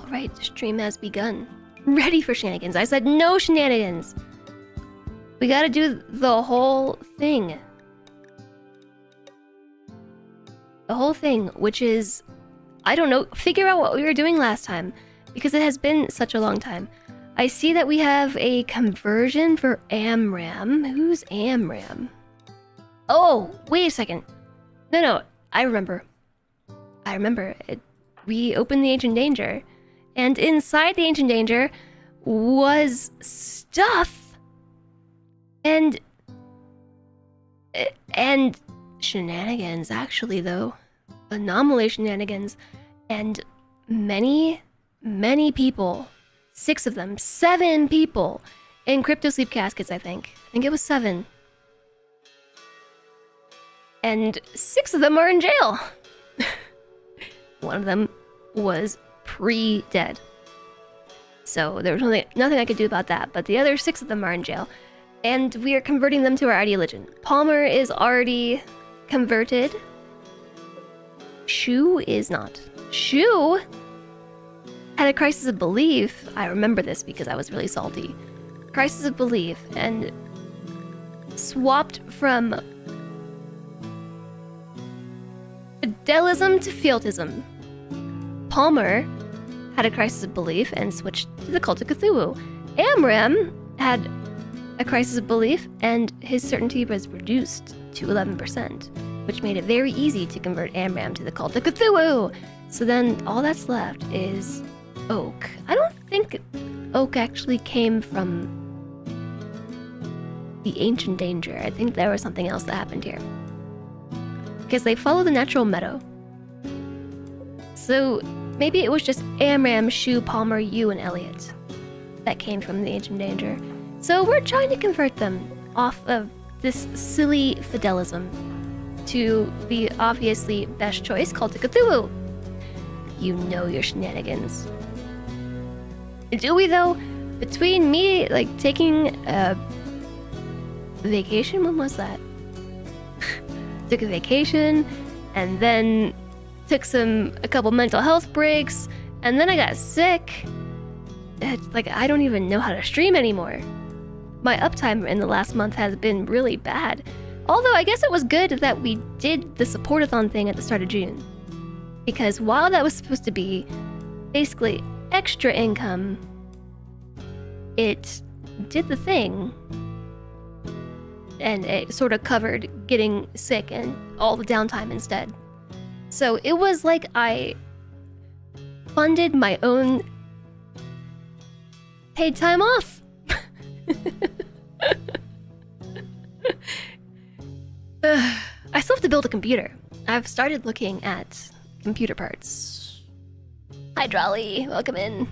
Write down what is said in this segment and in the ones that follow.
Alright, the stream has begun. Ready for shenanigans. I said no shenanigans. We gotta do the whole thing. The whole thing, which is, I don't know, figure out what we were doing last time, because it has been such a long time. I see that we have a conversion for Amram. Who's Amram? Oh, wait a second. No, I remember. We opened the Ancient Danger, and inside the Ancient Danger was stuff and shenanigans, actually, though. Anomaly shenanigans. And many people, 6 of them, 7 people in crypto sleep caskets, I think. I think it was 7. And 6 of them are in jail. One of them was pre-dead. So there was nothing I could do about that, but the other 6 of them are in jail. And we are converting them to our ID legend. Palmer is already converted. Shu is not. Shu had a crisis of belief. I remember this because I was really salty. Crisis of belief, and swapped from fidelism to fieltism. Palmer had a crisis of belief and switched to the cult of Cthulhu. Amram had a crisis of belief and his certainty was reduced to 11%, which made it very easy to convert Amram to the cult of Cthulhu. So then all that's left is Oak. I don't think Oak actually came from the Ancient Danger. I think there was something else that happened here, because they follow the natural meadow. So maybe it was just Amram, Shu, Palmer, you, and Elliot that came from the Ancient Danger. So we're trying to convert them off of this silly fidelism to the obviously best choice, Cult of Cthulhu. You know your shenanigans. Do we, though? Between me, like, taking a vacation, when was that? Took a vacation, and then took a couple mental health breaks, and then I got sick. It's like, I don't even know how to stream anymore. My uptime in the last month has been really bad. Although I guess it was good that we did the support-a-thon thing at the start of June. Because while that was supposed to be basically extra income, it did the thing. And it sort of covered getting sick and all the downtime instead. So it was like I funded my own paid time off. I still have to build a computer. I've started looking at computer parts. Hi, Drolly. Welcome in.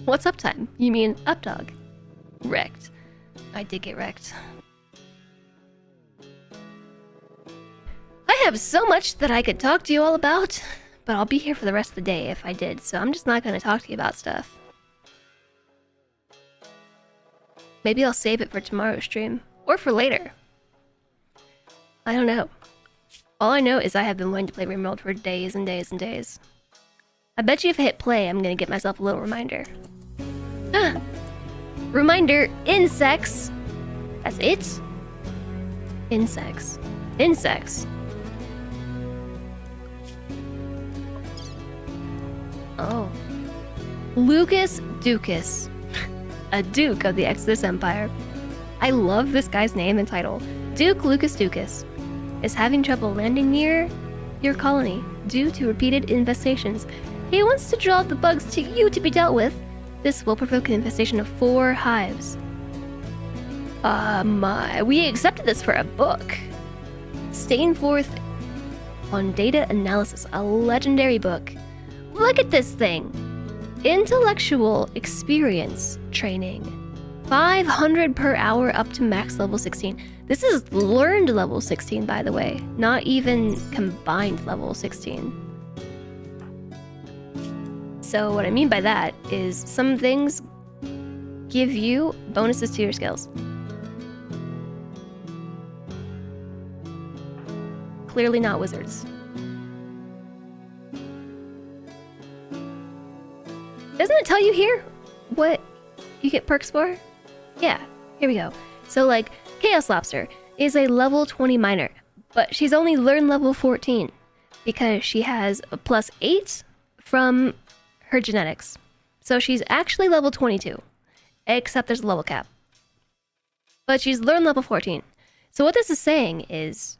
What's uptime? You mean updog? Wrecked. I did get wrecked. I have so much that I could talk to you all about, but I'll be here for the rest of the day if I did, so I'm just not going to talk to you about stuff. Maybe I'll save it for tomorrow's stream, or for later. I don't know. All I know is I have been wanting to play RimWorld for days and days and days. I bet you if I hit play, I'm going to get myself a little reminder. Ah! Reminder, insects! That's it? Insects. Insects. Oh. Lucas Ducas. A Duke of the Exodus Empire. I love this guy's name and title. Duke Lucas Ducas is having trouble landing near your colony due to repeated infestations. He wants to draw out the bugs to you to be dealt with. This will provoke an infestation of 4 hives. We accepted this for a book. Stainforth on Data Analysis, a legendary book. Look at this thing. Intellectual experience training. 500 per hour up to max level 16. This is learned level 16, by the way. Not even combined level 16. So what I mean by that is some things give you bonuses to your skills. Clearly not wizards. Doesn't it tell you here what you get perks for? Yeah, here we go. So like, Chaos Lobster is a level 20 miner, but she's only learned level 14 because she has a +8 from her genetics. So she's actually level 22, except there's a level cap. But she's learned level 14. So what this is saying is,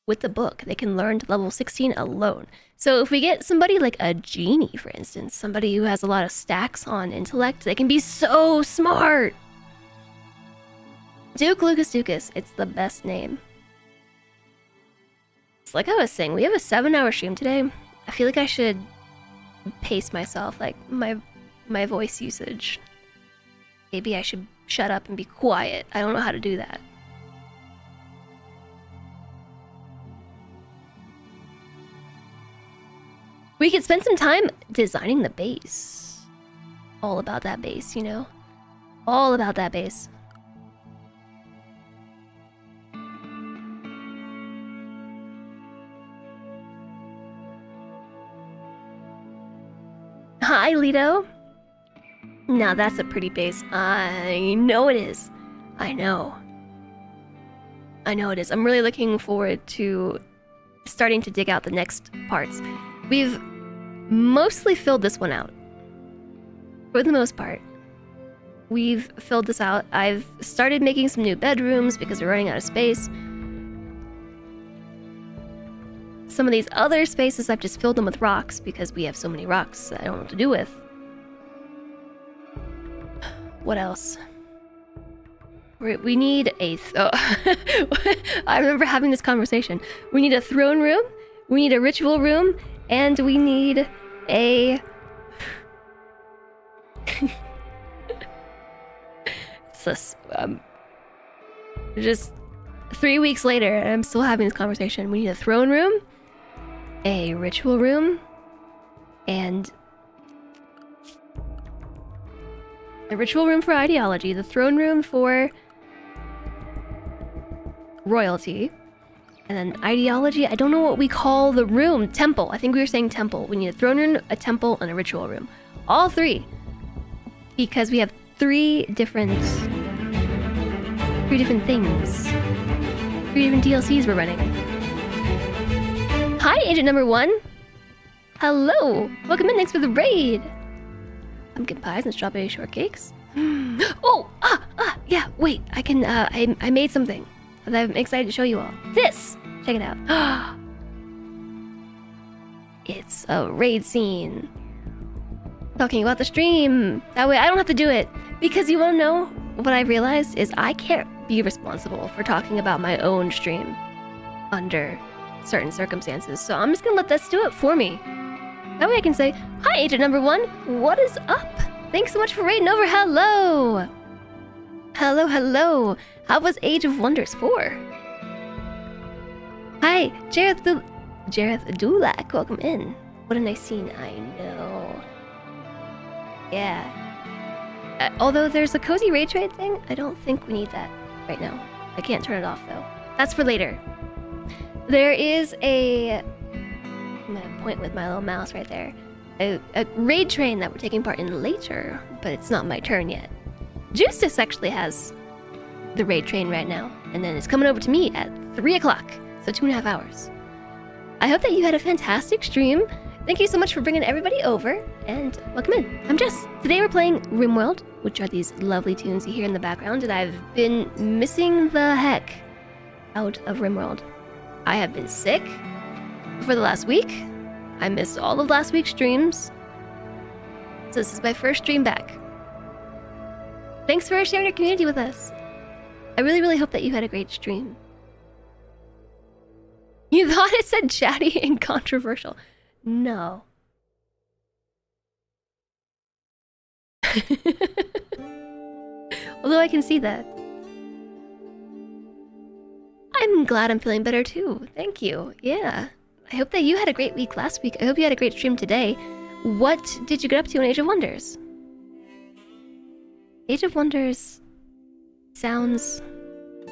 with the book, they can learn to level 16 alone. So if we get somebody like a genie, for instance, somebody who has a lot of stacks on intellect, they can be so smart. Duke Lucas Ducas, it's the best name. It's like I was saying, we have a 7-hour stream today. I feel like I should pace myself, like my voice usage. Maybe I should shut up and be quiet. I don't know how to do that. We could spend some time designing the base. All about that base, you know? All about that base. Hi, Lido. Now that's a pretty base. I know it is. I know. I know it is. I'm really looking forward to starting to dig out the next parts. We've mostly filled this one out. For the most part. We've filled this out. I've started making some new bedrooms because we're running out of space. Some of these other spaces, I've just filled them with rocks because we have so many rocks that I don't know what to do with. What else? We need a... I remember having this conversation. We need a throne room, we need a ritual room, and we need a... just 3 weeks later, and I'm still having this conversation. We need a throne room, a ritual room, and the ritual room for ideology, the throne room for royalty, and then ideology, I don't know what we call the room. Temple. I think we were saying temple. We need a throne room, a temple, and a ritual room. All three. Because we have three different things. 3 different DLCs we're running. Hi, Agent Number 1. Hello. Welcome in. Thanks for the raid. Pumpkin pies and strawberry shortcakes. Oh, yeah. Wait, I can. I made something that I'm excited to show you all. This. Check it out. It's a raid scene. Talking about the stream. That way I don't have to do it. Because you wanna know what I realized is I can't be responsible for talking about my own stream under certain circumstances. So I'm just gonna let this do it for me. That way I can say, hi, Agent Number 1. What is up? Thanks so much for raiding over. Hello. Hello, hello. How was Age of Wonders 4? Hi, Jareth Dulak. Welcome in. What a nice scene. I know. Yeah. Although there's a cozy raid trade thing, I don't think we need that right now. I can't turn it off though. That's for later. There is a... I'm gonna point with my little mouse right there. A raid train that we're taking part in later, but it's not my turn yet. Justice actually has the raid train right now, and then it's coming over to me at 3 o'clock, so 2.5 hours. I hope that you had a fantastic stream. Thank you so much for bringing everybody over, and welcome in. I'm Jess. Today we're playing RimWorld, which are these lovely tunes you hear in the background, and I've been missing the heck out of RimWorld. I have been sick for the last week. I missed all of last week's streams, so this is my first stream back. Thanks for sharing your community with us. I really, really hope that you had a great stream. You thought it said chatty and controversial. No. Although I can see that. I'm glad I'm feeling better too. Thank you. Yeah. I hope that you had a great week last week. I hope you had a great stream today. What did you get up to in Age of Wonders? Age of Wonders sounds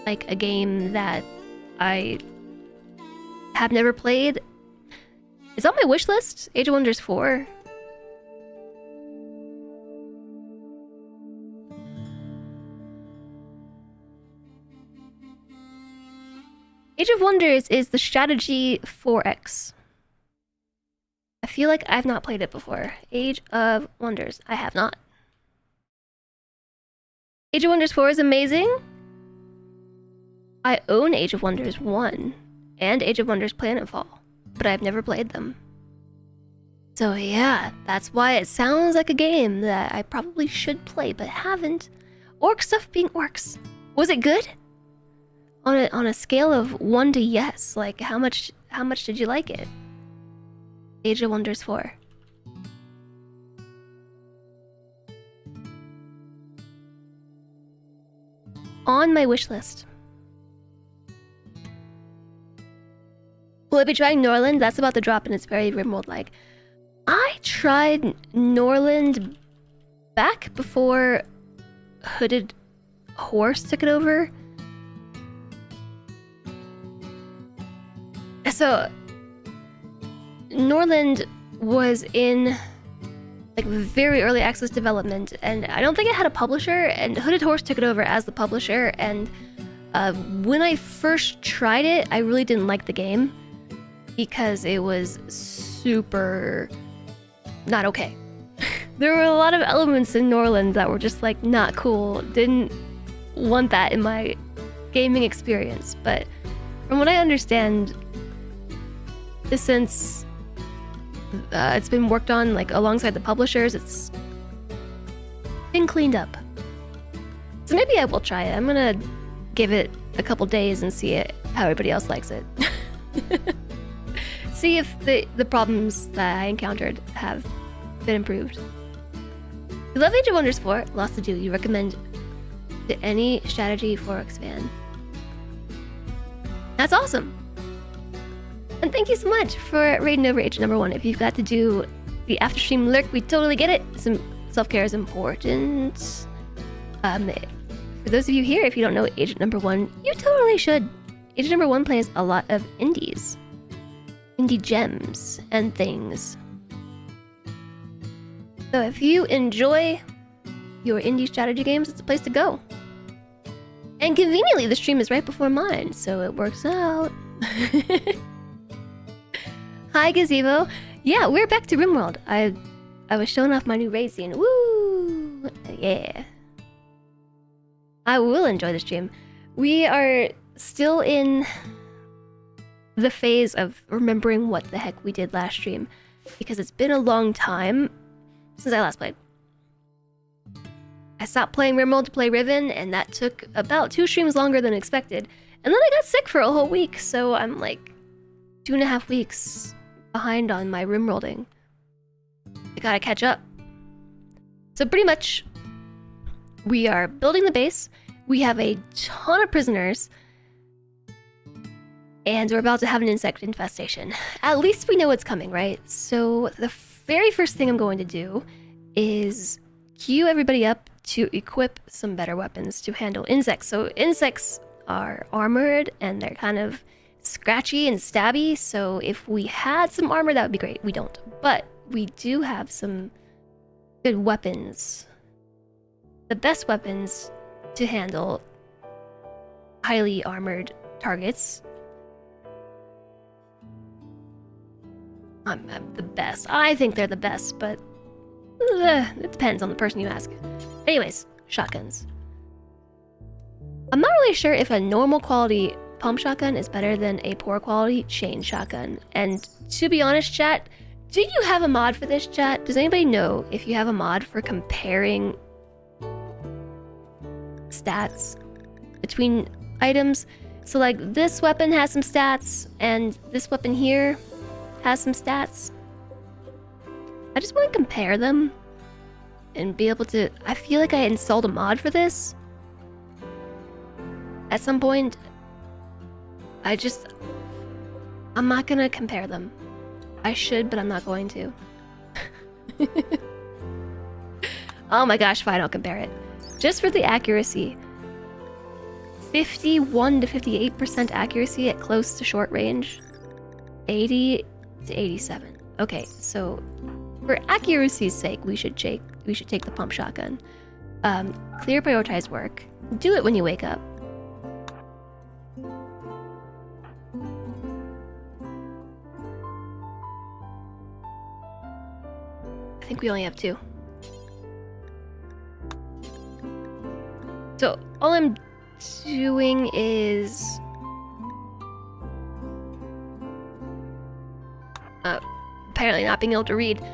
like a game that I have never played. It's on my wish list, Age of Wonders 4. Age of Wonders is the strategy 4X. I feel like I've not played it before. Age of Wonders. I have not. Age of Wonders 4 is amazing. I own Age of Wonders 1 and Age of Wonders Planetfall, but I've never played them. So yeah, that's why it sounds like a game that I probably should play, but haven't. Orc stuff being orcs. Was it good? On a scale of 1 to yes, like how much did you like it? Age of Wonders 4. On my wish list. Will I be trying Norland? That's about to drop and it's very RimWorld-like. I tried Norland back before Hooded Horse took it over. So Norland was in like very early access development, and I don't think it had a publisher, and Hooded Horse took it over as the publisher. And when I first tried it, I really didn't like the game because it was super not okay. There were a lot of elements in Norland that were just like not cool. Didn't want that in my gaming experience. But from what I understand, since it's been worked on like alongside the publishers, it's been cleaned up. So maybe I will try it. I'm gonna give it a couple days and see how everybody else likes it. See if the problems that I encountered have been improved. You love Age of Wonders 4, lots to do. You recommend to any strategy 4X fan. That's awesome. And thank you so much for raiding over Agent Number 1. If you've got to do the after stream lurk, we totally get it. Some self-care is important. For those of you here, if you don't know Agent Number 1, you totally should. Agent Number 1 plays a lot of indies. Indie gems and things. So if you enjoy your indie strategy games, it's a place to go. And conveniently, the stream is right before mine, so it works out. Hi, Gazebo. Yeah, we're back to RimWorld. I was showing off my new raid scene. Woo! Yeah. I will enjoy the stream. We are still in the phase of remembering what the heck we did last stream, because it's been a long time since I last played. I stopped playing RimWorld to play Riven, and that took about 2 streams longer than expected. And then I got sick for a whole week, so I'm like 2.5 weeks behind on my RimWorlding. I gotta catch up. So pretty much, we are building the base. We have a ton of prisoners. And we're about to have an insect infestation. At least we know what's coming, right? So the very first thing I'm going to do is queue everybody up to equip some better weapons to handle insects. So insects are armored and they're kind of scratchy and stabby. So if we had some armor, that would be great. We don't. But we do have some good weapons. The best weapons to handle highly armored targets. I'm the best. I think they're the best, but it depends on the person you ask. Anyways, shotguns. I'm not really sure if a normal quality pump shotgun is better than a poor quality chain shotgun. And to be honest, chat, do you have a mod for this, chat? Does anybody know if you have a mod for comparing stats between items? So like this weapon has some stats and this weapon here has some stats. I just want to compare them and be able to... I feel like I installed a mod for this at some point. I'm not gonna compare them. I should, but I'm not going to. Oh my gosh, fine, I'll compare it. Just for the accuracy. 51 to 58% accuracy at close to short range. 80 to 87. Okay, so for accuracy's sake, we should take the pump shotgun. Clear prioritized work. Do it when you wake up. think we only have 2. So all I'm doing is apparently not being able to read,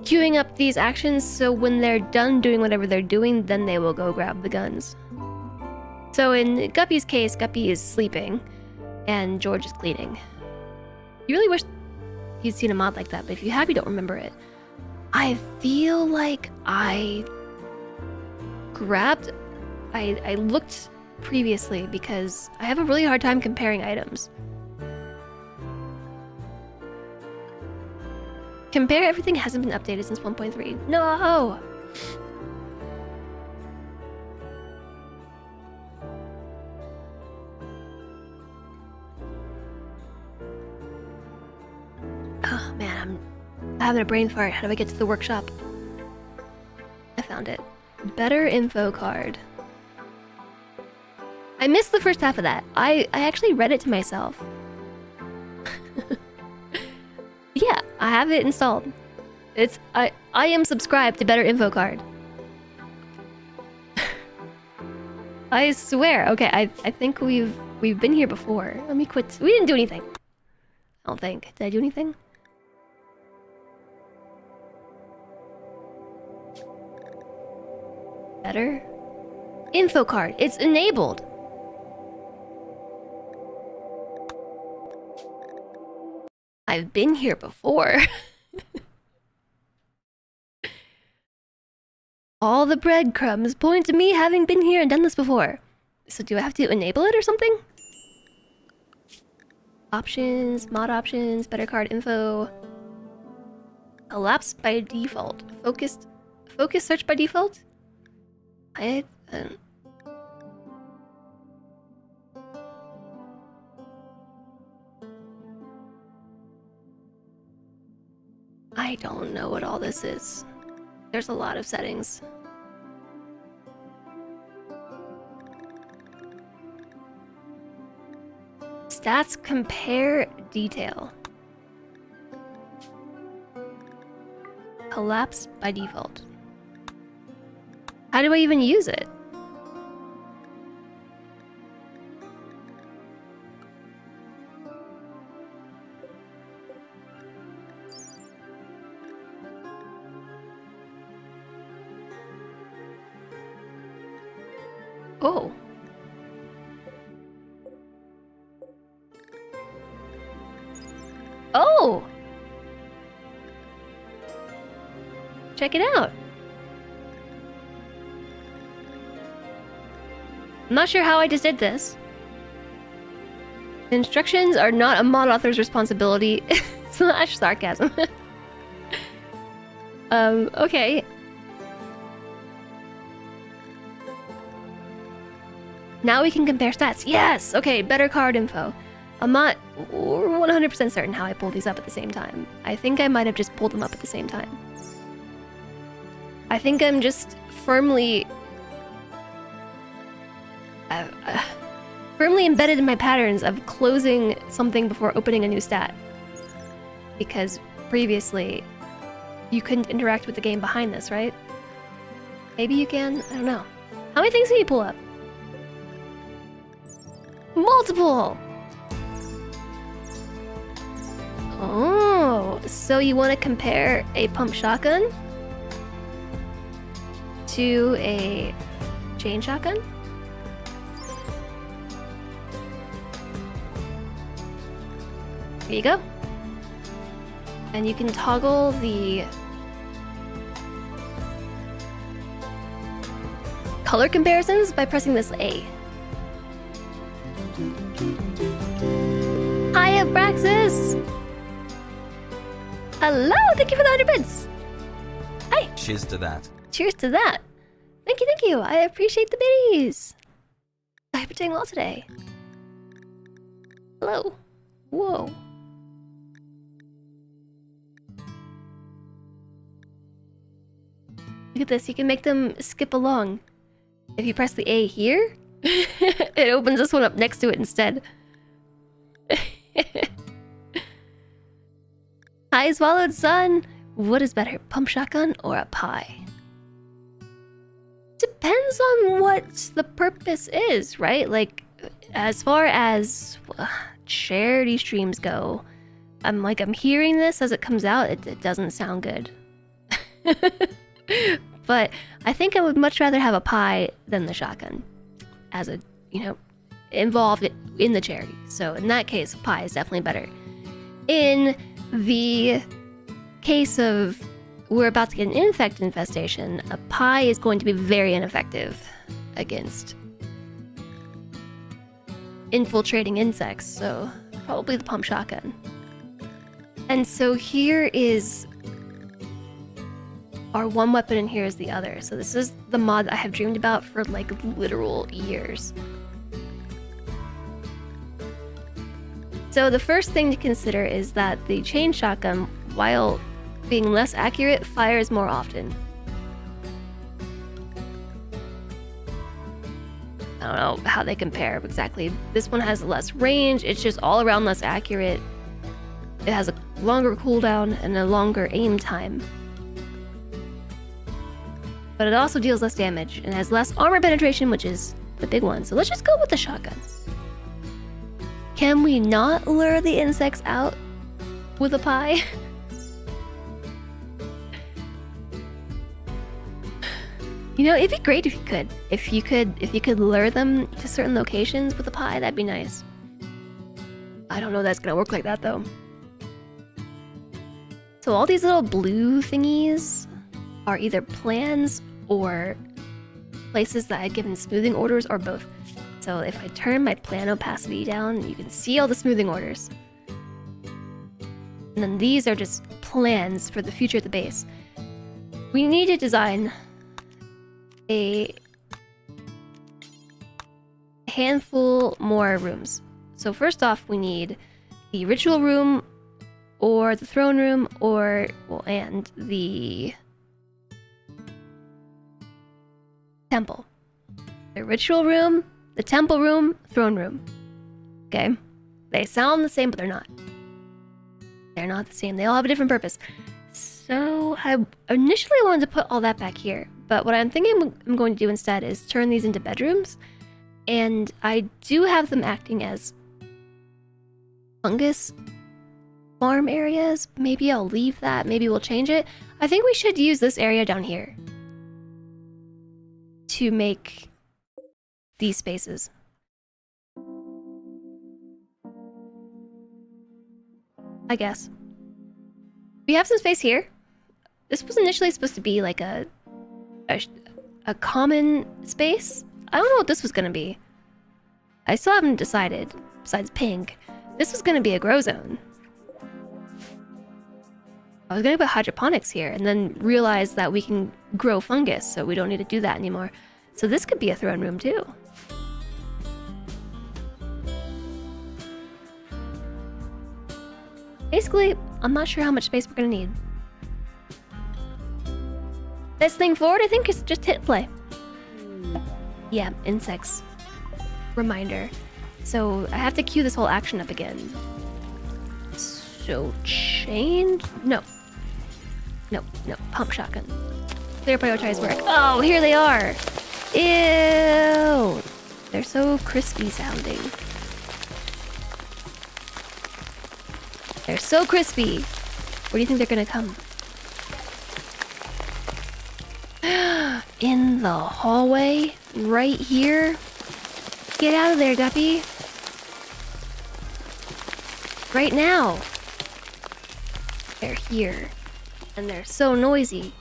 queuing up these actions so when they're done doing whatever they're doing, then they will go grab the guns. So in Guppy's case, Guppy is sleeping and George is cleaning. You really wish you'd seen a mod like that, but if you have, you don't remember it. I feel like I looked previously because I have a really hard time comparing items. Compare everything hasn't been updated since 1.3. No! Oh man, I'm having a brain fart. How do I get to the workshop? I found it. Better info card. I missed the first half of that. I actually read it to myself. Yeah, I have it installed. I am subscribed to Better Info Card. I swear. Okay, I think we've been here before. Let me quit. We didn't do anything. I don't think. Did I do anything? Better info card. It's enabled. I've been here before. All the breadcrumbs point to me having been here and done this before. So do I have to enable it or something? Options, mod options, better card info. Collapse by default. Focus search by default? I don't know what all this is. There's a lot of settings. Stats compare detail. Collapse by default. How do I even use it? Oh. Oh! Check it out. I'm not sure how I just did this. The instructions are not a mod author's responsibility. Slash sarcasm. Okay. Now we can compare stats. Yes! Okay, better card info. I'm not 100% certain how I pulled these up at the same time. I think I might have just pulled them up at the same time. I think I'm just firmly embedded in my patterns of closing something before opening a new stat. Because previously, you couldn't interact with the game behind this, right? Maybe you can? I don't know. How many things can you pull up? Multiple! Oh, so you want to compare a pump shotgun to a chain shotgun? There you go. And you can toggle the color comparisons by pressing this A. Hi, Abraxas! Hello! Thank you for the 100 bits! Hi! Cheers to that. Cheers to that! Thank you! I appreciate the biddies! I hope you're doing well today. Hello. Whoa. Look at this, you can make them skip along. If you press the A here, it opens this one up next to it instead. Hi, Swallowed Sun! What is better, pump shotgun or a pie? Depends on what the purpose is, right? Like, as far as charity streams go, I'm hearing this as it comes out. It doesn't sound good. But I think I would much rather have a pie than the shotgun as a, involved in the charity. So in that case, pie is definitely better. In the case of we're about to get an insect infestation, a pie is going to be very ineffective against infiltrating insects, so probably the pump shotgun. And so here is our one weapon and here is the other. So this is the mod I have dreamed about for like literal years. So the first thing to consider is that the chain shotgun, while being less accurate, fires more often. I don't know how they compare exactly. This one has less range, it's just all around less accurate. It has a longer cooldown and a longer aim time. But it also deals less damage and has less armor penetration, which is the big one. So let's just go with the shotgun. Can we not lure the insects out with a pie? It'd be great if you could. If you could lure them to certain locations with a pie, that'd be nice. I don't know that's gonna work like that though. So all these little blue thingies are either plans or places that I've given smoothing orders or both. So if I turn my plan opacity down, you can see all the smoothing orders. And then these are just plans for the future of the base. We need to design a handful more rooms. So first off, we need the ritual room or the throne room and the temple. The ritual room, the temple room, throne room. Okay? They sound the same, but they're not. They're not the same. They all have a different purpose. So I initially wanted to put all that back here, but what I'm thinking I'm going to do instead is turn these into bedrooms, and I do have them acting as fungus farm areas. Maybe I'll leave that, maybe we'll change it. I think we should use this area down here to make these spaces. I guess. We have some space here. This was initially supposed to be like a common space. I don't know what this was gonna be. I still haven't decided, besides pink. This was gonna be a grow zone. I was gonna put hydroponics here and then realize that we can grow fungus, so we don't need to do that anymore. So this could be a throne room too. Basically, I'm not sure how much space we're gonna need. Best thing forward, I think, is just hit play. Yeah, insects. Reminder. So I have to queue this whole action up again. So chained? No. No, pump shotgun. Clear prioritize work. Oh, here they are! Ew! They're so crispy sounding. They're so crispy! Where do you think they're gonna come? In the hallway? Right here? Get out of there, Guppy! Right now! They're here. And they're so noisy.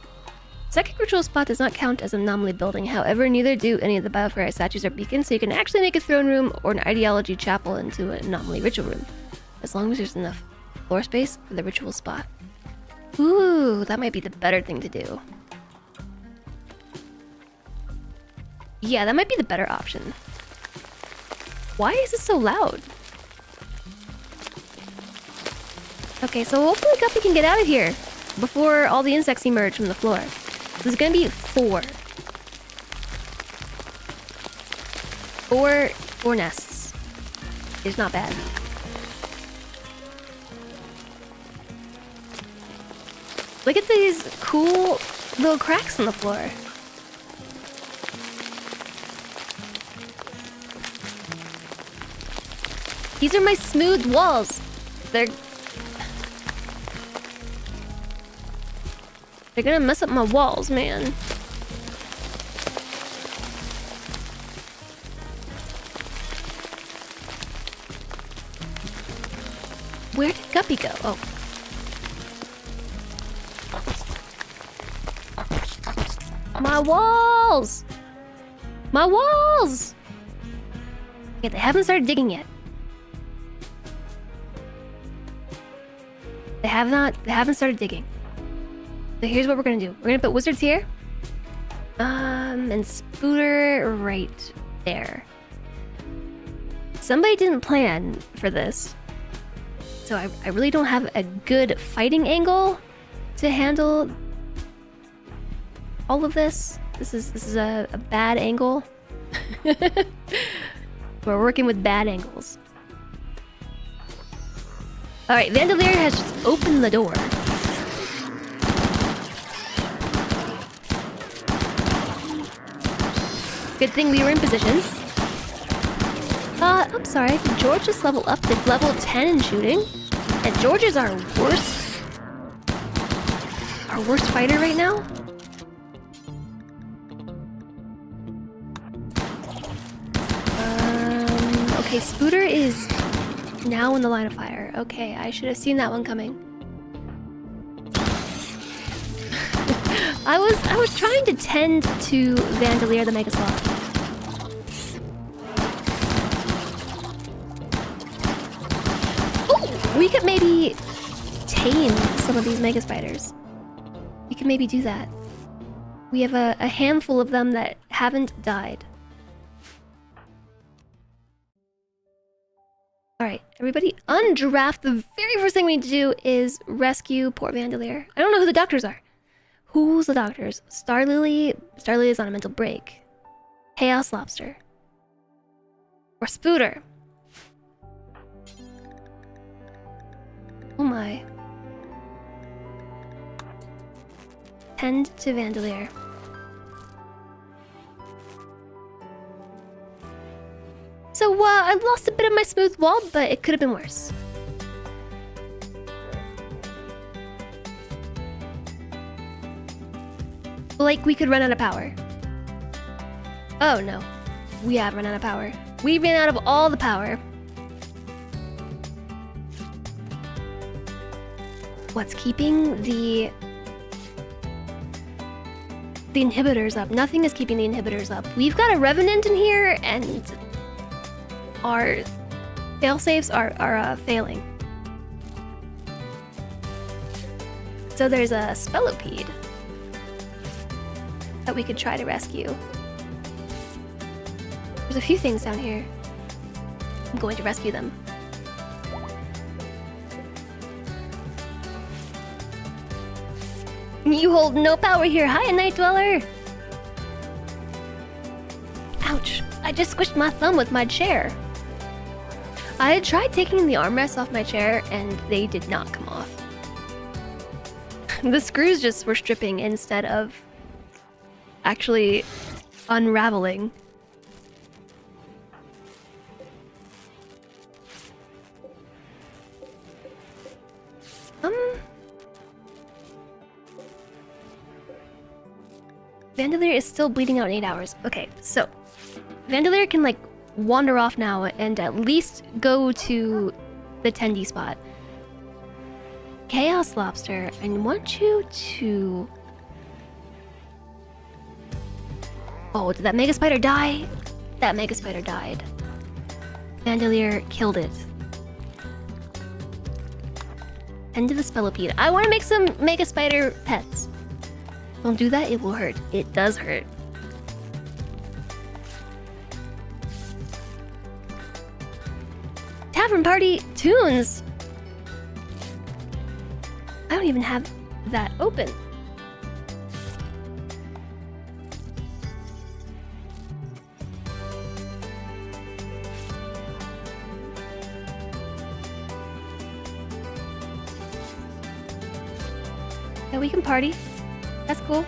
Second ritual spot does not count as an anomaly building, however, neither do any of the Biofire statues or beacons, so you can actually make a throne room or an ideology chapel into an anomaly ritual room, as long as there's enough floor space for the ritual spot. Ooh, that might be the better thing to do. Yeah, that might be the better option. Why is it so loud? Okay, so hopefully Guppy can get out of here before all the insects emerge from the floor. There's gonna be four nests. It's not bad. Look at these cool little cracks in the floor. These are my smooth walls. They're gonna mess up my walls, man. Where did Guppy go? Oh. My walls! My walls! Okay, they haven't started digging yet. They haven't started digging. So here's what we're gonna do. We're gonna put wizards here. And Spooter right there. Somebody didn't plan for this. So I really don't have a good fighting angle to handle all of this. This is a bad angle. We're working with bad angles. Alright, Vandalier has just opened the door. Good thing we were in position. I'm sorry, did George just level up to level 10 in shooting? And George is our worst fighter right now? Okay, Spooter is now in the line of fire. Okay, I should have seen that one coming. I was trying to tend to Vandalier the Mega Sloth. Oh, we could maybe tame some of these Mega Spiders. We could maybe do that. We have a handful of them that haven't died. Alright, everybody undraft. The very first thing we need to do is rescue poor Vandalier. I don't know who the doctors are. Who's the doctors? Starlily is on a mental break. Chaos Lobster. Or Spooter. Oh my. Tend to Vandalier. So, I lost a bit of my smooth wall, but it could have been worse. Like, we could run out of power. Oh, no. We have run out of power. We ran out of all the power. What's keeping the inhibitors up? Nothing is keeping the inhibitors up. We've got a Revenant in here, and our failsafes are failing. So there's a Spellopede that we could try to rescue. There's a few things down here. I'm going to rescue them. You hold no power here. Hi, Night Dweller! Ouch. I just squished my thumb with my chair. I had tried taking the armrests off my chair, and they did not come off. The screws just were stripping instead of actually unraveling. Vandalier is still bleeding out in 8 hours. Okay, so Vandalier can like wander off now and at least go to the Tendy spot. Chaos Lobster, I want you to... Oh, did that Mega Spider die? That Mega Spider died. Vandalier killed it. Tend to the Spellopede. I want to make some Mega Spider pets. Don't do that, it will hurt. It does hurt. Tavern Party Tunes! I don't even have that open. Yeah, we can party. That's cool.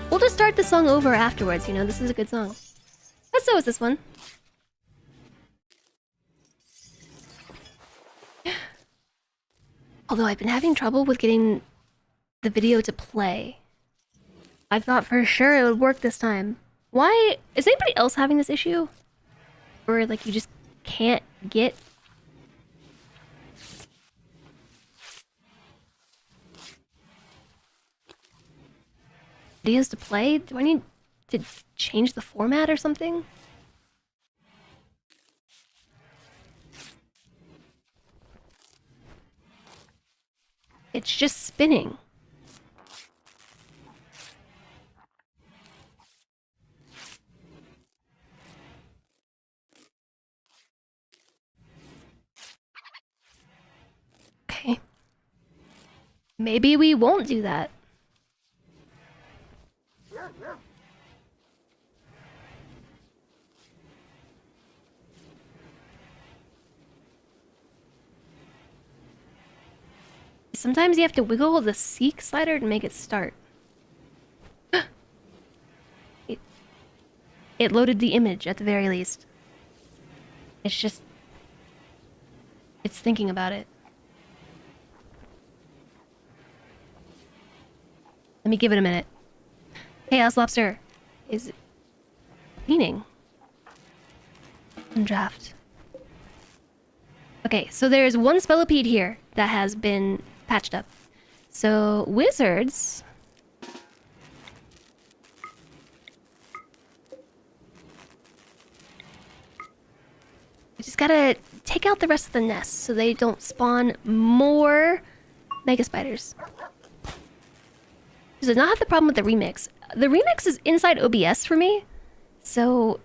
We'll just start the song over afterwards, you know, this is a good song. But so is this one. Although I've been having trouble with getting the video to play. I thought for sure it would work this time. Why? Is anybody else having this issue? Or like you just can't get... videos to play? Do I need to change the format or something? It's just spinning. Okay. Maybe we won't do that. Sometimes you have to wiggle the seek slider to make it start. It loaded the image at the very least. It's just... it's thinking about it. Let me give it a minute. Chaos Lobster is cleaning. Draft. Okay, so there's one spellipede here that has been patched up. So, wizards... we just gotta take out the rest of the nest so they don't spawn more mega spiders. Does not have the problem with the remix. The remix is inside OBS for me, so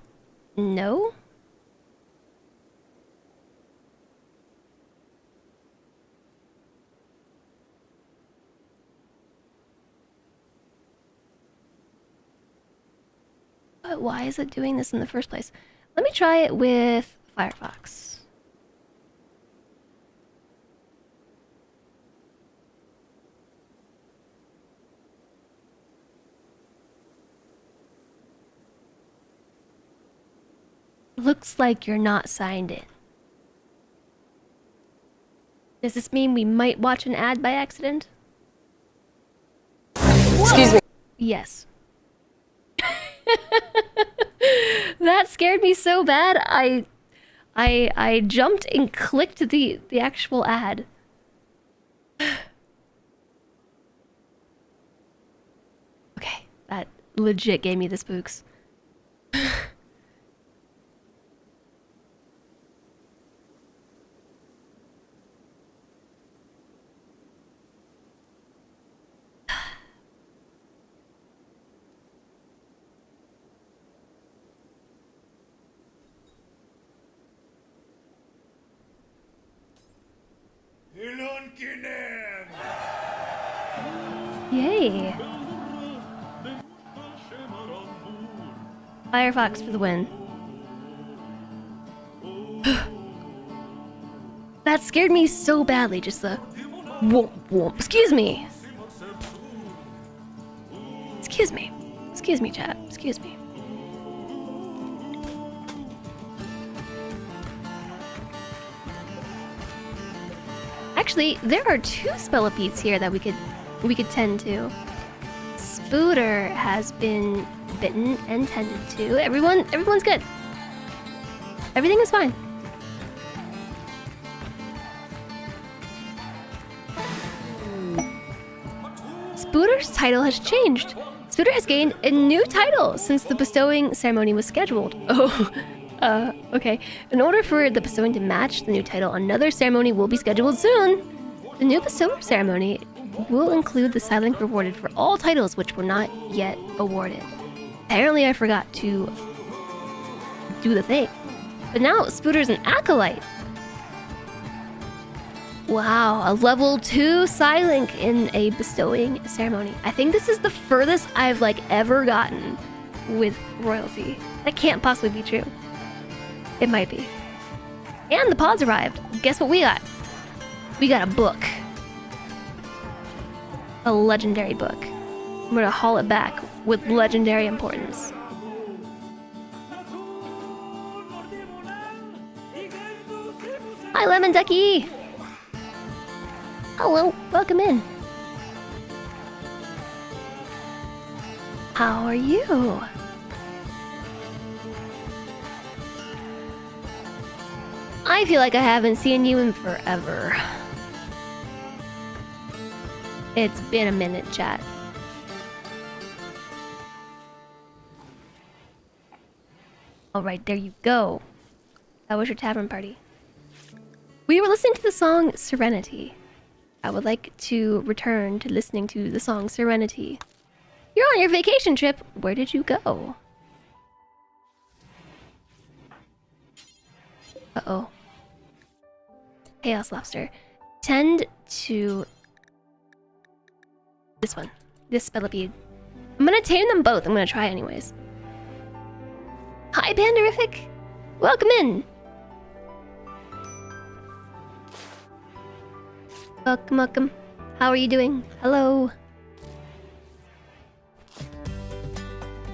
no. But why is it doing this in the first place? Let me try it with Firefox. Looks like you're not signed in. Does this mean we might watch an ad by accident? Excuse me. Yes. That scared me so bad. I jumped and clicked the actual ad. Okay, that legit gave me the spooks. Yay! Firefox for the win. That scared me so badly, just the whoop whoop. Excuse me. Excuse me. Excuse me, chat. Excuse me. Actually, there are two spellipedes here that we could tend to. Spooter has been bitten and tended to. Everyone's good. Everything is fine. Spooter's title has changed. Spooter has gained a new title since the bestowing ceremony was scheduled. Oh, okay. In order for the bestowing to match the new title, another ceremony will be scheduled soon. The new bestower ceremony will include the side link rewarded for all titles which were not yet awarded. Apparently I forgot to do the thing. But now Spooter's an acolyte. Wow, a level 2 Psylink in a bestowing ceremony. I think this is the furthest I've ever gotten with royalty. That can't possibly be true. It might be. And the pods arrived. Guess what we got? We got a book. A legendary book. I'm gonna haul it back with legendary importance. Hi, Lemon Ducky! Hello, welcome in. How are you? I feel like I haven't seen you in forever. It's been a minute, chat. Alright, there you go. That was your tavern party. We were listening to the song Serenity. I would like to return to listening to the song Serenity. You're on your vacation trip. Where did you go? Uh-oh. Chaos Lobster. Tend to... this one. This Spellipede. I'm gonna tame them both. I'm gonna try anyways. Hi, Panderific! Welcome in! Welcome, welcome. How are you doing? Hello.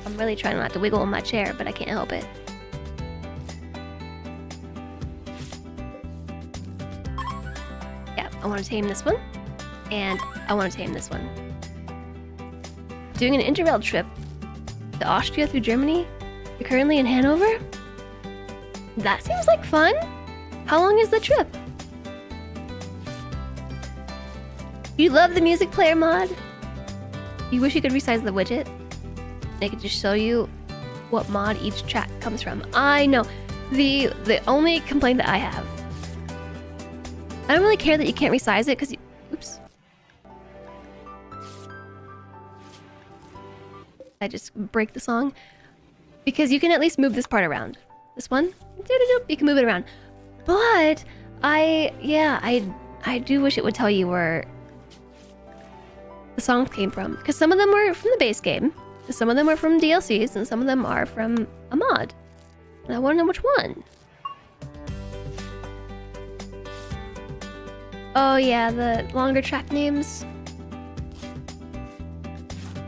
I'm really trying not to wiggle in my chair, but I can't help it. Yeah, I want to tame this one. And I want to tame this one. Doing an interrail trip to Austria through Germany? You're currently in Hanover? That seems like fun. How long is the trip? You love the music player mod? You wish you could resize the widget? They could just show you what mod each track comes from. I know. The only complaint that I have. I don't really care that you can't resize it because you... oops. I just break the song. Because you can at least move this part around. This one? You can move it around. But I do wish it would tell you where the songs came from. Because some of them were from the base game. Some of them are from DLCs, and some of them are from a mod. And I want to know which one. Oh yeah, the longer track names.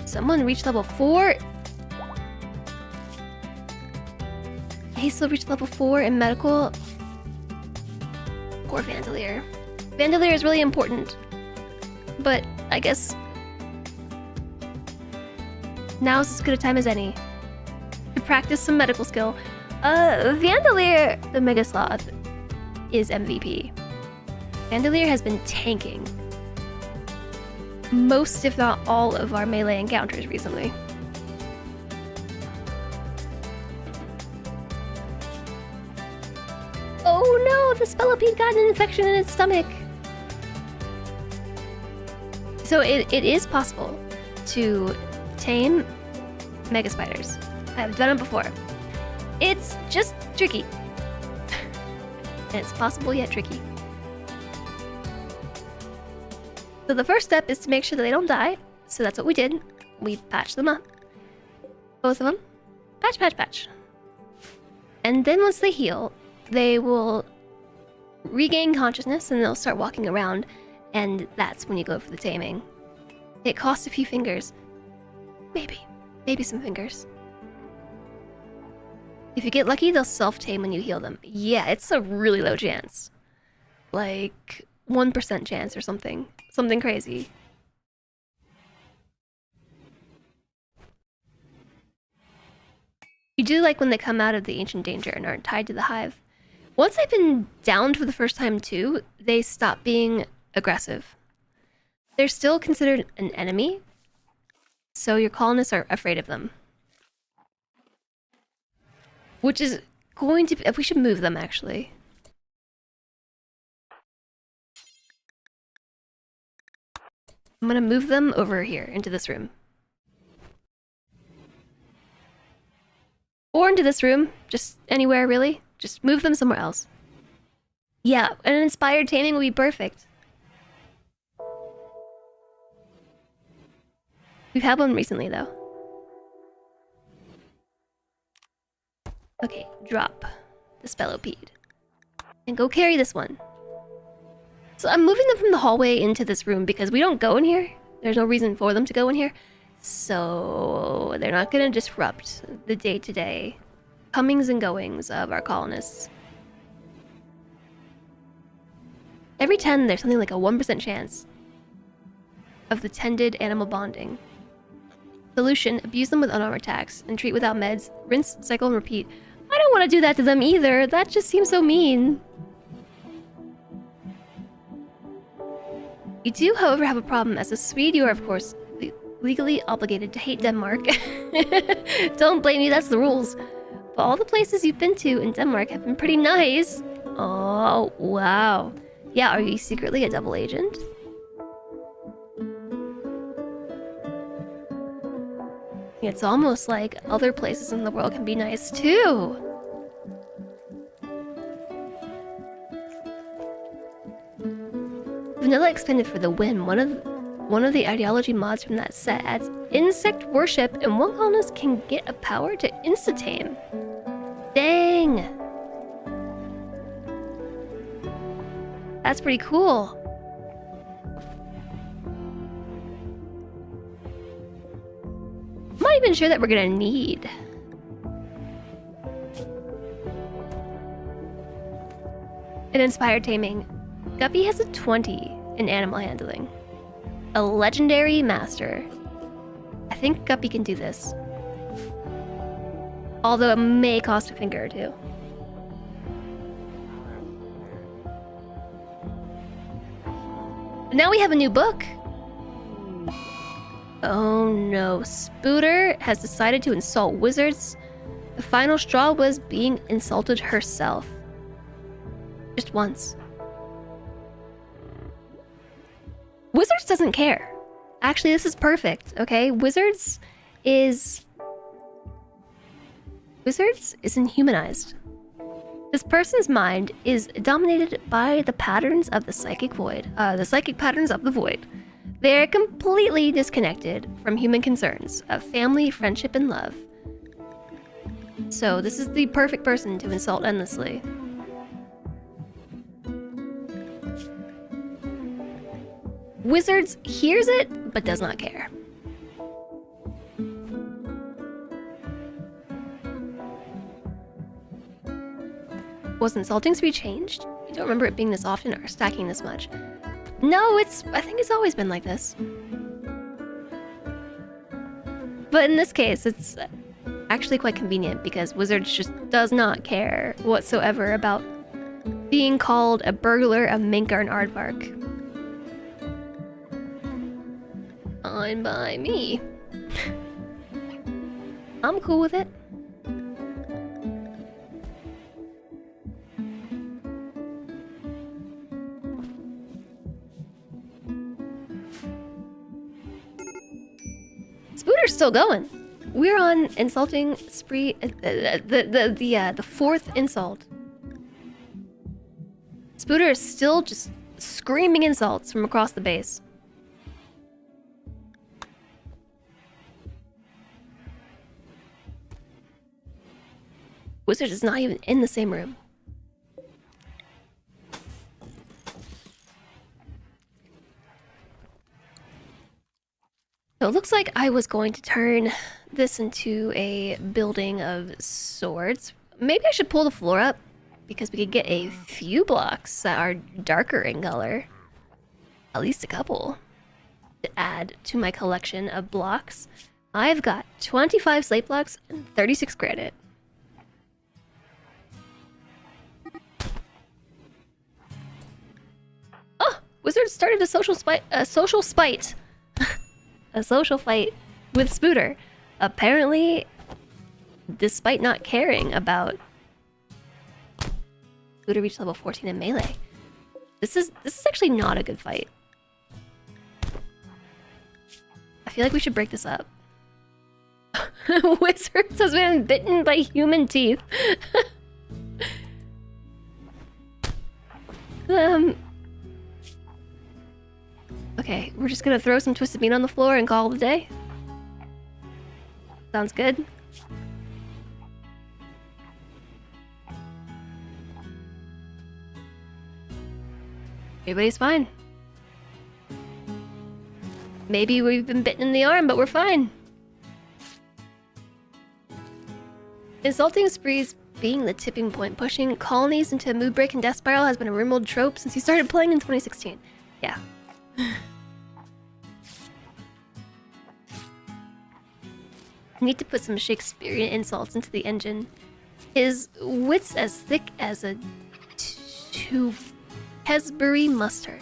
Someone reached level 4. Hazel reached level 4 in medical. Poor Vandalier. Vandalier is really important. But I guess now's as good a time as any to practice some medical skill. Vandalier, the Mega Sloth, is MVP. Vandalier has been tanking most, if not all, of our melee encounters recently. Oh no, the Spellipede got an infection in its stomach. So it is possible to tame mega spiders. I've done it before. It's just tricky. And it's possible yet tricky. So the first step is to make sure that they don't die. So that's what we did. We patched them up. Both of them. Patch, patch, patch. And then once they heal, they will regain consciousness and they'll start walking around. And that's when you go for the taming. It costs a few fingers. Maybe some fingers. If you get lucky, they'll self-tame when you heal them. Yeah, it's a really low chance. Like 1% chance or something. Something crazy. You do like when they come out of the ancient danger and aren't tied to the hive. Once they've been downed for the first time too, they stop being aggressive. They're still considered an enemy, so your colonists are afraid of them. Which is going to be... we should move them, actually. I'm gonna move them over here, into this room. Or into this room. Just anywhere, really. Just move them somewhere else. Yeah, an inspired taming would be perfect. We've had one recently, though. Okay, drop the Spellipede. And go carry this one. So I'm moving them from the hallway into this room because we don't go in here. There's no reason for them to go in here. So they're not gonna disrupt the day-to-day comings and goings of our colonists. Every 10, there's something like a 1% chance of the tended animal bonding. Solution, abuse them with unarmed attacks and treat without meds. Rinse, cycle, and repeat. I don't want to do that to them either. That just seems so mean. You do, however, have a problem. As a Swede, you are, of course, legally obligated to hate Denmark. Don't blame me, that's the rules. But all the places you've been to in Denmark have been pretty nice. Oh, wow. Yeah, are you secretly a double agent? It's almost like other places in the world can be nice too. Vanilla expanded for the win. One of the ideology mods from that set adds insect worship, and one colonist can get a power to insta-tame. Dang! That's pretty cool. I'm not even sure that we're gonna need. An inspired taming. Guppy has a 20 in animal handling. A legendary master. I think Guppy can do this. Although it may cost a finger or two. But now we have a new book. Oh no, Spooter has decided to insult wizards. The final straw was being insulted herself. Just once. Wizards doesn't care. Actually, this is perfect, okay? Wizards is inhumanized. This person's mind is dominated by the patterns of the psychic void. The psychic patterns of the void. They're completely disconnected from human concerns of family, friendship, and love. So this is the perfect person to insult endlessly. Wizards hears it, but does not care. Was insulting to be changed? You don't remember it being this often or stacking this much. No, I think it's always been like this. But in this case, it's actually quite convenient because Wizards just does not care whatsoever about being called a burglar, a mink, or an aardvark. Fine by me. I'm cool with it. Spooter's still going. We're on insulting spree. The fourth insult. Spooter is still just screaming insults from across the base. Wizard is not even in the same room. So it looks like I was going to turn this into a building of sorts. Maybe I should pull the floor up because we could get a few blocks that are darker in color. At least a couple to add to my collection of blocks. I've got 25 slate blocks and 36 granite. Oh, Wizard started a social spite. A social fight with Spooter. Apparently, despite not caring about Spooter reached level 14 in melee. This is actually not a good fight. I feel like we should break this up. Wizards has been bitten by human teeth. Okay, we're just gonna throw some twisted meat on the floor and call it a day. Sounds good. Everybody's fine. Maybe we've been bitten in the arm, but we're fine. Insulting sprees being the tipping point, pushing colonies into a mood break and death spiral has been a RimWorld trope since he started playing in 2016. Yeah. I need to put some Shakespearean insults into the engine. His wit's as thick as a Kesbury mustard.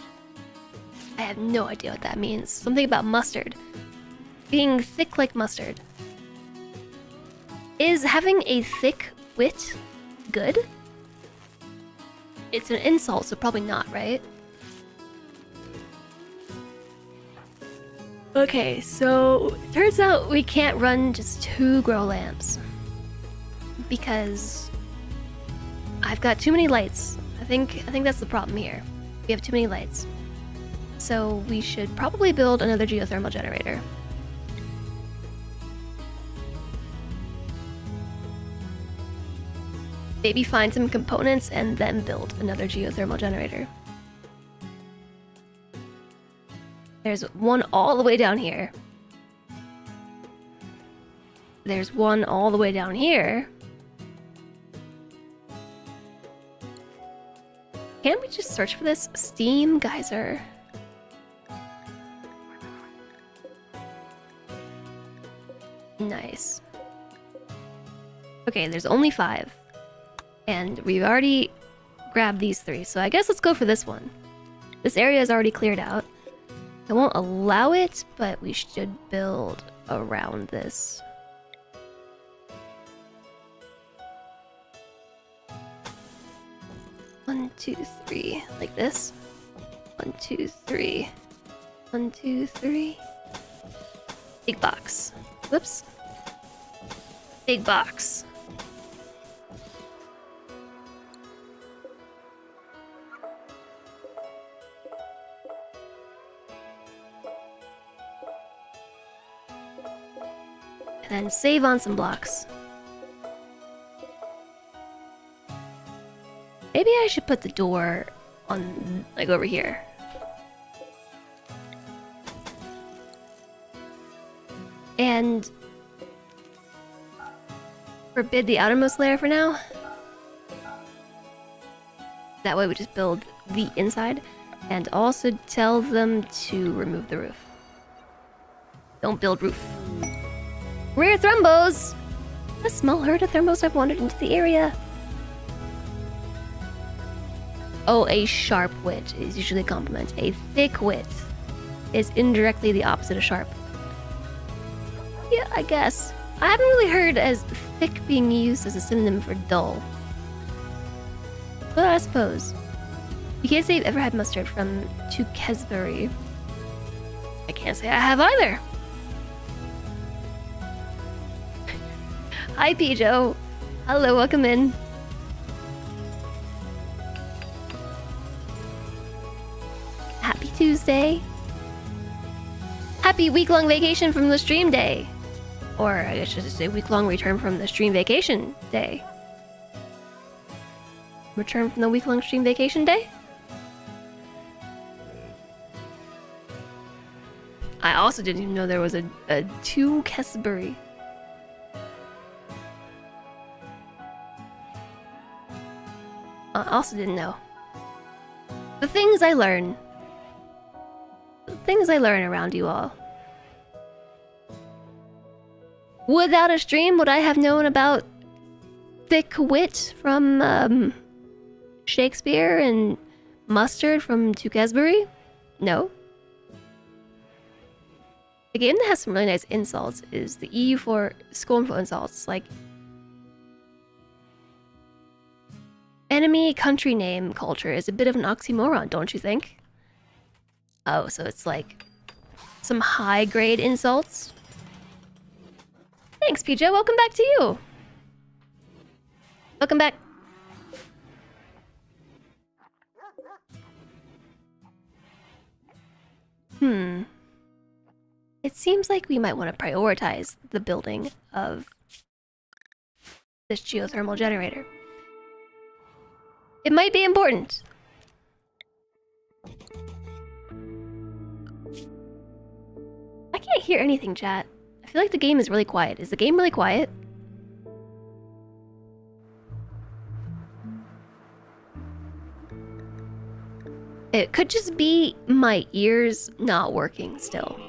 I have no idea what that means. Something about mustard. Being thick like mustard. Is having a thick wit good? It's an insult, so probably not, right? Okay, so turns out we can't run just 2 grow lamps. Because I've got too many lights. I think that's the problem here. We have too many lights. So we should probably build another geothermal generator. Maybe find some components and then build another geothermal generator. There's one all the way down here. There's one all the way down here. Can't we just search for this? Steam geyser. Nice. Okay, there's only 5. And we've already grabbed these 3, so I guess let's go for this one. This area is already cleared out. I won't allow it, but we should build around this. One, 2, 3, like this. 1, 2, 3. 1, 2, 3. Big box. Whoops. Big box. And then save on some blocks. Maybe I should put the door on, like, over here. And forbid the outermost layer for now. That way we just build the inside. And also tell them to remove the roof. Don't build roof. Rare thrumbos! A small herd of thrumbos have wandered into the area. Oh, a sharp wit is usually a compliment. A thick wit is indirectly the opposite of sharp. Yeah, I guess. I haven't really heard as thick being used as a synonym for dull. But I suppose. You can't say you've ever had mustard from Kesbury. I can't say I have either. Hi, Pijo. Hello, welcome in. Happy Tuesday. Happy week-long vacation from the stream day. Or I guess I should say week-long return from the stream vacation day. Return from the week-long stream vacation day? I also didn't even know there was a 2 Kesbury. I also didn't know. The things I learn. The things I learn around you all. Without a stream, would I have known about thick wit from Shakespeare and mustard from Kesbury? No. The game that has some really nice insults is the EU for scornful insults, like enemy country name culture is a bit of an oxymoron, don't you think? Oh, so it's like some high-grade insults? Thanks, PJ. Welcome back to you. Welcome back. It seems like we might want to prioritize the building of this geothermal generator. It might be important. hear anything, chat. I feel like the game is really quiet. Is the game really quiet? It could just be my ears not working still.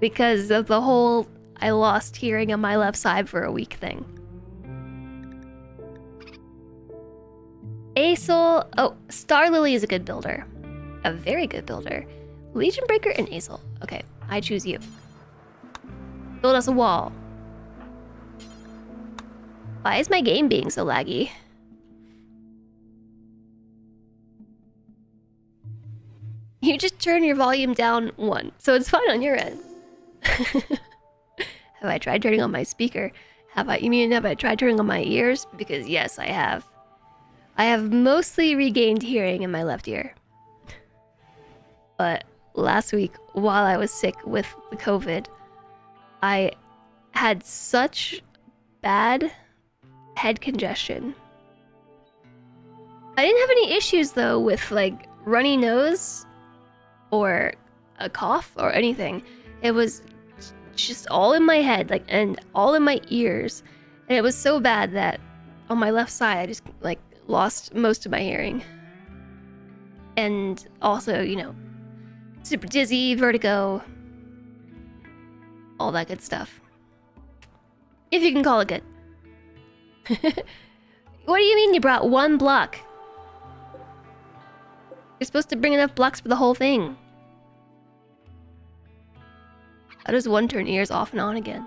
Because of the whole I lost hearing on my left side for a week thing. Aesol. Oh, Star Lily is a good builder. A very good builder. Legion Breaker and Aesol. Okay, I choose you. Build us a wall. Why is my game being so laggy? You just turn your volume down 1, so it's fine on your end. Have I tried turning on my speaker? Have I tried turning on my ears? Because yes, I have. I have mostly regained hearing in my left ear. But last week, while I was sick with the COVID, I had such bad head congestion. I didn't have any issues though with like runny nose or a cough or anything. It was just all in my head, like, and all in my ears. And it was so bad that on my left side, I just like lost most of my hearing. And also, you know, super dizzy, vertigo, all that good stuff. If you can call it good. What do you mean you brought 1 block? You're supposed to bring enough blocks for the whole thing. How does one turn ears off and on again?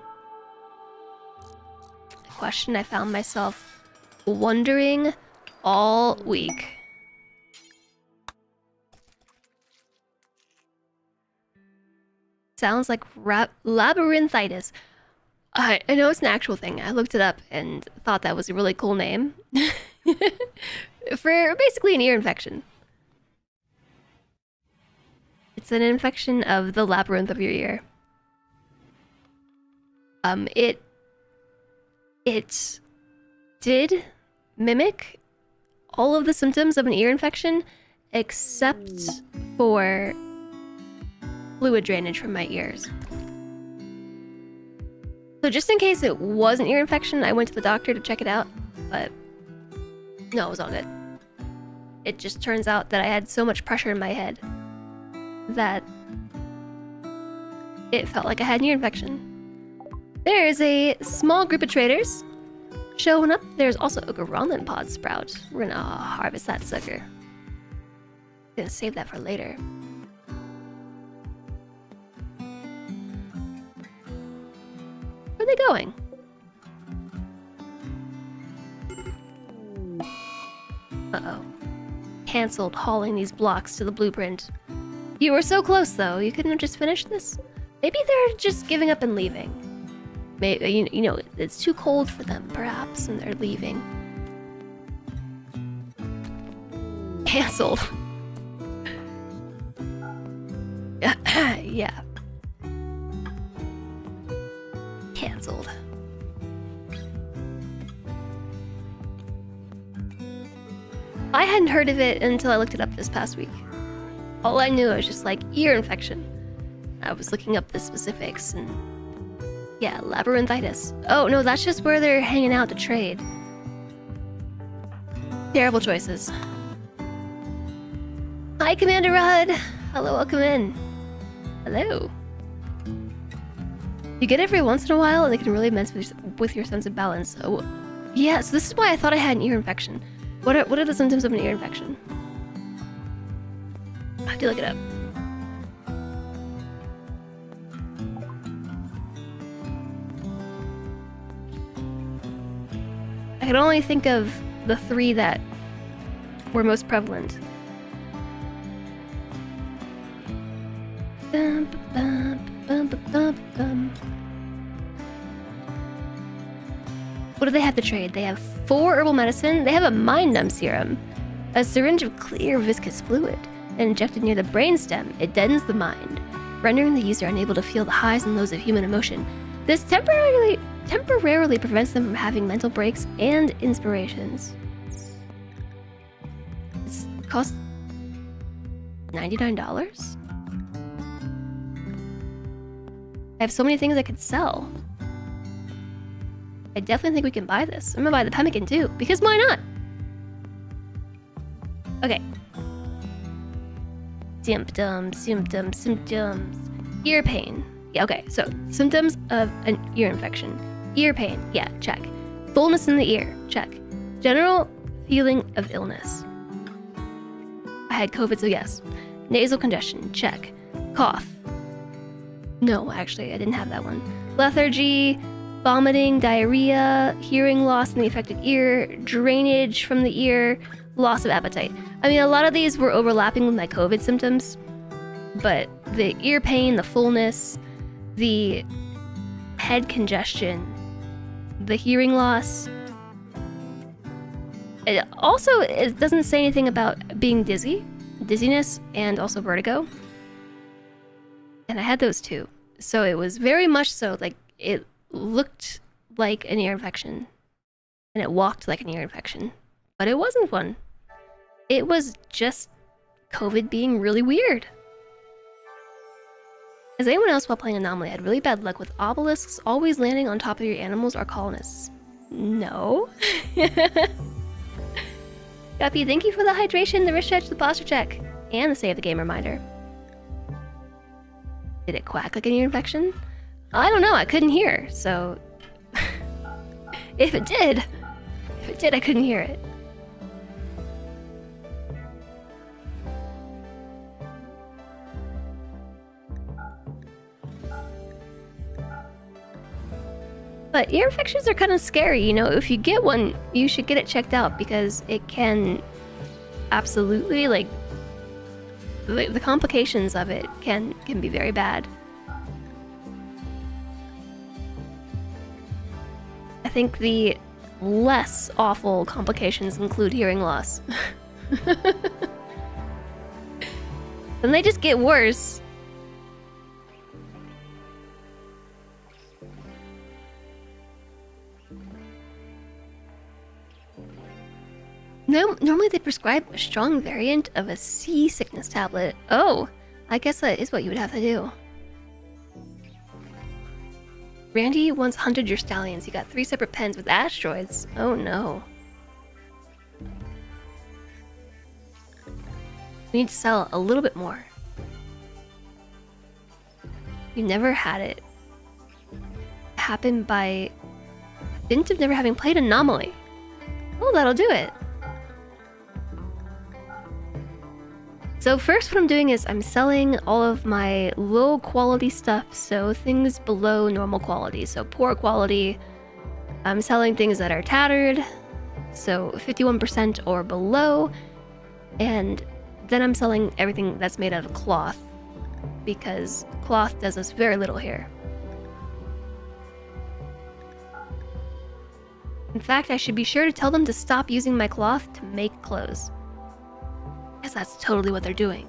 A question I found myself wondering all week. Sounds like labyrinthitis. I know it's an actual thing. I looked it up and thought that was a really cool name. For basically an ear infection. It's an infection of the labyrinth of your ear. It did mimic all of the symptoms of an ear infection, except for fluid drainage from my ears. So just in case it was an ear infection, I went to the doctor to check it out, but no, it was all good. It just turns out that I had so much pressure in my head that it felt like I had an ear infection. There's a small group of traders showing up. There's also a Garandland pod sprout. We're gonna harvest that sucker. Gonna save that for later. Where are they going? Uh-oh. Cancelled hauling these blocks to the blueprint. You were so close, though. You couldn't have just finished this? Maybe they're just giving up and leaving. Maybe, you know, it's too cold for them, perhaps, and they're leaving. Cancelled. Yeah. Cancelled. I hadn't heard of it until I looked it up this past week. All I knew was just like ear infection. I was looking up the specifics and yeah, labyrinthitis. Oh no, that's just where they're hanging out to trade. Terrible choices. Hi, Commander Rod. Hello, welcome in. Hello. You get it every once in a while, and it can really mess with your sense of balance. Oh, yeah. So this is why I thought I had an ear infection. What are the symptoms of an ear infection? I have to look it up. I can only think of the 3 that were most prevalent. What do they have to trade? They have 4 herbal medicine. They have a mind numb serum, a syringe of clear viscous fluid, and injected near the brainstem. It deadens the mind, rendering the user unable to feel the highs and lows of human emotion. This temporarily prevents them from having mental breaks and inspirations. It costs $99? I have so many things I could sell. I definitely think we can buy this. I'm gonna buy the pemmican too, because why not? Okay. Symptoms. Ear pain. Yeah, okay, so symptoms of an ear infection. Ear pain, yeah, check. Fullness in the ear, check. General feeling of illness. I had COVID, so yes. Nasal congestion, check. Cough. No, actually, I didn't have that one. Lethargy, vomiting, diarrhea, hearing loss in the affected ear, drainage from the ear, loss of appetite. I mean, a lot of these were overlapping with my COVID symptoms, but the ear pain, the fullness, the head congestion, the hearing loss. It doesn't say anything about being dizziness, and also vertigo. And I had those too. So it was very much so, like, it looked like an ear infection. And it walked like an ear infection. But it wasn't one. It was just COVID being really weird. As anyone else while playing Anomaly had really bad luck with obelisks always landing on top of your animals or colonists? No. Guppy, thank you for the hydration, the wrist stretch, the posture check, and the save the game reminder. Did it quack like an ear infection? I don't know, I couldn't hear, so... If it did, I couldn't hear it. But ear infections are kind of scary, you know? If you get one, you should get it checked out because it can absolutely, like, the complications of it can be very bad. I think the less awful complications include hearing loss. Then they just get worse. No, normally they prescribe a strong variant of a seasickness tablet. Oh, I guess that is what you would have to do. Randy once hunted your stallions. He got 3 separate pens with asteroids. Oh no. We need to sell a little bit more. You never had it happen by dint of never having played Anomaly. Oh, that'll do it. So first what I'm doing is I'm selling all of my low quality stuff, so things below normal quality, so poor quality. I'm selling things that are tattered, so 51% or below, and then I'm selling everything that's made out of cloth, because cloth does us very little here. In fact, I should be sure to tell them to stop using my cloth to make clothes. Because that's totally what they're doing.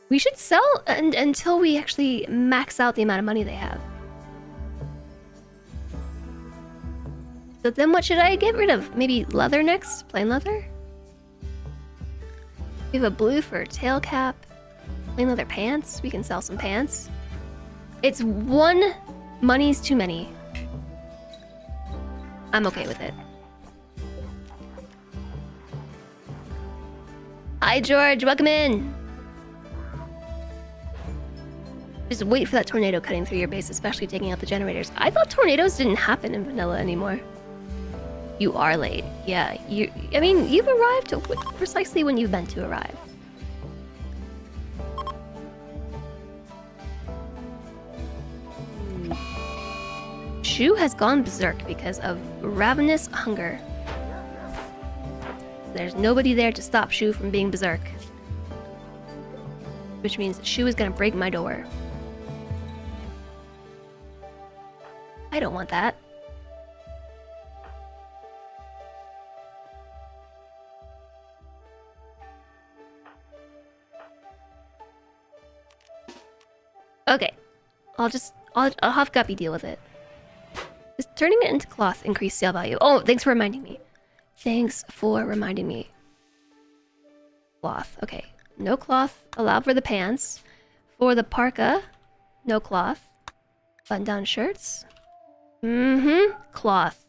We should sell until we actually max out the amount of money they have. So then what should I get rid of? Maybe leather next? Plain leather? We have a blue for tail cap. Plain leather pants. We can sell some pants. It's one money's too many. I'm okay with it. Hi, George. Welcome in. Just wait for that tornado cutting through your base, especially taking out the generators. I thought tornadoes didn't happen in vanilla anymore. You are late. Yeah, I mean, you've arrived precisely when you've meant to arrive. Shu has gone berserk because of ravenous hunger. There's nobody there to stop Shu from being berserk. Which means Shu is gonna break my door. I don't want that. Okay. I'll have Guppy deal with it. Is turning it into cloth increase sale value? Oh, thanks for reminding me. Thanks for reminding me. Cloth. Okay. No cloth allowed for the pants. For the parka, no cloth. Button-down shirts. Cloth.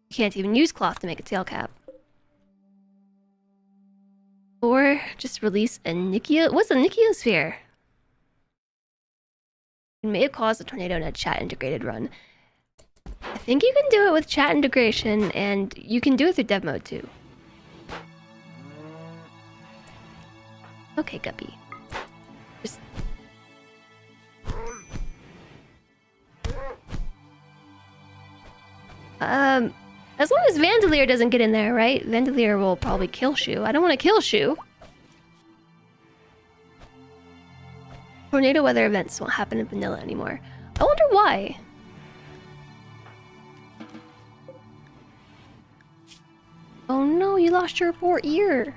You can't even use cloth to make a tail cap. Or just release a Nikio. What's a Nikiosphere? It may have caused a tornado in a chat integrated run. I think you can do it with chat integration, and you can do it through dev mode too. Okay, Guppy. Just... as long as Vandalier doesn't get in there, right? Vandalier will probably kill Shu. I don't want to kill Shu. Tornado weather events won't happen in vanilla anymore. I wonder why. Oh no, you lost your poor ear.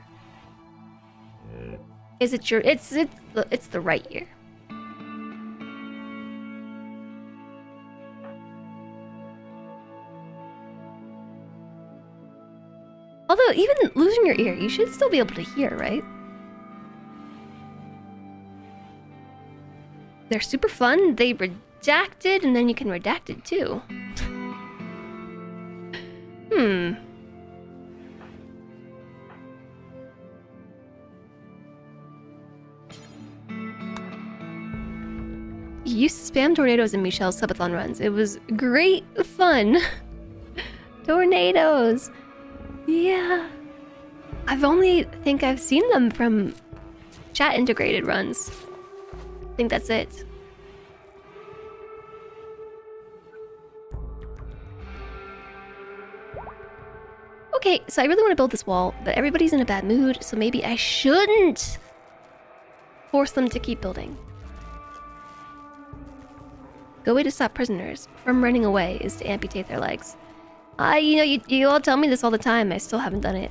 Is it your... It's the right ear. Although, even losing your ear, you should still be able to hear, right? They're super fun. They redacted, and then you can redact it too. You used to spam tornadoes in Michelle's subathon runs. It was great fun. Tornadoes. Yeah. Think I've seen them from chat integrated runs. I think that's it. Okay, so I really want to build this wall, but everybody's in a bad mood, so maybe I shouldn't force them to keep building. Good way to stop prisoners from running away is to amputate their legs. You all tell me this all the time. I still haven't done it.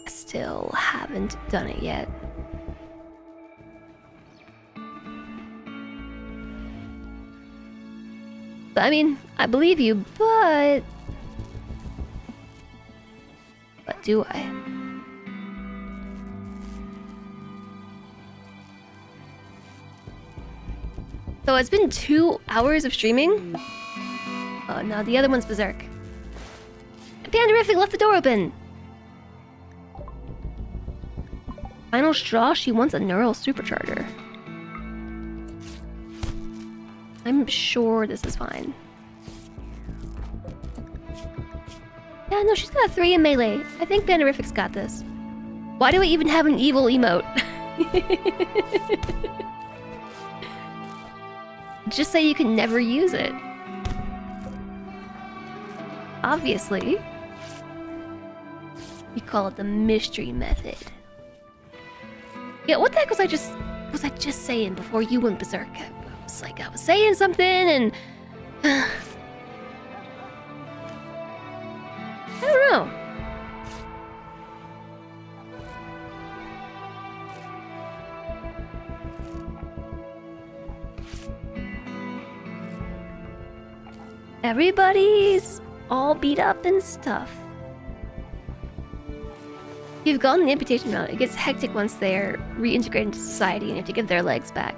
Still haven't done it yet. I mean, I believe you, but do I? So it's been 2 hours of streaming. Oh, no, the other one's berserk. Panderific left the door open. Final straw, she wants a neural supercharger. I'm sure this is fine. Yeah, no, she's got a 3 in melee. I think Panderific's got this. Why do we even have an evil emote? Just say you can never use it. Obviously. We call it the mystery method. Yeah, what the heck was I just saying before you went berserk? I was saying something and... I don't know. Everybody's all beat up and stuff. You've gotten the amputation route. It gets hectic once they're reintegrated into society and you have to give their legs back.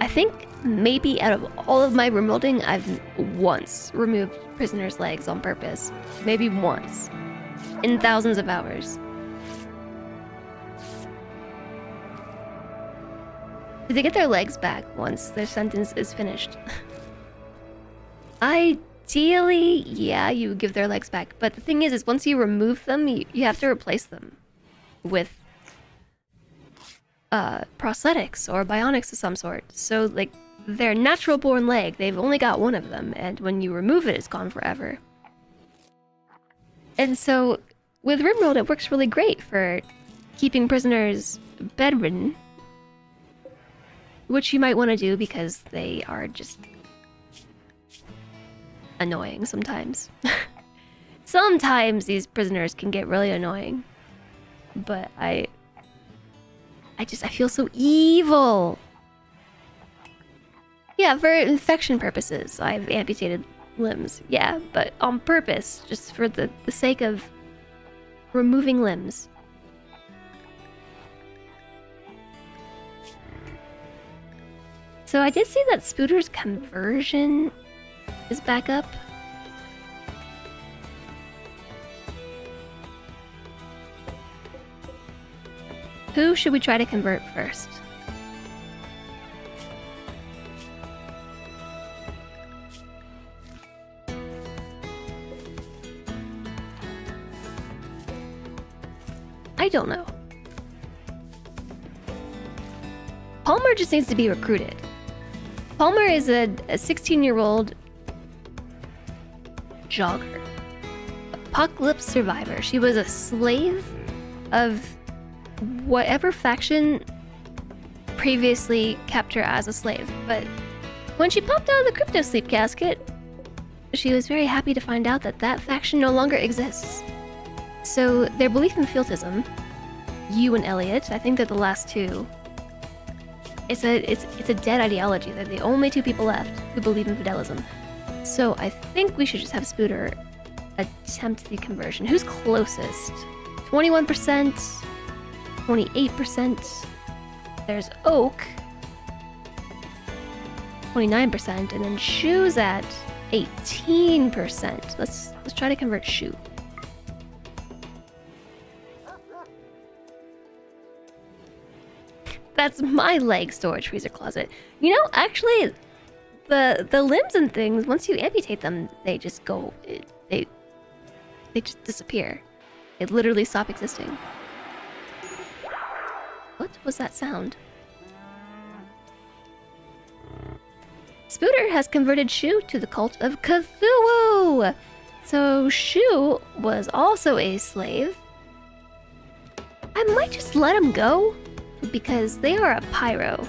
I think maybe out of all of my remolding, I've once removed prisoners' legs on purpose. Maybe once. In thousands of hours. They get their legs back once their sentence is finished. Ideally, yeah, you give their legs back. But the thing is once you remove them, you have to replace them with prosthetics or bionics of some sort. So, like, their natural-born leg, they've only got one of them, and when you remove it, it's gone forever. And so, with RimWorld, it works really great for keeping prisoners bedridden, which you might want to do because they are just annoying sometimes. Sometimes these prisoners can get really annoying. But I feel so evil. Yeah, for infection purposes, I've amputated limbs. Yeah, but on purpose, just for the sake of removing limbs. So I did see that Spooter's conversion is back up. Who should we try to convert first? I don't know. Palmer just needs to be recruited. Palmer is a 16-year-old jogger. Apocalypse survivor. She was a slave of whatever faction previously kept her as a slave. But when she popped out of the crypto sleep casket, she was very happy to find out that that faction no longer exists. So their belief in Fieltism, you and Elliot, I think they're the last two. It's a dead ideology. They're the only two people left who believe in fidelism. So I think we should just have Spooter attempt the conversion. Who's closest? 21%, 28%. There's Oak, 29%, and then Shoe's at 18%. Let's try to convert Shoe. That's my leg storage freezer closet. You know, actually, the limbs and things, once you amputate them, they just go, they just disappear. They literally stop existing. What was that sound? Spooter has converted Shu to the cult of Cthulhu! So Shu was also a slave. I might just let him go, because they are a pyro.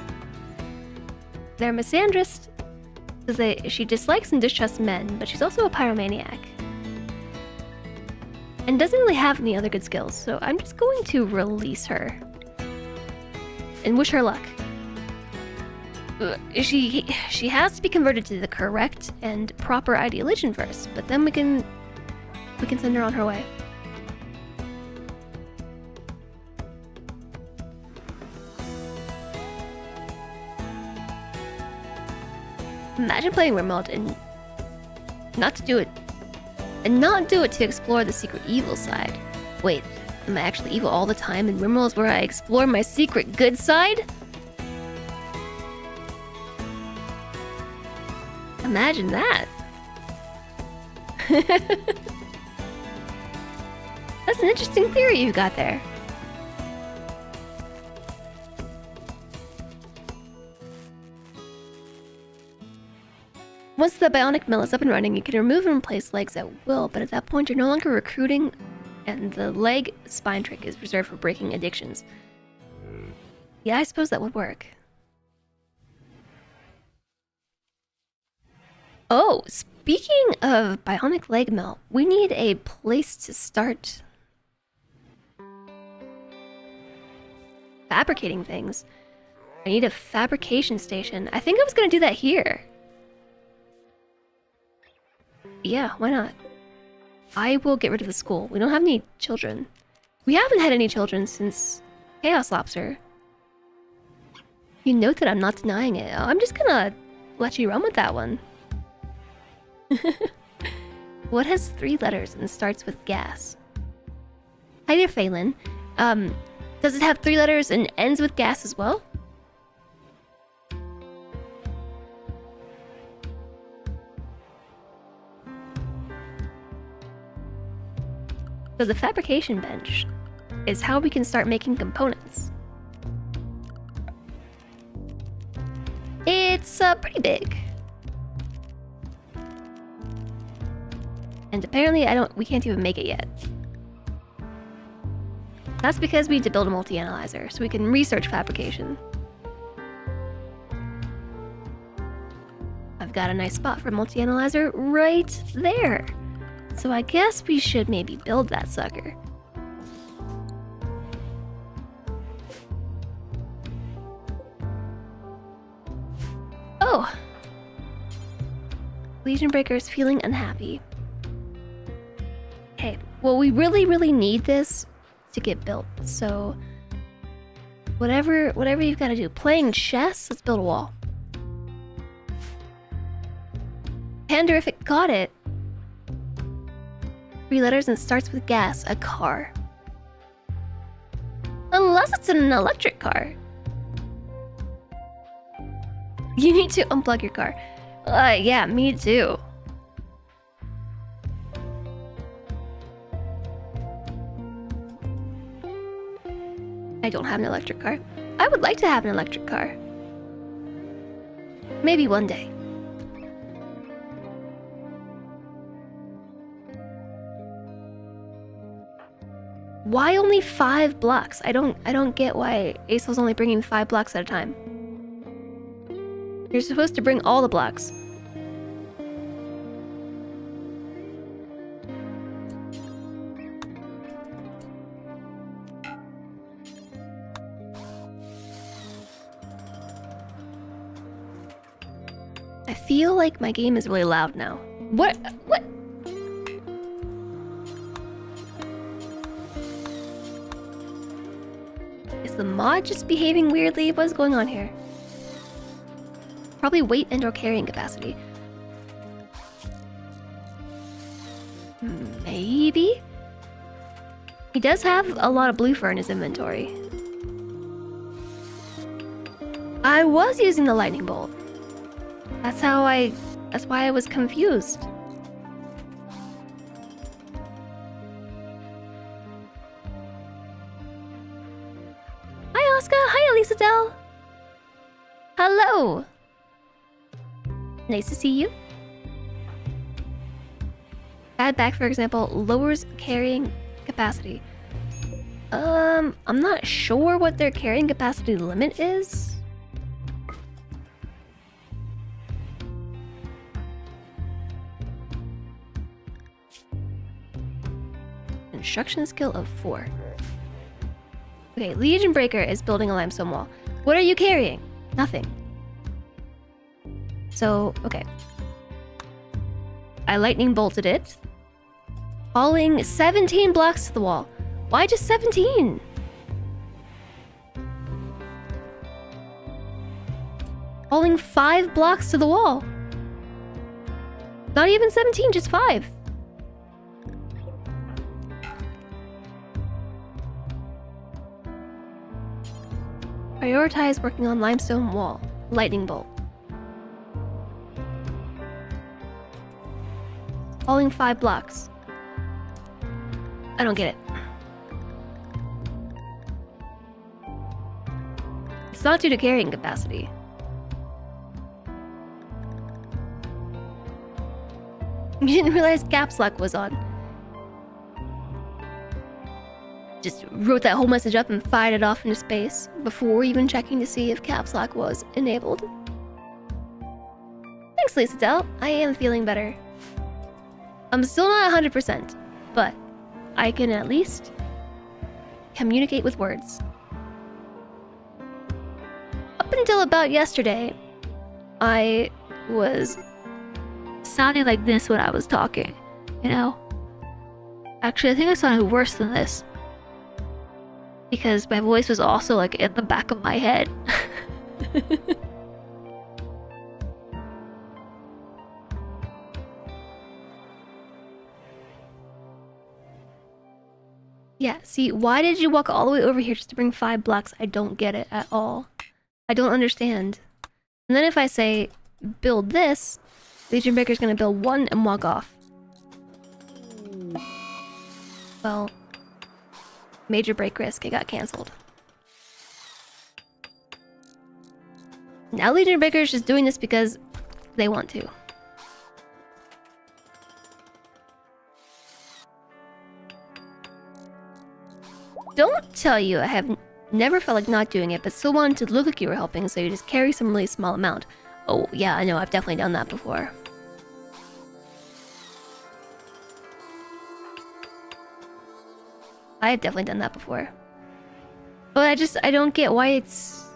They're misandrist, so she dislikes and distrusts men, but she's also a pyromaniac. And doesn't really have any other good skills, so I'm just going to release her. And wish her luck. She has to be converted to the correct and proper ideology first, but then we can send her on her way. Imagine playing RimWorld and not do it to explore the secret evil side. Wait, am I actually evil all the time and RimWorld is where I explore my secret good side? Imagine that. That's an interesting theory you've got there. Once the bionic mill is up and running, you can remove and replace legs at will, but at that point you're no longer recruiting, and the leg spine trick is reserved for breaking addictions. Yeah, I suppose that would work. Oh, speaking of bionic leg mill, we need a place to start fabricating things. I need a fabrication station. I think I was gonna do that here. Yeah, why not? I will get rid of the school. We don't have any children. We haven't had any children since Chaos Lobster. You note that I'm not denying it. I'm just gonna let you run with that one. What has 3 letters and starts with gas? Hi there, Phelan. Does it have 3 letters and ends with gas as well? So the fabrication bench is how we can start making components. It's pretty big. And apparently we can't even make it yet. That's because we need to build a multi-analyzer so we can research fabrication. I've got a nice spot for a multi-analyzer right there. So I guess we should maybe build that sucker. Oh! Legion Breaker is feeling unhappy. Okay, well we really need this to get built, so... Whatever you've got to do. Playing chess? Let's build a wall. Panderific got it. 3 letters and starts with gas. A car. Unless it's an electric car. You need to unplug your car. Yeah, me too. I don't have an electric car. I would like to have an electric car. Maybe one day. Why only 5 blocks? I don't get why ASO's only bringing 5 blocks at a time. You're supposed to bring all the blocks. I feel like my game is really loud now. What? Is the mod just behaving weirdly? What's going on here? Probably weight and/or carrying capacity. Maybe? He does have a lot of blue fur in his inventory. I was using the lightning bolt. That's why I was confused. Hi Oscar, hi Elisa Dell. Hello. Nice to see you. Bad back, for example, lowers carrying capacity. I'm not sure what their carrying capacity limit is. Construction skill of 4. Okay, Legion Breaker is building a limestone wall. What are you carrying? Nothing. So, okay. I lightning bolted it. Falling 17 blocks to the wall. Why just 17? Falling 5 blocks to the wall. Not even 17, just 5. Prioritize working on limestone wall. Lightning bolt. Falling 5 blocks. I don't get it. It's not due to carrying capacity. You didn't realize caps lock was on. Just wrote that whole message up and fired it off into space before even checking to see if caps lock was enabled. Thanks, Lisa Dell. I am feeling better. I'm still not 100%, but I can at least communicate with words. Up until about yesterday, I was sounding like this when I was talking, you know? Actually, I think I sounded worse than this. Because my voice was also like in the back of my head. Yeah, see, why did you walk all the way over here just to bring 5 blocks? I don't get it at all. I don't understand. And then if I say, build this, Legion Breaker's gonna build 1 and walk off. Well... major break risk, it got cancelled. Now Legion Breaker is just doing this because they want to. Don't tell you I have never felt like not doing it, but still wanted to look like you were helping, so you just carry some really small amount. Oh yeah, I know, I've definitely done that before. I have definitely done that before. But I don't get why it's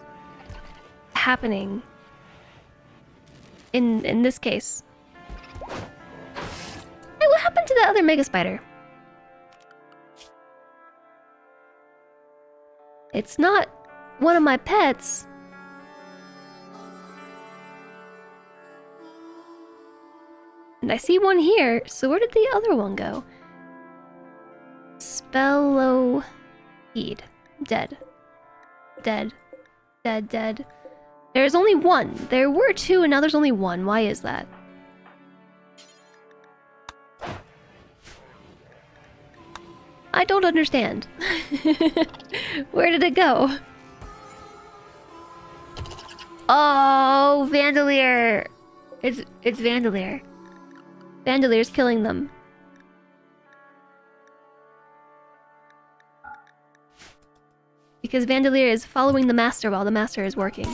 happening in this case. Hey, what happened to the other mega spider? It's not one of my pets. And I see one here, so where did the other one go? Spelloheed. Dead. Dead. Dead, dead. There's only one. There were two, and now there's only one. Why is that? I don't understand. Where did it go? Oh, Vandalier! It's Vandalier. Vandelier's killing them. Because Vandalier is following the master while the master is working.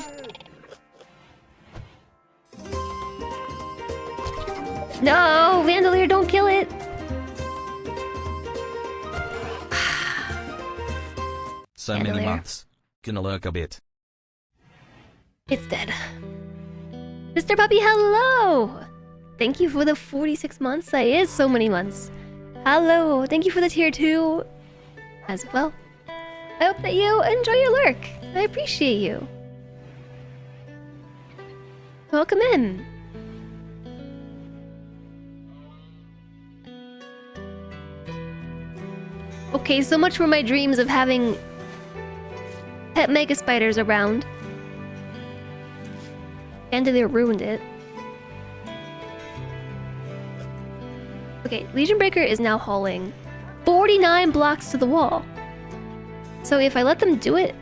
No, Vandalier, don't kill it! So many months. Gonna lurk a bit. It's dead. Mr. Puppy, hello! Thank you for the 46 months. That is so many months. Hello, thank you for the tier 2 as well. I hope that you enjoy your lurk. I appreciate you. Welcome in. Okay, so much for my dreams of having pet mega spiders around. Vandalier ruined it. Okay, Legion Breaker is now hauling 49 blocks to the wall. So if I let them do it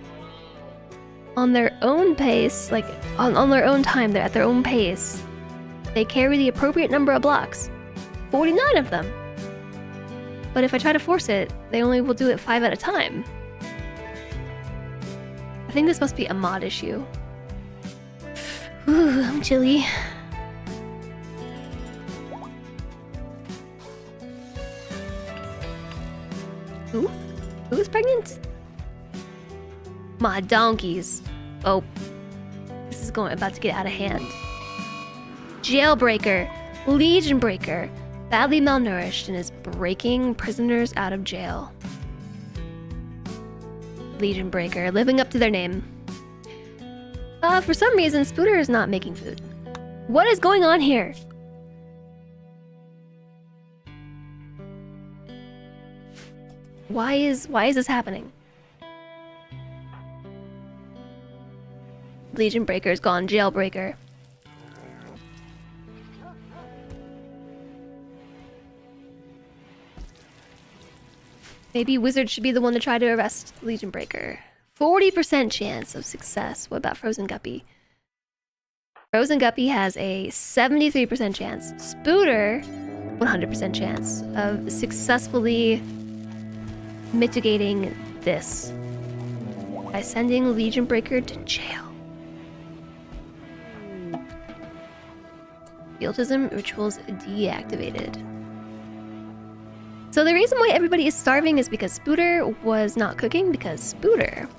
on their own pace, like on their own time, they're at their own pace, they carry the appropriate number of blocks. 49 of them. But if I try to force it, they only will do it 5 at a time. I think this must be a mod issue. Ooh, I'm chilly. Who? Who's pregnant? My donkeys. Oh. This is about to get out of hand. Jailbreaker. Legion Breaker. Badly malnourished and is breaking prisoners out of jail. Legion Breaker, living up to their name. For some reason, Spooter is not making food. What is going on here? Why is this happening? Legion Breaker's gone Jailbreaker. Maybe Wizard should be the one to try to arrest Legion Breaker. 40% chance of success. What about Frozen Guppy? Frozen Guppy has a 73% chance. Spooter, 100% chance of successfully mitigating this by sending Legion Breaker to jail. Autism rituals deactivated. So the reason why everybody is starving is because Spooter was not cooking, because Spooter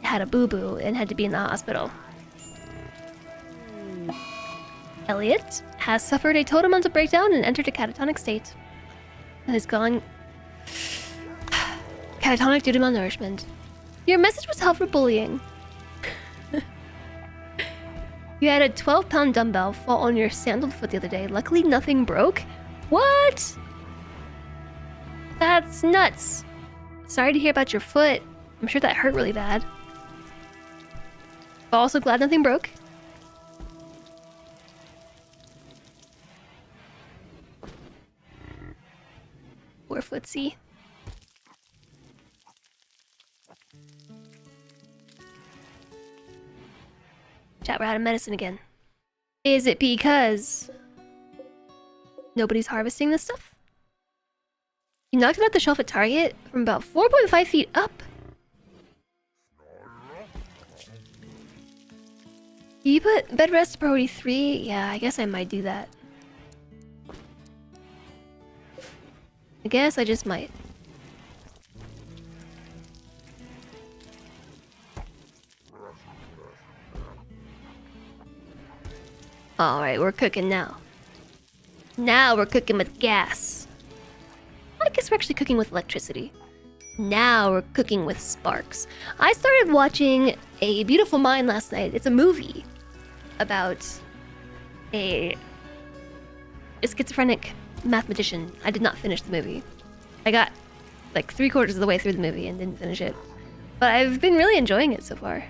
had a boo-boo and had to be in the hospital. Elliot has suffered a total mental breakdown and entered a catatonic state. And is gone catatonic due to malnourishment. Your message was held for bullying. You had a 12-pound dumbbell fall on your sandaled foot the other day. Luckily, nothing broke. What? That's nuts. Sorry to hear about your foot. I'm sure that hurt really bad. But also glad nothing broke. Poor footsie. Chat, we're out of medicine again. Is it because nobody's harvesting this stuff? You knocked it off the shelf at Target from about 4.5 feet up. You put bed rest priority 3? Yeah, I guess I might do that. I guess I just might. Alright, we're cooking now. Now we're cooking with gas. I guess we're actually cooking with electricity. Now we're cooking with sparks. I started watching A Beautiful Mind last night. It's a movie about a schizophrenic mathematician. I did not finish the movie. I got like 3/4 of the way through the movie and didn't finish it. But I've been really enjoying it so far.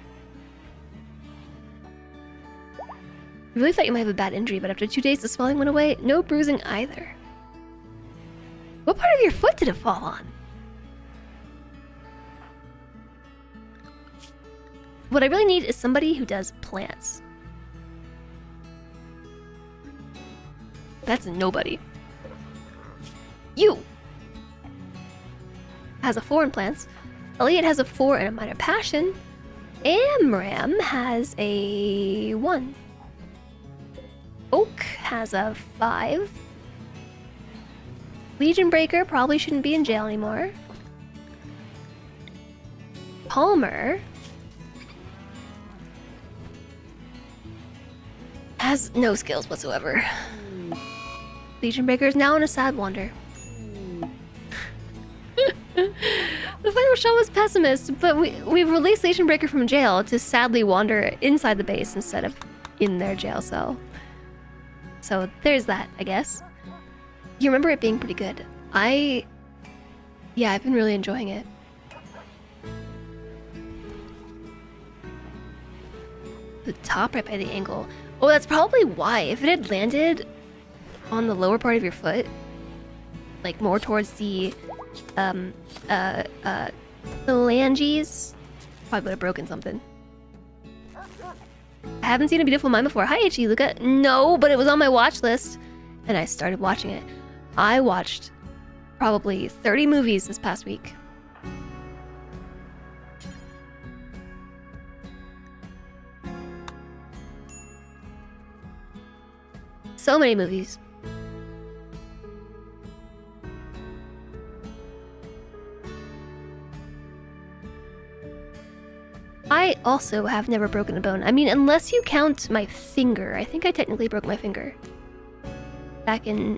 I really thought you might have a bad injury, but after 2 days the swelling went away. No bruising either. What part of your foot did it fall on? What I really need is somebody who does plants. That's nobody. You has a 4 in plants. Elliot has a 4 and a minor passion. Amram has a 1. Oak has a 5. Legion Breaker probably shouldn't be in jail anymore. Palmer has no skills whatsoever. Legion Breaker is now in a sad wander. The final shot was pessimist, but we've released Legion Breaker from jail to sadly wander inside the base instead of in their jail cell. So there's that, I guess. You remember it being pretty good. I've been really enjoying it. The top right by the ankle. Oh, that's probably why. If it had landed on the lower part of your foot, like more towards the phalanges, probably would have broken something. I haven't seen A Beautiful Mind before. Hi, HE Luca. No, but it was on my watch list, and I started watching it. I watched probably 30 movies this past week. So many movies. I also have never broken a bone. I mean, unless you count my finger. I think I technically broke my finger. Back in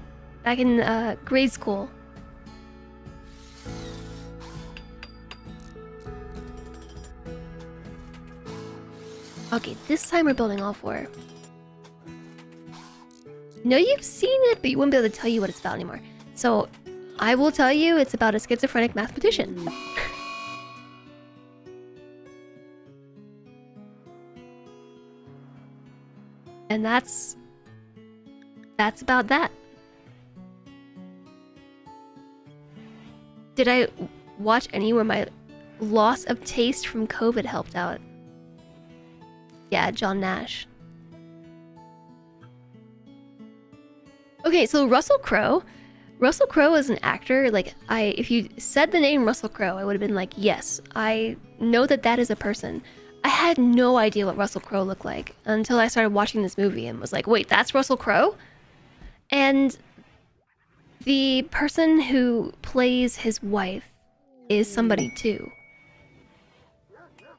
grade school. Okay, this time we're building all 4. No, you've seen it, but you wouldn't be able to tell you what it's about anymore. So, I will tell you it's about a schizophrenic mathematician. And that's about that. Did I watch any where my loss of taste from COVID helped out? Yeah, John Nash. Okay, so Russell Crowe. Russell Crowe is an actor. Like, if you said the name Russell Crowe, I would have been like, yes, I know that is a person. I had no idea what Russell Crowe looked like until I started watching this movie and was like, wait, that's Russell Crowe? And the person who plays his wife is somebody too.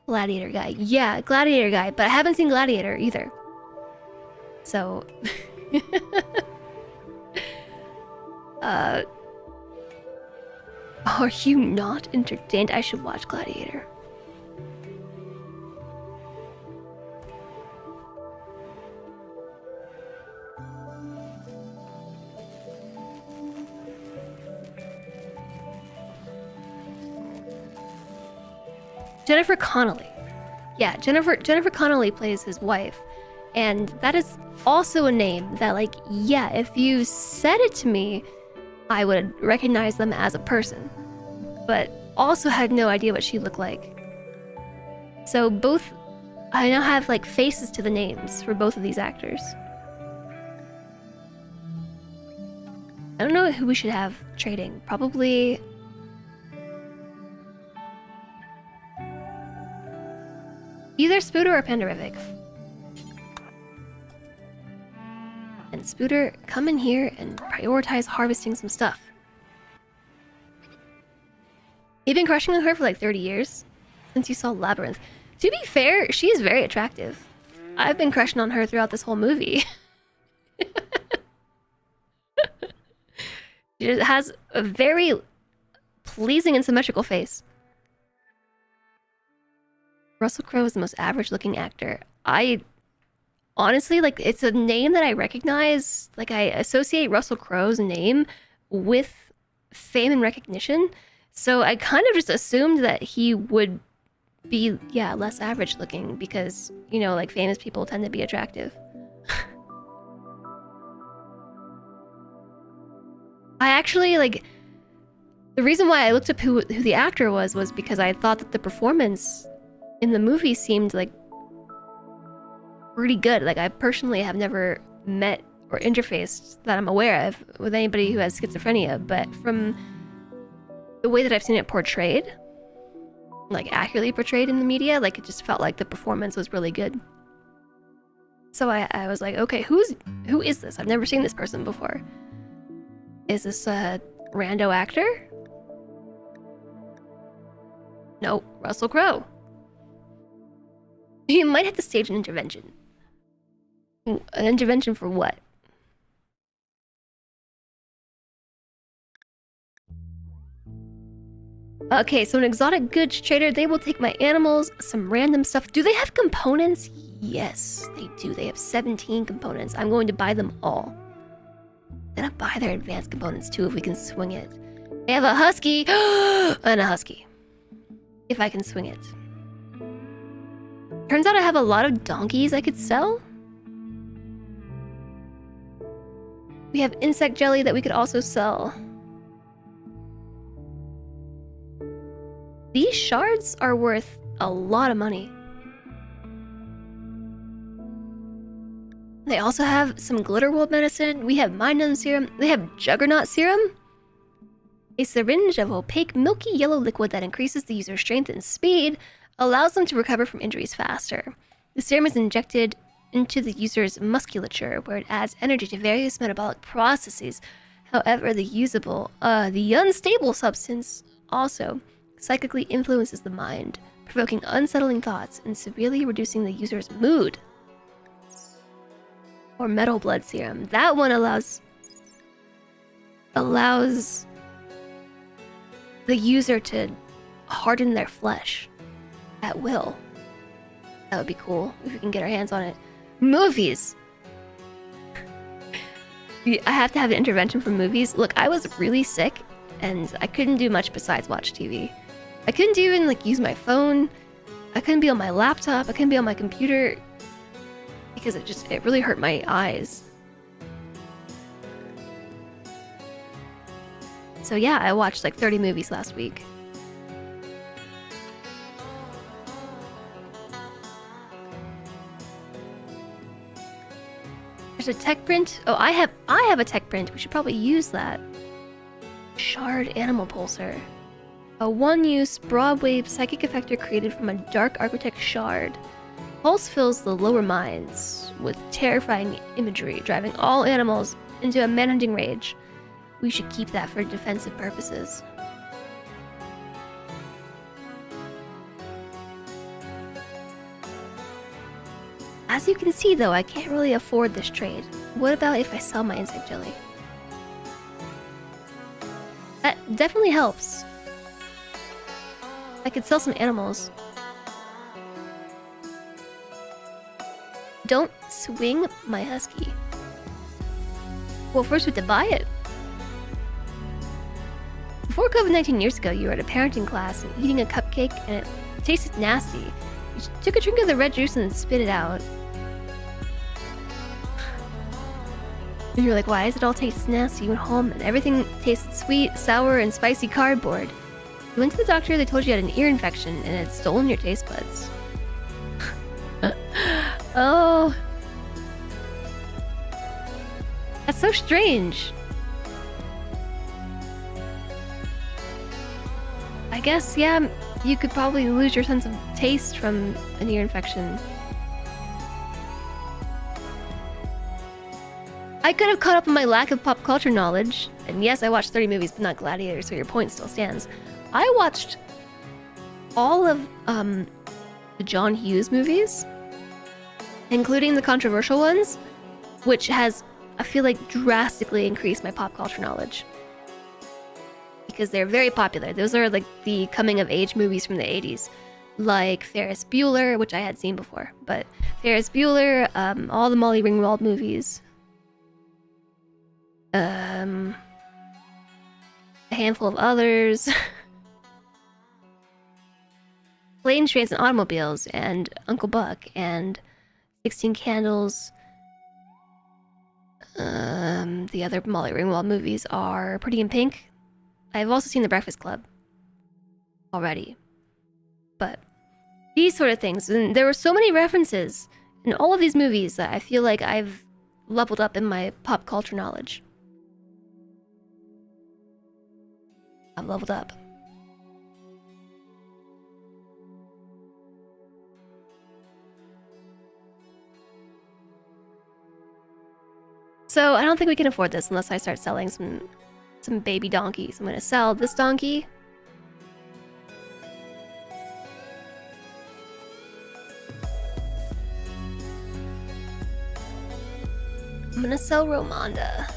Gladiator guy. Yeah, Gladiator guy, but I haven't seen Gladiator either. So... are you not entertained? I should watch Gladiator. Jennifer Connelly. Yeah, Jennifer Connelly plays his wife. And that is also a name that, like, yeah, if you said it to me, I would recognize them as a person. But also had no idea what she looked like. So both, I now have, like, faces to the names for both of these actors. I don't know who we should have trading. Probably... either Spooter or Panderific. And Spooter, come in here and prioritize harvesting some stuff. You've been crushing on her for like 30 years? Since you saw Labyrinth. To be fair, she is very attractive. I've been crushing on her throughout this whole movie. It has a very pleasing and symmetrical face. Russell Crowe is the most average-looking actor. I honestly, like, it's a name that I recognize. Like, I associate Russell Crowe's name with fame and recognition. So I kind of just assumed that he would be, yeah, less average-looking because, you know, like, famous people tend to be attractive. I actually, like, the reason why I looked up who the actor was because I thought that the performance in the movie seemed, like, pretty good. Like, I personally have never met or interfaced that I'm aware of with anybody who has schizophrenia, but from the way that I've seen it portrayed, like, accurately portrayed in the media, like, it just felt like the performance was really good. So I was like, okay, who is this? I've never seen this person before. Is this a rando actor? Nope, Russell Crowe. You might have to stage an intervention. An intervention for what? Okay, so an exotic goods trader, they will take my animals, some random stuff. Do they have components? Yes, they do. They have 17 components. I'm going to buy them all. I'm gonna buy their advanced components too if we can swing it. They have a husky and a husky. If I can swing it. Turns out I have a lot of donkeys I could sell. We have insect jelly that we could also sell. These shards are worth a lot of money. They also have some glitter world medicine. We have mind numb serum. They have juggernaut serum. A syringe of opaque milky yellow liquid that increases the user's strength and speed, allows them to recover from injuries faster. The serum is injected into the user's musculature, where it adds energy to various metabolic processes. However, the unstable substance also psychically influences the mind, provoking unsettling thoughts and severely reducing the user's mood. Or metal blood serum. That one allows the user to harden their flesh at will. That would be cool if we can get our hands on it. Movies! I have to have an intervention for movies. Look, I was really sick and I couldn't do much besides watch TV. I couldn't even, like, use my phone. I couldn't be on my laptop. I couldn't be on my computer because it really hurt my eyes. So yeah, I watched like 30 movies last week. There's a tech print. Oh, I have a tech print. We should probably use that. Shard animal pulsar. A one-use broad-wave psychic effector created from a dark architect shard. Pulse fills the lower minds with terrifying imagery, driving all animals into a man-hunting rage. We should keep that for defensive purposes. As you can see, though, I can't really afford this trade. What about if I sell my insect jelly? That definitely helps. I could sell some animals. Don't swing my husky. Well, first we have to buy it. Before COVID-19 years ago, you were at a parenting class and eating a cupcake and it tasted nasty. You took a drink of the red juice and spit it out. And you're like, why does it all taste nasty? You went home and everything tasted sweet, sour, and spicy cardboard. You went to the doctor, they told you you had an ear infection and it had stolen your taste buds. Oh. That's so strange. I guess, yeah, you could probably lose your sense of taste from an ear infection. I could have caught up on my lack of pop culture knowledge. And yes, I watched 30 movies, but not Gladiator, so your point still stands. I watched all of the John Hughes movies, including the controversial ones, which has I feel like drastically increased my pop culture knowledge. Because they're very popular. Those are like the coming of age movies from the 80s. Like Ferris Bueller, which I had seen before. But Ferris Bueller, all the Molly Ringwald movies. A handful of others. Planes, Trains, and Automobiles, and Uncle Buck, and 16 Candles. The other Molly Ringwald movies are Pretty in Pink. I've also seen The Breakfast Club already. But these sort of things, and there were so many references in all of these movies that I feel like I've leveled up in my pop culture knowledge. I've leveled up. So I don't think we can afford this unless I start selling some baby donkeys. I'm gonna sell this donkey. I'm gonna sell Romonda.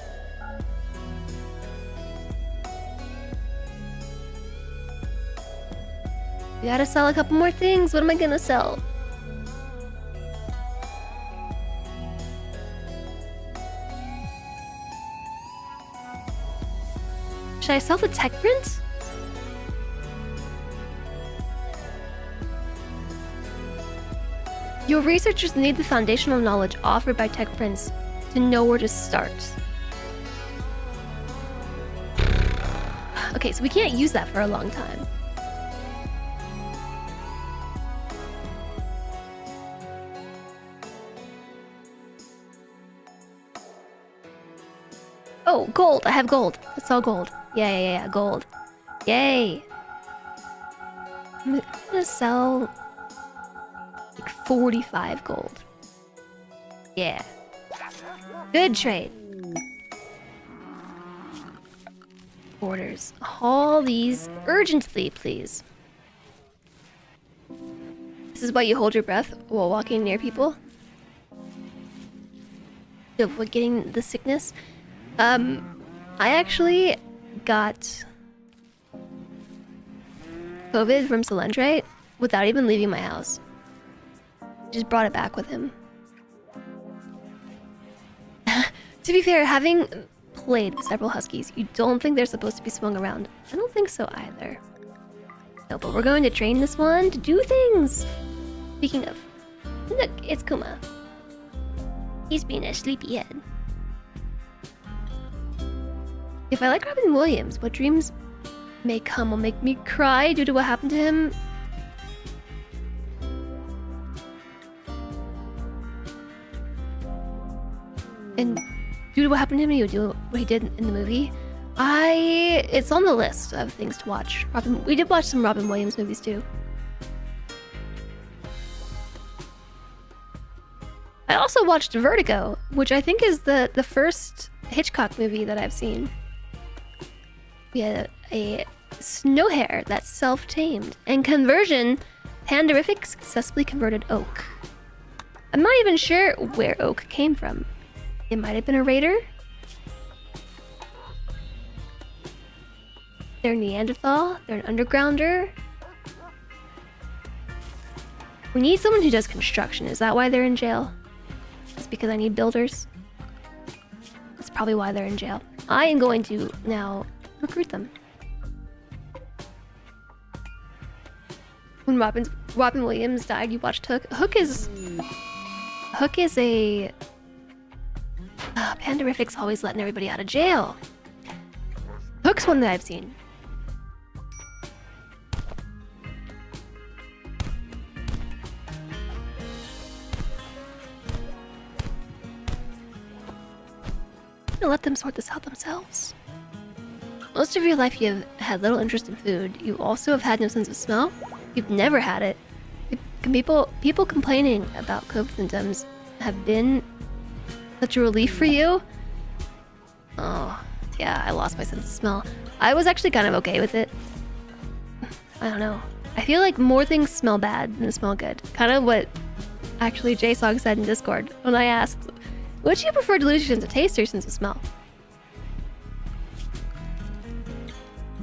We gotta sell a couple more things. What am I gonna sell? Should I sell the tech print? Your researchers need the foundational knowledge offered by tech prints to know where to start. Okay, so we can't use that for a long time. Oh, gold. I have gold. Let's sell gold. Yeah, gold. Yay. I'm gonna sell like 45 gold. Yeah. Good trade. Orders. Haul these urgently, please. This is why you hold your breath while walking near people. To avoid getting the sickness. I actually got COVID from Solendrate without even leaving my house. Just brought it back with him. To be fair, having played with several huskies, you don't think they're supposed to be swung around. I don't think so either. No, but we're going to train this one to do things. Speaking of, look, it's Kuma. He's being a sleepyhead. If I like Robin Williams, what dreams may come will make me cry due to what happened to him? And due to what happened to him, you do what he did in the movie. It's on the list of things to watch. We did watch some Robin Williams movies too. I also watched Vertigo, which I think is the first Hitchcock movie that I've seen. We had a snow hare that's self-tamed. And conversion, Pandarific successfully converted oak. I'm not even sure where oak came from. It might have been a raider. They're Neanderthal. They're an undergrounder. We need someone who does construction. Is that why they're in jail? It's because I need builders. That's probably why they're in jail. I am going to now recruit them. When Robin Williams died, you watched Hook. Hook is a Pandarific's always letting everybody out of jail. Hook's one that I've seen. I'm gonna let them sort this out themselves. Most of your life you have had little interest in food. You also have had no sense of smell. You've never had it. People complaining about COVID symptoms have been such a relief for you. Oh, yeah, I lost my sense of smell. I was actually kind of okay with it. I don't know. I feel like more things smell bad than smell good. Kind of what actually JSOG said in Discord when I asked, Would you prefer delusions of taste or sense of smell?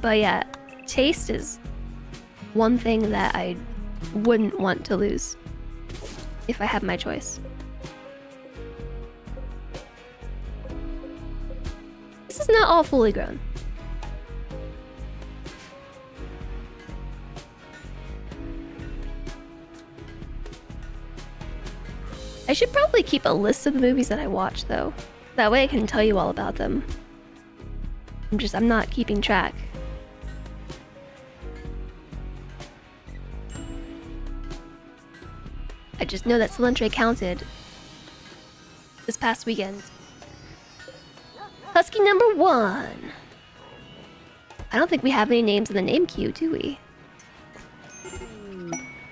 But yeah, taste is one thing that I wouldn't want to lose if I had my choice. This is not all fully grown. I should probably keep a list of the movies that I watch, though. That way I can tell you all about them. I'm not keeping track. I just know that Cilantro counted this past weekend. Husky number 1. I don't think we have any names in the name queue, do we?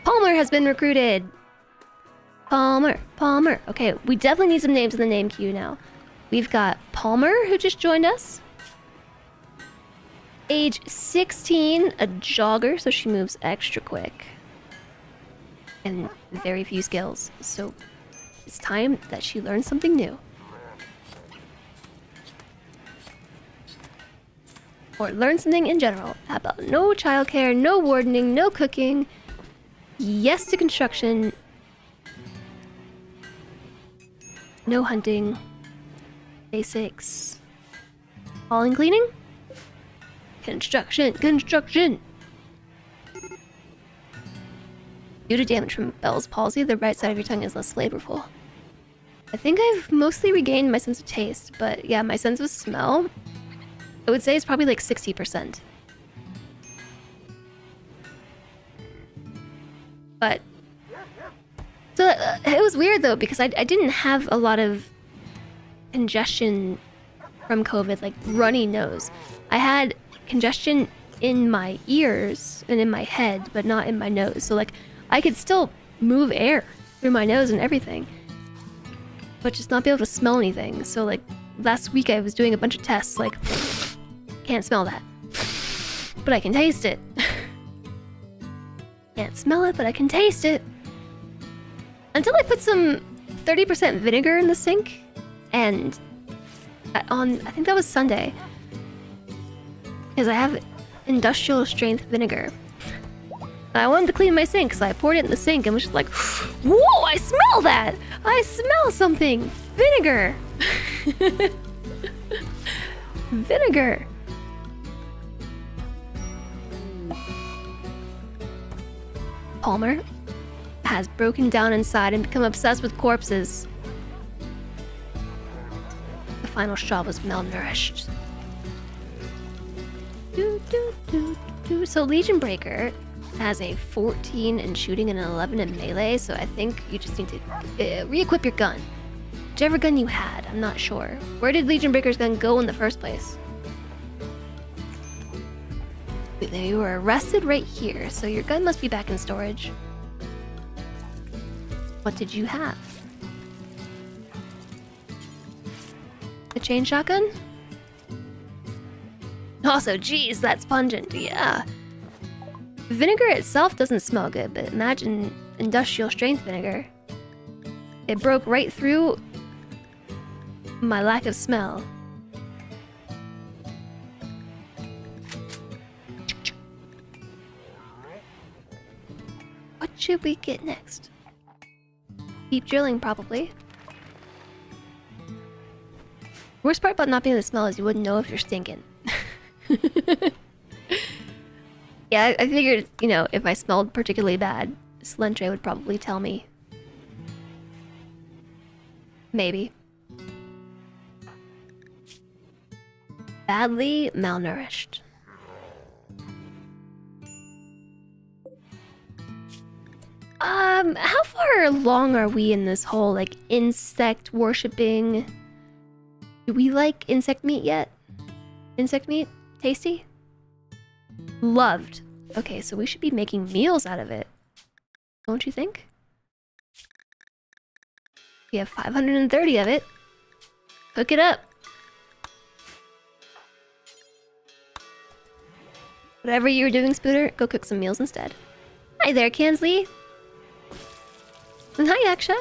Palmer has been recruited. Palmer. Okay, we definitely need some names in the name queue now. We've got Palmer, who just joined us. Age 16, a jogger, so she moves extra quick. And very few skills, so it's time that she learns something new. Or learn something in general. How about no childcare, no wardening, no cooking, yes to construction, no hunting, basics, hauling, cleaning, construction. Due to damage from Bell's palsy, the right side of your tongue is less flavorful. I think I've mostly regained my sense of taste, but yeah, my sense of smell, I would say it's probably like 60%. But so it was weird though, because I didn't have a lot of congestion from COVID, like runny nose. I had congestion in my ears and in my head, but not in my nose. So like I could still move air through my nose and everything, but just not be able to smell anything. So like last week I was doing a bunch of tests, like can't smell that, but I can taste it. Can't smell it, but I can taste it. Until I put some 30% vinegar in the sink, and I think that was Sunday, because I have industrial strength vinegar. I wanted to clean my sink, so I poured it in the sink and was just like, whoa, I smell that! I smell something! Vinegar! Vinegar! Palmer has broken down inside and become obsessed with corpses. The final straw was malnourished. So Legion Breaker has a 14 in shooting and an 11 in melee, so I think you just need to re-equip your gun. Whichever gun you had, I'm not sure. Where did Legion Breaker's gun go in the first place? You were arrested right here, so your gun must be back in storage. What did you have? A chain shotgun? Also, geez, that's pungent, yeah. Vinegar itself doesn't smell good, but imagine industrial strength vinegar. It broke right through my lack of smell. What should we get next? Keep drilling, probably. Worst part about not being able to smell is you wouldn't know if you're stinking. Yeah, I figured, you know, if I smelled particularly bad, Cilantro would probably tell me. Maybe. Badly malnourished. How far along are we in this whole, like, insect worshipping? Do we like insect meat yet? Insect meat? Tasty? Loved. Okay, so we should be making meals out of it. Don't you think? We have 530 of it. Cook it up. Whatever you were doing, Spooter, go cook some meals instead. Hi there, Kansley. And hi, Yaksha.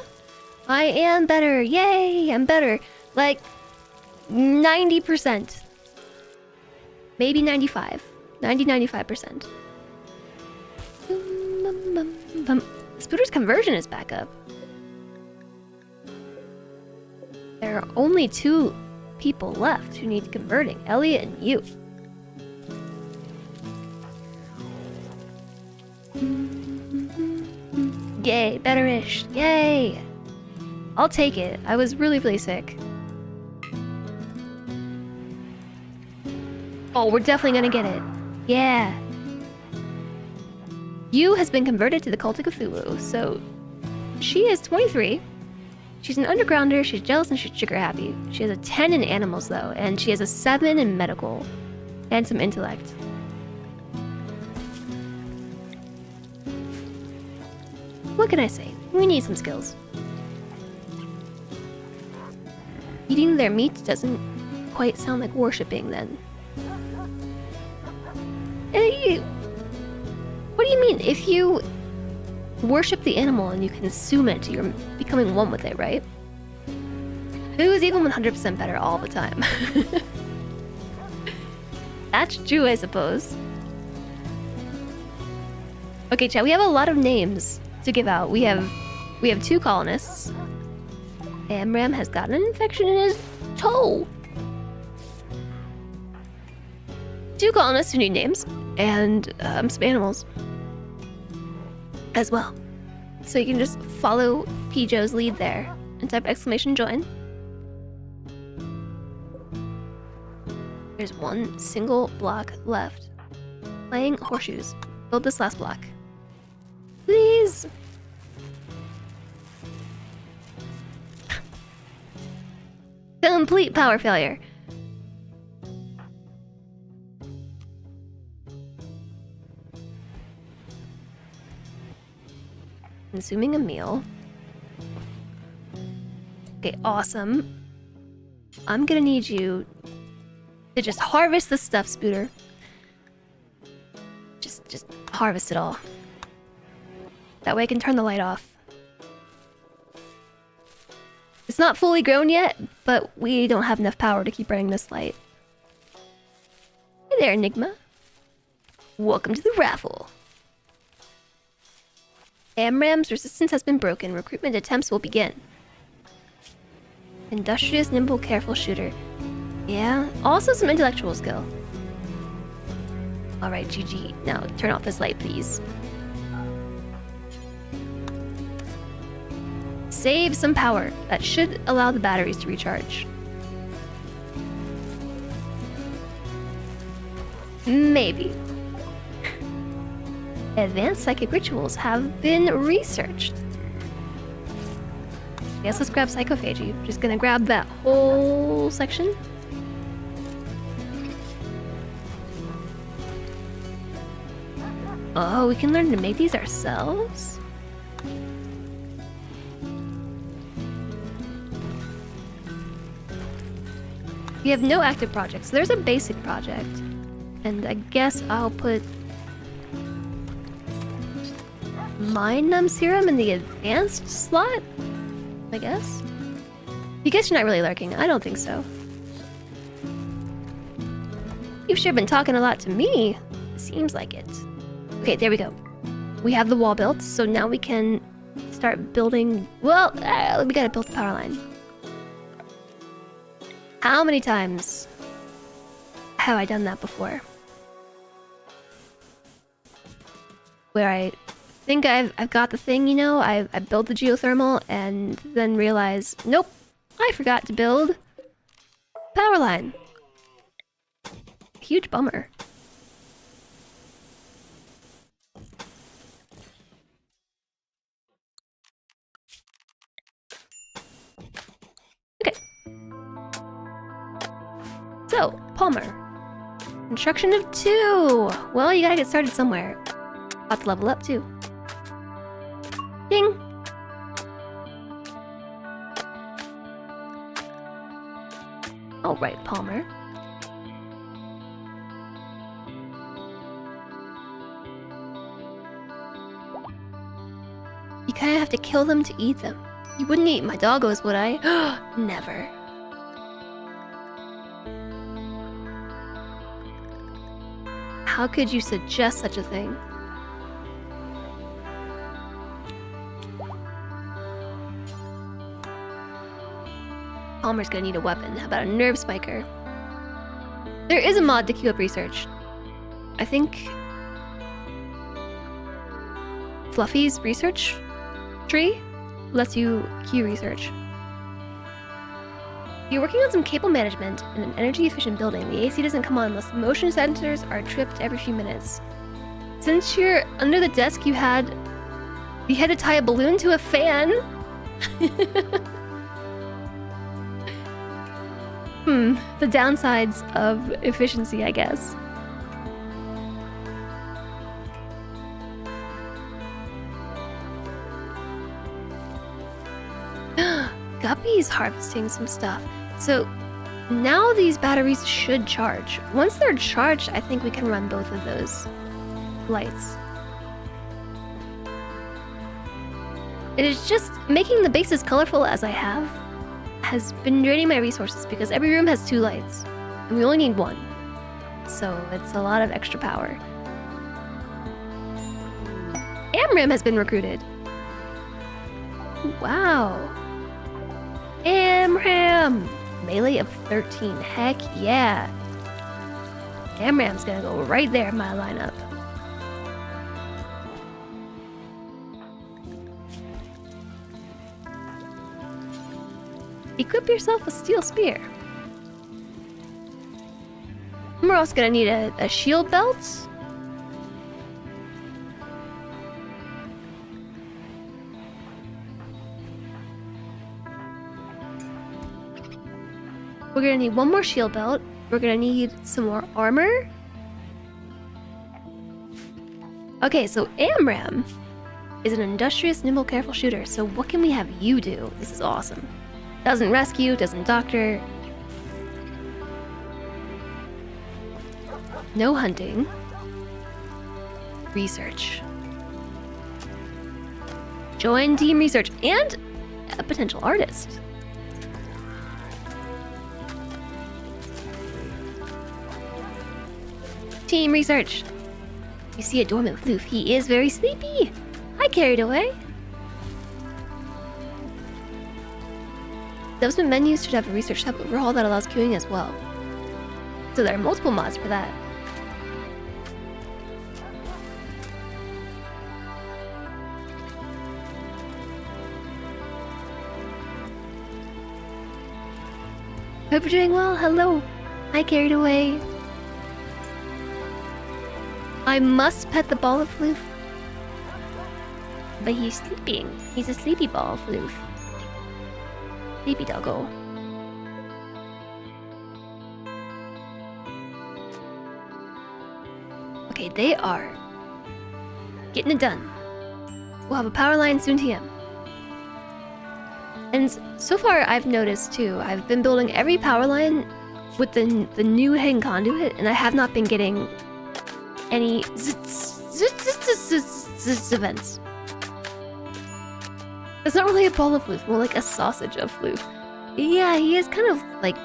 I am better. Yay, I'm better. Like 90%. Maybe 95. 95%. Spooter's conversion is back up. There are only 2 people left who need converting. Elliot and you. Yay, better-ish. Yay! I'll take it. I was really, really sick. Oh, we're definitely gonna get it. Yeah. Yu has been converted to the Cult of Cthulhu, so she is 23. She's an undergrounder, she's jealous, and she's sugar happy. She has a 10 in animals, though, and she has a 7 in medical, and some intellect. What can I say? We need some skills. Eating their meat doesn't quite sound like worshipping, then. What do you mean? If you worship the animal and you consume it, you're becoming one with it, right? Who's even 100% better all the time? That's true, I suppose. Okay, chat, we have a lot of names to give out. We have 2 colonists. Amram has gotten an infection in his toe. 2 colonists who need names, and some animals as well. So you can just follow P-Joe's lead there and type !join. There's 1 single block left. Playing horseshoes. Build this last block. Please! Complete power failure. Consuming a meal. Okay, awesome. I'm gonna need you to just harvest the stuff, Spooter. Just harvest it all. That way I can turn the light off. It's not fully grown yet, but we don't have enough power to keep running this light. Hey there, Enigma. Welcome to the raffle. Amram's resistance has been broken. Recruitment attempts will begin. Industrious, nimble, careful shooter. Yeah, also some intellectual skill. Alright, GG. Now turn off this light, please. Save some power. That should allow the batteries to recharge. Maybe. Advanced psychic rituals have been researched. Yes, let's grab psychophagy. Just gonna grab that whole section. Oh, we can learn to make these ourselves? We have no active projects. So there's a basic project. And I guess I'll put Mind Numb Serum in the advanced slot? I guess? You guess you're not really lurking. I don't think so. You've sure been talking a lot to me. Seems like it. Okay, there we go. We have the wall built, so now we can start building... Well, we gotta build the power line. How many times have I done that before? Where I think I've got the thing, you know, I built the geothermal and then realize, nope, I forgot to build power line. Huge bummer. Okay. So, Palmer. Construction of 2! Well, you gotta get started somewhere. About to level up too. Ding! Alright, Palmer. You kinda have to kill them to eat them. You wouldn't eat my doggos, would I? Never. How could you suggest such a thing? Palmer's gonna need a weapon. How about a nerve spiker? There is a mod to queue up research. I think Fluffy's research tree lets you queue research. You're working on some cable management in an energy efficient building. The AC doesn't come on unless the motion sensors are tripped every few minutes. Since you're under the desk, you had to tie a balloon to a fan. The downsides of efficiency, I guess. Guppy's harvesting some stuff. So now these batteries should charge. Once they're charged, I think we can run both of those lights. It is just making the base as colorful as I have has been draining my resources because every room has 2 lights and we only need 1. So it's a lot of extra power. Amram has been recruited. Wow. Amram! Melee of 13. Heck yeah. Amram's gonna go right there in my lineup. Equip yourself a steel spear. We're also gonna need a shield belt. We're gonna need 1 more shield belt. We're gonna need some more armor. Okay, so Amram is an industrious, nimble, careful shooter. So what can we have you do? This is awesome. Doesn't rescue, doesn't doctor. No hunting. Research. Join team research and a potential artist. Team research. You see a dormant floof. He is very sleepy. I carried away. Development menus should have a research tab overhaul that allows queuing as well. So there are multiple mods for that. Hope you're doing well. Hello. I carried away. I must pet the ball of floof. But he's sleeping. He's a sleepy ball of floof. Sleepy doggo. Okay, they are getting it done. We'll have a power line soon TM. And so far I've noticed too, I've been building every power line with the new hidden conduit, and I have not been getting any events. It's not really a ball of floof, more like a sausage of floof. Yeah, he is kind of like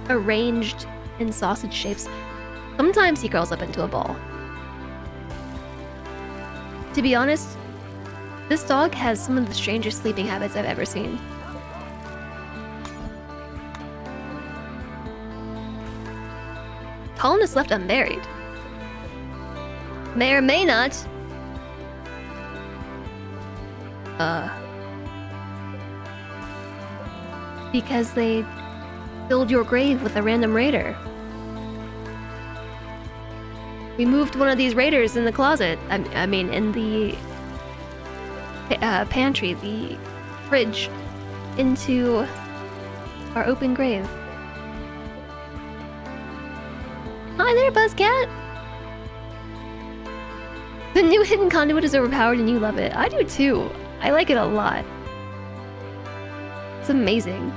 arranged in sausage shapes. Sometimes he curls up into a ball. To be honest, this dog has some of the strangest sleeping habits I've ever seen. Colonists left unburied. May or may not. Because they filled your grave with a random raider. We moved one of these raiders in the closet. I mean, in the pantry, the fridge, into our open grave. Hi there, Buzzcat! The new hidden conduit is overpowered and you love it. I do too. I like it a lot. It's amazing.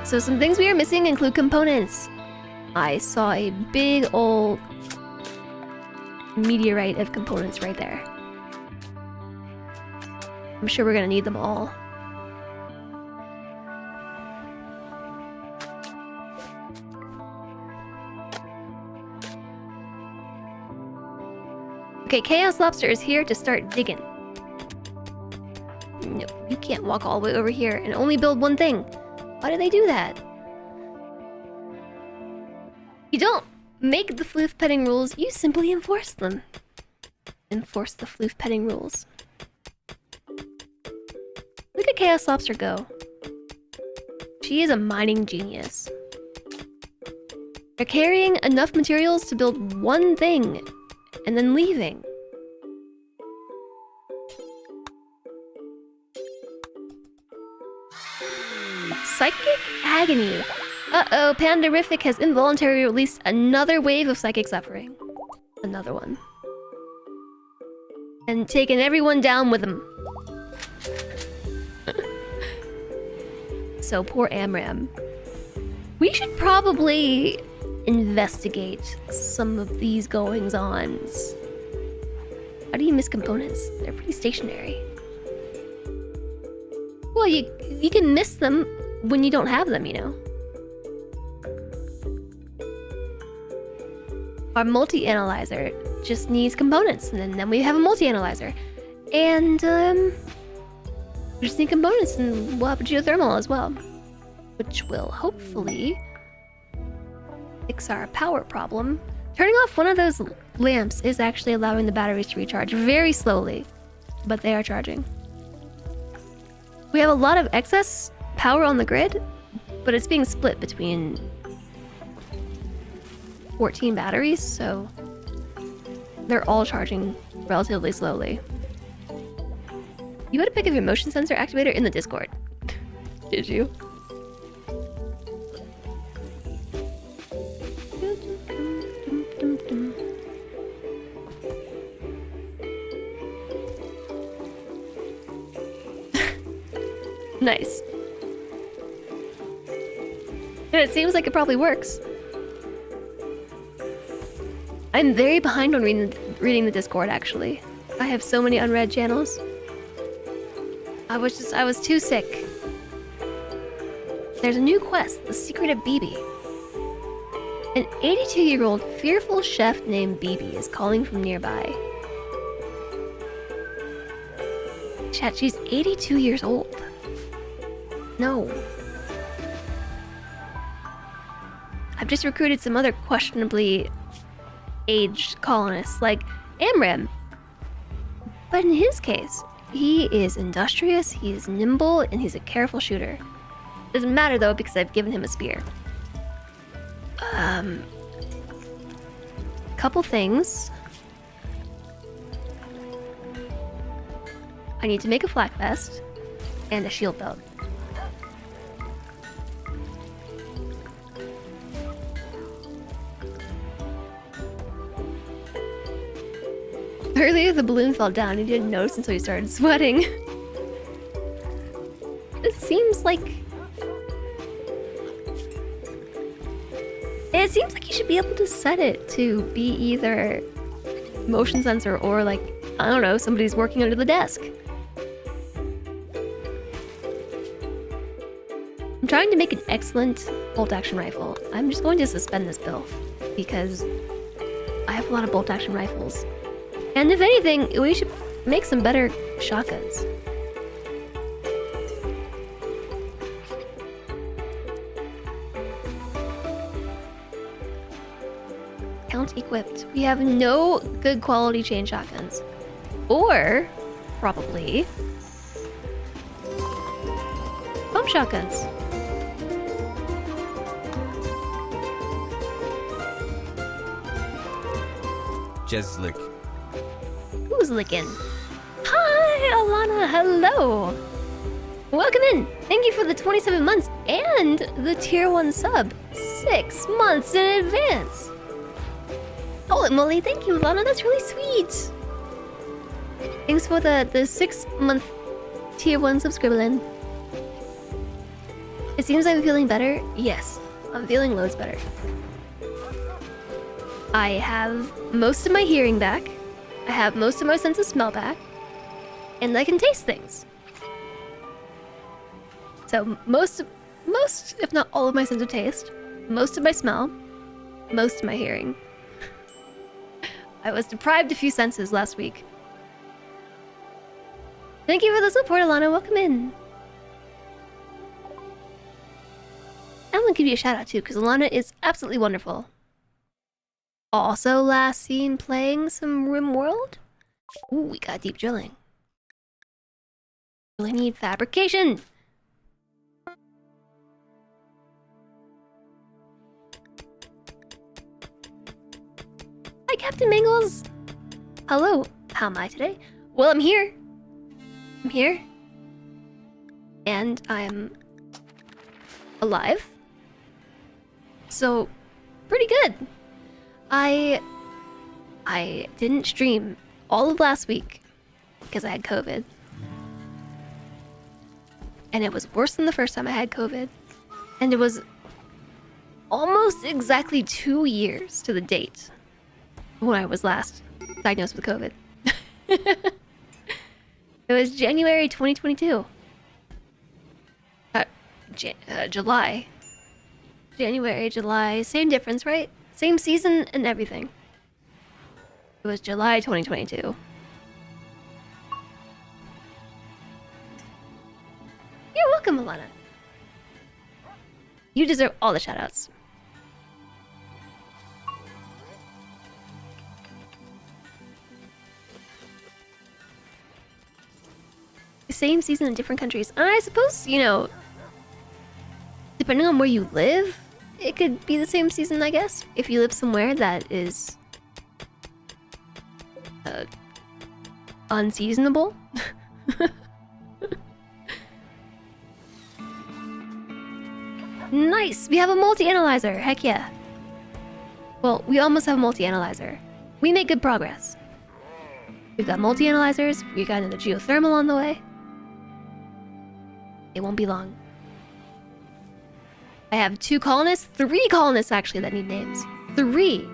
So some things we are missing include components. I saw a big old meteorite of components right there. I'm sure we're gonna need them all. Okay, Chaos Lobster is here to start digging. No, you can't walk all the way over here and only build one thing. Why do they do that? You don't make the floof petting rules, you simply enforce them. Enforce the floof petting rules. Look at Chaos Lobster go. She is a mining genius. They're carrying enough materials to build one thing and then leaving. Psychic Agony. Uh-oh, Pandarific has involuntarily released another wave of psychic suffering. Another one. And taken everyone down with him. So poor Amram. We should probably investigate some of these goings-ons. How do you miss components? They're pretty stationary. Well, you can miss them when you don't have them, you know. Our multi-analyzer just needs components, and then we have a multi-analyzer. And, we just need components, and we'll have a geothermal as well. Which will hopefully fix our power problem. Turning off one of those lamps is actually allowing the batteries to recharge very slowly, but they are charging. We have a lot of excess power on the grid, but it's being split between 14 batteries, so they're all charging relatively slowly. You had a pic of your motion sensor activator in the Discord. Did you? Nice. And it seems like it probably works. I'm very behind on reading the Discord, actually. I have so many unread channels. I was too sick. There's a new quest, The Secret of BB. An 82-year-old fearful chef named BB is calling from nearby. Chat, she's 82 years old. No. I've just recruited some other questionably aged colonists, like Amram. But in his case, he is industrious, he is nimble, and he's a careful shooter. Doesn't matter though, because I've given him a spear. Couple things. I need to make a flak vest and a shield belt. Earlier the balloon fell down and you didn't notice until you started sweating. It seems like you should be able to set it to be either motion sensor or, like, I don't know, somebody's working under the desk. I'm trying to make an excellent bolt action rifle. I'm just going to suspend this build because I have a lot of bolt action rifles. And if anything, we should make some better shotguns. Count equipped. We have no good quality chain shotguns. Or, probably, pump shotguns. Jezlik. Who's licking? Hi, Alana, hello! Welcome in! Thank you for the 27 months and the tier 1 sub. 6 months in advance! Holy moly, thank you, Alana, that's really sweet! Thanks for the 6-month tier 1 subscription. It seems I'm feeling better. Yes, I'm feeling loads better. I have most of my hearing back. I have most of my sense of smell back. And I can taste things. So most, if not all of my sense of taste, most of my smell, most of my hearing. I was deprived a few senses last week. Thank you for the support, Alana. Welcome in. I'm gonna give you a shout out too, because Alana is absolutely wonderful. Also last seen playing some RimWorld. Ooh, we got deep drilling. Really need fabrication. Hi, Captain Mangles. Hello. How am I today? Well, I'm here. I'm here. And I'm alive. So, pretty good. I didn't stream all of last week because I had COVID. And it was worse than the first time I had COVID. And it was almost exactly 2 years to the date when I was last diagnosed with COVID. It was January 2022. July. January, July, same difference, right? Same season and everything. It was July 2022. You're welcome, Alana. You deserve all the shoutouts. Same season in different countries. And I suppose, you know, depending on where you live, it could be the same season, I guess. If you live somewhere that is unseasonable. Nice! We have a multi-analyzer! Heck yeah. Well, we almost have a multi-analyzer. We make good progress. We've got multi-analyzers, we got another geothermal on the way. It won't be long. I have 2 colonists, 3 colonists actually that need names. 3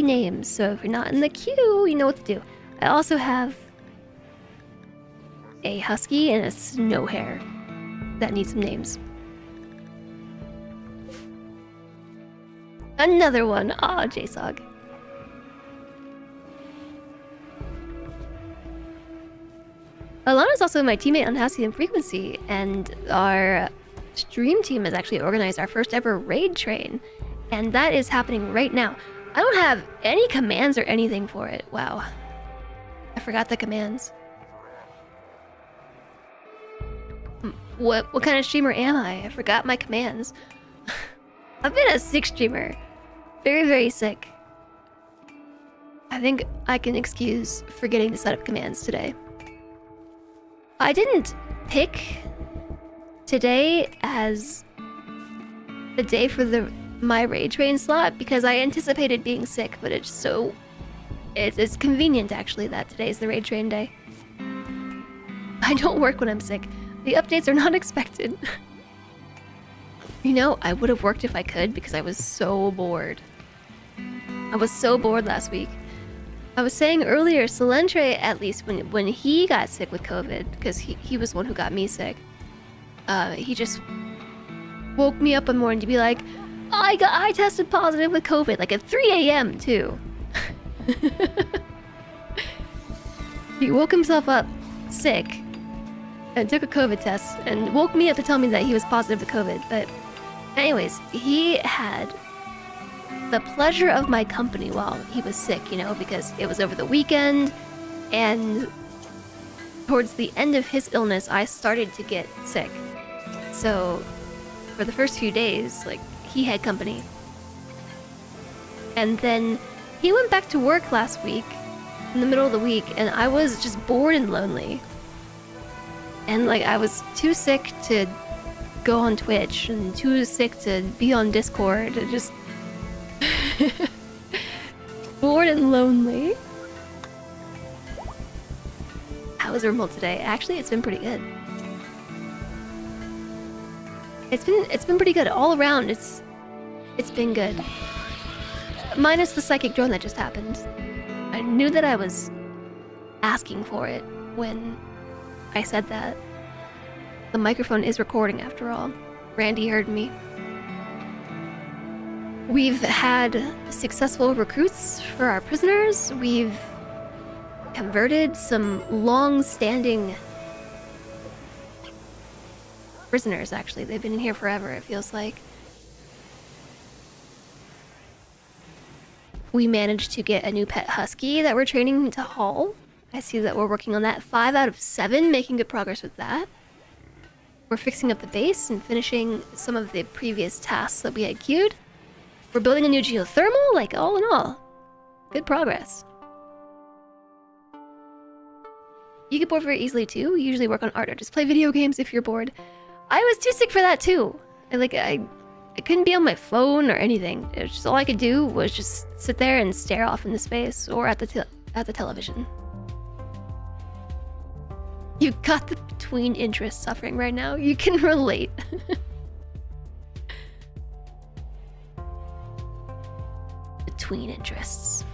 names, so if you're not in the queue, you know what to do. I also have a husky and a snow hare that need some names. Another one. Aw, JSOG. Alana's also my teammate on Husky and Frequency, and our stream team has actually organized our first ever raid train, and that is happening right now. I don't have any commands or anything for it. Wow. I forgot the commands. What kind of streamer am I? I forgot my commands. I've been a sick streamer. Very, very sick. I think I can excuse forgetting to set up commands today. I didn't pick today as the day for my raid train slot because I anticipated being sick, but it's convenient actually that today's the raid train day. I don't work when I'm sick. The updates are not expected. You know, I would have worked if I could because I was so bored. I was so bored last week. I was saying earlier, Solentre, at least when he got sick with COVID, because he was the one who got me sick, he just woke me up one morning to be like, I tested positive with COVID, like at 3 a.m. too. He woke himself up sick and took a COVID test and woke me up to tell me that he was positive with COVID. But anyways, he had the pleasure of my company while he was sick, you know, because it was over the weekend, and towards the end of his illness, I started to get sick. So for the first few days, like, he had company. And then he went back to work last week, in the middle of the week, and I was just bored and lonely. And, like, I was too sick to go on Twitch, and too sick to be on Discord, and just... bored and lonely. How was RimWorld today? Actually, it's been pretty good. It's been pretty good all around. It's been good. minus the psychic drone that just happened. I knew that I was asking for it when I said that. The microphone is recording after all. Randy heard me. We've had successful recruits for our prisoners. We've converted some long-standing prisoners, actually. They've been in here forever, it feels like. We managed to get a new pet husky that we're training to haul. I see that we're working on that. 5 out of 7, making good progress with that. We're fixing up the base and finishing some of the previous tasks that we had queued. We're building a new geothermal, like all in all. Good progress. You get bored very easily too. You usually work on art or just play video games if you're bored. I was too sick for that too. I couldn't be on my phone or anything. It was just, all I could do was just sit there and stare off into space or at the television. You've got the between interest suffering right now. You can relate. Between interests.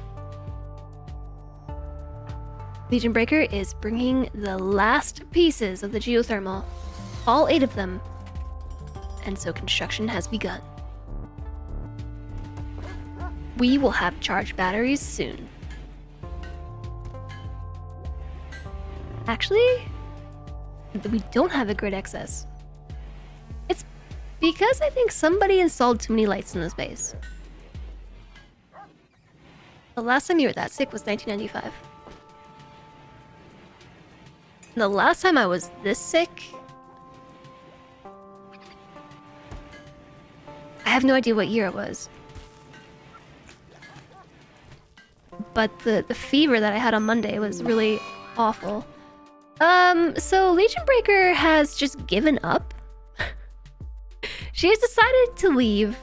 Legion Breaker is bringing the last pieces of the geothermal, all 8 of them, and so construction has begun. We will have charged batteries soon. Actually, we don't have a grid excess. It's because I think somebody installed too many lights in this base. The last time you were that sick was 1995. The last time I was this sick, I have no idea what year it was. But the fever that I had on Monday was really awful. So Legion Breaker has just given up. She has decided to leave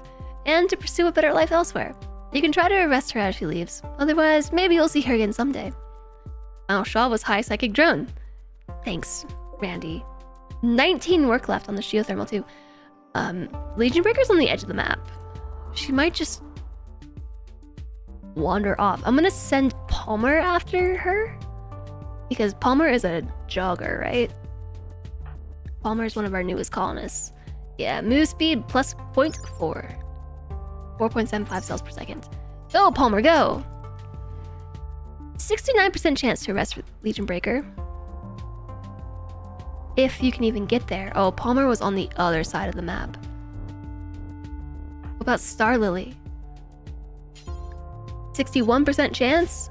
and to pursue a better life elsewhere. You can try to arrest her as she leaves. Otherwise, maybe you'll see her again someday. Final Shaw was high psychic drone. Thanks, Randy. 19 work left on the geothermal too. Legion Breaker's on the edge of the map. She might just wander off. I'm gonna send Palmer after her. Because Palmer is a jogger, right? Palmer is one of our newest colonists. Yeah, move speed plus 0.4. 4.75 cells per second. Go, Palmer, go! 69% chance to arrest Legion Breaker. If you can even get there. Oh, Palmer was on the other side of the map. What about Star Lily? 61% chance?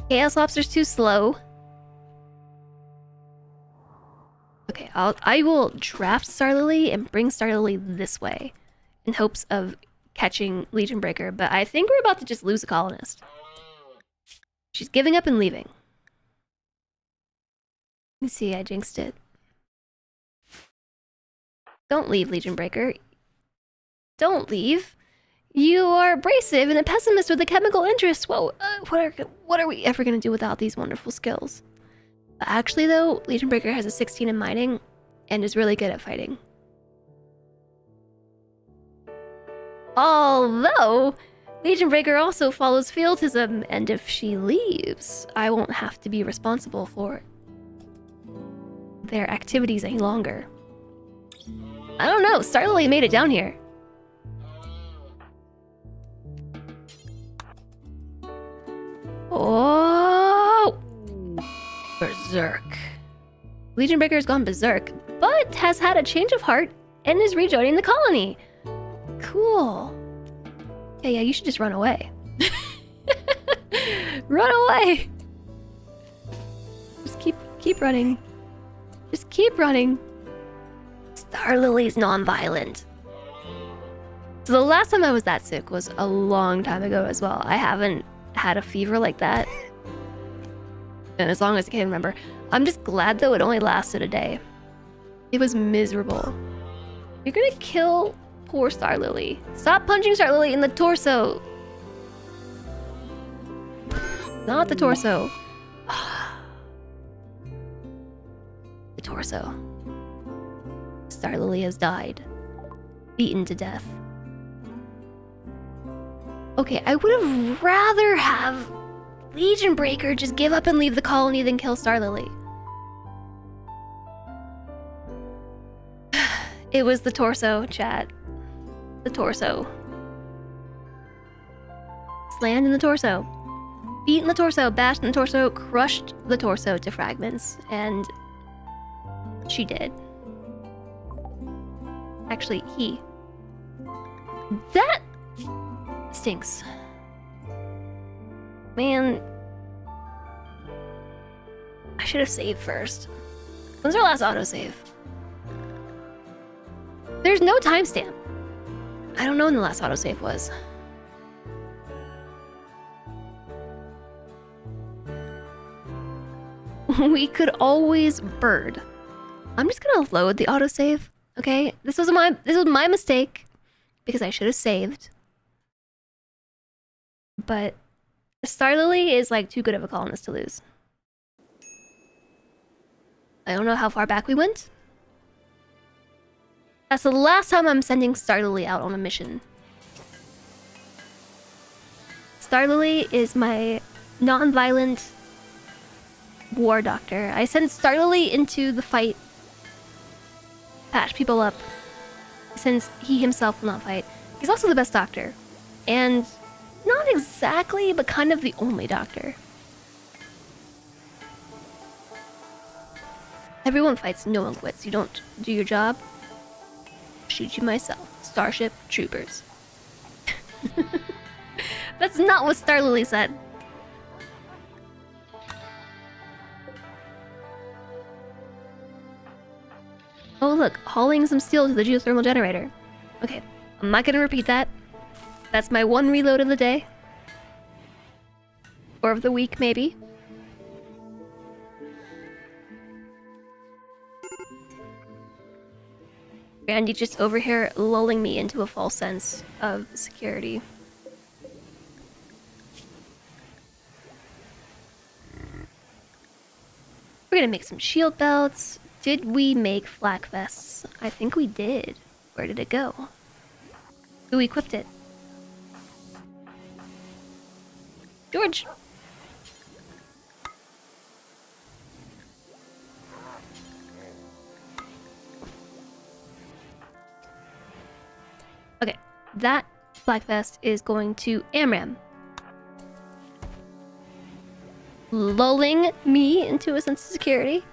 Chaos Lobster's too slow. Okay, I will draft Star Lily and bring Star Lily this way in hopes of catching Legion Breaker, but I think we're about to just lose a colonist. She's giving up and leaving. Let me see, I jinxed it. Don't leave, Legion Breaker. Don't leave. You are abrasive and a pessimist with a chemical interest. Whoa, what are we ever going to do without these wonderful skills? Actually, though, Legion Breaker has a 16 in mining and is really good at fighting. Although, Legion Breaker also follows Fieldism, and if she leaves, I won't have to be responsible for their activities any longer. I don't know, Star Lily made it down here. Oh! Berserk. Legion Breaker has gone berserk, but has had a change of heart and is rejoining the colony. Cool. Yeah, you should just run away. Run away! Just keep running. Just keep running. Star Lily's non-violent. So the last time I was that sick was a long time ago as well. I haven't had a fever like that. And as long as I can remember. I'm just glad though it only lasted a day. It was miserable. You're gonna kill poor Star Lily. Stop punching Star Lily in the torso. Not the torso. The torso. Star Lily has died. Beaten to death. Okay, I would have rather have Legion Breaker just give up and leave the colony than kill Star Lily. It was the torso, chat. The torso. Slammed in the torso. Beat in the torso, bashed in the torso, crushed the torso to fragments, and she did. Actually, he. That stinks. Man. I should have saved first. When's our last autosave? There's no timestamp. I don't know when the last autosave was. We could always bird. I'm just gonna load the autosave. Okay, this was my mistake because I should have saved. But Star Lily is like too good of a colonist to lose. I don't know how far back we went. That's the last time I'm sending Star Lily out on a mission. Star Lily is my non-violent war doctor. I send Star Lily into the fight, patch people up, since he himself will not fight. He's also the best doctor. And not exactly, but kind of the only doctor. Everyone fights, no one quits. You don't do your job, shoot you myself. Starship Troopers. That's not what Star Lily said. Oh look, hauling some steel to the geothermal generator. Okay, I'm not gonna repeat that. That's my one reload of the day. Or of the week, maybe. Randy just over here lulling me into a false sense of security. We're gonna make some shield belts. Did we make flak vests? I think we did. Where did it go? Who equipped it? George! Okay, that flak vest is going to Amram. Lulling me into a sense of security.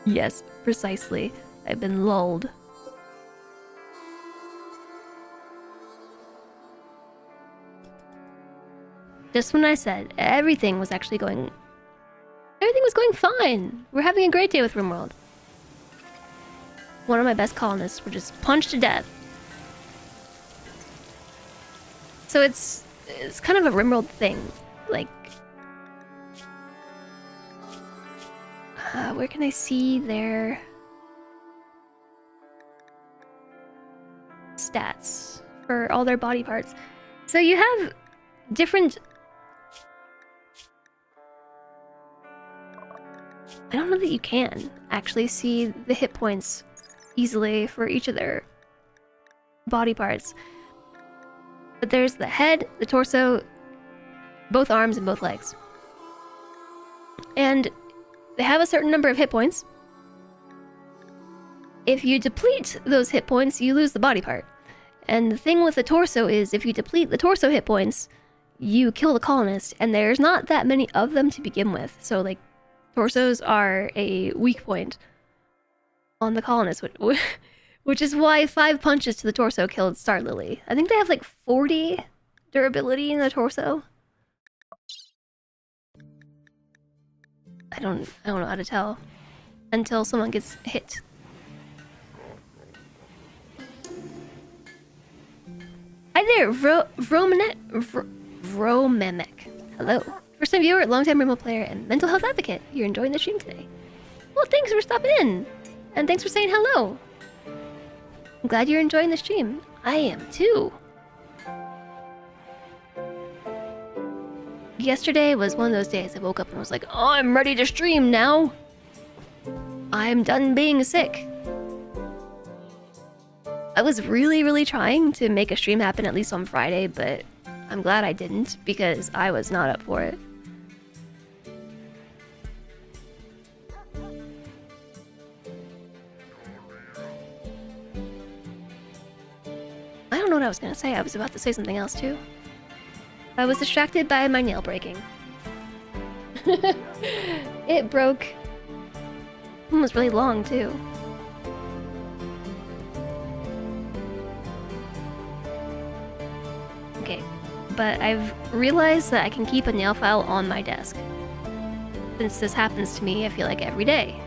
Yes, precisely. I've been lulled. Just when I said everything was actually going... Everything was going fine. We're having a great day with RimWorld. One of my best colonists were just punched to death. So it's kind of a RimWorld thing. Like... where can I see their stats for all their body parts? So you have different... I don't know that you can actually see the hit points easily for each of their body parts. But there's the head, the torso, both arms, and both legs. And they have a certain number of hit points. If you deplete those hit points, you lose the body part. And the thing with the torso is, if you deplete the torso hit points, you kill the colonist, and there's not that many of them to begin with. So, like, torsos are a weak point on the colonist, which is why 5 punches to the torso killed Star Lily. I think they have, like, 40 durability in the torso. I don't know how to tell until someone gets hit. Hi there, Vromemic. Hello. First time viewer, long time RimWorld player, and mental health advocate. You're enjoying the stream today. Well, thanks for stopping in. And thanks for saying hello. I'm glad you're enjoying the stream. I am too. Yesterday was one of those days I woke up and was like, oh, I'm ready to stream now. I'm done being sick. I was really, really trying to make a stream happen at least on Friday, but I'm glad I didn't because I was not up for it. I don't know what I was gonna say. I was about to say something else too. I was distracted by my nail breaking. It broke. It was really long too. Okay, but I've realized that I can keep a nail file on my desk. Since this happens to me, I feel like every day.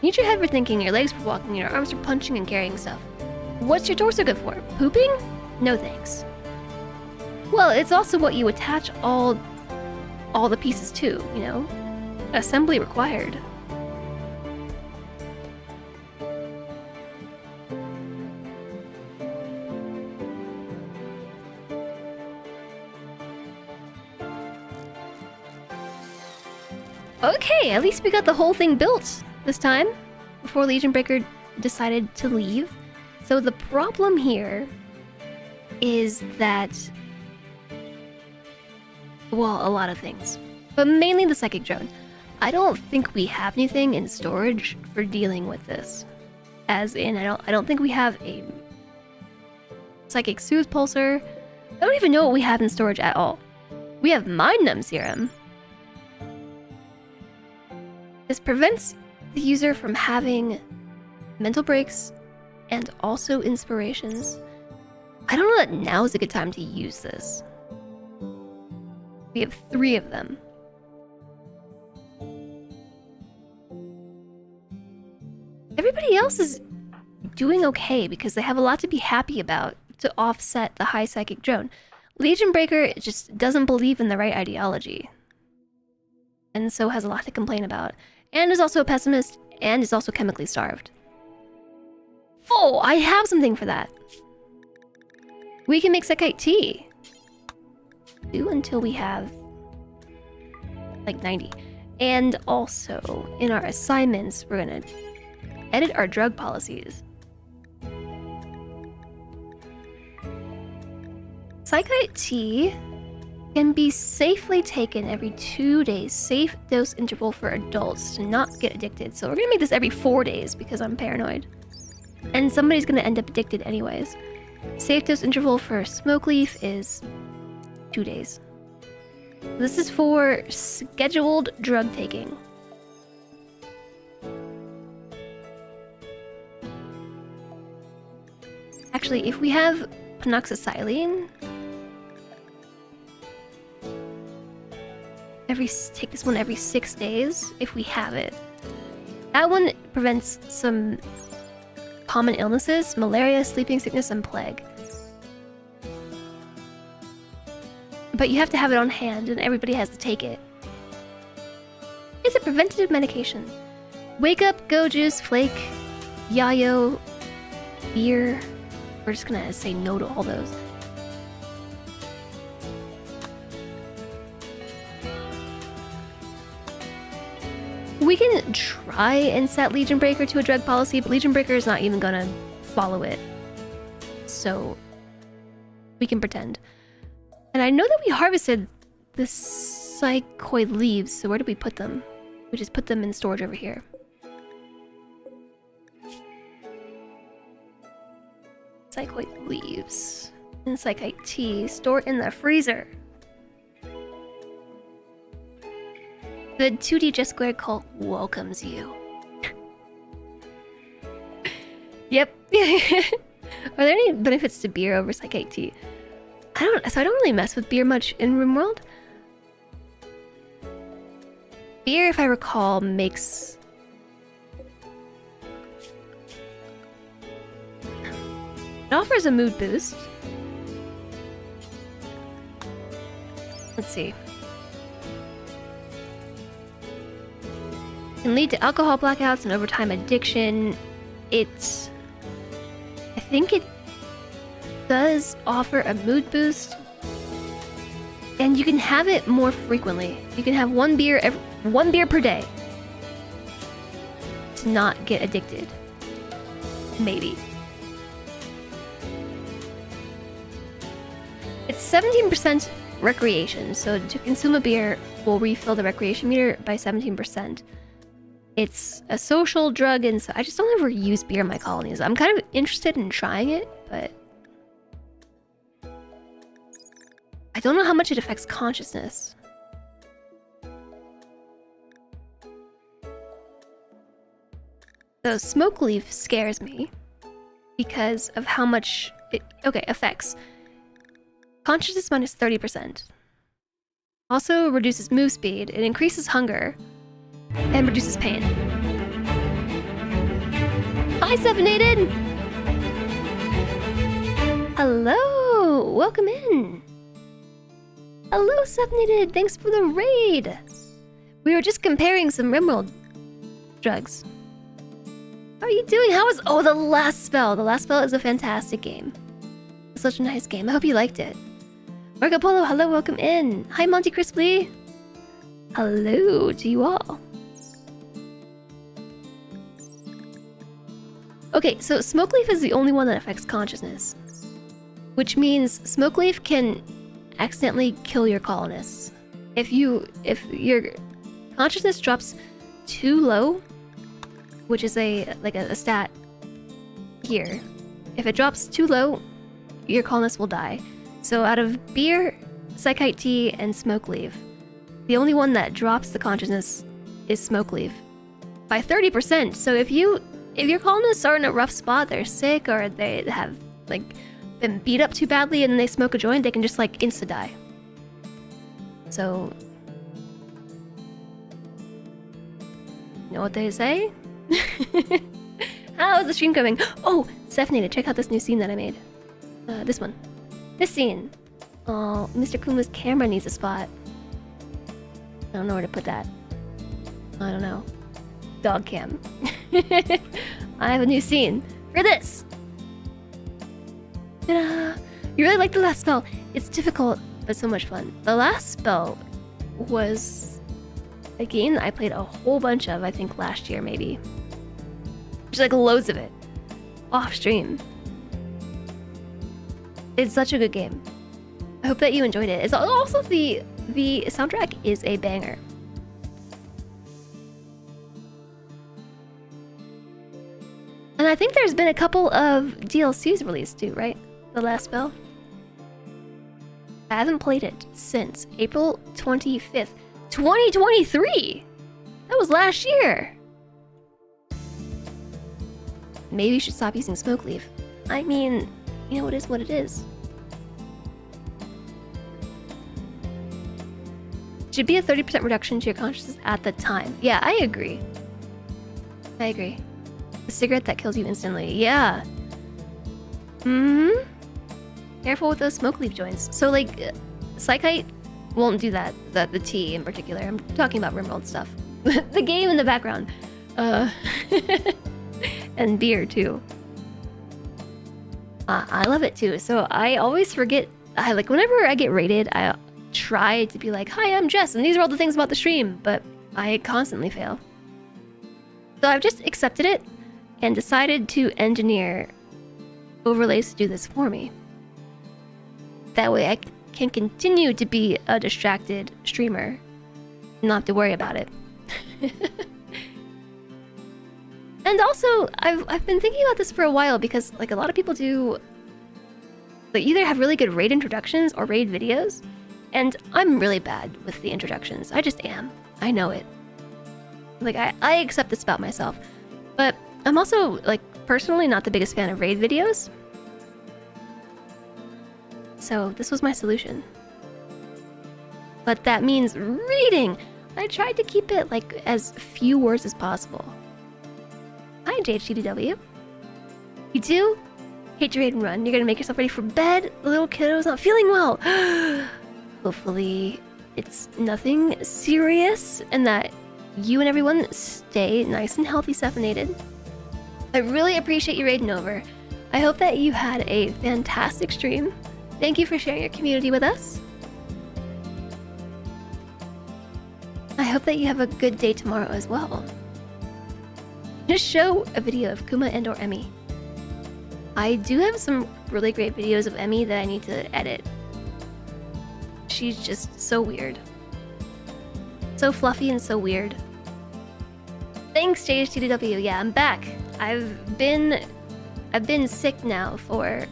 Need your head for thinking, your legs for walking, your arms for punching and carrying stuff. What's your torso good for? Pooping? No thanks. Well, it's also what you attach all the pieces to, you know? Assembly required. Okay, at least we got the whole thing built this time before Legion Breaker decided to leave. So the problem here is that, well, a lot of things, but mainly the psychic drone. I don't think we have anything in storage for dealing with this. As in, I don't think we have a psychic soothe pulsar. I don't even know what we have in storage at all. We have mind numb serum. This prevents the user from having mental breaks and also inspirations. I don't know that now is a good time to use this. We have 3 of them. Everybody else is doing okay because they have a lot to be happy about to offset the high psychic drone. Legion Breaker just doesn't believe in the right ideology. And so has a lot to complain about. And is also a pessimist and is also chemically starved. Oh, I have something for that. We can make Sekite tea. Do until we have like 90. And also, in our assignments, we're gonna edit our drug policies. Sekite tea can be safely taken every 2 days. Safe dose interval for adults to not get addicted. So we're gonna make this every 4 days because I'm paranoid. And somebody's gonna end up addicted anyways. Safe dose interval for smoke leaf is 2 days. This is for scheduled drug taking. Actually, if we have penoxysilene, take this one every 6 days if we have it. That one prevents some common illnesses: malaria, sleeping sickness, and plague. But you have to have it on hand and everybody has to take it. It's a preventative medication. Wake up, go juice, flake, yayo, beer. We're just gonna say no to all those. We can try and set Legion Breaker to a drug policy, but Legion Breaker is not even gonna follow it. So we can pretend. And I know that we harvested the psychoid leaves, so where did we put them? We just put them in storage over here. Psychoid leaves and psychite tea stored in the freezer. The 2D Just Squared cult welcomes you. Yep. Are there any benefits to beer over psychite tea? I don't really mess with beer much in RimWorld. Beer, if I recall, makes it offers a mood boost. Let's see. Can lead to alcohol blackouts and overtime addiction. I think it does offer a mood boost, and you can have it more frequently. You can have one beer per day to not get addicted. Maybe. it's 17% recreation. So to consume a beer will refill the recreation meter by 17%. It's a social drug, and so I just don't ever use beer in my colonies. I'm kind of interested in trying it, but I don't know how much it affects consciousness. So smoke leaf scares me because of how much it affects. Consciousness minus 30%. Also reduces move speed, it increases hunger, and reduces pain. Hi, Sepanated! Hello! Welcome in! Hello, Sepanated! Thanks for the raid! We were just comparing some RimWorld drugs. How are you doing? How was... Oh, The Last Spell! The Last Spell is a fantastic game. It's such a nice game. I hope you liked it. Marco Polo, hello, welcome in. Hi, Monty Crisply. Hello to you all. Okay, so Smokeleaf is the only one that affects consciousness, which means Smokeleaf can accidentally kill your colonists. If your consciousness drops too low, which is a stat here, if it drops too low, your colonists will die. So out of beer, Psychite tea, and Smokeleaf, the only one that drops the consciousness is Smokeleaf by 30%. So if your colonists are in a rough spot, they're sick, or they have like been beat up too badly and they smoke a joint, they can just like insta die. So, you know what they say? How is the stream coming? Oh, Stephanie, check out this new scene that I made. This one. This scene. Oh, Mr. Kuma's camera needs a spot. I don't know where to put that. I don't know. Dog cam. I have a new scene for this. Ta-da! You really like The Last Spell. It's difficult, but so much fun. The Last Spell was a game that I played a whole bunch of, I think last year maybe. Just like loads of it. Off stream. It's such a good game. I hope that you enjoyed it. It's also the soundtrack is a banger. And I think there's been a couple of DLCs released too, right? The Last Spell. I haven't played it since April 25th, 2023. That was last year. Maybe you should stop using Smokeleaf. I mean, you know, it is what it is. Should be a 30% reduction to your consciousness at the time. Yeah, I agree. I agree. The cigarette that kills you instantly. Yeah. Careful with those Smokeleaf joints. So, like, Psychite won't do that. The tea in particular. I'm talking about RimWorld stuff. The game in the background. And beer, too. I love it, too. So, I always forget. Whenever I get rated, I try to be like, hi, I'm Jess, and these are all the things about the stream, but I constantly fail. So I've just accepted it and decided to engineer overlays to do this for me. That way I can continue to be a distracted streamer and not have to worry about it. And also, I've been thinking about this for a while because like a lot of people do, they either have really good raid introductions or raid videos, and I'm really bad with the introductions. I just am. I know it. Like, I accept this about myself. But I'm also, like, personally not the biggest fan of raid videos. So this was my solution. But that means reading! I tried to keep it, like, as few words as possible. Hi, JHGDW. You do? Hate to raid and run. You're gonna make yourself ready for bed? The little kiddo's not feeling well. Hopefully it's nothing serious and that you and everyone stay nice and healthy, Stephanated. I really appreciate you raiding over. I hope that you had a fantastic stream. Thank you for sharing your community with us. I hope that you have a good day tomorrow as well. Just show a video of Kuma and or Emmy. I do have some really great videos of Emmy that I need to edit. she's just so weird. So fluffy and so weird. Thanks, JHTW. Yeah, I'm back. I've been sick now for...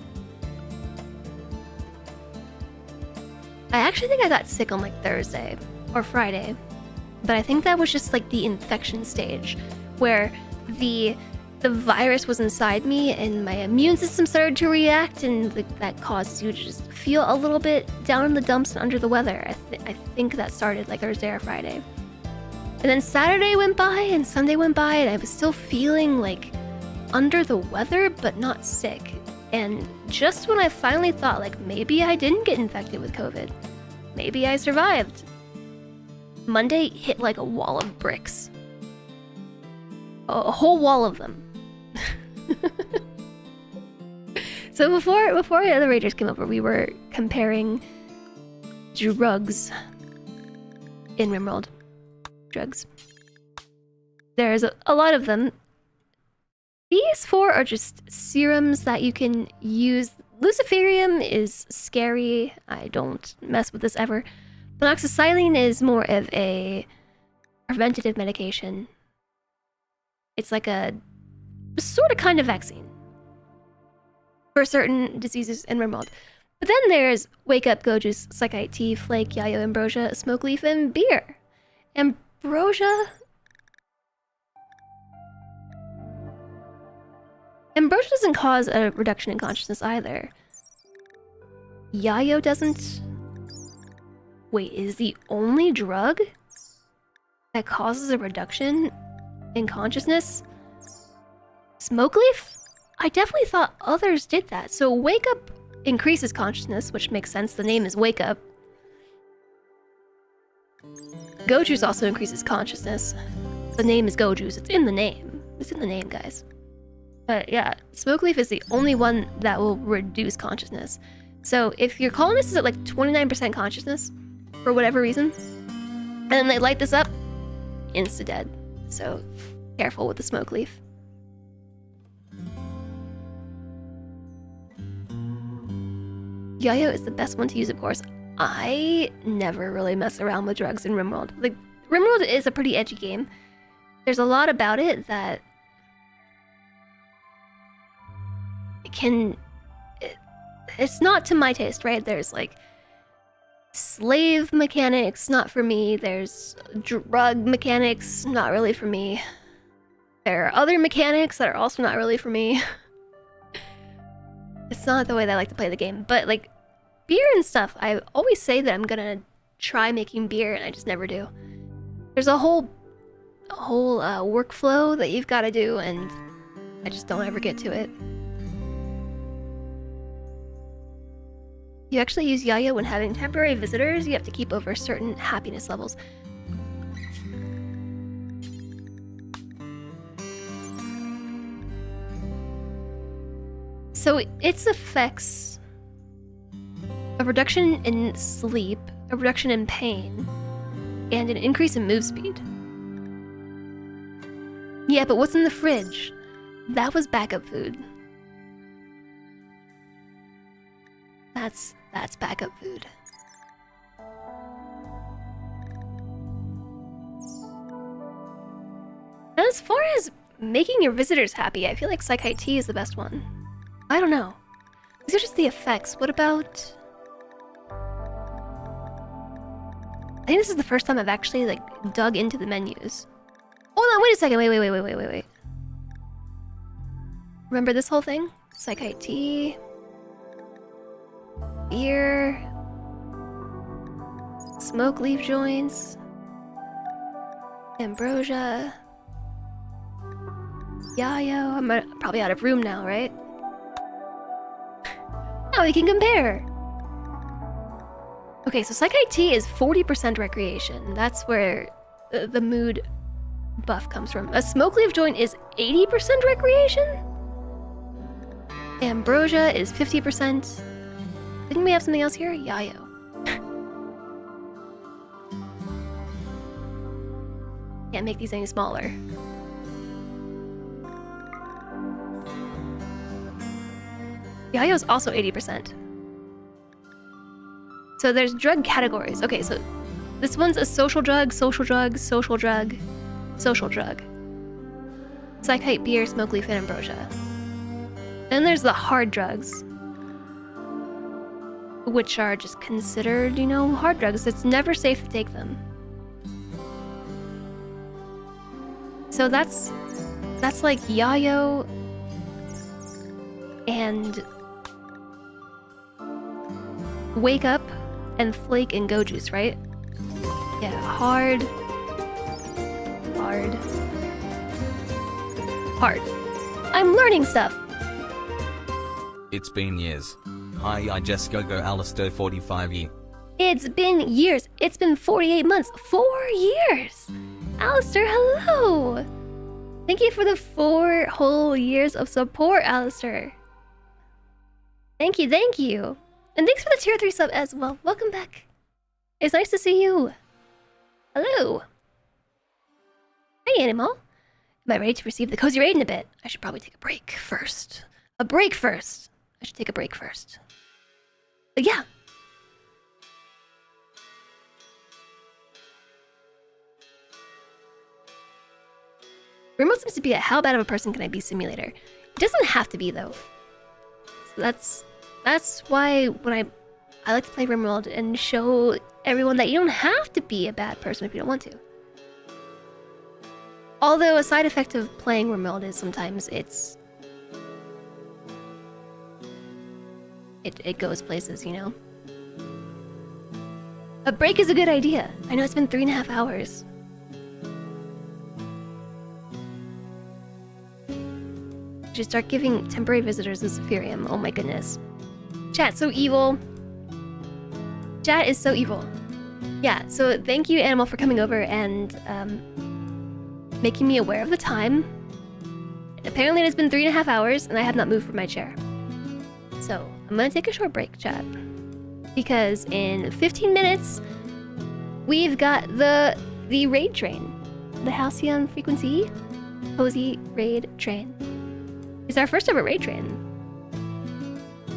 I actually think I got sick on like Thursday or Friday, but I think that was just like the infection stage where the virus was inside me and my immune system started to react, and like, that causes you to just feel a little bit down in the dumps and under the weather. I think that started like Thursday or Friday. And then Saturday went by and Sunday went by and I was still feeling like under the weather but not sick. And just when I finally thought like maybe I didn't get infected with COVID, maybe I survived, Monday hit like a wall of bricks. A whole wall of them. So before the other Ragers came over, we were comparing drugs in RimWorld. Drugs. There's a lot of them. These 4 are just serums that you can use. Luciferium is scary. I don't mess with this ever. Monoxicillin is more of a preventative medication. It's like a sort of kind of vaccine for certain diseases in RimWorld. But then there's Wake Up, Go Juice, Psychite Tea, Flake, Yayo, Ambrosia, Smoke Leaf, and Beer. Ambrosia doesn't cause a reduction in consciousness either. Yayo doesn't. Wait, is the only drug that causes a reduction in consciousness Smoke Leaf? I definitely thought others did that. So Wake Up increases consciousness, which makes sense. The name is Wake Up. Go Juice also increases consciousness. The name is Go Juice. It's in the name. It's in the name, guys. But yeah, Smoke Leaf is the only one that will reduce consciousness. So if your colonist is at like 29% consciousness, for whatever reason, and then they light this up, insta-dead. So careful with the Smoke Leaf. Yayo is the best one to use, of course. I never really mess around with drugs in RimWorld. Like, RimWorld is a pretty edgy game. There's a lot about it that it's not to my taste, right? There's like slave mechanics, not for me. There's drug mechanics, not really for me. There are other mechanics that are also not really for me. It's not the way that I like to play the game. But like beer and stuff, I always say that I'm gonna try making beer and I just never do. There's a whole workflow that you've got to do and I just don't ever get to it. You actually use Yayo when having temporary visitors. You have to keep over certain happiness levels. So its effects: a reduction in sleep, a reduction in pain, and an increase in move speed. Yeah, but what's in the fridge? That was backup food. That's backup food. And as far as making your visitors happy, I feel like Psychite Tea is the best one. I don't know. These are just the effects. What about... I think this is the first time I've actually like dug into the menus. Hold on, wait a second. Wait. Remember this whole thing? Psychite Tea. Beer. Smoke Leaf joints. Ambrosia. Yayo. I'm probably out of room now, right? Now we can compare. Okay, so Psychite Tea is 40% recreation. That's where the mood buff comes from. A Smoke Leaf joint is 80% recreation? Ambrosia is 50%. Didn't we have something else here? Yayo. Can't make these any smaller. Yayo is also 80%. So there's drug categories. Okay, so this one's a social drug, social drug, social drug, social drug. Psychite, beer, smoke leaf, and ambrosia. Then there's the hard drugs, which are just considered, you know, hard drugs. It's never safe to take them. So that's like yayo and wake up and flake and go juice, right? Yeah, hard. I'm learning stuff. It's been years. I just go Alistair 45 year. It's been years. It's been 48 months. 4 years. Alistair, hello. Thank you for the 4 whole years of support, Alistair. Thank you, thank you. And thanks for the tier 3 sub as well. Welcome back. It's nice to see you. Hello. Hey, Animal. Am I ready to receive the cozy raid in a bit? I should probably take a break first. I should take a break first. But yeah. RimWorld seems to be a how bad of a person can I be simulator. It doesn't have to be though. So that's why when I like to play RimWorld and show everyone that you don't have to be a bad person if you don't want to. Although a side effect of playing RimWorld is sometimes it goes places, you know? A break is a good idea. I know it's been 3.5 hours. Should start giving temporary visitors a Zephyrium. Oh my goodness. Chat's so evil. Chat is so evil. Yeah, so thank you, Animal, for coming over and making me aware of the time. Apparently it has been 3.5 hours and I have not moved from my chair. So I'm gonna take a short break, chat. Because in 15 minutes, we've got the raid train. The Halcyon Frequency Cozy Raid Train. It's our first ever raid train.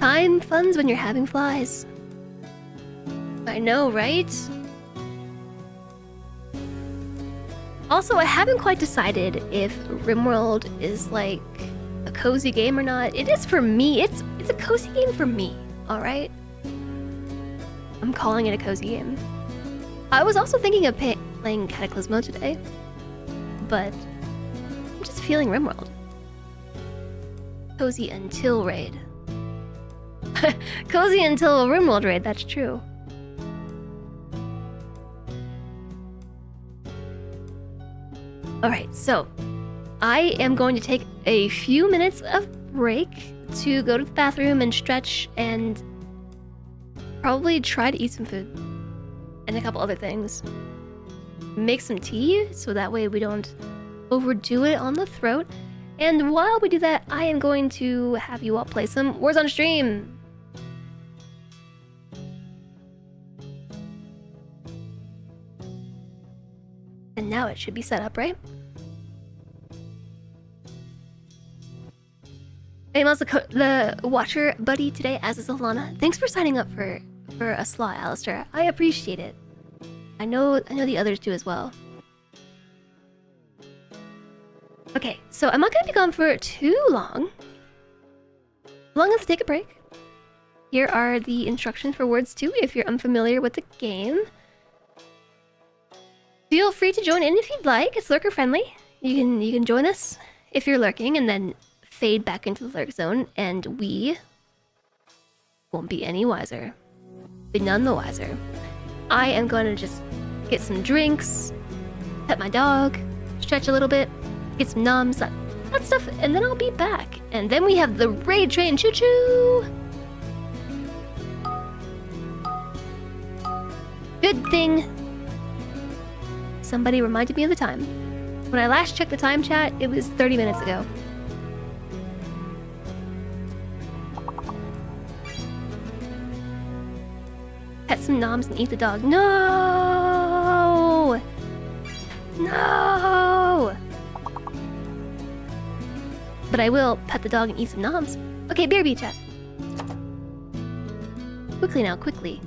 Time funds when you're having flies. I know, right? Also, I haven't quite decided if RimWorld is like a cozy game or not. It is for me. It's a cozy game for me, alright? I'm calling it a cozy game. I was also thinking of playing Cataclysmo today, but I'm just feeling RimWorld. Cozy until raid. Cozy until RimWorld raid, that's true. Alright, so I am going to take a few minutes of break to go to the bathroom and stretch and probably try to eat some food and a couple other things. Make some tea so that way we don't overdo it on the throat. And while we do that, I am going to have you all play some Warzone stream. And now it should be set up, right? I'm also the watcher buddy today, as is Alana. Thanks for signing up for a slot, Alistair. I appreciate it. I know the others do as well. Okay, so I'm not gonna be gone for too long. As long as I take a break. Here are the instructions for Words 2 if you're unfamiliar with the game. Feel free to join in if you'd like. It's lurker friendly. You can join us if you're lurking and then fade back into the lurk zone, and we won't be any wiser. Be none the wiser. I am going to just get some drinks, pet my dog, stretch a little bit, get some noms, that stuff, and then I'll be back. And then we have the raid train. Choo choo! Good thing somebody reminded me of the time. When I last checked the time, chat, it was 30 minutes ago. Pet some noms and eat the dog. No! No! But I will pet the dog and eat some noms. Okay, BRB chat. Quickly now, quickly.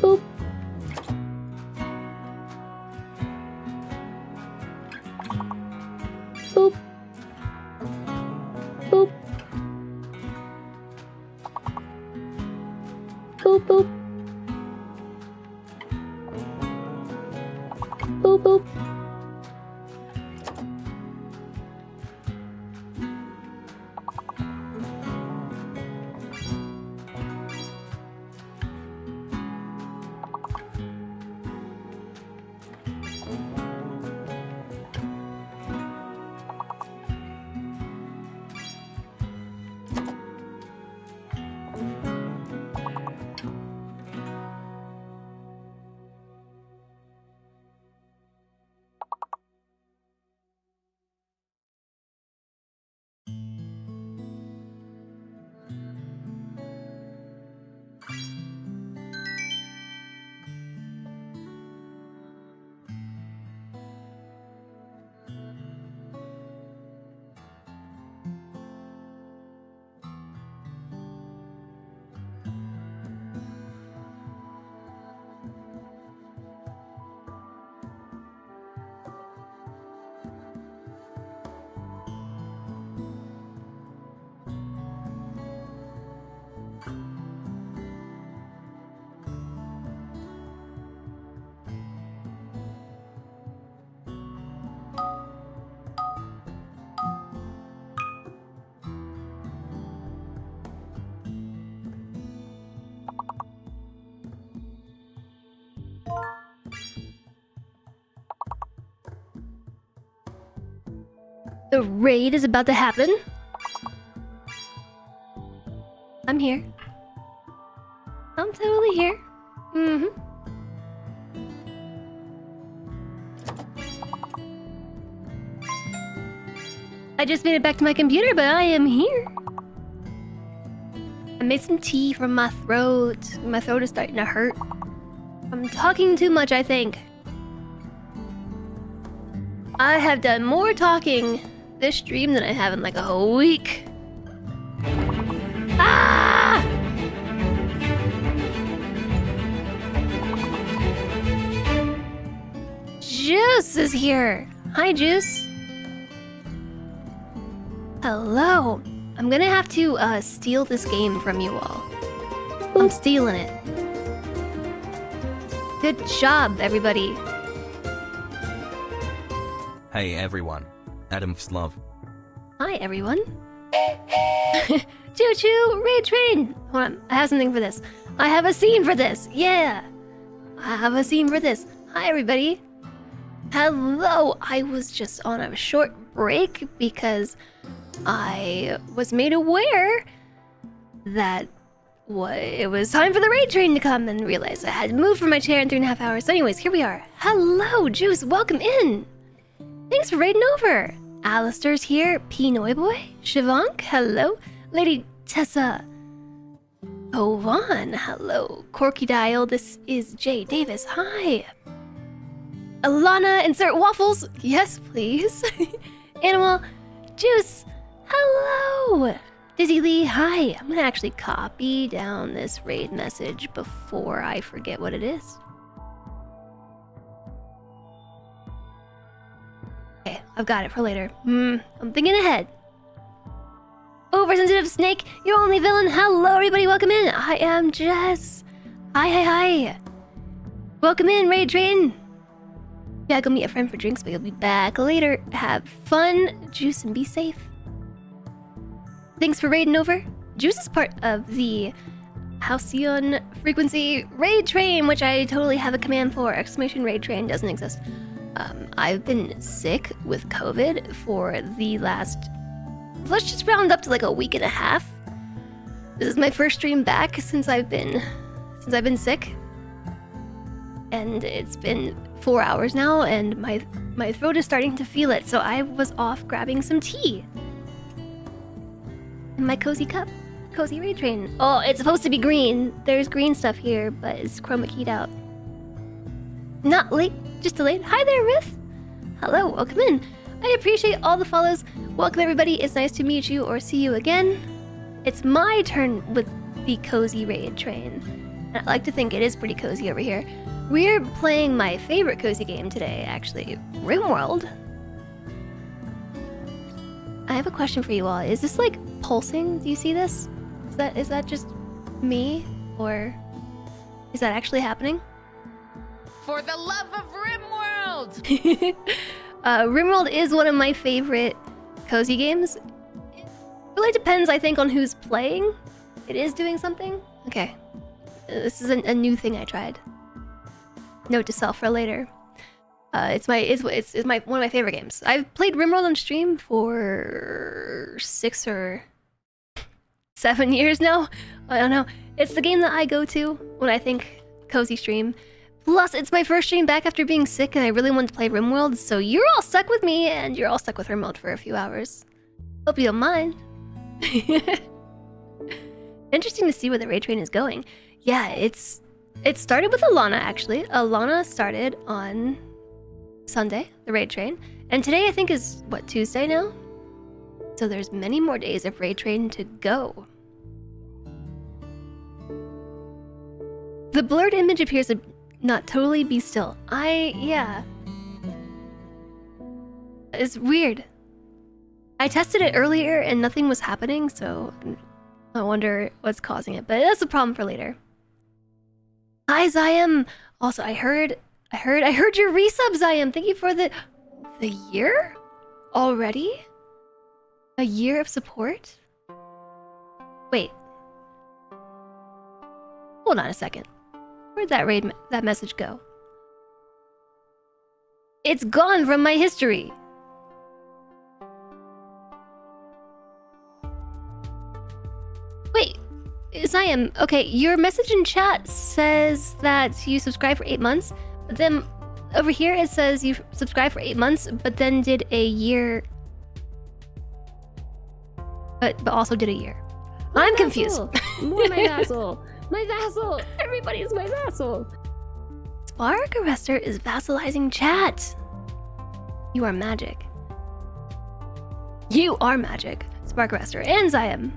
Boop. Boop. Boop. Boop boop. Boop boop. The raid is about to happen. I'm here. I'm totally here. Mm-hmm. I just made it back to my computer, but I am here. I made some tea from my throat. My throat is starting to hurt. I'm talking too much, I think. I have done more talking this stream than I have in like a whole week. Ah! Juice is here. Hi, Juice. Hello. I'm gonna have to steal this game from you all. I'm stealing it. Good job, everybody. Hey everyone, Adam's love. Hi, everyone. Choo choo, raid train. Hold on, I have something for this. I have a scene for this. Yeah, I have a scene for this. Hi, everybody. Hello. I was just on a short break because I was made aware that it was time for the raid train to come and realized I had to move from my chair in 3.5 hours. So anyways, here we are. Hello, Juice. Welcome in. Thanks for raiding over. Alistair's here. Pinoy Boy. Shivank. Hello. Lady Tessa. Ovan. Hello. Corky Dial. This is Jay Davis. Hi. Alana. Insert waffles. Yes, please. Animal. Juice. Hello. Dizzy Lee. Hi. I'm gonna actually copy down this raid message before I forget what it is. Okay, I've got it for later. I'm thinking ahead. Oversensitive Snake, your only villain. Hello, everybody. Welcome in. I am Jess. Hi. Welcome in, Raid Train. Yeah, go meet a friend for drinks, but you'll be back later. Have fun, Juice, and be safe. Thanks for raiding over. Juice is part of the Halcyon Frequency Raid Train, which I totally have a command for. Exclamation Raid Train doesn't exist. I've been sick with COVID for the last... Let's just round up to like a week and a half. This is my first stream back since I've been sick. And it's been 4 hours now, and my throat is starting to feel it, so I was off grabbing some tea. In my cozy cup. Cozy Raid Train. Oh, it's supposed to be green. There's green stuff here, but it's chroma keyed out. Not late, just delayed. Hi there, Riff. Hello, welcome in. I appreciate all the follows. Welcome, everybody. It's nice to meet you or see you again. It's my turn with the Cozy Raid Train. And I like to think it is pretty cozy over here. We're playing my favorite cozy game today, actually, RimWorld. I have a question for you all. Is this like pulsing? Do you see this? Is that just me, or is that actually happening? For the love of RimWorld! RimWorld is one of my favorite cozy games. It really depends, I think, on who's playing. It is doing something. Okay, this is a new thing I tried. Note to self for later. It's one of my favorite games. I've played RimWorld on stream for 6 or 7 years now. I don't know. It's the game that I go to when I think cozy stream. Plus, it's my first stream back after being sick, and I really wanted to play RimWorld, so you're all stuck with me, and you're all stuck with RimWorld for a few hours. Hope you don't mind. Interesting to see where the raid train is going. Yeah, it started with Alana, actually. Alana started on Sunday, the raid train. And today, I think, is, what, Tuesday now? So there's many more days of raid train to go. The blurred image appears to not totally be still. Yeah. It's weird. I tested it earlier and nothing was happening, so I wonder what's causing it. But that's a problem for later. Hi, Zayam. Also, I heard your resub, Zayam. Thank you for the year already. A year of support. Wait. Hold on a second. Where'd that message go? It's gone from my history. Wait, Zayam, okay, your message in chat says that you subscribed for 8 months, but then over here it says you subscribed for 8 months, but then did a year, but also did a year. I'm confused. More my vassal. My vassal. Everybody's my vassal. Spark Arrestor is vassalizing chat. You are magic. You are magic, Spark Arrestor and Zayam.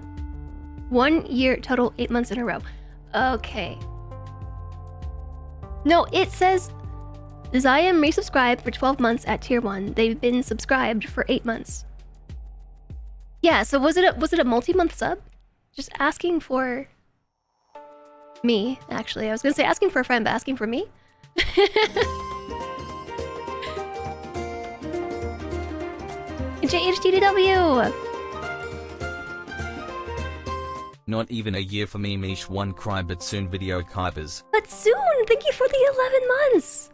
1 year total, 8 months in a row. Okay. No, it says Zayam resubscribed for 12 months at tier 1. They've been subscribed for 8 months. Yeah, so was it a multi-month sub? Just asking for me, actually. I was gonna say asking for a friend, but asking for me? JHTDW! Not even a year for me, Mish. One cry, but soon video Kuipers. But soon! Thank you for the 11 months!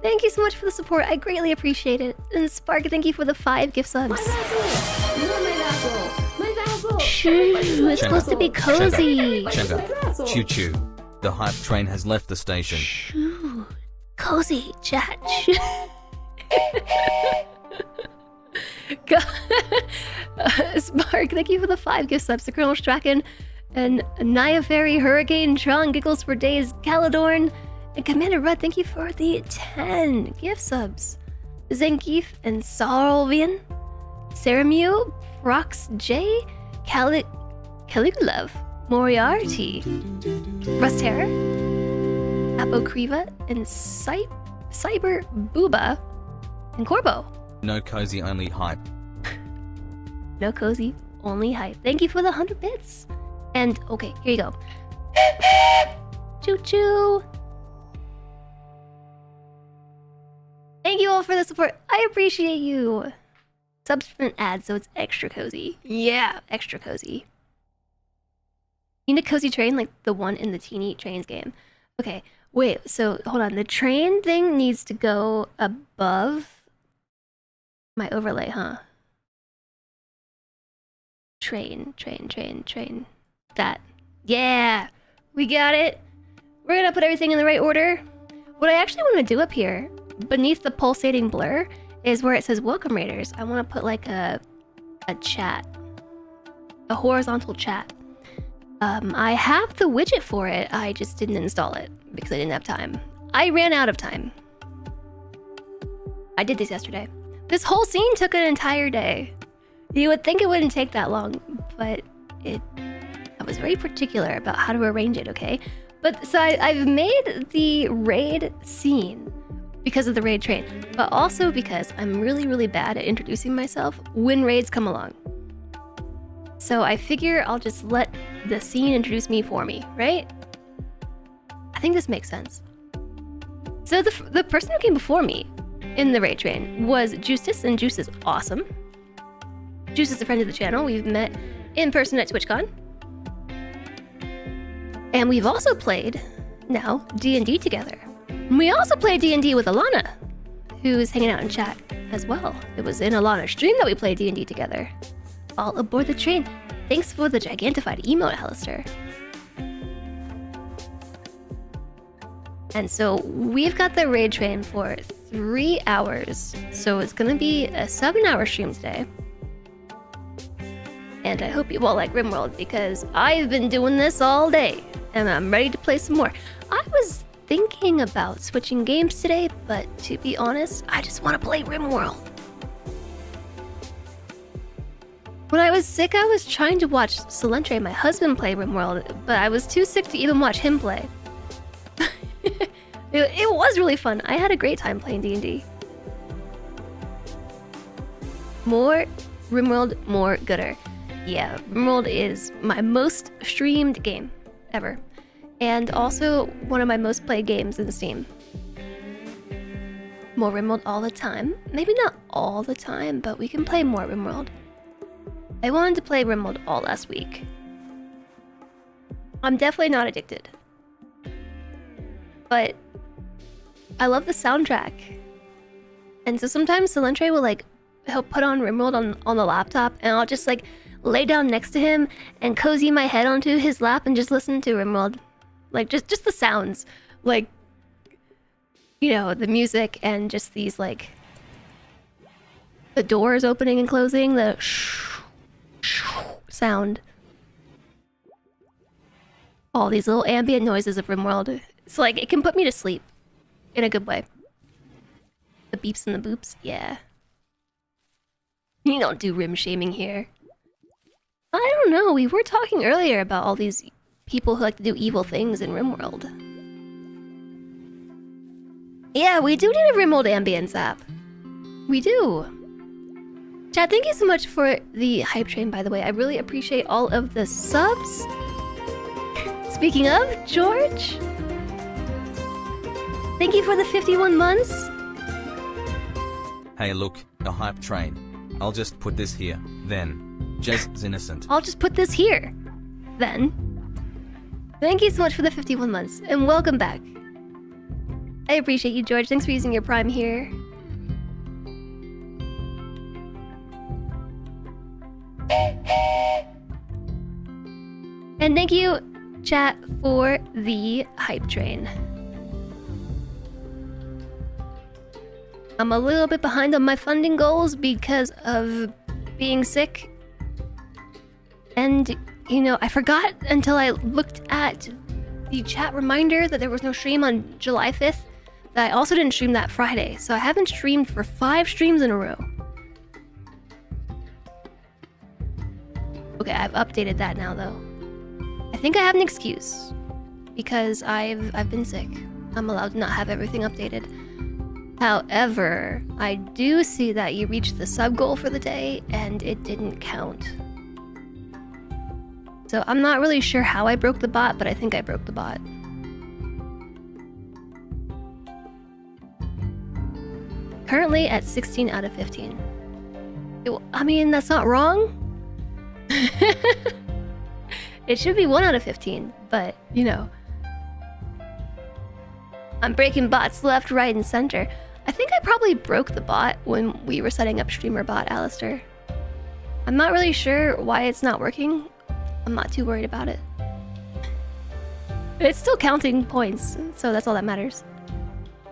Thank you so much for the support. I greatly appreciate it. And Spark, thank you for the 5 gift subs. My vassal. You're my vassal. My vassal. Shoo, it's supposed to be cozy. Chenga. Choo choo. The hype train has left the station. Shoo. Cozy chat. Spark, thank you for the 5 gift subs to Colonel Strachan and Naya Fairy, Hurricane, Tron, Giggles for Days, Caladorn, and Commander Red, thank you for the 10 gift subs. Zangief and Sarlvian, Saramew, Prox J, Caligulov, Moriarty, Rustera, Apokriva, and Cyber Booba, and Corbo. No cozy, only hype. No cozy, only hype. Thank you for the 100 bits. And, okay, here you go. Choo choo. Thank Thank you all for the support. I appreciate you. Subsequent ads, so it's extra cozy. Yeah, extra cozy. You need a cozy train like the one in the Teeny Trains game. Okay, wait, so hold on. The train thing needs to go above my overlay, huh? Train. That. Yeah, we got it. We're gonna put everything in the right order. What I actually want to do up here, beneath the pulsating blur, is where it says welcome raiders. I want to put like a chat. A horizontal chat. I have the widget for it, I just didn't install it because I didn't have time. I ran out of time. I did this yesterday. This whole scene took an entire day. You would think it wouldn't take that long, but I was very particular about how to arrange it, okay? But so I've made the raid scene because of the raid train, but also because I'm really, really bad at introducing myself when raids come along. So I figure I'll just let the scene introduce me for me, right? I think this makes sense. So the person who came before me in the raid train was Justice, and Juice is awesome. Juice is a friend of the channel. We've met in person at TwitchCon. And we've also played, now, D&D together. We also played D&D with Alana, who's hanging out in chat as well. It was in Alana's stream that we played D&D together. All aboard the train. Thanks for the gigantified emote, Alistair. And so we've got the raid train for 3 hours. So it's gonna be a 7-hour stream today. And I hope you all like RimWorld because I've been doing this all day and I'm ready to play some more. I was thinking about switching games today, but to be honest, I just want to play RimWorld. When I was sick, I was trying to watch Solentre, my husband, play RimWorld, but I was too sick to even watch him play. It was really fun. I had a great time playing D&D. More RimWorld, more gooder. Yeah, RimWorld is my most streamed game ever. And also one of my most played games in Steam. More RimWorld all the time. Maybe not all the time, but we can play more RimWorld. I wanted to play RimWorld all last week. I'm definitely not addicted. But I love the soundtrack. And so sometimes Solentre will he'll put on RimWorld on the laptop and I'll just lay down next to him and cozy my head onto his lap and just listen to RimWorld. Just the sounds. The music and just these the doors opening and closing, the sound. All these little ambient noises of RimWorld. It's it can put me to sleep. In a good way. The beeps and the boops, yeah. You don't do rim shaming here. I don't know, we were talking earlier about all these people who like to do evil things in RimWorld. Yeah, we do need a RimWorld ambience app. We do. Chad, thank you so much for the hype train, by the way. I really appreciate all of the subs. Speaking of, George, thank you for the 51 months. Hey look, a hype train. I'll just put this here, then. Jess's innocent. I'll just put this here, then. Thank you so much for the 51 months, and welcome back. I appreciate you, George. Thanks for using your Prime here. And thank you, chat, for the hype train. I'm a little bit behind on my funding goals because of being sick. And, I forgot until I looked at the chat reminder that there was no stream on July 5th. That I also didn't stream that Friday. So I haven't streamed for 5 streams in a row. Okay, I've updated that now, though. I think I have an excuse. Because I've been sick. I'm allowed to not have everything updated. However, I do see that you reached the sub goal for the day, and it didn't count. So I'm not really sure how I broke the bot, but I think I broke the bot. Currently at 16 out of 15. I mean, that's not wrong. It should be 1 out of 15, but, you know. I'm breaking bots left, right, and center. I think I probably broke the bot when we were setting up streamer bot, Alistair. I'm not really sure why it's not working. I'm not too worried about it. It's still counting points, so that's all that matters.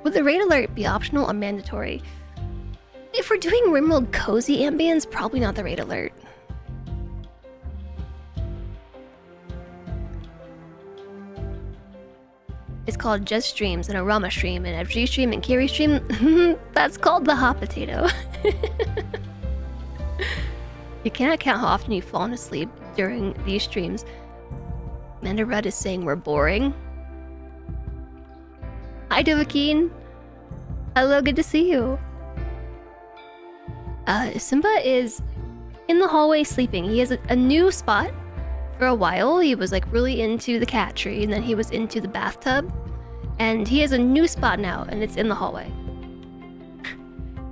Would the raid alert be optional or mandatory? If we're doing RimWorld cozy ambience, probably not the raid alert. It's called Just Streams, and a Rama stream, and a G stream, and Kiri stream. That's called the hot potato. You cannot count how often you've fallen asleep during these streams. Amanda Rudd is saying we're boring. Hi, Dovakeen. Hello, good to see you. Simba is in the hallway sleeping. He has a new spot. For a while, he was like really into the cat tree, and then he was into the bathtub. And he has a new spot now, and it's in the hallway.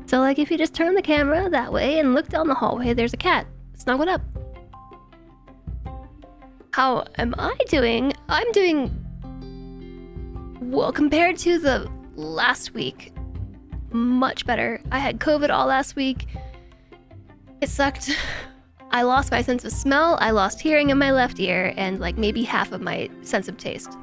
So like if you just turn the camera that way and look down the hallway, there's a cat snuggled up. How am I doing? I'm doing well compared to the last week. Much better. I had COVID all last week. It sucked. I lost my sense of smell, I lost hearing in my left ear, and like maybe half of my sense of taste.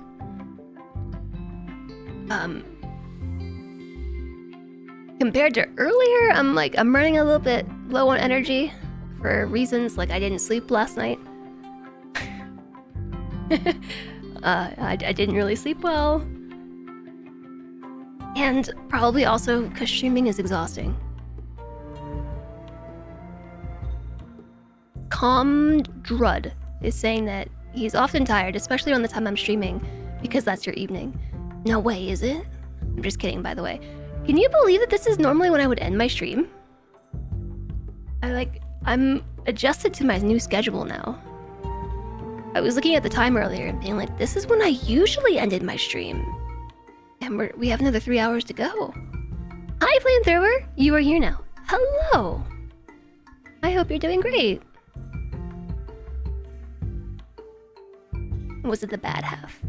Compared to earlier, I'm running a little bit low on energy for reasons like I didn't sleep last night. I didn't really sleep well. And probably also because streaming is exhausting. Calm Drud is saying that he's often tired, especially on the time I'm streaming, because that's your evening. No way, is it? I'm just kidding, by the way. Can you believe that this is normally when I would end my stream? I'm adjusted to my new schedule now. I was looking at the time earlier and being like, this is when I usually ended my stream. And we have another 3 hours to go. Hi, Flamethrower! You are here now. Hello! I hope you're doing great. Was it the bad half?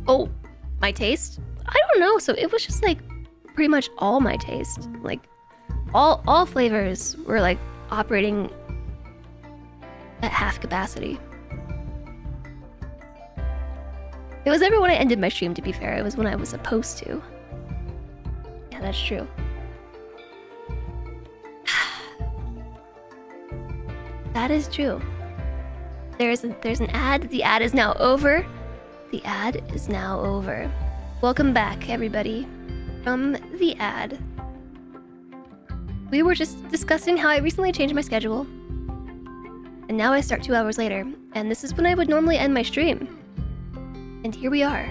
Oh, my taste? I don't know, so it was just like pretty much all my taste. Like all flavors were like operating at half capacity. It was never when I ended my stream, to be fair. It was when I was supposed to. Yeah, that's true. That is true. There's an ad. The ad is now over. The ad is now over. Welcome back, everybody, from the ad. We were just discussing how I recently changed my schedule. And now I start 2 hours later, and this is when I would normally end my stream. And here we are.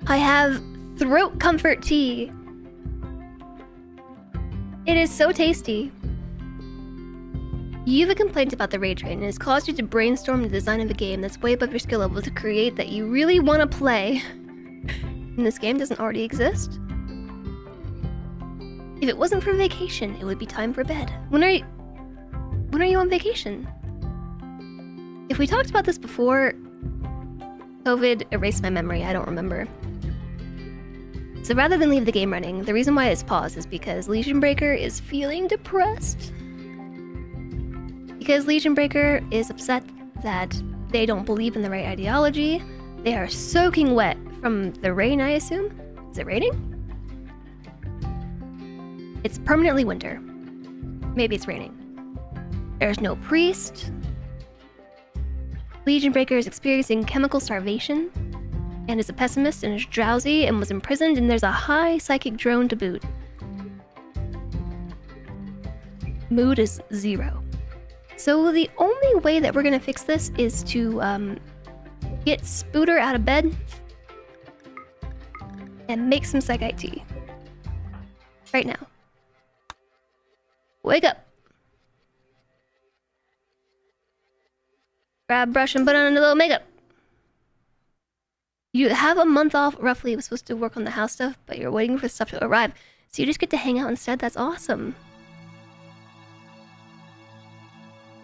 I have throat comfort tea. It is so tasty. You have a complaint about the raid train, and it's caused you to brainstorm the design of a game that's way above your skill level to create that you really want to play. And this game doesn't already exist? If it wasn't for vacation, it would be time for bed. When are you on vacation? If we talked about this before, COVID erased my memory, I don't remember. So rather than leave the game running, the reason why it's paused is because Legion Breaker is feeling depressed. Because Legion Breaker is upset that they don't believe in the right ideology. They are soaking wet from the rain, I assume? Is it raining? It's permanently winter. Maybe it's raining. There's no priest. Legion Breaker is experiencing chemical starvation and is a pessimist and is drowsy and was imprisoned, and there's a high psychic drone to boot. Mood is 0. So the only way that we're gonna fix this is to get Spooter out of bed and make some psychite tea. Right now. Wake up. Grab brush and put on a little makeup. You have a month off, roughly. Was supposed to work on the house stuff, but you're waiting for stuff to arrive. So you just get to hang out instead. That's awesome.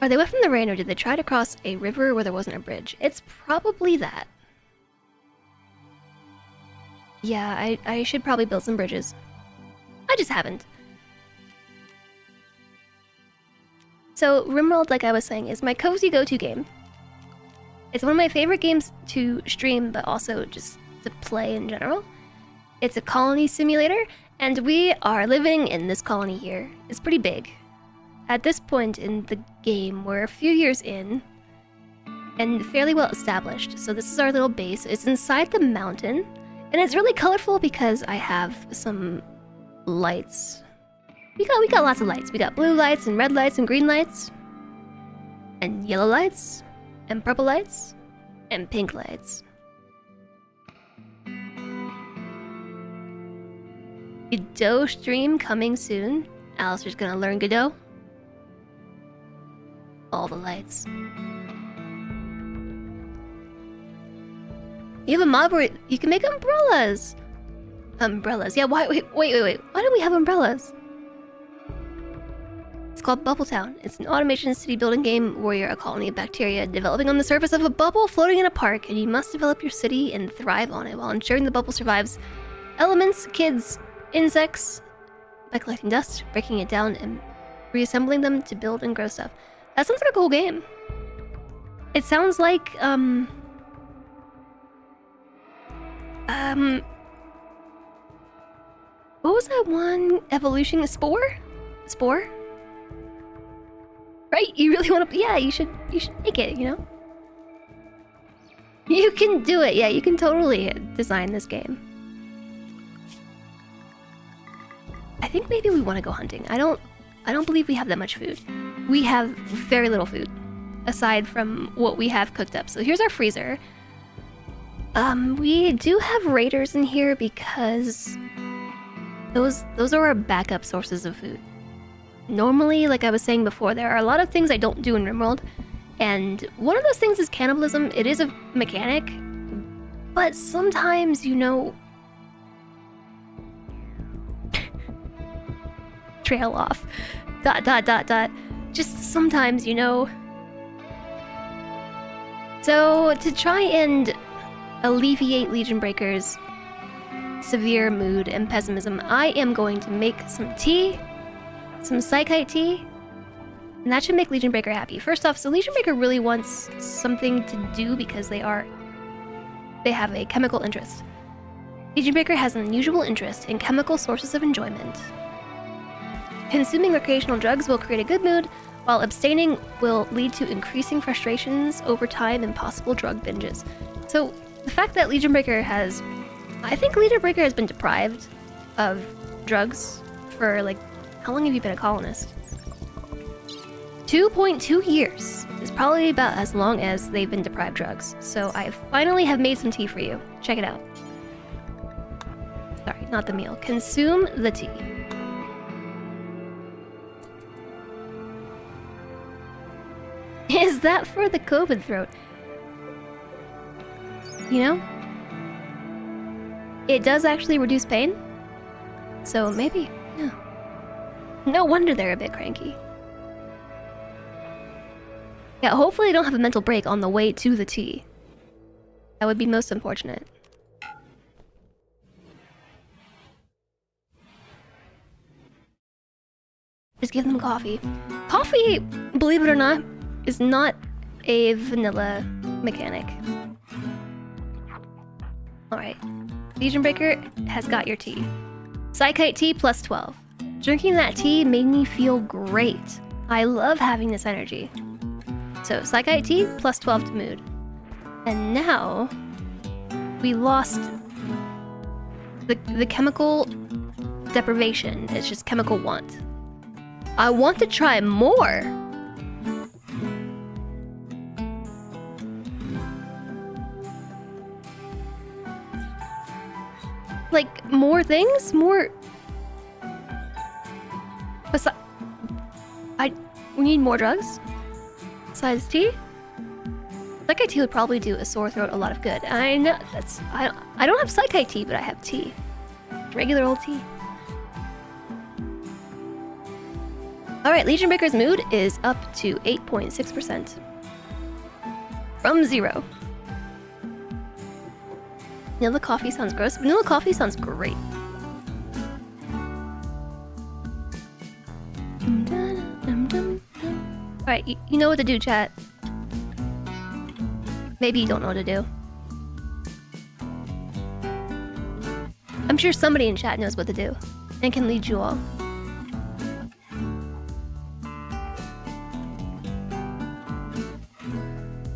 Are they wet from the rain, or did they try to cross a river where there wasn't a bridge? It's probably that. Yeah, I should probably build some bridges. I just haven't. So, RimWorld, like I was saying, is my cozy go-to game. It's one of my favorite games to stream, but also just to play in general. It's a colony simulator, and we are living in this colony here. It's pretty big. At this point in the game, we're a few years in, and fairly well established. So this is our little base. It's inside the mountain, and it's really colorful because I have some lights. We got lots of lights. We got blue lights and red lights and green lights, and yellow lights, and purple lights, and pink lights. Godot stream coming soon. Alistair's gonna learn Godot. All the lights. You have a mod where you can make umbrellas. Umbrellas. Yeah, why? Wait. Why don't we have umbrellas? It's called Bubble Town. It's an automation city building game where you're a colony of bacteria developing on the surface of a bubble floating in a park, and you must develop your city and thrive on it while ensuring the bubble survives elements, kids, insects by collecting dust, breaking it down, and reassembling them to build and grow stuff. That sounds like a cool game. It sounds like, what was that one? Evolution? Spore? Spore? Right? You really want to... Yeah, you should make it, you know? You can do it. Yeah, you can totally design this game. I think maybe we want to go hunting. I don't believe we have that much food. We have very little food, aside from what we have cooked up. So here's our freezer. We do have raiders in here because those are our backup sources of food. Normally, like I was saying before, there are a lot of things I don't do in RimWorld, and one of those things is cannibalism. It is a mechanic, but sometimes, you know... trail off. ... Just sometimes, you know... So, to try and alleviate Legion Breaker's severe mood and pessimism, I am going to make some tea, some Psychite tea, and that should make Legion Breaker happy. First off, so Legion Breaker really wants something to do because they have a chemical interest. Legion Breaker has an unusual interest in chemical sources of enjoyment. Consuming recreational drugs will create a good mood, while abstaining will lead to increasing frustrations over time and possible drug binges. So, the fact that Legion Breaker has... I think Legion Breaker has been deprived of drugs for, like... How long have you been a colonist? 2.2 years is probably about as long as they've been deprived drugs. So, I finally have made some tea for you. Check it out. Sorry, not the meal. Consume the tea. Is that for the COVID throat? You know? It does actually reduce pain. So maybe, yeah. No wonder they're a bit cranky. Yeah, hopefully I don't have a mental break on the way to the tea. That would be most unfortunate. Just give them coffee. Coffee, believe it or not, is not a vanilla mechanic. Alright. Legion Breaker has got your tea. Psychite tea plus 12. Drinking that tea made me feel great. I love having this energy. So, Psychite tea plus 12 to mood. And now, we lost the chemical deprivation. It's just chemical want. I want to try more! Like, more things? More... We need more drugs? Besides tea? Psychic tea would probably do a sore throat a lot of good. I know that's I don't have psychic tea, but I have tea. Regular old tea. Alright, Legion Breaker's mood is up to 8.6%. From 0. Vanilla coffee sounds gross. Vanilla coffee sounds great. Alright, you know what to do, chat. Maybe you don't know what to do. I'm sure somebody in chat knows what to do and can lead you all.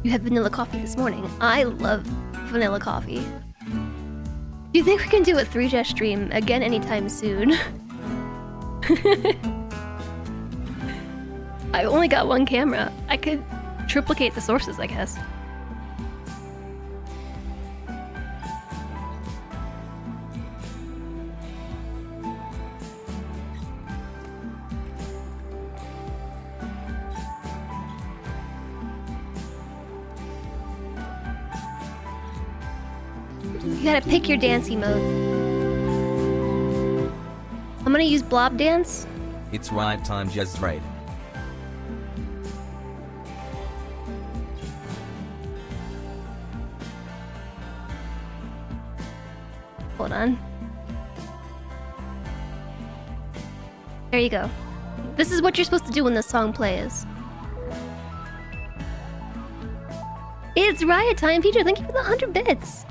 You had vanilla coffee this morning. I love vanilla coffee. Do you think we can do a 3Jet stream again anytime soon? I only got one camera. I could triplicate the sources, I guess. You gotta pick your dancey mode. I'm gonna use blob dance. It's right time, just trade. Hold on. There you go. This is what you're supposed to do when the song plays. It's riot time, Peter. Thank you for the 100 bits.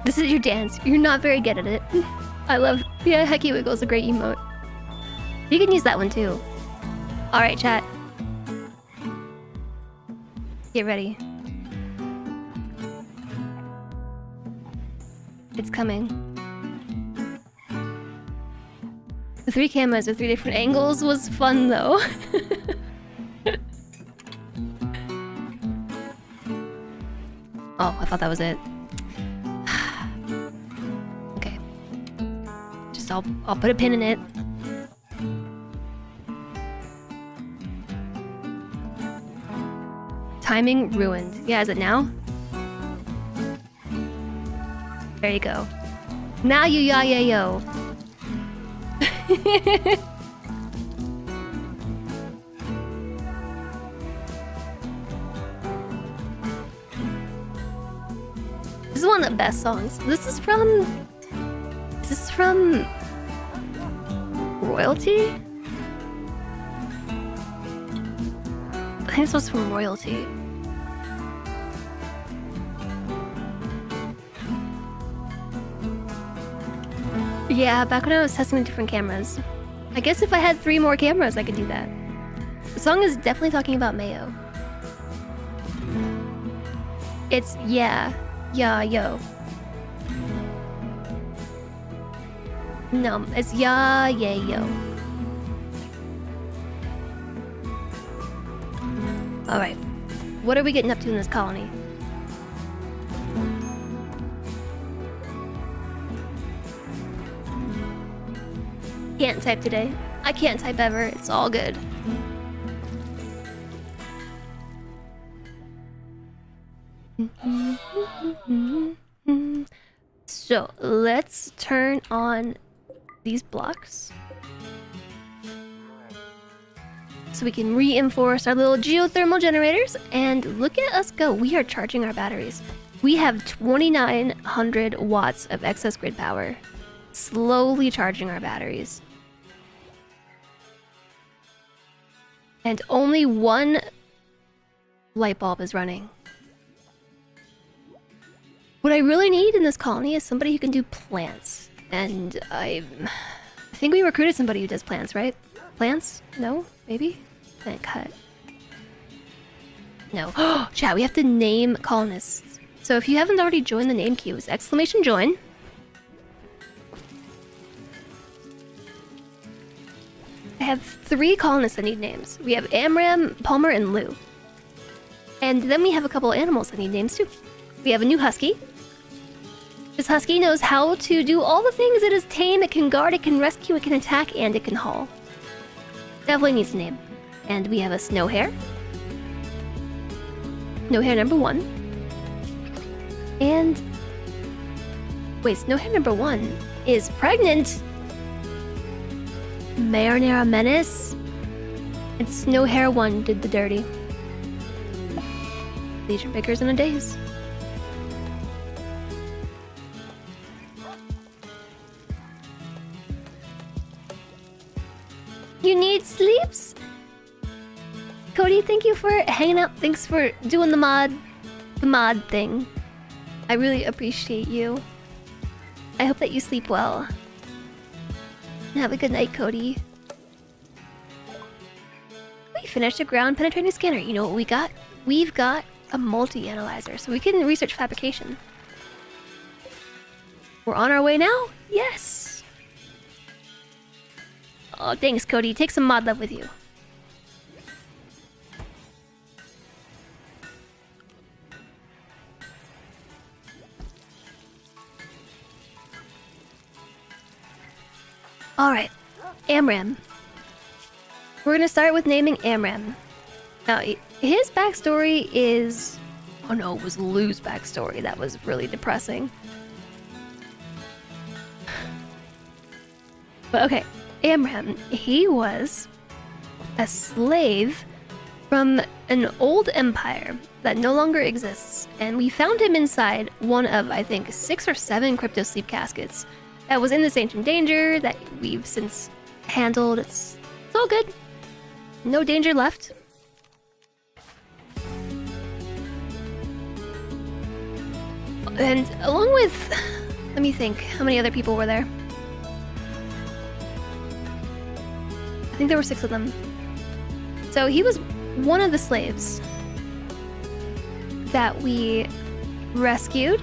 This is your dance. You're not very good at it. I love... Yeah, Hecky Wiggle's a great emote. You can use that one too. Alright, chat. Get ready. It's coming. The 3 cameras with 3 different angles was fun though. Oh, I thought that was it. Okay. Just I'll put a pin in it. Timing ruined. Yeah, is it now? There you go. Now you yo. This is one of the best songs. This is from... Is this from... Royalty? I think this was from Royalty. Yeah, back when I was testing with different cameras. I guess if I had 3 more cameras, I could do that. The song is definitely talking about Mayo. It's yeah, yo. No, it's yeah, yo. Alright, what are we getting up to in this colony? Can't type today. I can't type ever. It's all good. So let's turn on these blocks so we can reinforce our little geothermal generators, and look at us go. We are charging our batteries. We have 2,900 watts of excess grid power. Slowly charging our batteries. And only 1 light bulb is running. What I really need in this colony is somebody who can do plants. And I think we recruited somebody who does plants, right? Plants? No? Maybe? Plant cut. No. Chat, we have to name colonists. So if you haven't already joined the name queue, it's !join. I have 3 colonists that need names. We have Amram, Palmer, and Lou. And then we have a couple animals that need names too. We have a new husky. This husky knows how to do all the things. It is tame, it can guard, it can rescue, it can attack, and it can haul. Definitely needs a name. And we have a snow hare. Snow hare number 1. And... wait, snow hare number 1 is pregnant! Marinara Menace. And snow hare 1 did the dirty. Legion pickers in a daze. You need sleeps? Cody, thank you for hanging out. Thanks for doing the mod thing. I really appreciate you. I hope that you sleep well. Have a good night, Cody. We finished a ground penetrating scanner. You know what we got? We've got a multi-analyzer, so we can research fabrication. We're on our way now? Yes! Oh, thanks, Cody. Take some mod love with you. Alright, Amram. We're gonna start with naming Amram. Now, his backstory is... oh no, it was Lou's backstory. That was really depressing. But okay, Amram, he was a slave from an old empire that no longer exists, and we found him inside one of, I think, 6 or 7 crypto sleep caskets that was in this ancient danger that we've since handled. It's all good. No danger left. And along with, let me think, how many other people were there? I think there were 6 of them. So he was one of the slaves that we rescued.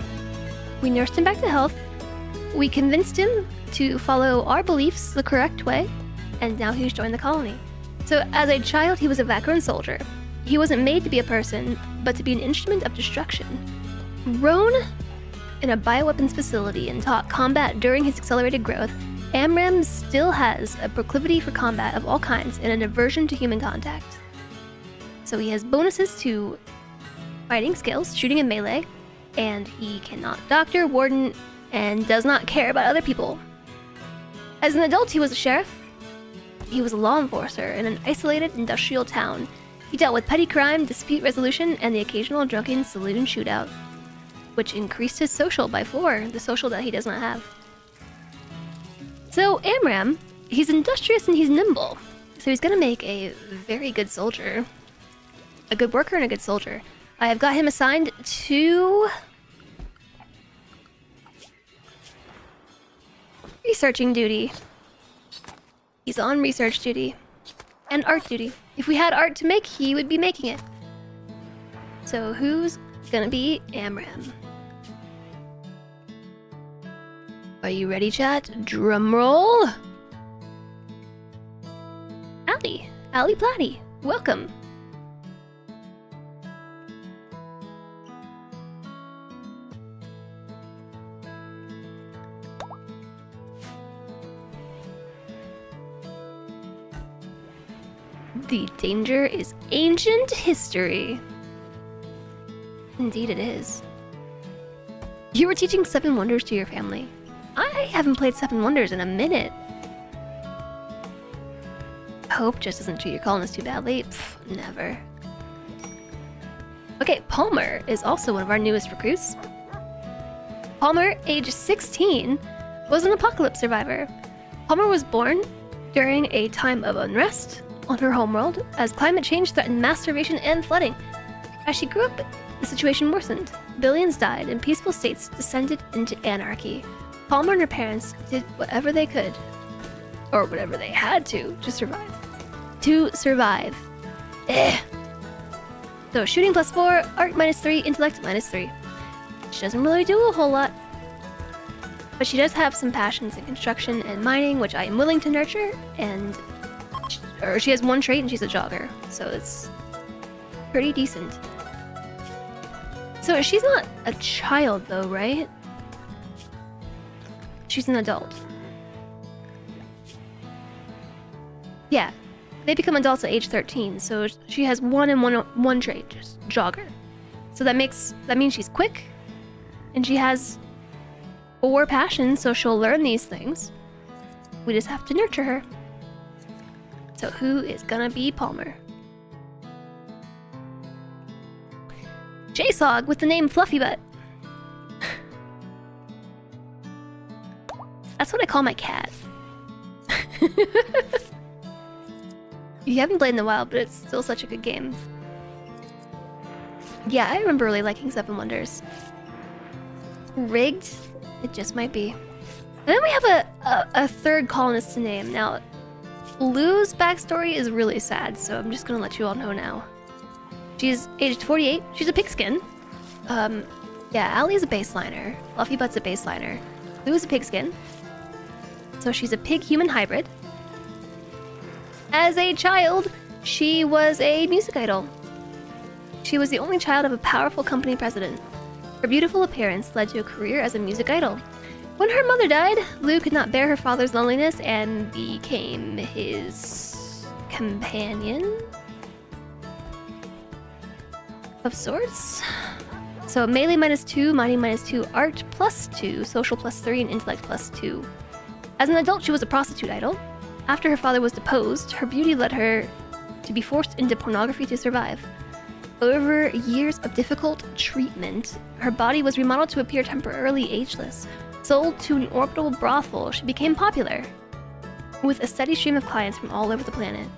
We nursed him back to health. We convinced him to follow our beliefs the correct way, and now he's joined the colony. So as a child, he was a veteran soldier. He wasn't made to be a person, but to be an instrument of destruction. Grown in a bioweapons facility and taught combat during his accelerated growth, Amram still has a proclivity for combat of all kinds and an aversion to human contact. So he has bonuses to fighting skills, shooting and melee, and he cannot doctor, warden, and does not care about other people. As an adult, he was a sheriff. He was a law enforcer in an isolated industrial town. He dealt with petty crime, dispute resolution, and the occasional drunken saloon shootout, which increased his social by 4, the social that he does not have. So Amram, he's industrious and he's nimble, so he's gonna make a very good soldier. A good worker and a good soldier. I have got him assigned to... researching duty. He's on research duty. And art duty. If we had art to make, he would be making it. So who's gonna be Amram? Are you ready, chat? Drum roll! Allie. Allie Platty. Welcome. The danger is ancient history. Indeed it is. You were teaching 7 Wonders to your family. I haven't played 7 Wonders in a minute. Hope just doesn't treat your colonists too badly. Pfft, never. Okay, Palmer is also one of our newest recruits. Palmer, age 16, was an apocalypse survivor. Palmer was born during a time of unrest on her homeworld as climate change threatened mass starvation and flooding. As she grew up, the situation worsened. Billions died and peaceful states descended into anarchy. Palmer and her parents did whatever they could, or whatever they had to survive. So shooting +4, art -3, intellect -3. She doesn't really do a whole lot. But she does have some passions in construction and mining, which I am willing to nurture, and she has 1 trait and she's a jogger, so it's pretty decent. So she's not a child though, right? she's an adult. Yeah, they become adults at age 13, so she has one trait, just jogger. So that means she's quick, and she has 4 passions, so she'll learn these things. We just have to nurture her. So who is gonna be Palmer? J-Sog with the name Fluffy Butt. That's what I call my cat. You haven't played in a while, but it's still such a good game. Yeah, I remember really liking Seven Wonders. Rigged? It just might be. And then we have a third colonist to name. Now, Lou's backstory is really sad, so I'm just gonna let you all know now. She's aged 48. She's a pigskin. Yeah, Allie's a baseliner. Fluffy Butt's a baseliner. Lou is a pigskin. So she's a pig-human hybrid. As a child, she was a music idol. She was the only child of a powerful company president. Her beautiful appearance led to a career as a music idol. When her mother died, Lou could not bear her father's loneliness and became his companion of sorts. So melee -2, mighty -2, art +2, social +3, and intellect +2. As an adult, she was a prostitute idol. After her father was deposed, her beauty led her to be forced into pornography to survive. Over years of difficult treatment, her body was remodeled to appear temporarily ageless. Sold to an orbital brothel, she became popular, with a steady stream of clients from all over the planet.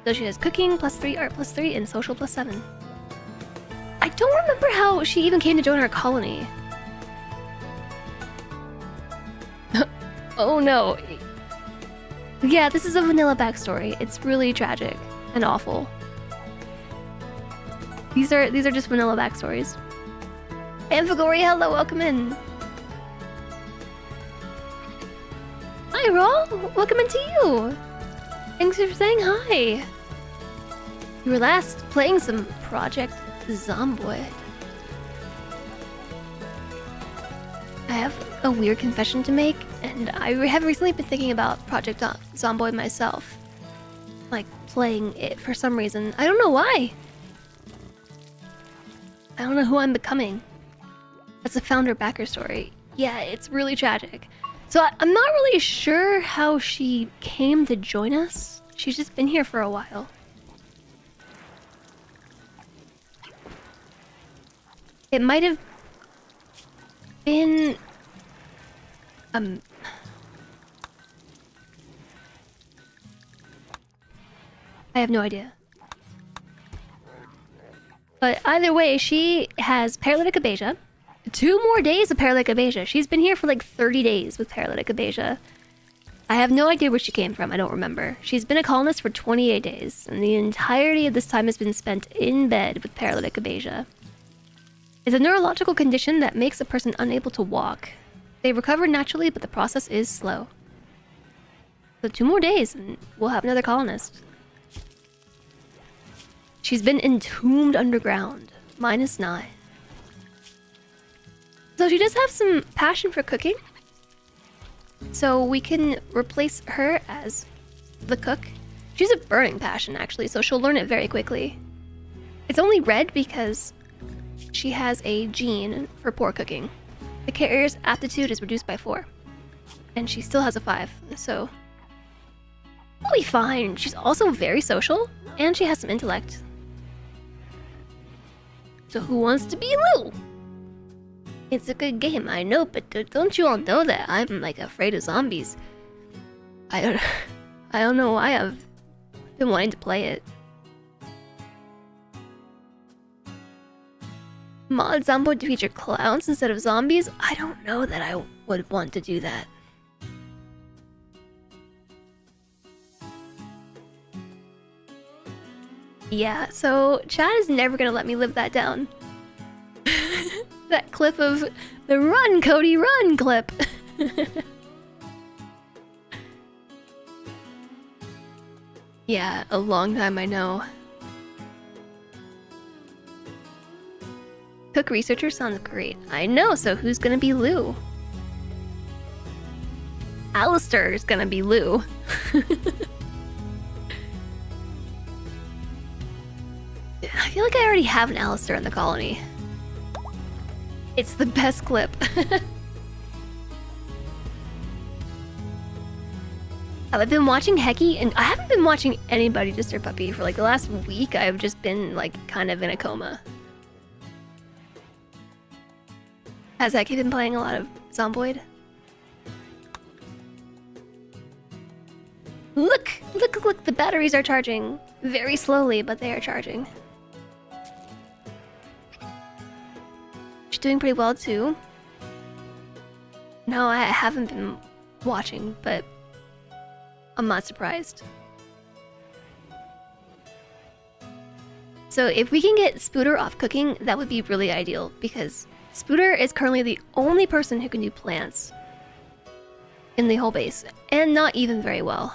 So she has cooking +3, art +3, and social +7. I don't remember how she even came to join our colony. Oh no. Yeah, this is a vanilla backstory. It's really tragic and awful. These are just vanilla backstories. Amphigori, hello, welcome in. Hi, Raw. Welcome into you. Thanks for saying hi. You were last playing some Project Zomboid. I have a weird confession to make, and I have recently been thinking about Project Zomboid myself. Like, playing it for some reason. I don't know why. I don't know who I'm becoming. That's a founder-backer story. Yeah, it's really tragic. So I'm not really sure how she came to join us. She's just been here for a while. It might have been... I have no idea. But either way, she has paralytic abasia. 2 more days of paralytic abasia. She's been here for like 30 days with paralytic abasia. I have no idea where she came from. I don't remember. She's been a colonist for 28 days, and the entirety of this time has been spent in bed with paralytic abasia. It's a neurological condition that makes a person unable to walk. They recover naturally, but the process is slow. So 2 more days, and we'll have another colonist. She's been entombed underground. -9. So she does have some passion for cooking. So we can replace her as the cook. She's a burning passion, actually, so she'll learn it very quickly. It's only red because she has a gene for poor cooking. The carrier's aptitude is reduced by 4. And she still has a 5, so... we'll be fine. She's also very social, and she has some intellect. So who wants to be Lou? It's a good game, I know, but don't you all know that I'm, like, afraid of zombies? I don't know why I've been wanting to play it. Mod Zomboid to feature clowns instead of zombies? I don't know that I would want to do that. Yeah, so Chad is never gonna let me live that down. That clip of the "Run, Cody, run" clip. Yeah, a long time, I know. Cook researcher sounds great. I know, so who's gonna be Lou? Alistair is gonna be Lou. I feel like I already have an Alistair in the colony. It's the best clip. I've been watching Hecky, and I haven't been watching anybody disturb Puppy for like the last week. I've just been like kind of in a coma. Has Hecky been playing a lot of Zomboid? Look! Look, look, the batteries are charging. Very slowly, but they are charging. She's doing pretty well too. No, I haven't been watching, but I'm not surprised. So if we can get Spooter off cooking, that would be really ideal, because Spooter is currently the only person who can do plants in the whole base, and not even very well.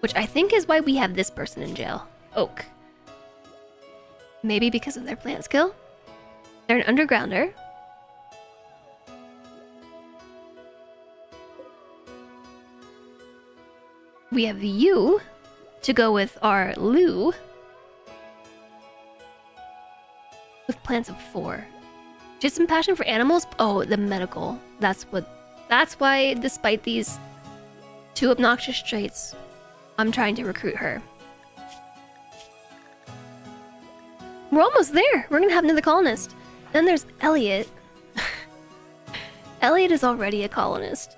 Which I think is why we have this person in jail, Oak. Maybe because of their plant skill? They're an undergrounder. We have you to go with our Lou with plants of 4. Just some passion for animals. Oh, the medical. That's why, despite these 2 obnoxious traits, I'm trying to recruit her. We're almost there. We're gonna have another colonist. Then there's Elliot. Elliot is already a colonist.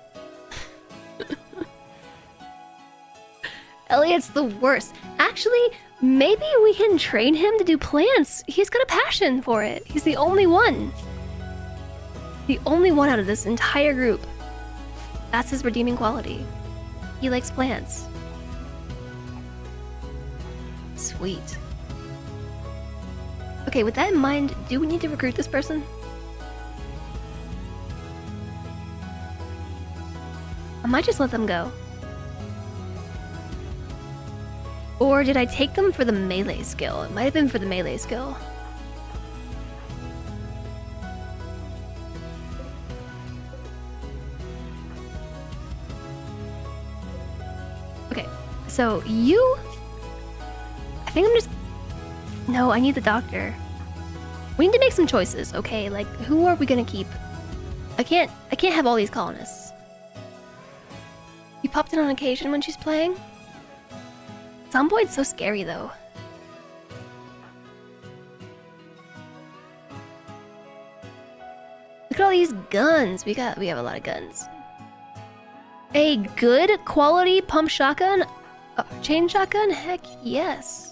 Elliot's the worst. Actually, maybe we can train him to do plants. He's got a passion for it. He's the only one. The only one out of this entire group. That's his redeeming quality. He likes plants. Sweet. Okay, with that in mind, do we need to recruit this person? I might just let them go. Or did I take them for the melee skill? It might have been for the melee skill. Okay, so you... I think I'm just... No, I need the doctor. We need to make some choices, okay? Like, who are we gonna keep? I can't have all these colonists. You popped in on occasion when she's playing? Zomboid's so scary, though. Look at all these guns. We have a lot of guns. A good quality pump shotgun? Chain shotgun? Heck yes.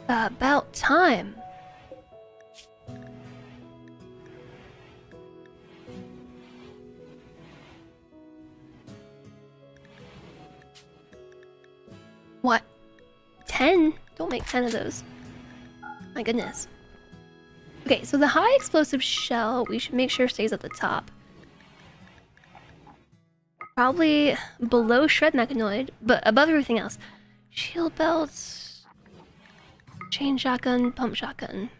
About time. What? 10? Don't make 10 of those. My goodness. Okay, so the high explosive shell, we should make sure stays at the top. Probably below shred mechanoid, but above everything else. Shield belts, chain shotgun, pump shotgun.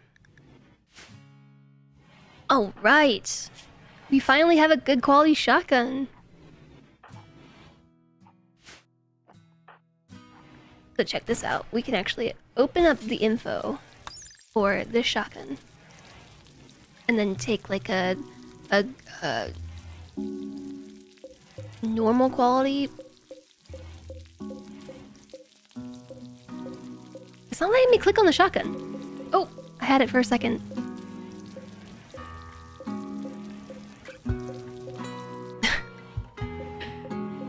Oh, right. We finally have a good quality shotgun. So check this out. We can actually open up the info for this shotgun, and then take like a normal quality. It's not letting me click on the shotgun. Oh, I had it for a second.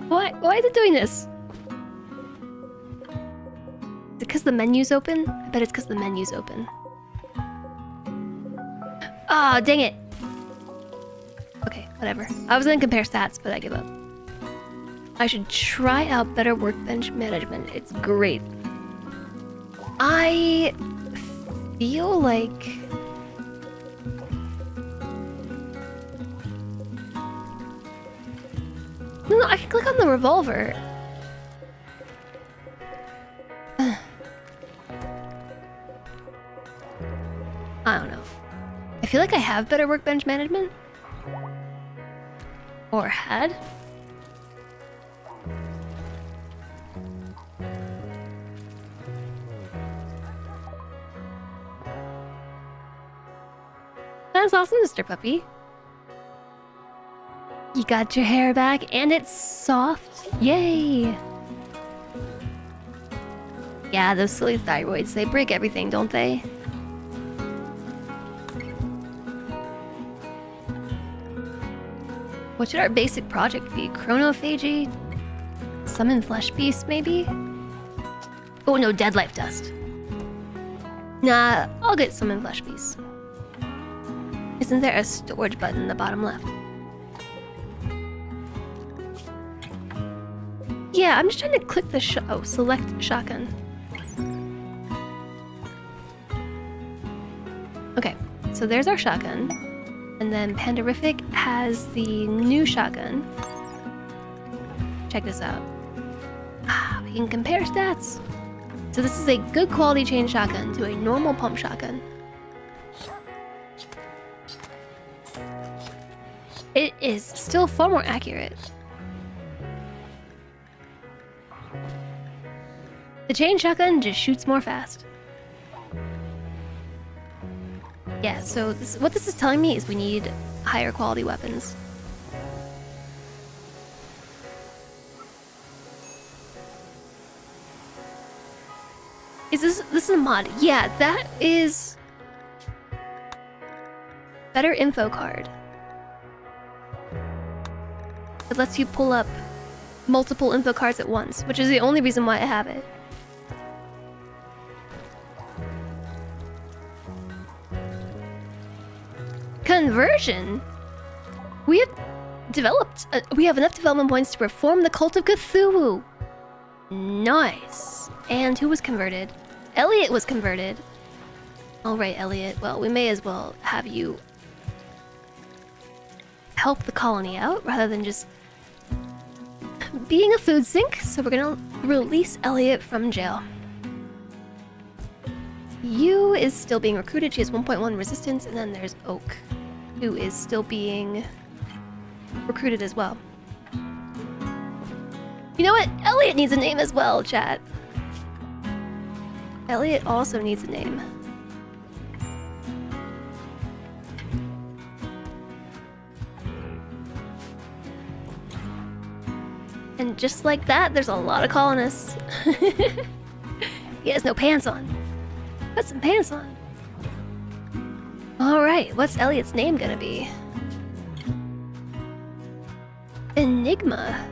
Why is it doing this? Is it because the menu's open? I bet it's because the menu's open. Ah, oh, dang it. Okay, whatever. I was gonna compare stats, but I give up. I should try out better workbench management. It's great. I feel like... No, I can click on the revolver. I don't know. feel like I have better workbench management. Or had. That's awesome, Mr. Puppy. You got your hair back and it's soft. Yay! Yeah, those silly thyroids, they break everything, don't they? What should our basic project be? Chronophagy? Summon flesh beast, maybe? Oh no, dead life dust. Nah, I'll get summon flesh beast. Isn't there a storage button in the bottom left? Yeah, I'm just trying to click the oh, select shotgun. Okay, so there's our shotgun. And then Pandarific has the new shotgun. Check this out. Ah, we can compare stats. So this is a good quality chain shotgun to a normal pump shotgun. It is still far more accurate. The chain shotgun just shoots more fast. Yeah, so what this is telling me is we need higher quality weapons. Is this is a mod? Yeah, that is better info card. It lets you pull up multiple info cards at once, which is the only reason why I have it. Conversion? We have developed, we have enough development points to perform the Cult of Cthulhu. Nice. And who was converted? Elliot was converted. Alright, Elliot. Well, we may as well have you help the colony out rather than just being a food sink. So we're gonna release Elliot from jail. You is still being recruited. She has 1.1 resistance, and then there's Oak, who is still being recruited as well. You know what? Elliot needs a name as well, chat. Elliot also needs a name. And just like that, there's a lot of colonists. He has no pants on. Put some pants on. Alright, what's Elliot's name gonna be? Enigma.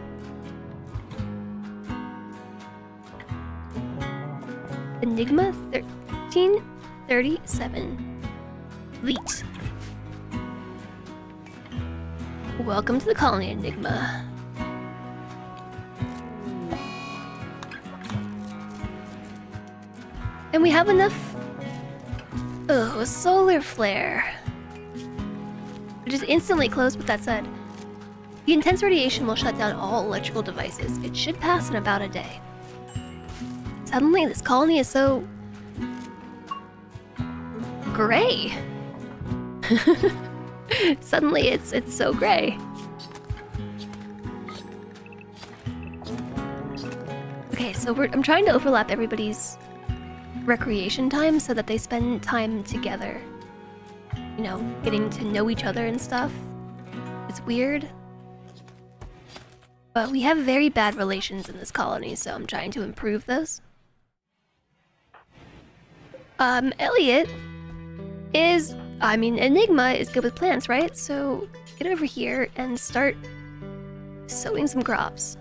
Enigma 1337. Leet. Welcome to the colony, Enigma. And we have enough... Oh, a solar flare. Which is instantly closed, with that said. The intense radiation will shut down all electrical devices. It should pass in about a day. Suddenly, this colony is so... gray. Suddenly, it's so gray. Okay, so I'm trying to overlap everybody's recreation time so that they spend time together. You know, getting to know each other and stuff. It's weird. But we have very bad relations in this colony, so I'm trying to improve those. Elliot is... Enigma is good with plants, right? So get over here and start sowing some crops.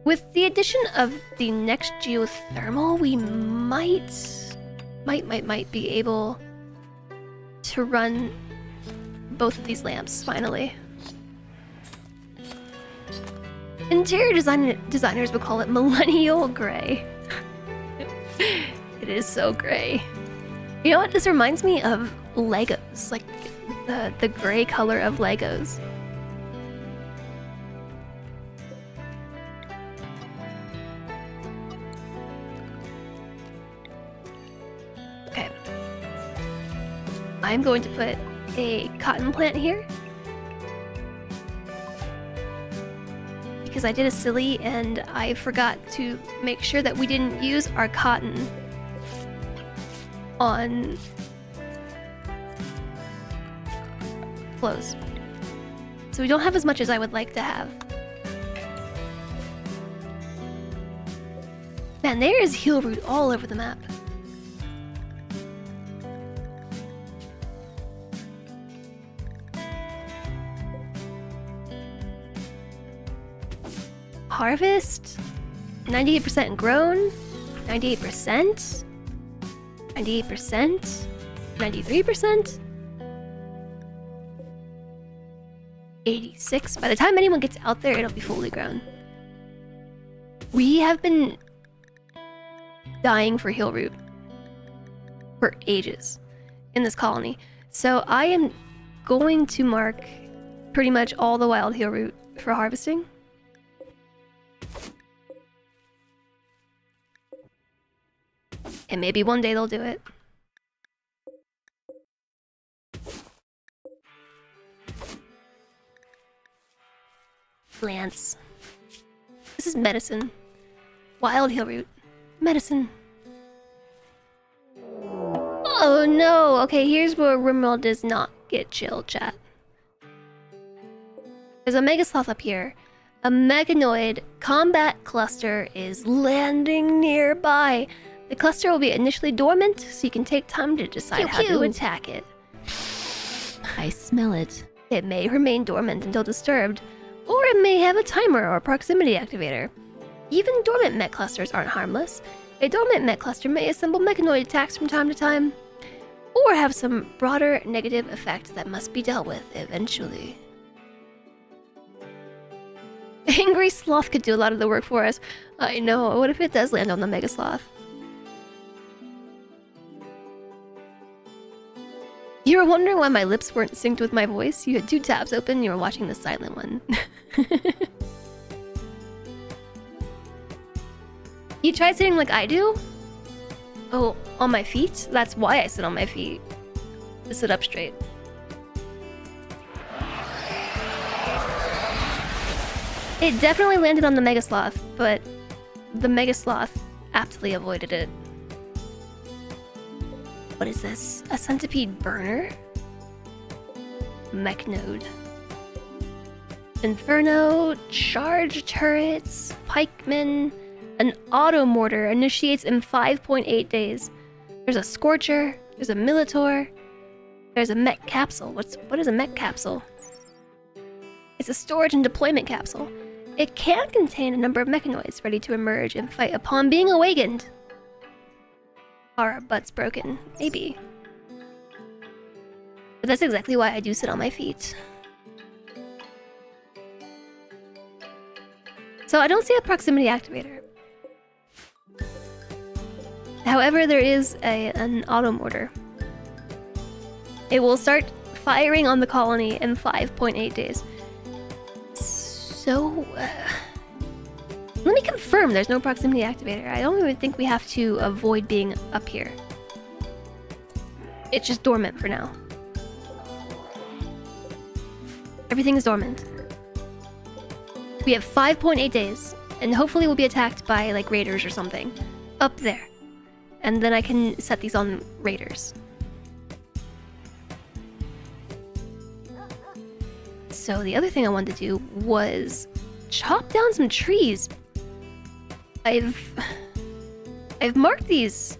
With the addition of the next geothermal, we might be able to run both of these lamps, finally. Interior designers would call it millennial gray. It is so gray. You know what? This reminds me of Legos, like the gray color of Legos. Okay. I'm going to put a cotton plant here. Because I did a silly and I forgot to make sure that we didn't use our cotton on clothes. So we don't have as much as I would like to have. Man, there is heel root all over the map. Harvest, 98% grown, 98%, 98%, 93%, 86. By the time anyone gets out there, it'll be fully grown. We have been dying for heel root for ages in this colony. So I am going to mark pretty much all the wild heel root for harvesting. And maybe one day they'll do it. Plants. This is medicine. Wild heel root. Medicine. Oh no! Okay, here's where RimWorld does not get chill, chat. There's a mega sloth up here. A mechanoid combat cluster is landing nearby. The cluster will be initially dormant, so you can take time to decide how to attack it. I smell it. It may remain dormant until disturbed, or it may have a timer or proximity activator. Even dormant mech clusters aren't harmless. A dormant mech cluster may assemble mechanoid attacks from time to time, or have some broader negative effects that must be dealt with eventually. Angry Sloth could do a lot of the work for us. I know, what if it does land on the Mega Sloth? You were wondering why my lips weren't synced with my voice? You had two tabs open, you were watching the silent one. You tried sitting like I do? Oh, on my feet? That's why I sit on my feet. To sit up straight. It definitely landed on the Mega Sloth, but the Mega Sloth aptly avoided it. What is this? A centipede burner? Mech node. Inferno, charge turrets, pikemen, an auto mortar initiates in 5.8 days. There's a scorcher, there's a militor, there's a mech capsule. What is a mech capsule? It's a storage and deployment capsule. It can contain a number of mechanoids ready to emerge and fight upon being awakened. Are our butts broken? Maybe. But that's exactly why I do sit on my feet. So I don't see a proximity activator. However, there is an auto mortar. It will start firing on the colony in 5.8 days. So, let me confirm there's no proximity activator. I don't even think we have to avoid being up here. It's just dormant for now. Everything is dormant. We have 5.8 days, and hopefully we'll be attacked by, like, raiders or something. Up there. And then I can set these on raiders. So the other thing I wanted to do was chop down some trees. I've marked these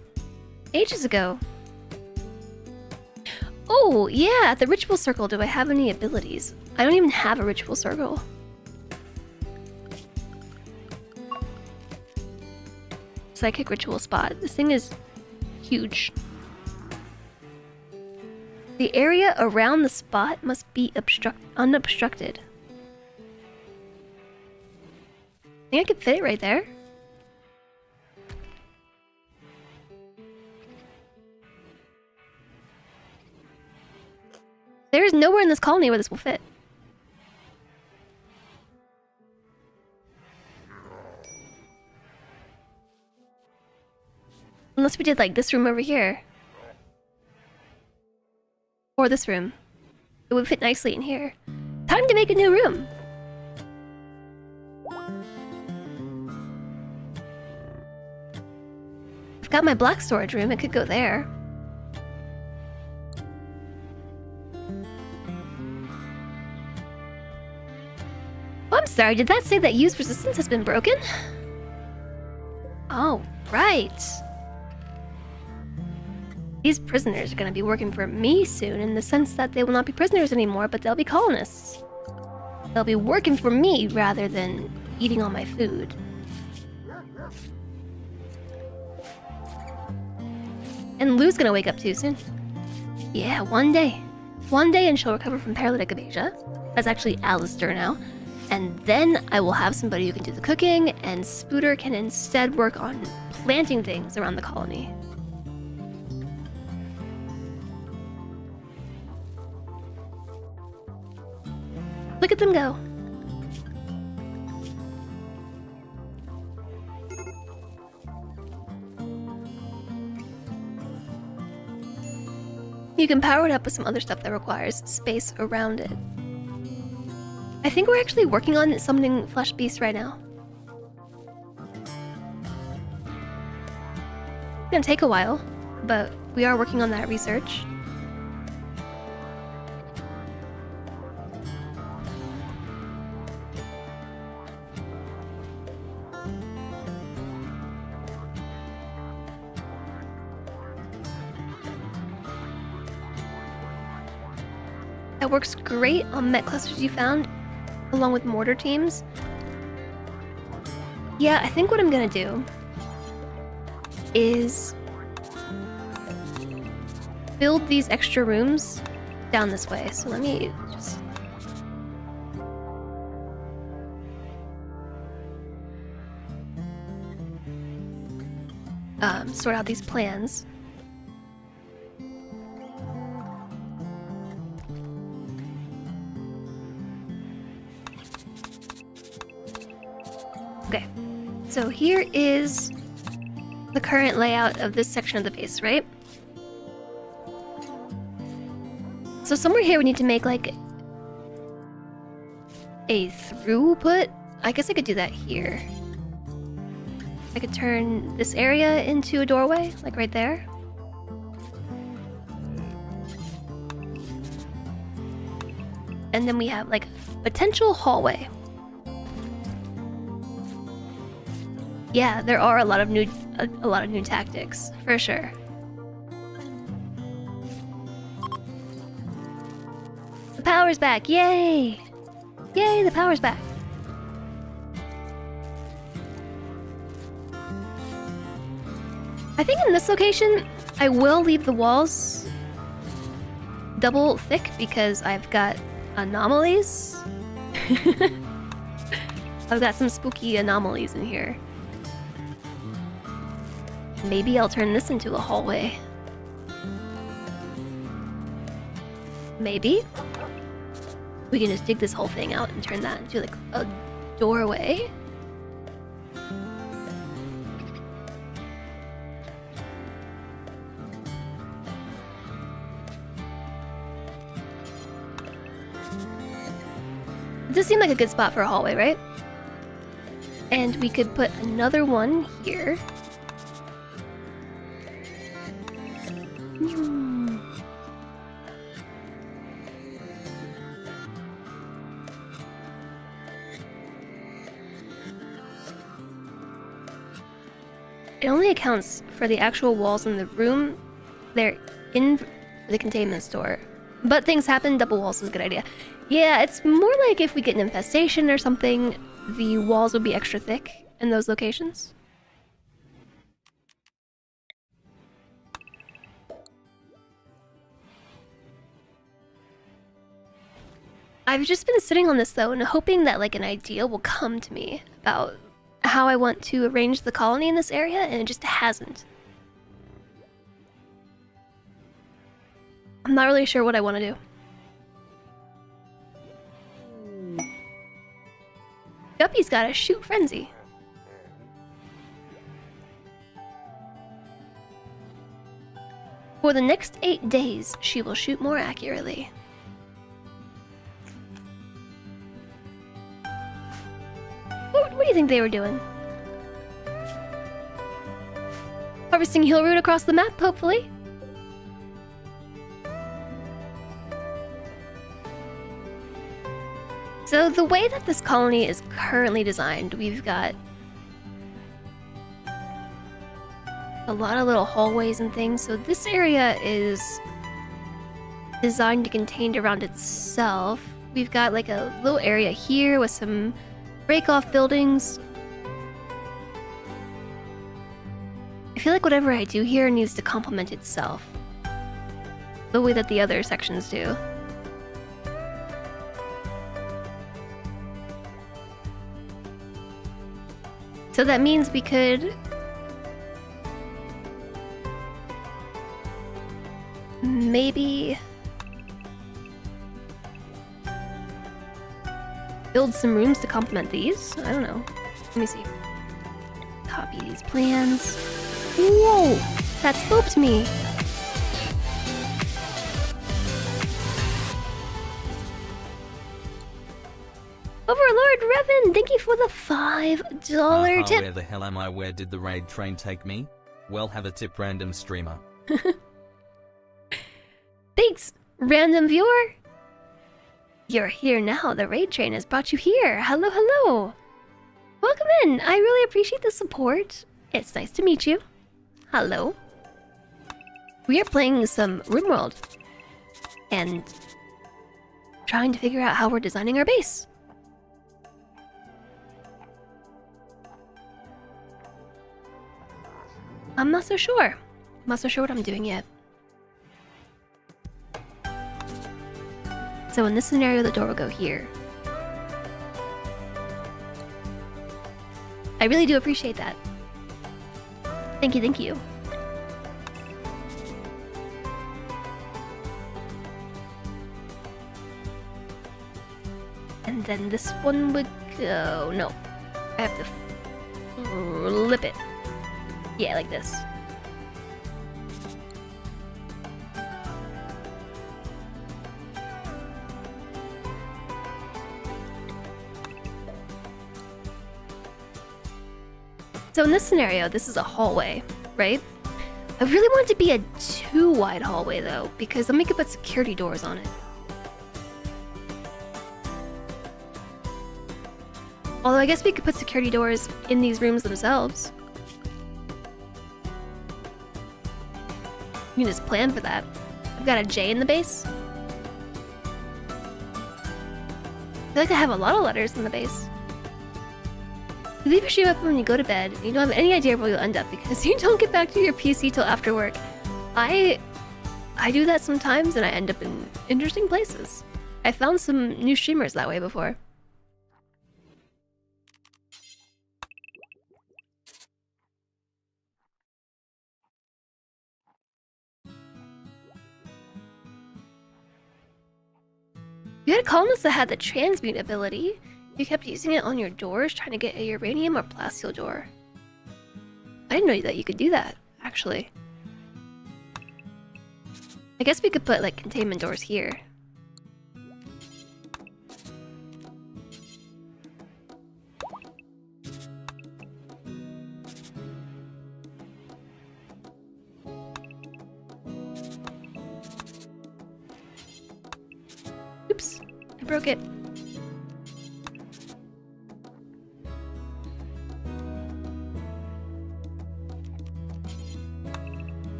ages ago. Oh, yeah, at the ritual circle, do I have any abilities? I don't even have a ritual circle. Psychic ritual spot. This thing is huge. The area around the spot must be unobstructed. I think I could fit it right there. There's nowhere in this colony where this will fit. Unless we did like this room over here. Or this room. would fit nicely in here. Time to make a new room. I've got my black storage room. It could go there. Oh, I'm sorry. Did that say that use resistance has been broken? Oh, right. These prisoners are going to be working for me soon in the sense that they will not be prisoners anymore, but they'll be colonists. They'll be working for me rather than eating all my food. And Lou's gonna wake up too soon. Yeah, one day. One day and she'll recover from paralytic aphasia. That's actually Alistair now. And then I will have somebody who can do the cooking, and Spooter can instead work on planting things around the colony. Look at them go. You can power it up with some other stuff that requires space around it. I think we're actually working on summoning flesh beasts right now. It's gonna take a while, but we are working on that research. That works great on met clusters you found, along with mortar teams. Yeah, I think what I'm gonna do is build these extra rooms down this way. So let me just... sort out these plans. Okay, so here is the current layout of this section of the base, right? So somewhere here we need to make like a throughput. I guess I could do that here. I could turn this area into a doorway, like right there. And then we have like a potential hallway. Yeah, there are a lot of new tactics, for sure. The power's back, yay! Yay, the power's back. I think in this location, I will leave the walls double thick because I've got anomalies. I've got some spooky anomalies in here. Maybe I'll turn this into a hallway. Maybe. We can just dig this whole thing out and turn that into like a doorway. It does seem like a good spot for a hallway, right? And we could put another one here. It only accounts for the actual walls in the room. They're in the containment store. But things happen, double walls is a good idea. Yeah, it's more like if we get an infestation or something, the walls would be extra thick in those locations. I've just been sitting on this though and hoping that like an idea will come to me about how I want to arrange the colony in this area, and it just hasn't. I'm not really sure what I want to do. Guppy's got a shoot frenzy. For the next 8 days, she will shoot more accurately. think they were doing? Harvesting heal root across the map, hopefully. So the way that this colony is currently designed, we've got a lot of little hallways and things. So this area is designed to contain around itself. We've got like a little area here with some break-off buildings. I feel like whatever I do here needs to complement itself, the way that the other sections do. So that means we could maybe build some rooms to complement these. I don't know. Let me see. Copy these plans. Whoa! That spooked me. Overlord Revan, thank you for the $5 tip. Where the hell am I? Where did the raid train take me? Well, have a tip, random streamer. Thanks, random viewer. You're here now. The raid train has brought you here. Hello, hello. Welcome in. I really appreciate the support. It's nice to meet you. Hello. We are playing some RimWorld and trying to figure out how we're designing our base. I'm not so sure. I'm not so sure what I'm doing yet. So in this scenario, the door will go here. I really do appreciate that. Thank you, thank you. And then this one would go... No. I have to flip it. Yeah, like this. So in this scenario, this is a hallway, right? I really want it to be a 2-wide hallway though, because then we could put security doors on it. Although I guess we could put security doors in these rooms themselves. You can just plan for that. I've got a J in the base. I feel like I have a lot of letters in the base. You leave your stream up when you go to bed, and you don't have any idea where you'll end up because you don't get back to your PC till after work. I do that sometimes, and I end up in interesting places. I found some new streamers that way before. You had a colonist that had the transmute ability. You kept using it on your doors, trying to get a uranium or plasteel door. I didn't know that you could do that, actually. I guess we could put, like, containment doors here. Oops, I broke it.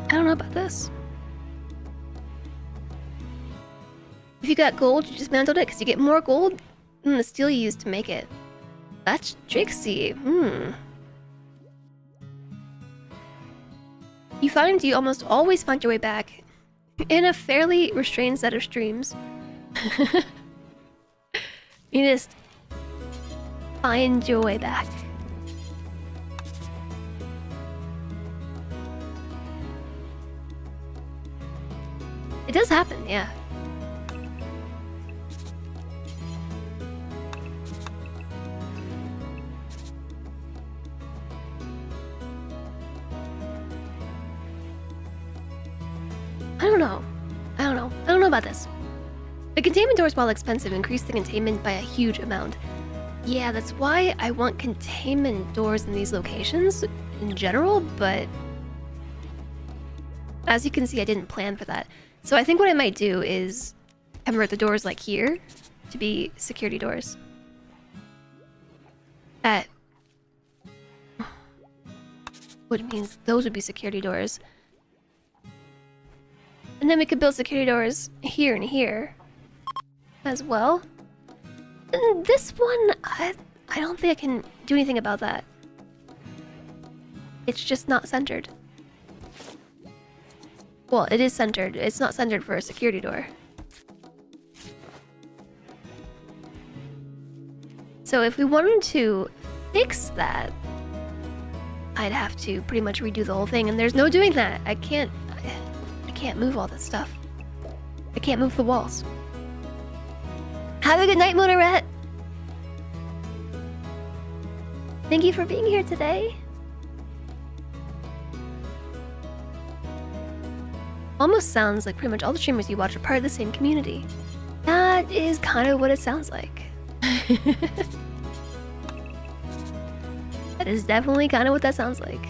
I don't know about this. If you got gold, you dismantled it because you get more gold than the steel you used to make it. That's tricksy. You find you almost always find your way back in a fairly restrained set of streams. You just find your way back. It does happen, yeah. I don't know. I don't know about this. The containment doors, while expensive, increase the containment by a huge amount. Yeah, that's why I want containment doors in these locations in general, but as you can see, I didn't plan for that. So I think what I might do is convert the doors like here to be security doors. Which means those would be security doors. And then we could build security doors here and here as well. And this one, I don't think I can do anything about that. It's just not centered. Well, it is centered. It's not centered for a security door. So if we wanted to fix that, I'd have to pretty much redo the whole thing, and there's no doing that. I can't move all this stuff. I can't move the walls. Have a good night, Monoret. Thank you for being here today. Almost sounds like pretty much all the streamers you watch are part of the same community. That is kind of what it sounds like. That is definitely kind of what that sounds like.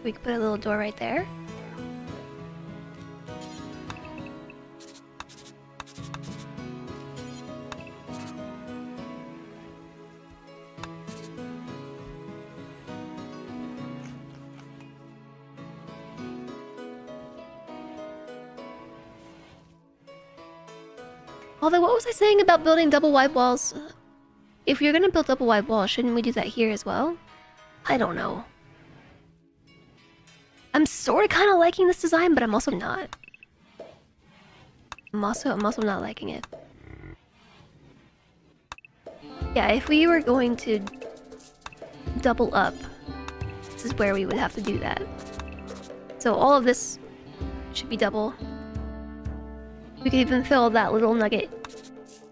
We could put a little door right there. Although, what was I saying about building double wide walls? If you're gonna build double wide walls, shouldn't we do that here as well? I don't know. I'm sort of kind of liking this design, but I'm also not. I'm also not liking it. Yeah, if we were going to double up, this is where we would have to do that. So all of this should be double. We could even fill that little nugget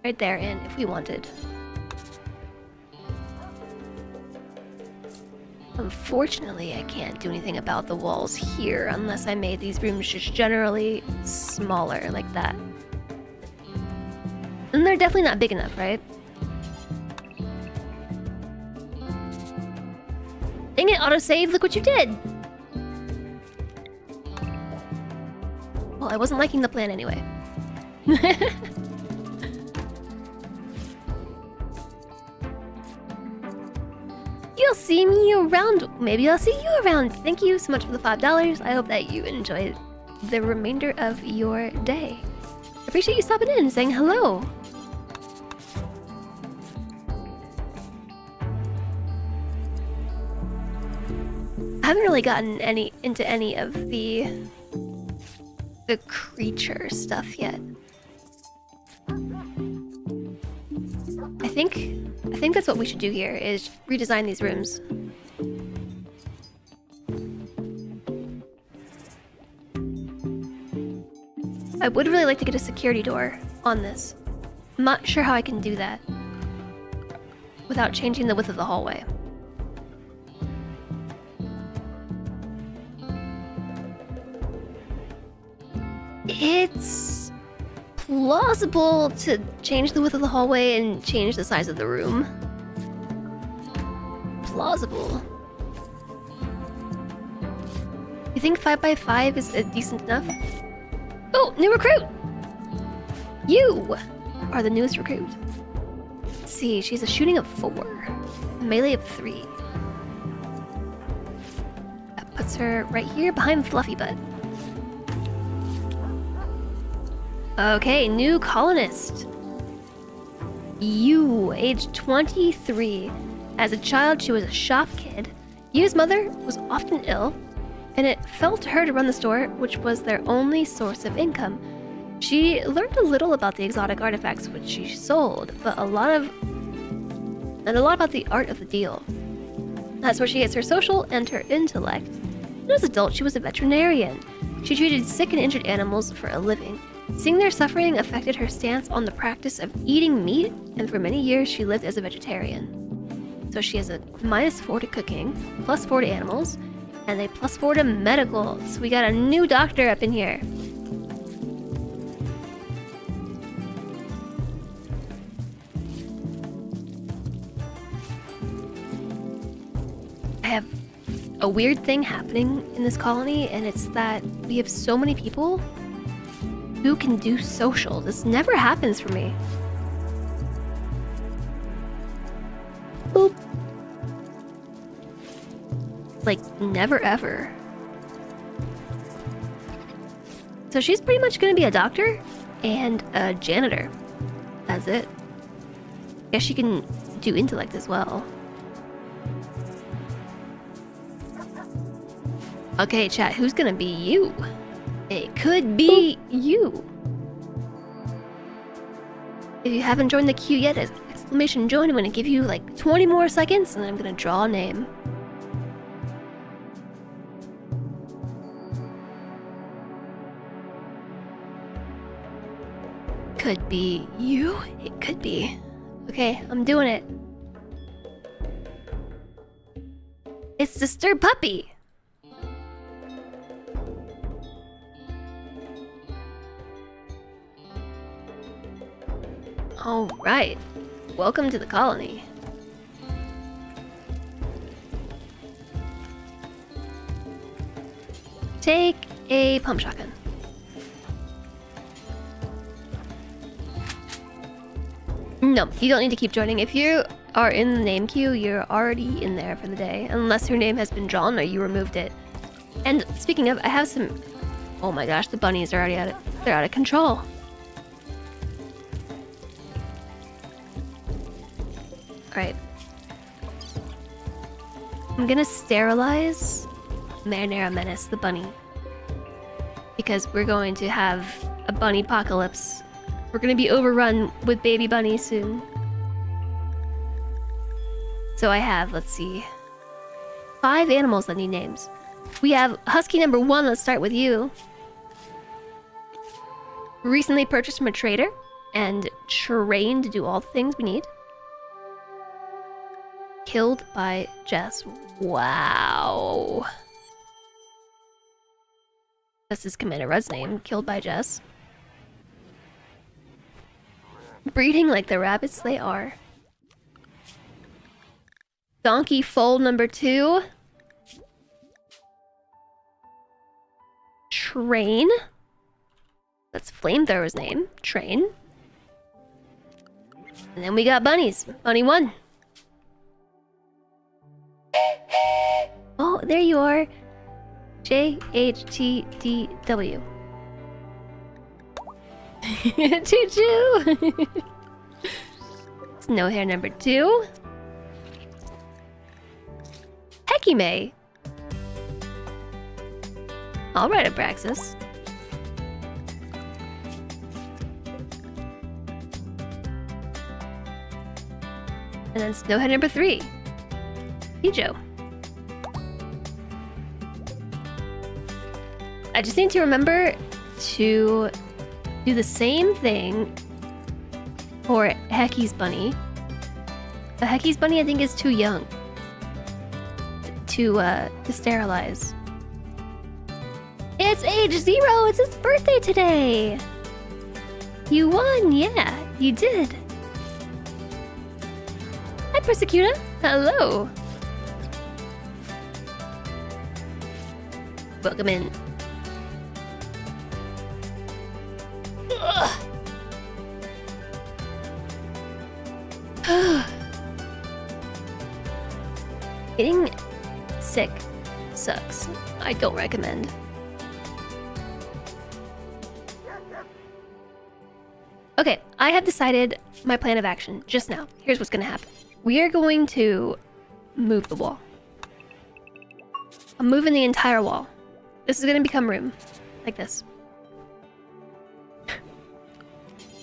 right there in if we wanted. Unfortunately, I can't do anything about the walls here unless I made these rooms just generally smaller like that. And they're definitely not big enough, right? Dang it, autosave, look what you did! Well, I wasn't liking the plan anyway. You'll see me around. Maybe I'll see you around. Thank you so much for the $5. I hope that you enjoy the remainder of your day. Appreciate you stopping in and saying hello. I haven't really gotten into any of the creature stuff yet. I think that's what we should do here, is redesign these rooms. I would really like to get a security door on this. I'm not sure how I can do that without changing the width of the hallway. It's plausible to change the width of the hallway and change the size of the room. Plausible. You think 5x5 is decent enough? Oh, new recruit! You are the newest recruit. Let's see, she's a shooting of 4, a melee of 3. That puts her right here behind Fluffy Butt. Okay, new colonist. You, age 23. As a child, she was a shop kid. Yu's mother was often ill, and it fell to her to run the store, which was their only source of income. She learned a little about the exotic artifacts which she sold, but a lot about the art of the deal. That's where she gets her social and her intellect. And as an adult, she was a veterinarian. She treated sick and injured animals for a living. Seeing their suffering affected her stance on the practice of eating meat, and for many years she lived as a vegetarian. So she has a -4 to cooking, +4 to animals, and a +4 to medical. So we got a new doctor up in here. I have a weird thing happening in this colony, and it's that we have so many people who can do social. This never happens for me. Boop. Like, never ever. So she's pretty much gonna be a doctor and a janitor. That's it. Guess she can do intellect as well. Okay, chat, who's gonna be you? It could be you. If you haven't joined the queue yet, exclamation join. I'm gonna give you like 20 more seconds and I'm gonna draw a name. Could be you? It could be. Okay, I'm doing it. It's Sister Puppy. All right, welcome to the colony. Take a pump shotgun. No, you don't need to keep joining. If you are in the name queue, you're already in there for the day, unless your name has been drawn or you removed it. And speaking of, I have some... Oh my gosh, the bunnies are already they're out of control. Alright. I'm gonna sterilize Marinara Menace, the bunny. Because we're going to have a bunny apocalypse. We're gonna be overrun with baby bunnies soon. So I have, let's see, 5 animals that need names. We have Husky number 1, let's start with you. Recently purchased from a trader and trained to do all the things we need. Killed by Jess. Wow. That's his Commander Red's name. Killed by Jess. Breeding like the rabbits they are. Donkey foal number 2. Train. That's Flamethrower's name. Train. And then we got bunnies. Bunny 1. Oh, there you are. JHTDW. Choo choo! Snow hair number 2. Hekime. Alright, Abraxas. And then Snowhead number 3. Hijo. I just need to remember to do the same thing for Hecky's bunny. But Hecky's bunny, I think, is too young to sterilize. It's age 0! It's his birthday today! You won! Yeah, you did! Hi, Persecuta! Hello! Welcome in. Getting sick sucks. I don't recommend. Okay, I have decided my plan of action just now. Here's what's gonna happen. We are going to move the wall. I'm moving the entire wall. This is gonna become room. Like this.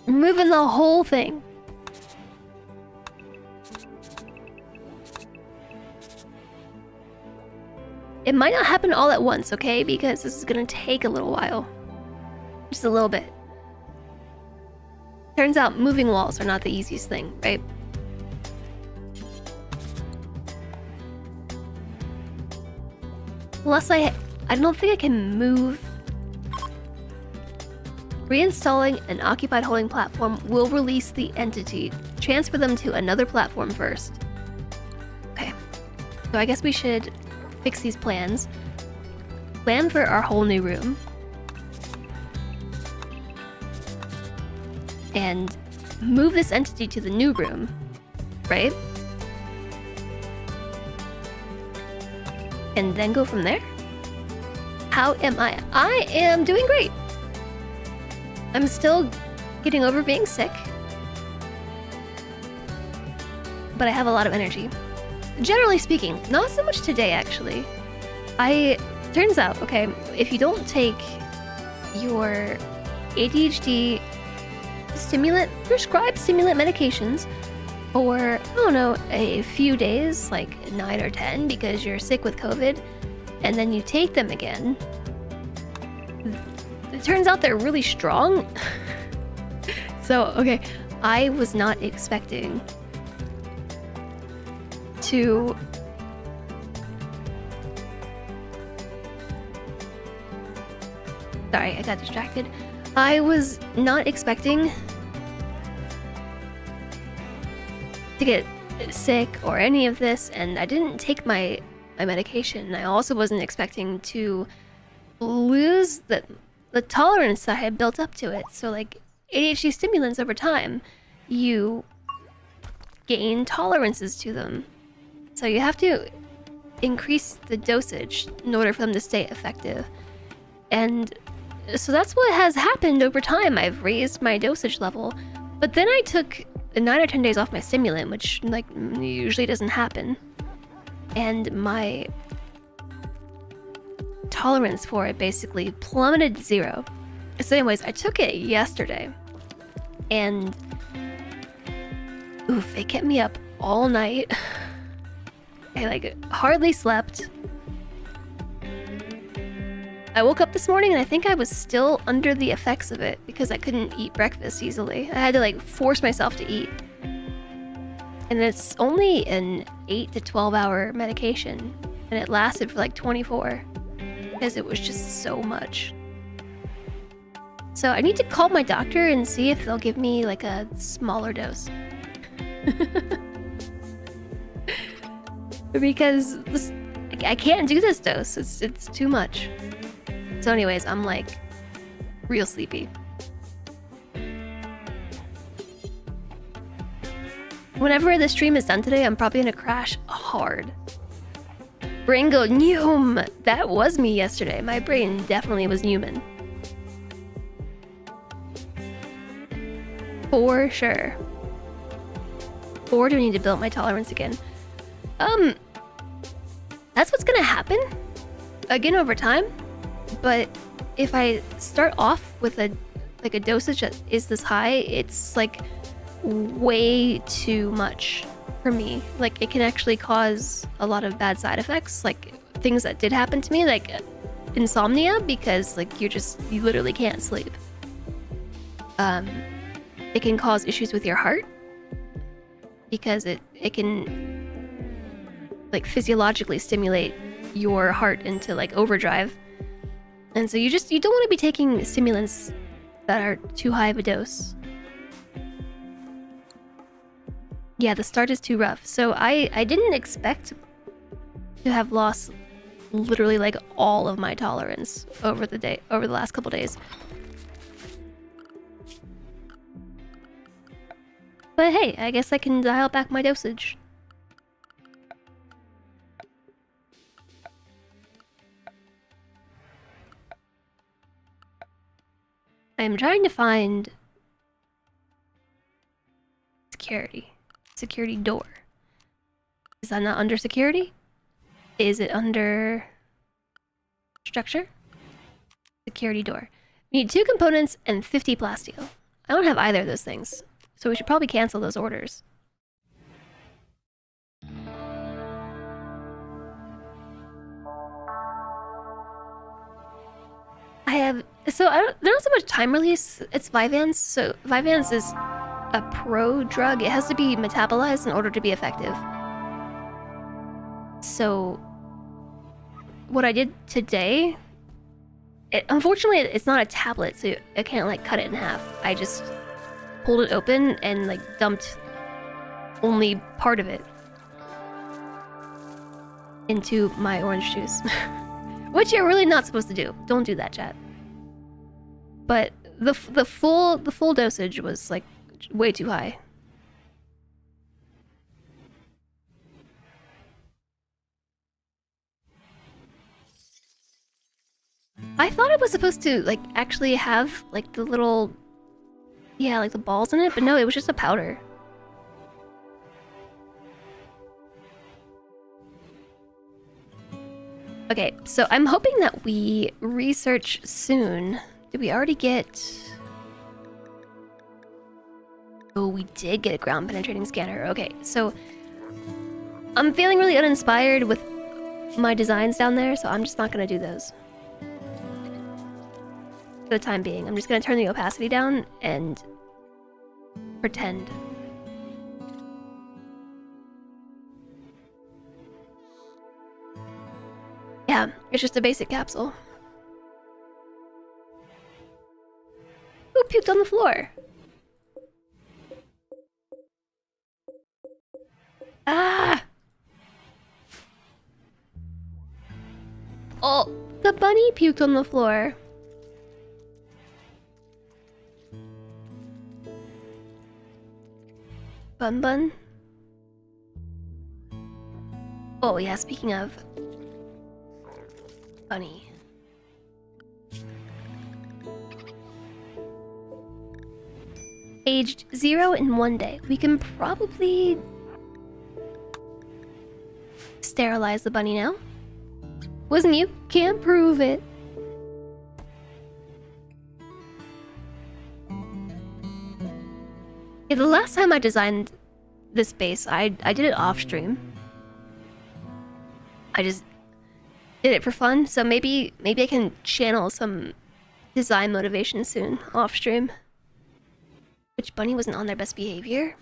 Moving the whole thing. It might not happen all at once, okay? Because this is gonna take a little while. Just a little bit. Turns out moving walls are not the easiest thing, right? Plus, I don't think I can move. Reinstalling an occupied holding platform will release the entity. Transfer them to another platform first. Okay. So I guess we should fix these plans. Plan for our whole new room. And move this entity to the new room, right? And then go from there? How am I? I am doing great. I'm still getting over being sick. But I have a lot of energy. Generally speaking, not so much today actually. Turns out, okay, if you don't take your ADHD prescribed stimulant medications for, I don't know, a few days, like 9 or 10, because you're sick with COVID, and then you take them again, it turns out they're really strong. So, okay, I was not expecting to... Sorry, I got distracted. I was not expecting to get sick or any of this, and I didn't take my medication. I also wasn't expecting to lose the tolerance I had built up to it. So like ADHD stimulants over time, you gain tolerances to them. So you have to increase the dosage in order for them to stay effective. And so that's what has happened over time. I've raised my dosage level, but then I took 9 or 10 days off my stimulant, which like usually doesn't happen. And my tolerance for it basically plummeted to 0. So anyways, I took it yesterday, and oof, it kept me up all night. I like hardly slept. I woke up this morning and I think I was still under the effects of it because I couldn't eat breakfast easily. I had to like force myself to eat. And it's only an 8 to 12 hour medication, and it lasted for like 24 because it was just so much. So I need to call my doctor and see if they'll give me like a smaller dose. Because this, I can't do this dose. It's too much. So anyways, I'm like real sleepy. Whenever the stream is done today, I'm probably gonna crash hard. Brain go Noom. That was me yesterday. My brain definitely was Newman. For sure. Or do I need to build my tolerance again? That's what's gonna happen again over time. But if I start off with a dosage that is this high, it's like way too much for me. Like it can actually cause a lot of bad side effects, like things that did happen to me, like insomnia, because like you literally can't sleep. It can cause issues with your heart because it can like physiologically stimulate your heart into like overdrive. And so you don't want to be taking stimulants that are too high of a dose. Yeah, the start is too rough. So I didn't expect to have lost literally like all of my tolerance over the last couple days. But hey, I guess I can dial back my dosage. I'm trying to find security door. Is that not under security? Is it under structure? Security door. We need 2 components and 50 plasteel. I don't have either of those things, so we should probably cancel those orders. There's not so much time release, it's Vyvanse. So Vyvanse is a pro drug. It has to be metabolized in order to be effective. So what I did today, unfortunately it's not a tablet, so I can't like cut it in half. I just pulled it open and like dumped only part of it into my orange juice. Which you're really not supposed to do. Don't do that, chat. But the full dosage was like way too high. I thought it was supposed to like actually have like the little, yeah, like the balls in it, but no, it was just a powder. Okay, so I'm hoping that we research soon. Did we already get... Oh, we did get a ground penetrating scanner. Okay, so I'm feeling really uninspired with my designs down there, so I'm just not gonna do those. For the time being, I'm just gonna turn the opacity down and pretend. Yeah, it's just a basic capsule. Who puked on the floor? Ah! Oh, the bunny puked on the floor. Bun Bun? Oh yeah, speaking of... Bunny. Aged 0 in 1 day. We can probably... sterilize the bunny now. Wasn't you? Can't prove it. Yeah, the last time I designed this base, I did it off stream. I just did it for fun, so maybe I can channel some design motivation soon off stream. Which bunny wasn't on their best behavior?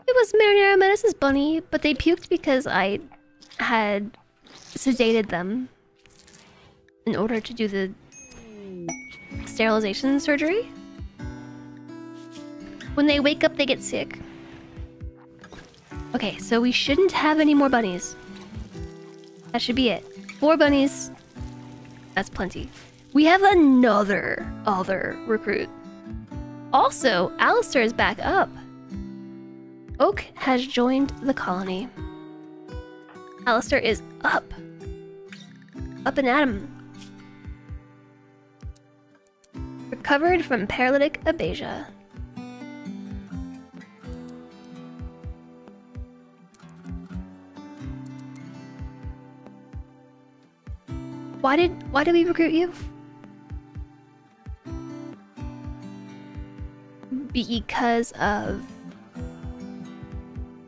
It was Marinara Menace's bunny, but they puked because I had sedated them in order to do the sterilization surgery. When they wake up, they get sick. Okay, so we shouldn't have any more bunnies. That should be it. 4 bunnies. That's plenty. We have another other recruit. Also, Alistair is back up. Oak has joined the colony. Alistair is up. Up and at 'em. Recovered from paralytic abasia. Why did we recruit you? Because of...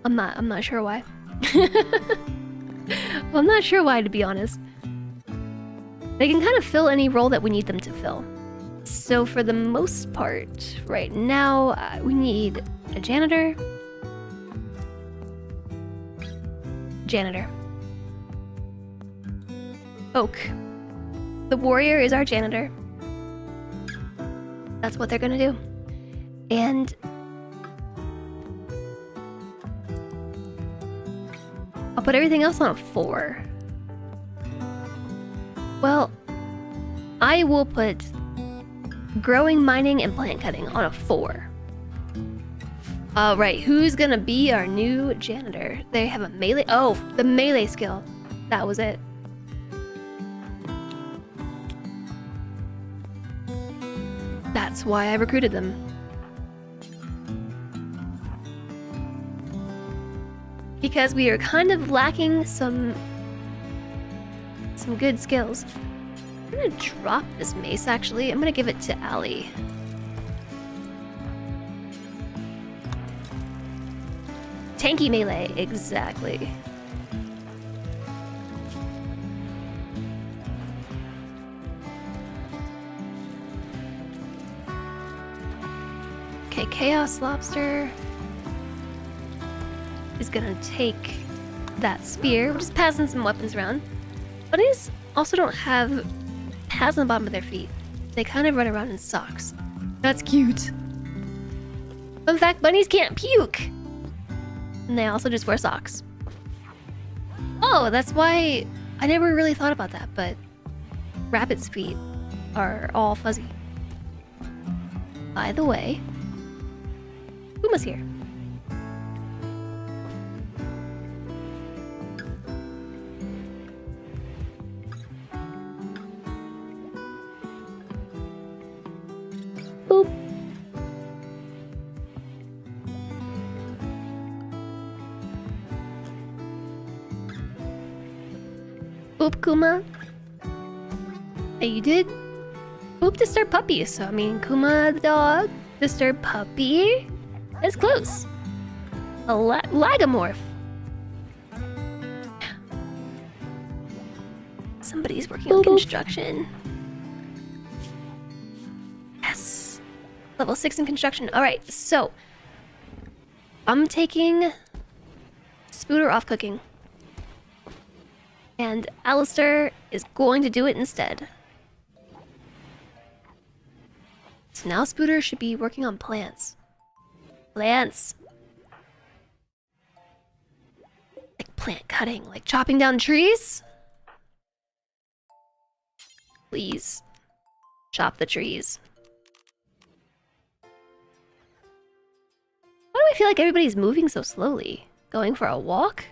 I'm not sure why. Well, I'm not sure why, to be honest. They can kind of fill any role that we need them to fill. So for the most part, right now, we need a janitor. Janitor. Oak. The warrior is our janitor. That's what they're gonna do. And I'll put everything else on a 4. Well, I will put growing, mining, and plant cutting on a 4. Alright, who's gonna be our new janitor? They have a melee... Oh, the melee skill. That was it. That's why I recruited them. Because we are kind of lacking some good skills. I'm gonna drop this mace, actually. I'm gonna give it to Allie. Tanky melee, exactly. Okay, Chaos Lobster is gonna take that spear. We're just passing some weapons around. Bunnies also don't have pads on the bottom of their feet. They kind of run around in socks. That's cute. Fun fact, bunnies can't puke. And they also just wear socks. Oh, that's why I never really thought about that, but rabbits' feet are all fuzzy. By the way, Puma's here. Boop. Boop, Kuma. Hey, you did boop disturb puppy, so I mean, Kuma the dog, disturb puppy is close. A lagomorph. Somebody's working on construction. Yes. Level 6 in construction. Alright, so I'm taking Spooter off cooking. And Alistair is going to do it instead. So now Spooter should be working on plants. Plants! Like plant cutting, like chopping down trees? Please, chop the trees. Why do I feel like everybody's moving so slowly? Going for a walk?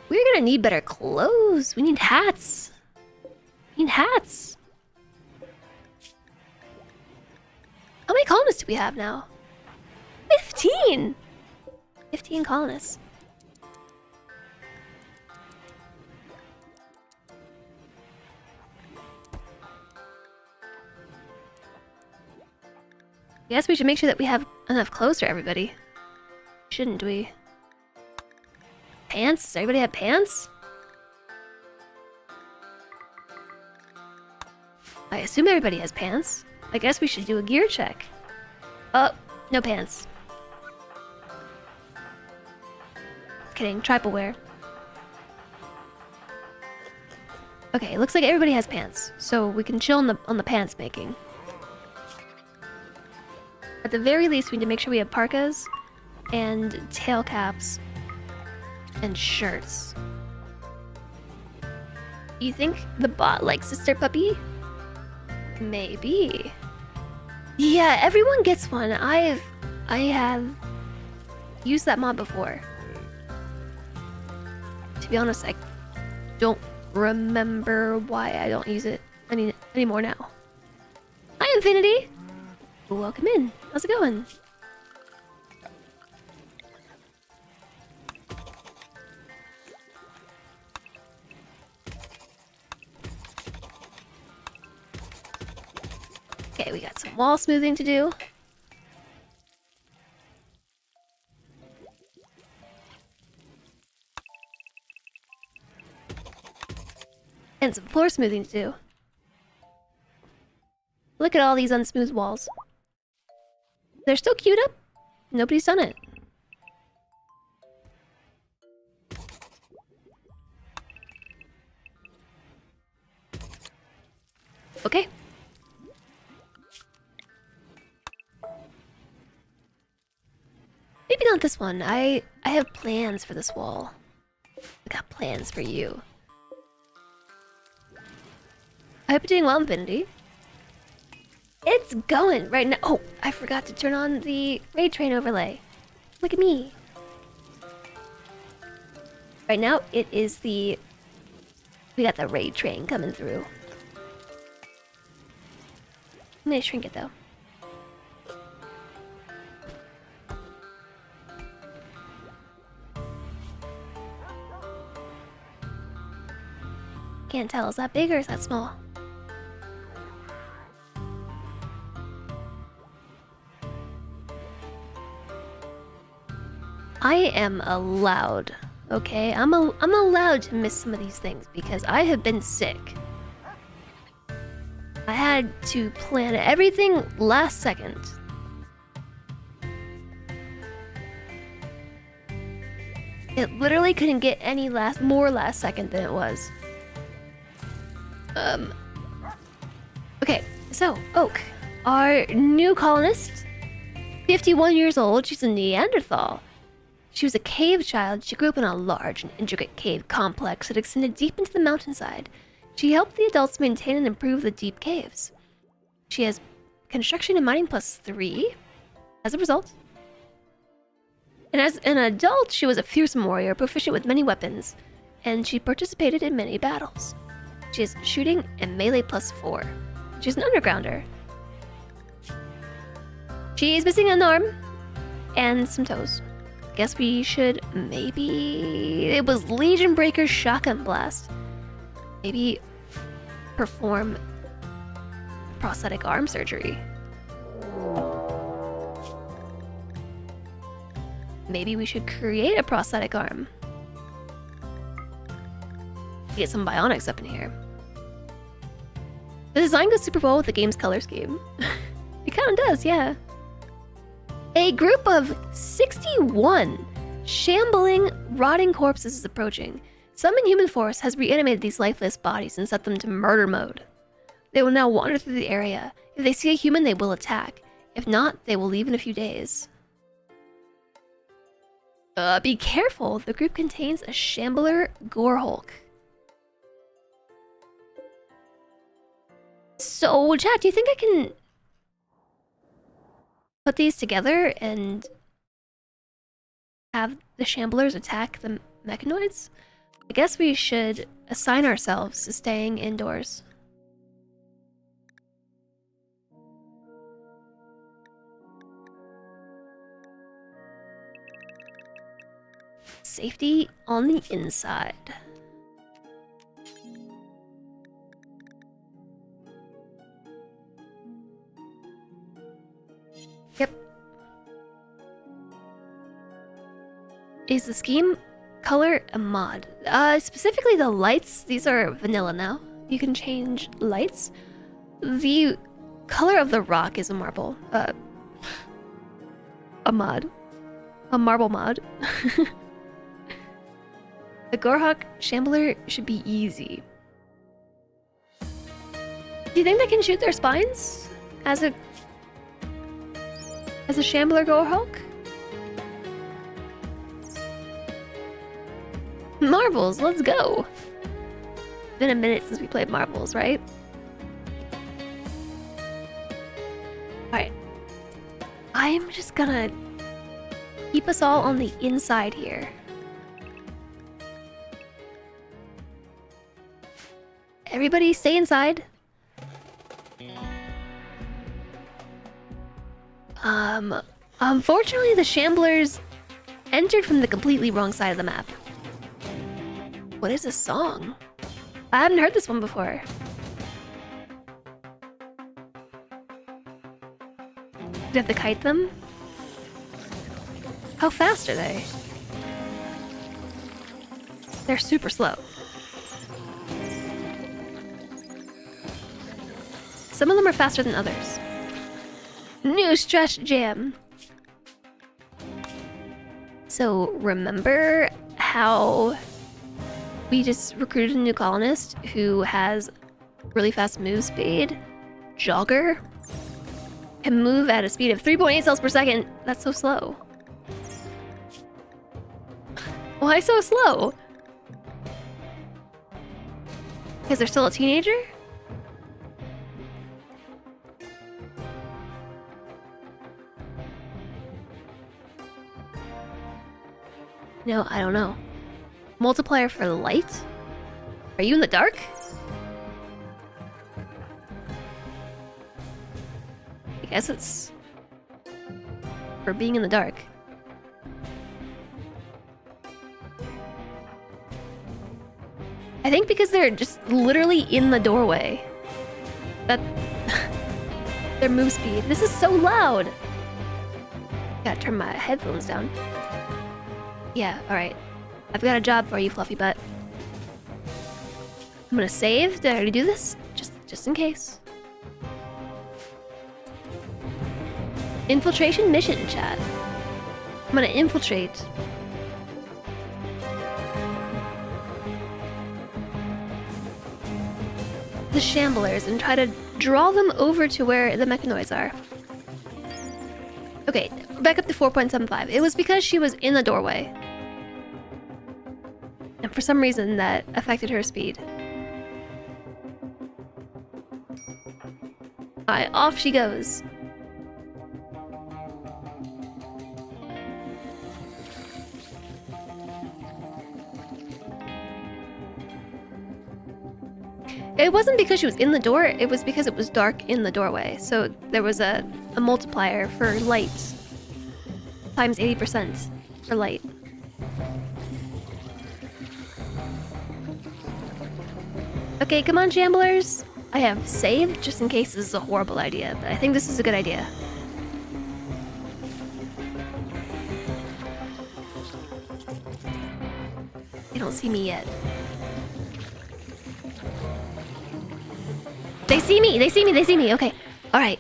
We're gonna need better clothes. We need hats. We need hats. How many colonists do we have now? 15! 15 colonists. I guess we should make sure that we have enough clothes for everybody. Shouldn't we? Pants? Does everybody have pants? I assume everybody has pants. I guess we should do a gear check. Oh, no pants. Kidding, tribal wear. Okay, looks like everybody has pants, so we can chill on the pants making. At the very least, we need to make sure we have parkas and tail caps and shirts. You think the bot likes Sister Puppy? Maybe. Yeah, everyone gets one. I have used that mod before. To be honest, I don't remember why I don't use it anymore now. Hi, Infinity! Welcome in. How's it going? Okay, we got some wall smoothing to do. And some floor smoothing to do. Look at all these unsmooth walls. They're still queued up. Nobody's done it. Okay. Maybe not this one. I have plans for this wall. I got plans for you. I hope you're doing well, Infinity. It's going right now. Oh, I forgot to turn on the raid train overlay. Look at me. Right now, it is the... We got the raid train coming through. I'm gonna shrink it, though. Can't tell, is that big or is that small? I am allowed, okay? I'm allowed to miss some of these things because I have been sick. I had to plan everything last second. It literally couldn't get any more last second than it was. Okay, so Oak, our new colonist, 51 years old. She's a Neanderthal. She was a cave child. She grew up in a large and intricate cave complex that extended deep into the mountainside. She helped the adults maintain and improve the deep caves. She has construction and mining +3 as a result. And as an adult, she was a fearsome warrior, proficient with many weapons, and she participated in many battles. She has shooting and melee +4. She's an undergrounder. She's missing an arm and some toes. Guess we should maybe... It was Legion Breaker's Shotgun Blast. Maybe perform prosthetic arm surgery. Maybe we should create a prosthetic arm. Get some bionics up in here. The design goes super well with the game's color scheme. It kind of does, yeah. A group of 61 shambling, rotting corpses is approaching. Some inhuman force has reanimated these lifeless bodies and set them to murder mode. They will now wander through the area. If they see a human, they will attack. If not, they will leave in a few days. Be careful, the group contains a shambler Gorehulk. So, chat, do you think I can put these together and have the shamblers attack the mechanoids? I guess we should assign ourselves to staying indoors. Safety on the inside. Yep. Is the scheme color a mod? Specifically the lights. These are vanilla now. You can change lights. The color of the rock is a marble. A mod. A marble mod. The Gorehulk Shambler should be easy. Do you think they can shoot their spines as a Shambler Gorehulk? Marbles, let's go. Been a minute since we played marbles, right? Alright. I'm just gonna keep us all on the inside here. Everybody stay inside. Unfortunately, the Shamblers entered from the completely wrong side of the map. What is this song? I haven't heard this one before. Do you have to kite them? How fast are they? They're super slow. Some of them are faster than others. New stretch jam. So remember how we just recruited a new colonist who has really fast move speed? Jogger? Can move at a speed of 3.8 cells per second. That's so slow. Why so slow? Because they're still a teenager? No, I don't know. Multiplier for light? Are you in the dark? I guess it's for being in the dark. I think because they're just literally in the doorway. That their move speed. This is so loud. Gotta turn my headphones down. Yeah, alright. I've got a job for you, Fluffy Butt. I'm gonna save. Did I already do this? Just in case. Infiltration mission, chat. I'm gonna infiltrate. the shamblers and try to draw them over to where the mechanoids are. Okay, back up to 4.75. It was because she was in the doorway. And for some reason that affected her speed. Alright, off she goes. It wasn't because she was in the door, it was because it was dark in the doorway. So there was a multiplier for light. Times 80% for light. Okay, come on, shamblers. I have saved just in case this is a horrible idea, but I think this is a good idea. They don't see me yet. They see me! They see me! They see me! Okay. Alright.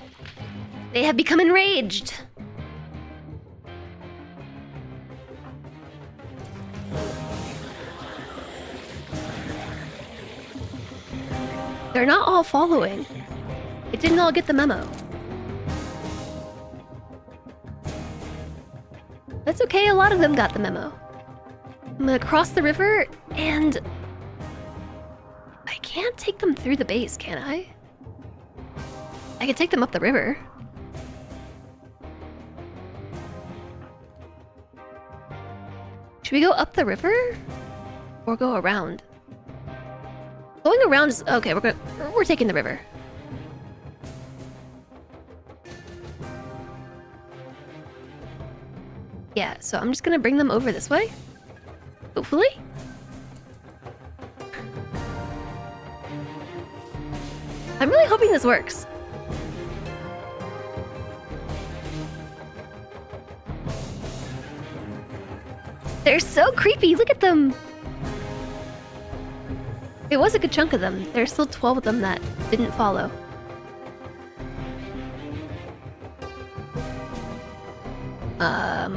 They have become enraged! They're not all following. It didn't all get the memo. That's okay, a lot of them got the memo. I'm gonna cross the river, and... I can't take them through the base, can I? I can take them up the river. Should we go up the river? Or go around? Going around is... Okay, we're taking the river. Yeah, so I'm just gonna bring them over this way. Hopefully. I'm really hoping this works. They're so creepy, look at them! It was a good chunk of them. There's still 12 of them that didn't follow.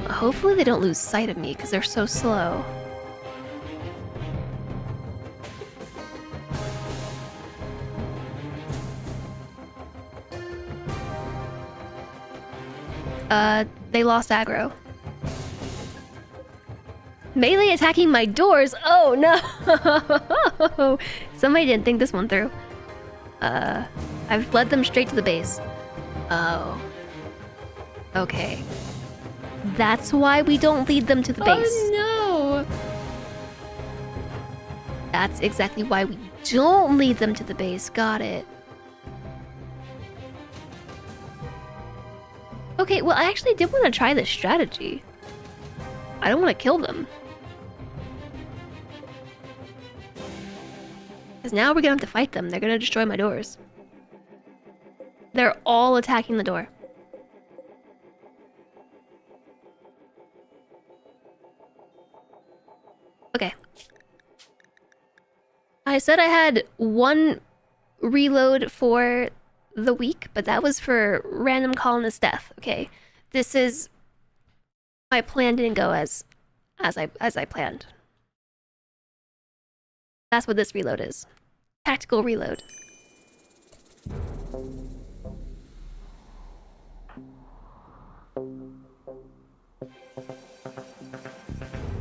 Hopefully they don't lose sight of me because they're so slow. They lost aggro. Melee attacking my doors? Oh no! Somebody didn't think this one through. I've led them straight to the base. Oh. Okay. That's why we don't lead them to the base. Oh no! That's exactly why we don't lead them to the base. Got it. Okay, well, I actually did want to try this strategy. I don't want to kill them. Because now we're gonna have to fight them. They're gonna destroy my doors. They're all attacking the door. Okay. I said I had one reload for the week, but that was for random colonist death. Okay. This is... My plan didn't go as I planned. That's what this reload is. Tactical reload.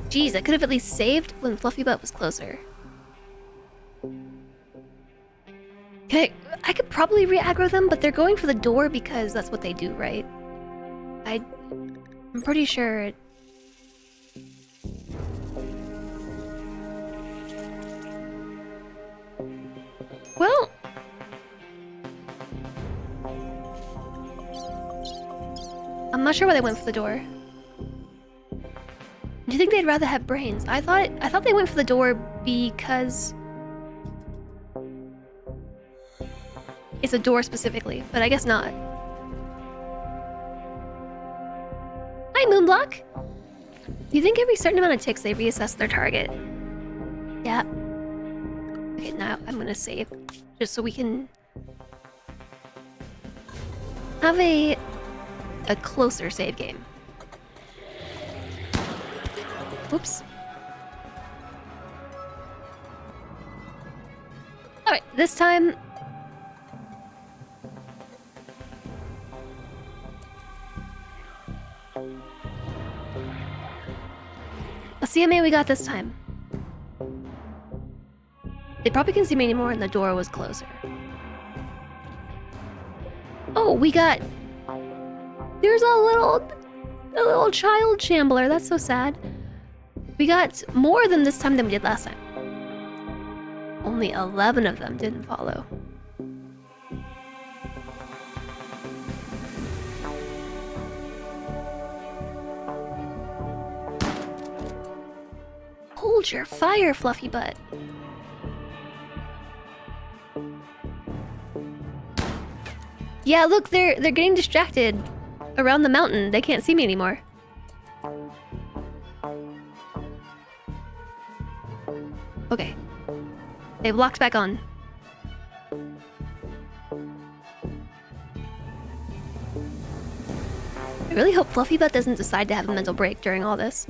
Jeez, I could have at least saved when Fluffy Butt was closer. Okay, I could probably re-aggro them, but they're going for the door because that's what they do, right? I'm pretty sure... Well... I'm not sure why they went for the door. Do you think they'd rather have brains? I thought they went for the door because... It's a door specifically, but I guess not. Hi, Moonblock! Do you think every certain amount of ticks they reassess their target? Yeah. Okay, now I'm gonna save. Just so we can... have a closer save game. Whoops. Alright, this time Let's see how many we got this time. They probably can't see me anymore and the door was closer. Oh, we got... There's a little child shambler. That's so sad. We got more of them this time than we did last time. Only 11 of them didn't follow. Hold your fire, Fluffy Butt. Yeah, look, they're getting distracted around the mountain. They can't see me anymore. Okay. They've locked back on. I really hope Fluffy Butt doesn't decide to have a mental break during all this.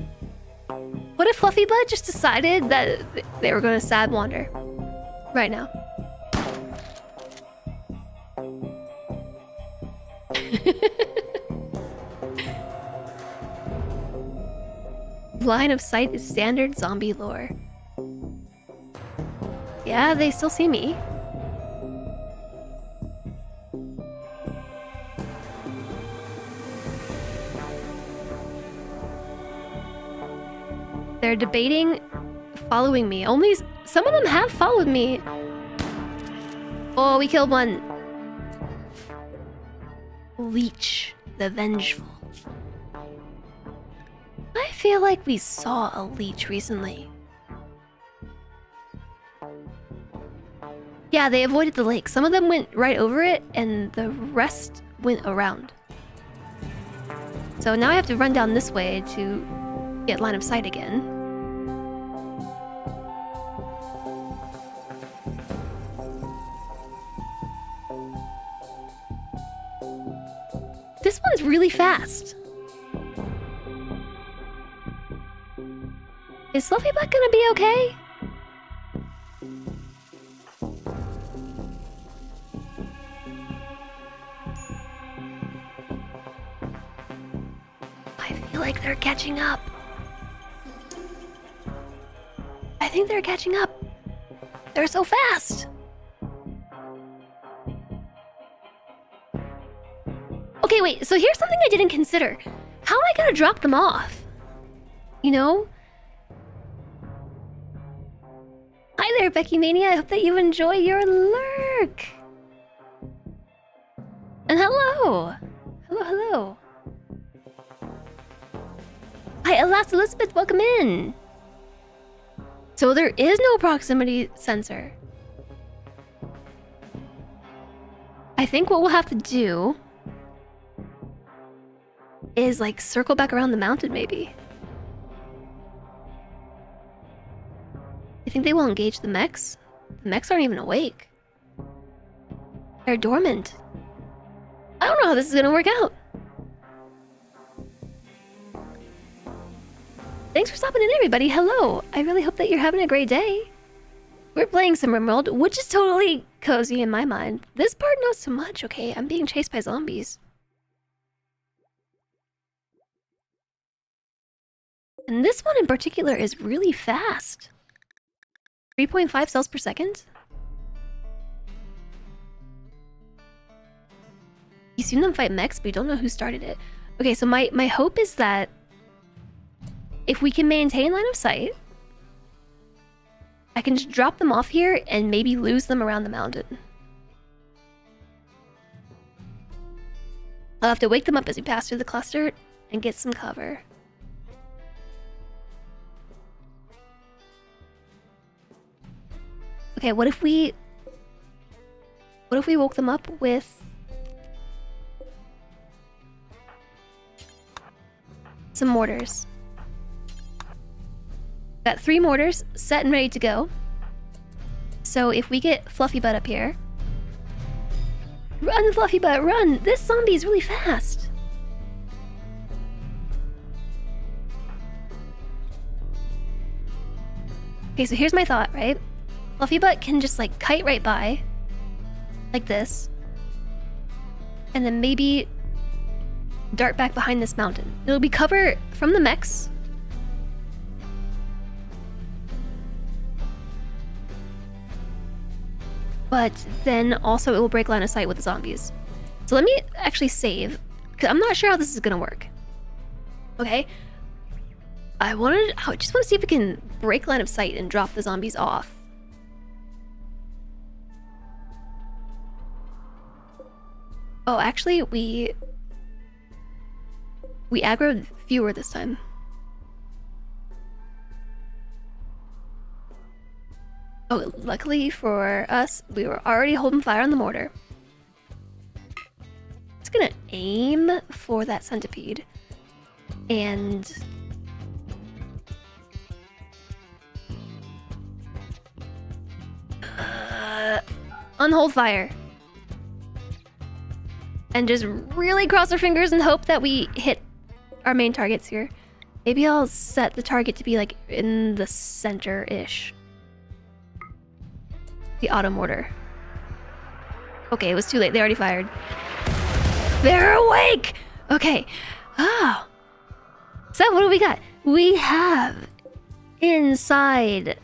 What if Fluffy Butt just decided that they were going to sad wander right now? Line of sight is standard zombie lore. Yeah, they still see me. They're debating following me. Only some of them have followed me. Oh, we killed one. Leech the Vengeful. I feel like we saw a leech recently. Yeah, they avoided the lake. Some of them went right over it, and the rest went around. So now I have to run down this way to get line of sight again. This one's really fast. Is Fluffy Butt gonna be okay? I feel like they're catching up. I think they're catching up. They're so fast. Okay, wait, so here's something I didn't consider. How am I gonna drop them off? You know? Hi there, Becky Mania. I hope that you enjoy your lurk. And hello. Hello, hello. Hi, Alas Elizabeth. Welcome in. So there is no proximity sensor. I think what we'll have to do is like circle back around the mountain, maybe. You think they will engage the mechs? The mechs aren't even awake. They're dormant. I don't know how this is gonna work out. Thanks for stopping in, everybody. Hello. I really hope that you're having a great day. We're playing some RimWorld, which is totally cozy in my mind. This part not so much, okay? I'm being chased by zombies. And this one in particular is really fast. 3.5 cells per second? You've seen them fight mechs, but you don't know who started it. Okay, so my hope is that if we can maintain line of sight, I can just drop them off here and maybe lose them around the mountain. I'll have to wake them up as we pass through the cluster and get some cover. Okay, what if we woke them up with some mortars? Got 3 mortars set and ready to go. So if we get Fluffy Butt up here, run, Fluffy Butt, run! This zombie is really fast. Okay, so here's my thought, right? Fluffy Butt can just like kite right by, like this, and then maybe dart back behind this mountain. It'll be cover from the mechs, but then also it will break line of sight with the zombies. So let me actually save, because I'm not sure how this is gonna work. Okay? I just want to see if we can break line of sight and drop the zombies off. Oh, actually, we aggroed fewer this time. Oh, luckily for us, we were already holding fire on the mortar. Just gonna aim for that centipede. And... unhold fire. And just really cross our fingers and hope that we hit our main targets here. Maybe I'll set the target to be like in the center-ish. The auto mortar. Okay, it was too late. They already fired. They're awake! Okay. Oh. So what do we got? We have inside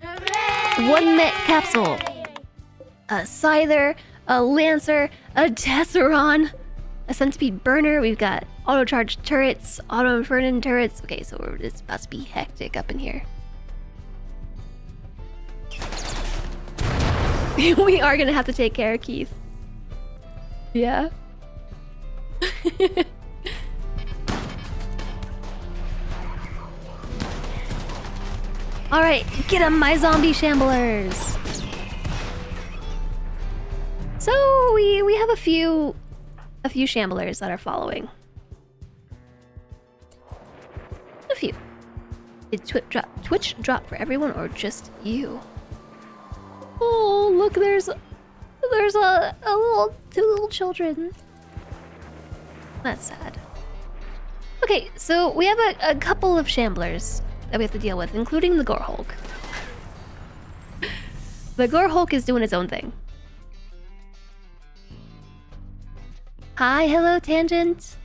one met capsule, a scyther, a lancer, a tesseron, a centipede burner. We've got auto charge turrets, auto infernon turrets. Okay, so it's about to be hectic up in here. We are gonna have to take care of Keith. Yeah. All right, get 'em, my zombie shamblers. So we have a few shamblers that are following. A few. Did Twitch drop for everyone or just you? Oh, look, there's a two little children. That's sad. Okay, so we have a couple of shamblers that we have to deal with, including the Gore Hulk. The Gore Hulk is doing its own thing. Hi, hello, Tangent.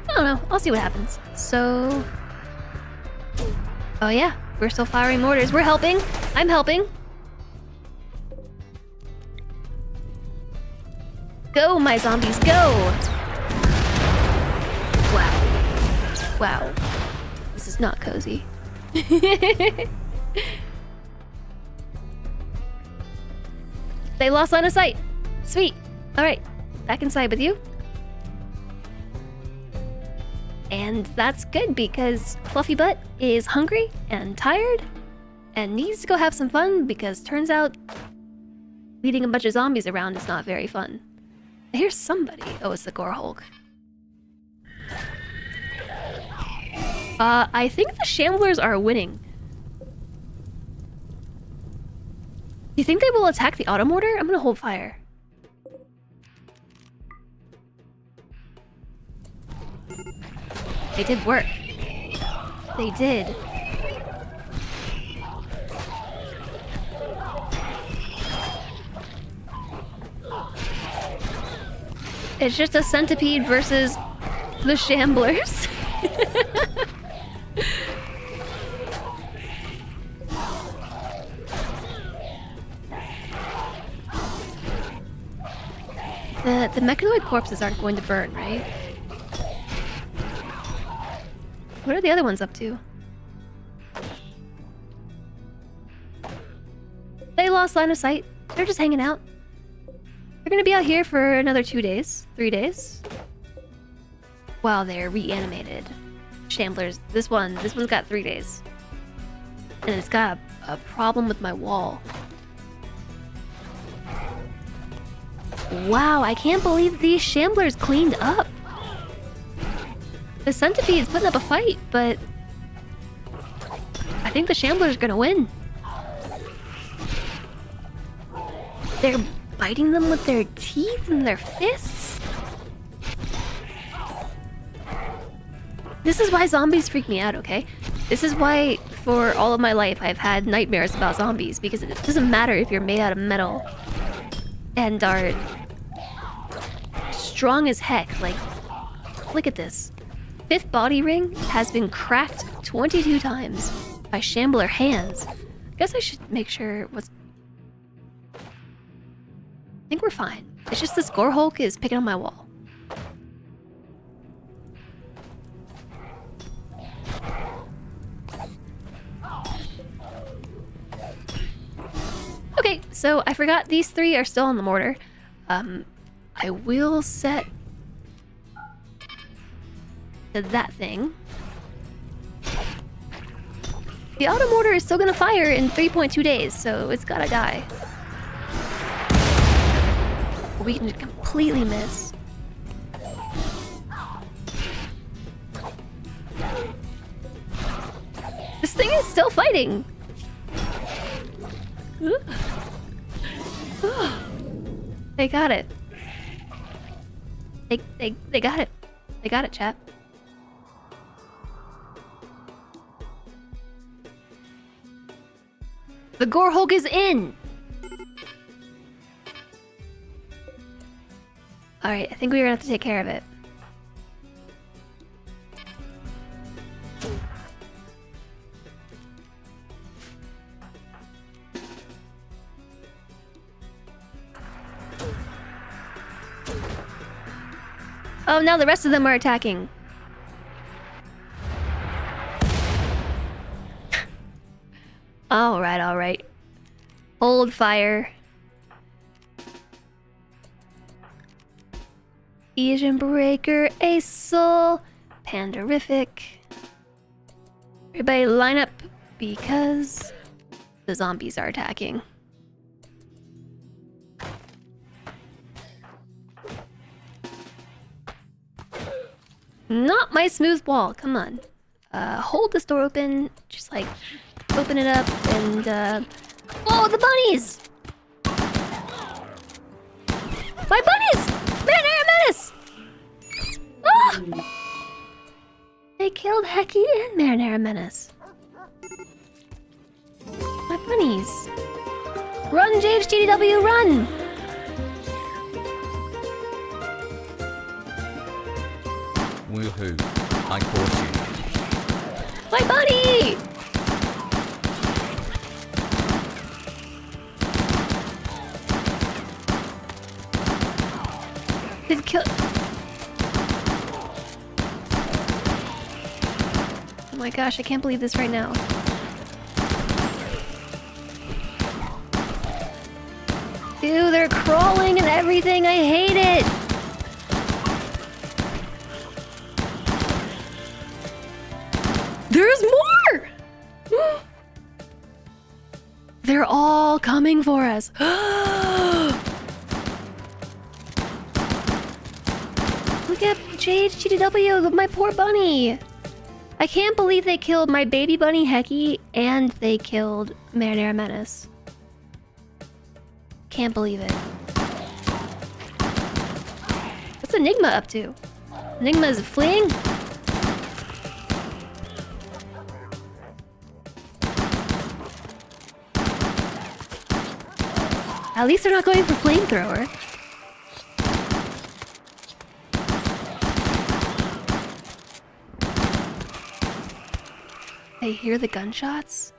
I don't know. I'll see what happens. So... oh yeah, we're still firing mortars. We're helping. I'm helping. Go, my zombies, go! Wow. Wow. This is not cozy. They lost line of sight. Sweet. Alright, back inside with you. And that's good because Fluffy Butt is hungry and tired and needs to go have some fun because turns out leading a bunch of zombies around is not very fun. I hear somebody. Oh, it's the Gore Hulk. I think the Shamblers are winning. Do you think they will attack the auto mortar? I'm gonna hold fire. They did work. They did. It's just a centipede versus the Shamblers. The mechanoid corpses aren't going to burn, right? What are the other ones up to? They lost line of sight. They're just hanging out. They're gonna be out here for another 2 days, 3 days. While they're reanimated. Shamblers, this one's got 3 days. And it's got a problem with my wall. Wow, I can't believe these Shamblers cleaned up. The Centipede's putting up a fight, but I think the Shambler's gonna win. They're biting them with their teeth and their fists. This is why zombies freak me out, okay? This is why, for all of my life, I've had nightmares about zombies, because it doesn't matter if you're made out of metal and are strong as heck. Like, look at this. fifth body ring has been cracked 22 times by shambler hands. I guess I should make sure what's... I think we're fine. It's just this gore Hulk is picking on my wall. Okay, so I forgot these three are still on the mortar. I will set to that thing. The auto mortar is still gonna fire in 3.2 days, so it's gotta die. We can completely miss. This thing is still fighting. They got it. They got it. They got it, chat. The Gore Hulk is in! Alright, I think we're gonna have to take care of it. Oh, now the rest of them are attacking. Alright, alright. Hold fire. Asian Breaker, Ace Soul, Pandarific. Everybody line up because the zombies are attacking. Not my smooth wall, come on. Hold this door open, just like open it up and whoa, the bunnies! My bunnies! Man, Menace! Ah! They killed Heki and Marinara Menace. My bunnies. Run, JHGDW, run! Woohoo. I caught My bunny! Did kill... Oh my gosh, I can't believe this right now. Ew, they're crawling and everything, I hate it! There's more! They're all coming for us. Look at JHGDW, my poor bunny. I can't believe they killed my baby bunny Heki and they killed Marinara Menace. Can't believe it. What's Enigma up to? Enigma is fleeing? At least they're not going for flamethrower. They hear the gunshots?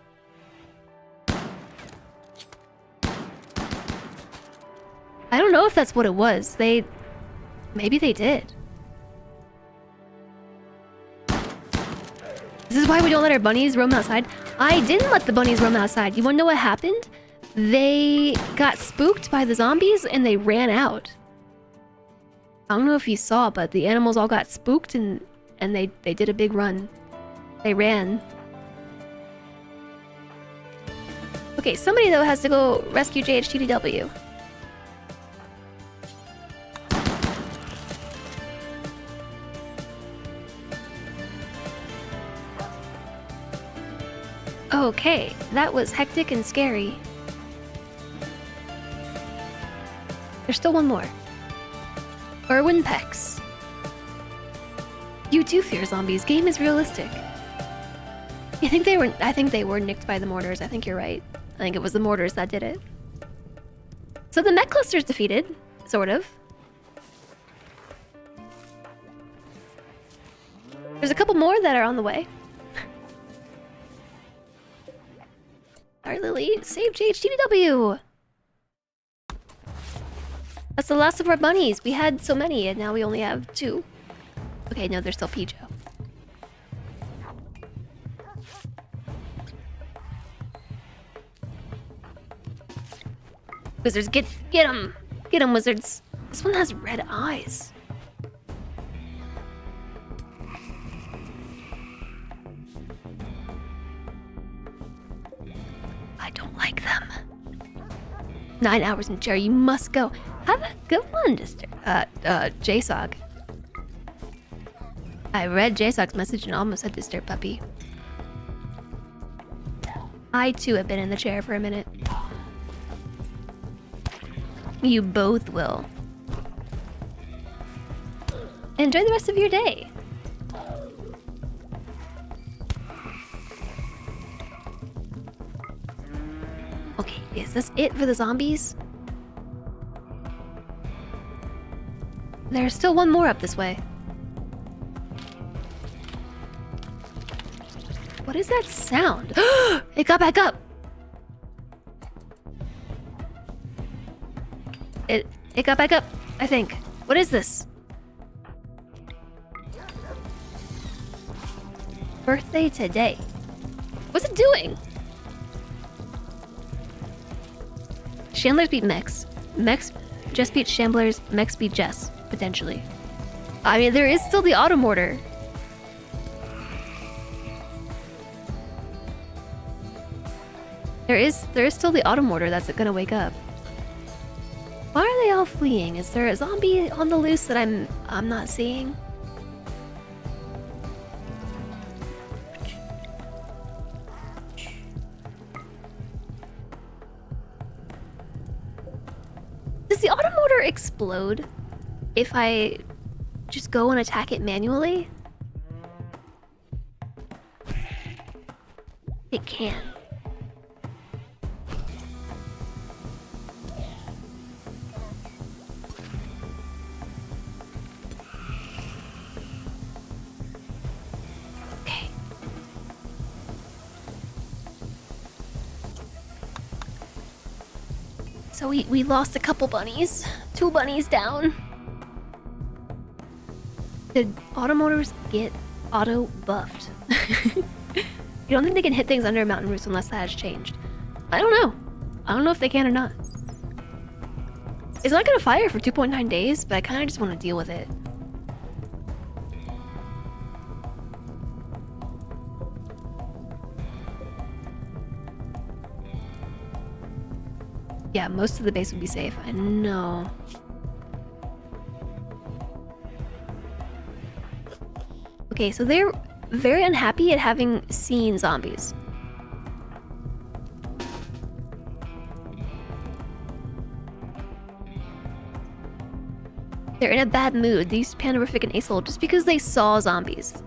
I don't know if that's what it was. Maybe they did. This is why we don't let our bunnies roam outside. I didn't let the bunnies roam outside. You wanna know what happened? They got spooked by the zombies and they ran out. I don't know if you saw, but the animals all got spooked and they did a big run. They ran. Okay, somebody though has to go rescue JHTDW. Okay, that was hectic and scary. There's still one more. Erwin Pex. You too fear zombies. Game is realistic. I think they were nicked by the mortars. I think you're right. I think it was the mortars that did it. So the mech cluster's defeated, sort of. There's a couple more that are on the way. Sorry, Lily. Save JHTW! That's the last of our bunnies. We had so many, and now we only have 2. Okay, no, there's still Pijo. Wizards, get him! Get him, wizards! This one has red eyes. I don't like them. 9 hours in chair, you must go. Have a good one, JSOG. I read JSOG's message and almost said Disturb Puppy. I too have been in the chair for a minute. You both will. Enjoy the rest of your day. Okay, is this it for the zombies? There's still one more up this way. What is that sound? It got back up! It got back up, I think. What is this? Birthday today. What's it doing? Shamblers beat Mechs. Mechs just beat Shamblers. Mechs beat Jess, potentially. I mean, there is still the auto mortar. There is still the auto mortar that's gonna wake up. Why are they all fleeing? Is there a zombie on the loose that I'm not seeing? Does the auto mortar explode if I just go and attack it manually? It can. So we lost a couple bunnies. 2 bunnies down. Did auto motors get auto buffed? You don't think they can hit things under mountain roots unless that has changed? I don't know. I don't know if they can or not. It's not gonna fire for 2.9 days, but I kinda just wanna deal with it. Yeah, most of the base would be safe. I know. Okay, so they're very unhappy at having seen zombies. They're in a bad mood. These Pandorific and Acel just because they saw zombies.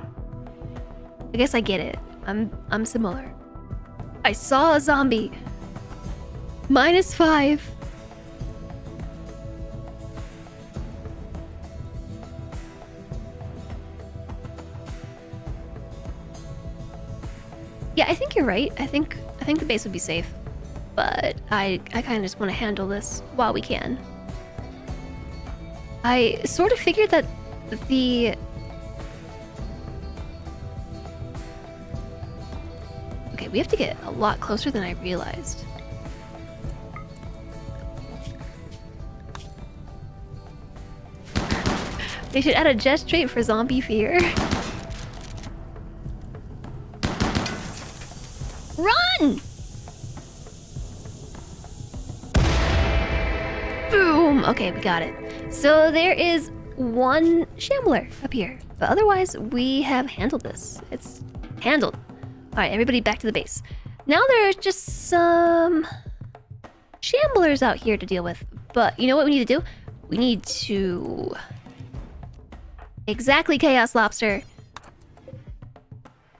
I guess I get it. I'm similar. I saw a zombie. -5. Yeah, I think you're right. I think the base would be safe. But I kind of just want to handle this while we can. I sort of figured that the... Okay, we have to get a lot closer than I realized. They should add a Jess trait for zombie fear. Run! Boom! Okay, we got it. So there is 1 Shambler up here. But otherwise, we have handled this. It's handled. Alright, everybody back to the base. Now there's just some Shamblers out here to deal with. But you know what we need to do? We need to... Exactly, Chaos Lobster.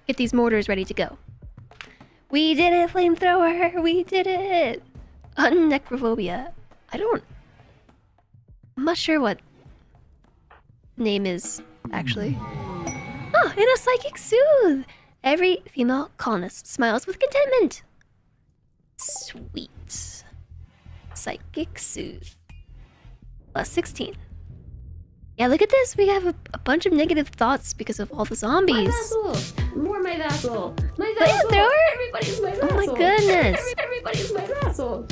Get these mortars ready to go. We did it, Flamethrower! We did it! Necrophobia. I'm not sure what name is, actually. Ah, and a psychic soothe. Every female colonist smiles with contentment. Sweet. Psychic soothe. Plus 16. Yeah, look at this. We have a bunch of negative thoughts because of all the My zombies. vassal! More my vassal! My Oh, yeah, vassal! there are? Everybody's my vassal! Oh my goodness. Everybody's my vassal!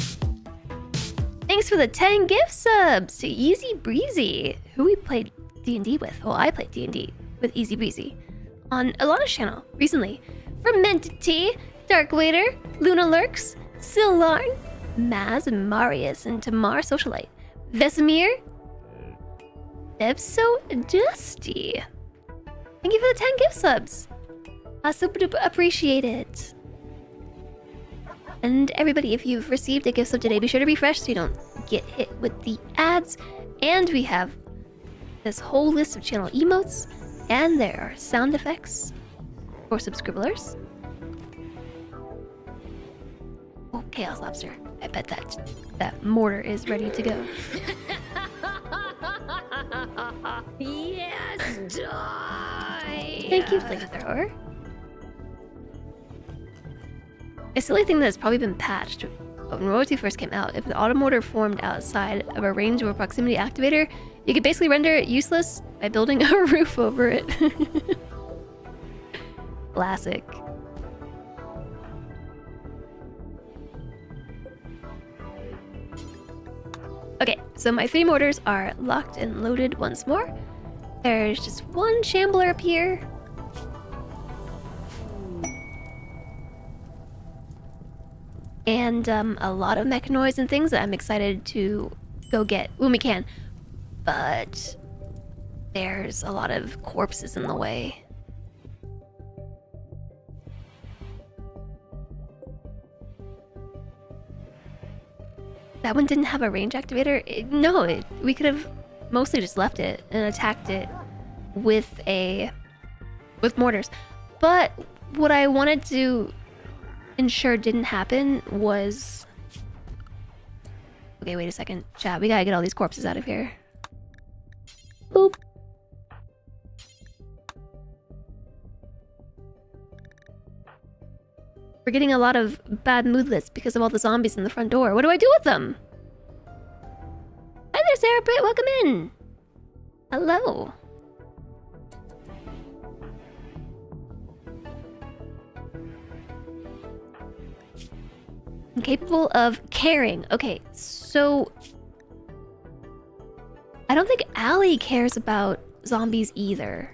Thanks for the 10 gift subs to Easy Breezy, who we played D&D with. Well, I played D&D with Easy Breezy on Alana's channel recently. Fermented Tea, Dark Waiter, Luna Lurks, Silarn, Maz, Marius, and Tamar Socialite, Vesemir, Devso Dusty. Thank you for the 10 gift subs. I super duper appreciate it. And everybody, if you've received a gift sub today, be sure to refresh so you don't get hit with the ads. And we have this whole list of channel emotes, and there are sound effects for subscribers. Oh, Chaos Lobster. I bet that mortar is ready to go. Yes, die! Thank you, Flamethrower. A silly thing that's probably been patched. When Royalty first came out, if the auto mortar formed outside of a range of a proximity activator, you could basically render it useless by building a roof over it. Classic. Okay, so my 3 mortars are locked and loaded once more. There's just one shambler up here. And a lot of mechanoids and things that I'm excited to go get when we can. But there's a lot of corpses in the way. That one didn't have a range activator? We could have mostly just left it and attacked it with mortars. But what I wanted to ensure didn't happen was... Okay, wait a second. Chat, we gotta get all these corpses out of here. Boop. We're getting a lot of bad moodlets because of all the zombies in the front door. What do I do with them? Hi there, Sarah Britt. Welcome in. Hello. Incapable of caring. Okay, so... I don't think Allie cares about zombies either.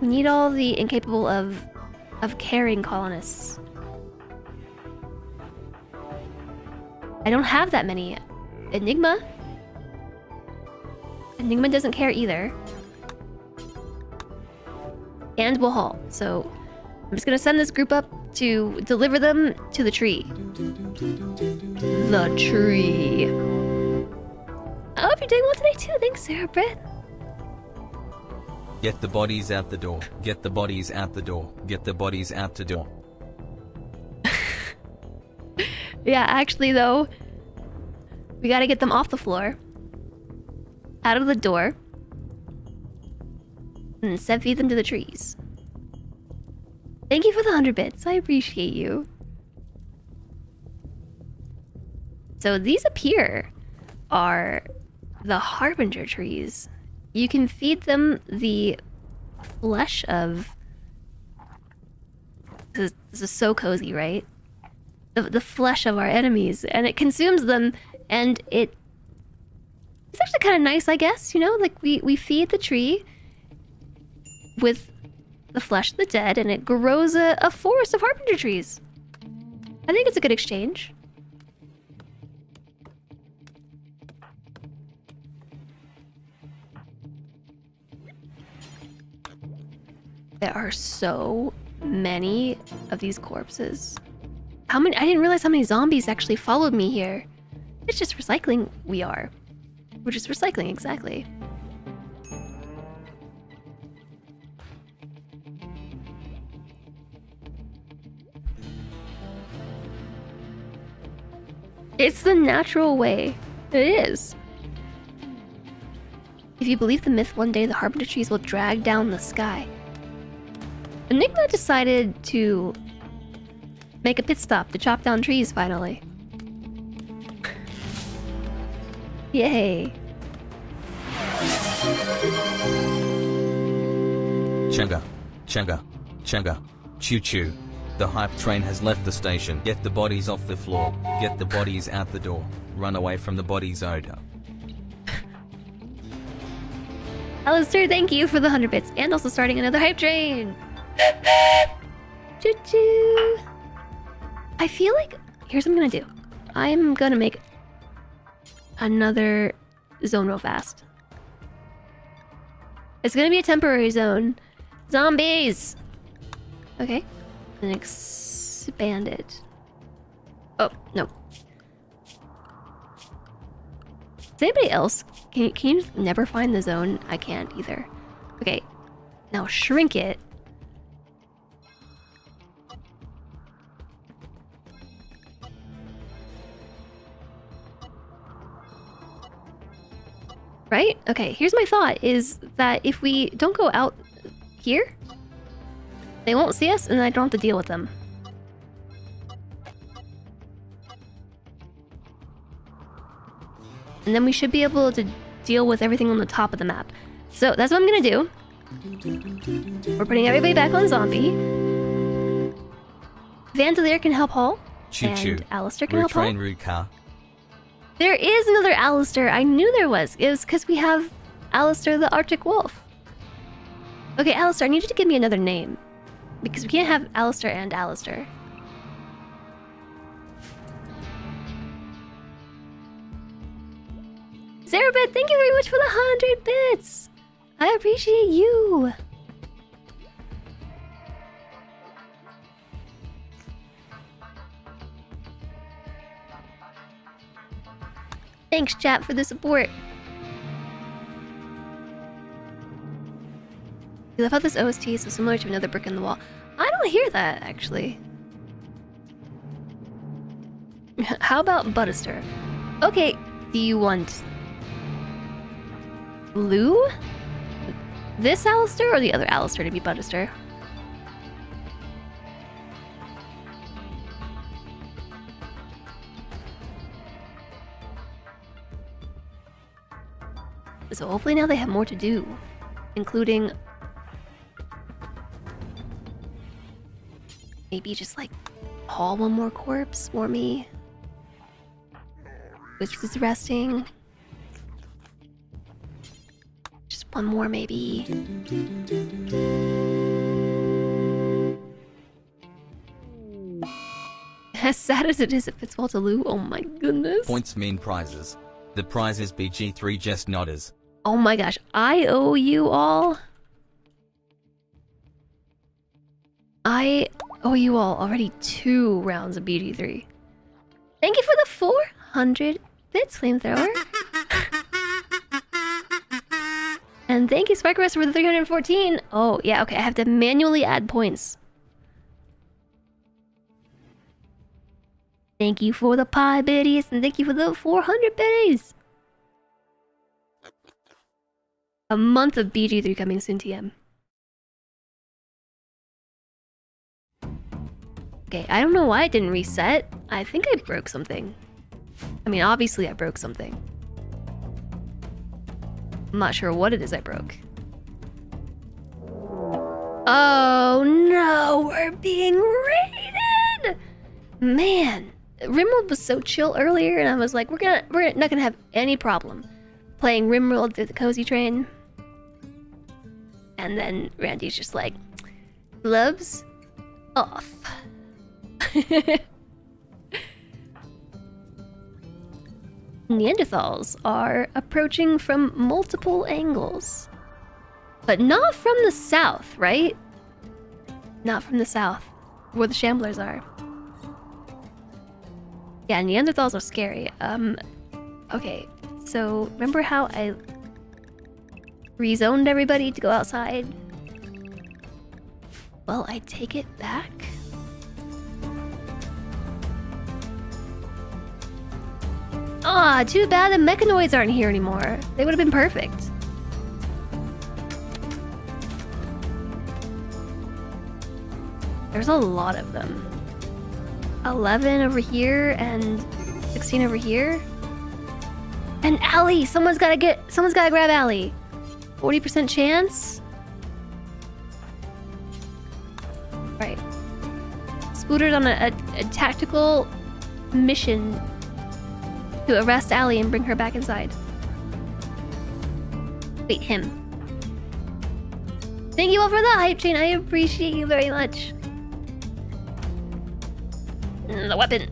We need all the incapable of caring colonists. I don't have that many. Enigma? Enigma doesn't care either. And Wahal. So I'm just gonna send this group up to deliver them to the tree. The tree. I hope you're doing well today too. Thanks, Sarah Britt. Get the bodies out the door. Get the bodies out the door. Get the bodies out the door. Yeah, actually though, we gotta get them off the floor, out of the door, and instead feed them to the trees. Thank you for the 100 bits. I appreciate you. So these up here are the Harbinger trees. You can feed them the flesh of... This is so cozy, right? The flesh of our enemies, and it consumes them, and it's actually kind of nice, I guess, you know? Like, we feed the tree with the flesh of the dead, and it grows a forest of Harbinger trees. I think it's a good exchange. There are so many of these corpses. How many? I didn't realize how many zombies actually followed me here. It's just recycling. We're just recycling, exactly. It's the natural way. It is. If you believe the myth, one day the Harbinger trees will drag down the sky. Enigma decided to make a pit stop to chop down trees finally. Yay. Chenga, chenga, chenga, choo choo. The hype train has left the station. Get the bodies off the floor. Get the bodies out the door. Run away from the bodies odor. Alistair, thank you for the 100 bits and also starting another hype train. Choo choo. I feel like here's what I'm gonna do. I'm gonna make another zone real fast. It's gonna be a temporary zone. Zombies. Okay. Then expand it. Oh no. Does anybody else? Can you never find the zone? I can't either. Okay. Now shrink it. Right? Okay, here's my thought, is that if we don't go out here, they won't see us and I don't have to deal with them. And then we should be able to deal with everything on the top of the map. So that's what I'm gonna do. We're putting everybody back on zombie. Vandalier can help haul. Choo choo. And Alistair can help haul. Train route car. There is another Alistair. I knew there was. It was because we have Alistair the Arctic Wolf. Okay, Alistair, I need you to give me another name. Because we can't have Alistair and Alistair. Zarabit, thank you very much for the 100 bits! I appreciate you! Thanks, chat, for the support. I love how this OST is so similar to another brick in the wall. I don't hear that, actually. How about Buttister? Okay, do you want Lou? This Alistair or the other Alistair to be Buttister? So hopefully now they have more to do, including maybe just like haul one more corpse for me, which is resting. Just one more maybe. As sad as it is, it fits well to Lou. Oh my goodness. Points mean prizes. The prize is BG3 Just Nodders. Oh my gosh, I owe you all. I owe you all already 2 rounds of BG3. Thank you for the 400 bits, Flamethrower. And thank you, Sparkerus, for the 314. Oh, yeah, okay, I have to manually add points. Thank you for the pie biddies, and thank you for the 400 biddies. A month of BG3 coming soon, TM. Okay, I don't know why it didn't reset. I think I broke something. I mean, obviously I broke something. I'm not sure what it is I broke. Oh no, we're being raided! Man, RimWorld was so chill earlier, and I was like, we're not gonna have any problem playing RimWorld through the cozy train. And then Randy's just like, gloves off. Neanderthals are approaching from multiple angles. But not from the south, right? Not from the south, where the Shamblers are. Yeah, Neanderthals are scary. Okay, so remember how I rezoned everybody to go outside? Well, I take it back. Ah, too bad the mechanoids aren't here anymore. They would have been perfect. There's a lot of them. 11 over here and 16 over here. And Allie! Someone's gotta grab Allie. 40% chance? Right. Scooter's on a tactical mission to arrest Allie and bring her back inside. Wait, him. Thank you all for the hype chain. I appreciate you very much. The weapon.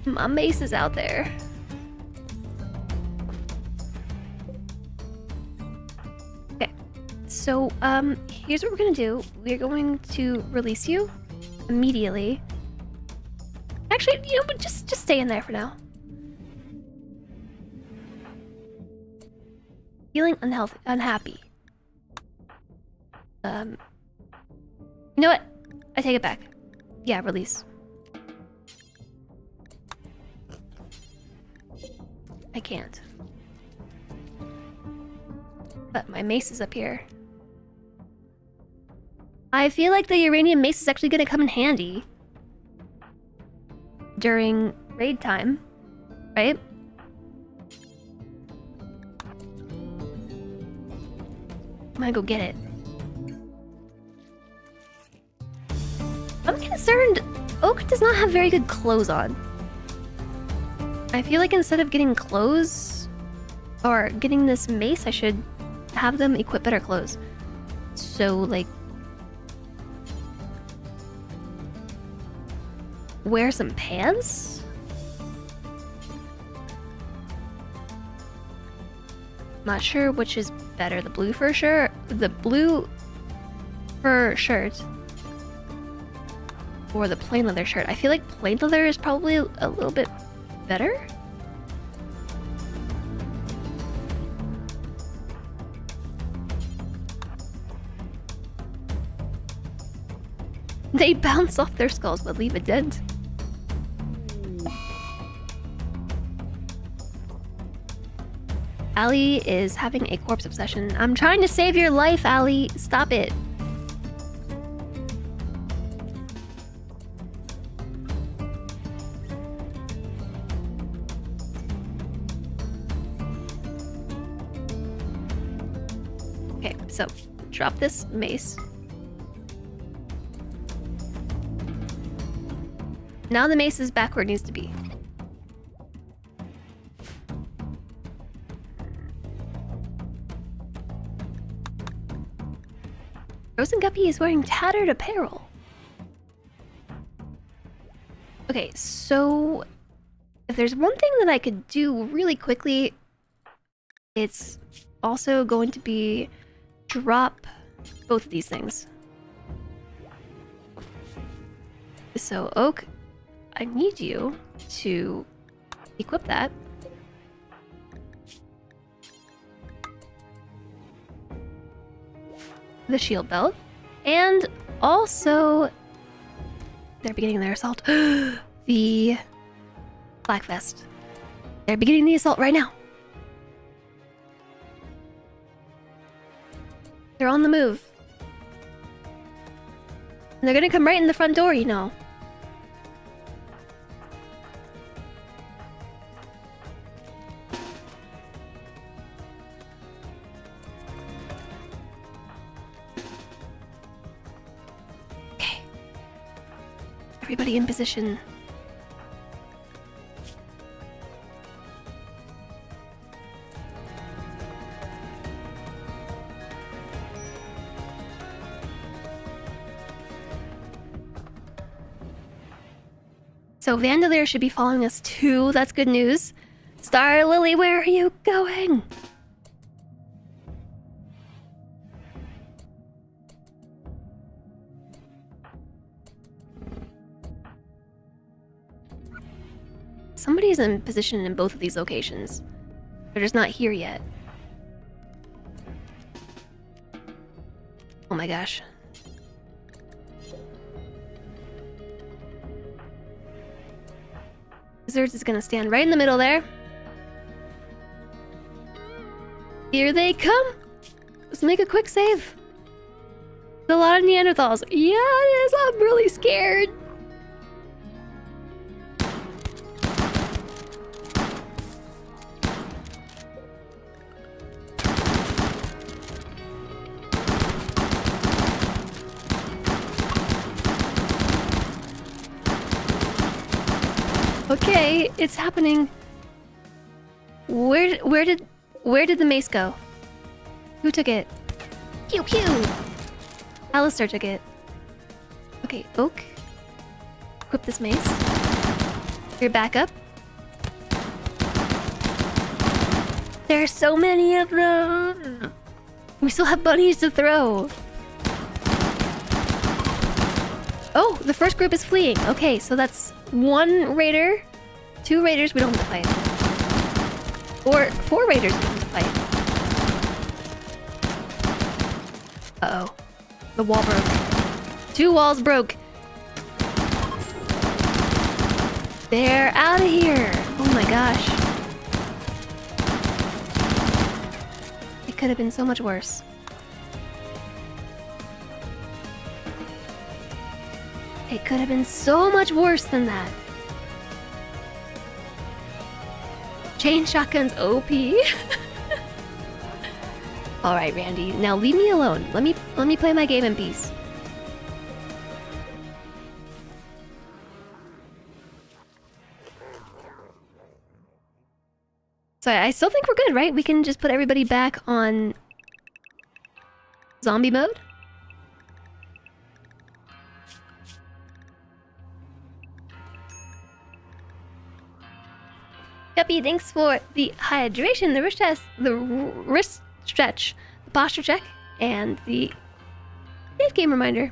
My mace is out there. Okay. So, here's what we're gonna do. We're going to release you immediately. Actually, you know, but just stay in there for now. Feeling unhappy. You know what? I take it back. Yeah, release. I can't. But my mace is up here. I feel like the uranium mace is actually gonna come in handy during raid time, right? I'm gonna go get it. I'm concerned Oak does not have very good clothes on. I feel like instead of getting clothes or getting this mace, I should have them equip better clothes. So, like, wear some pants? Not sure which is better, the blue fur shirt, or the plain leather shirt. I feel like plain leather is probably a little bit better? They bounce off their skulls but leave a dent. Allie is having a corpse obsession. I'm trying to save your life, Allie. Stop it. Okay, so drop this mace. Now the mace is back where it needs to be. Frozen Guppy is wearing tattered apparel. Okay, so if there's one thing that I could do really quickly, it's also going to be drop both of these things. So Oak, I need you to equip that. The shield belt. And also, they're beginning their assault. The black vest. They're beginning the assault right now. They're on the move. And they're gonna come right in the front door, you know. Everybody in position. So Vandalier should be following us too. That's good news. Star Lily, where are you going? Somebody's in position in both of these locations. They're just not here yet. Oh my gosh. Wizards is gonna stand right in the middle there. Here they come! Let's make a quick save. There's a lot of Neanderthals. Yeah, it is. I'm really scared. Okay, it's happening. Where did the mace go? Who took it? Pew pew. Alistair took it. Okay, Oak. Equip this mace. You're back up. There's so many of them. We still have bunnies to throw. Oh, the first group is fleeing. Okay, so that's 1 raider, 2 raiders we don't have to fight. Or 4 raiders we don't have to fight. Uh-oh. The wall broke. 2 walls broke. They're out of here. Oh my gosh. It could have been so much worse. It could have been so much worse than that. Chain shotgun's OP. All right, Randy. Now leave me alone. Let me play my game in peace. So I still think we're good, right? We can just put everybody back on zombie mode. Guppy, thanks for the hydration, the wrist stretch, the posture check, and the save game reminder.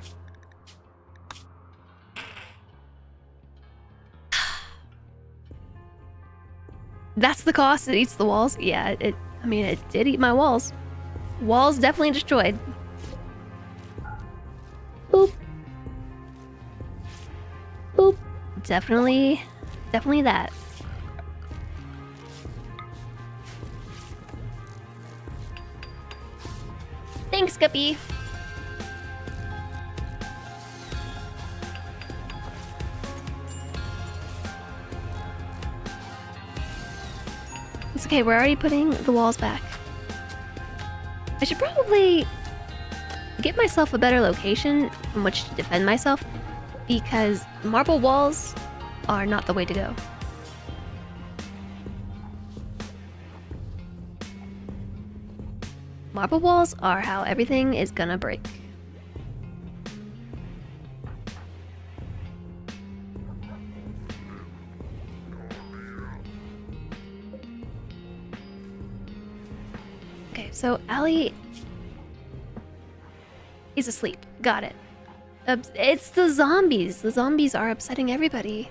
That's the cost. It eats the walls. Yeah, I mean, it did eat my walls. Walls definitely destroyed. Boop. Boop. Definitely that. Thanks, Guppy. It's okay, we're already putting the walls back. I should probably get myself a better location from which to defend myself, because marble walls are not the way to go. Marble walls are how everything is gonna break. Okay, so Allie is asleep. Got it. It's the zombies. The zombies are upsetting everybody.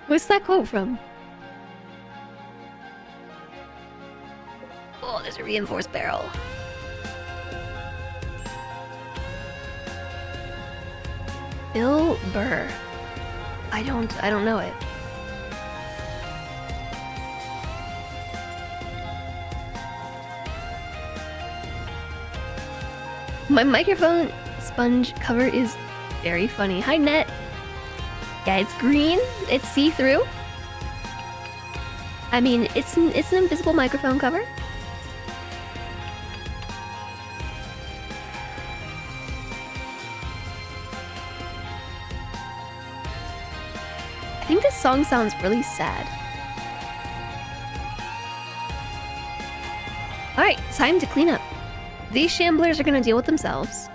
What's that quote from? Oh, there's a reinforced barrel. Bill Burr. I don't know it. My microphone sponge cover is very funny. Hi, Net. Yeah, it's green. It's see-through. I mean, it's an invisible microphone cover. I think this song sounds really sad. Alright, time to clean up. These shamblers are gonna deal with themselves.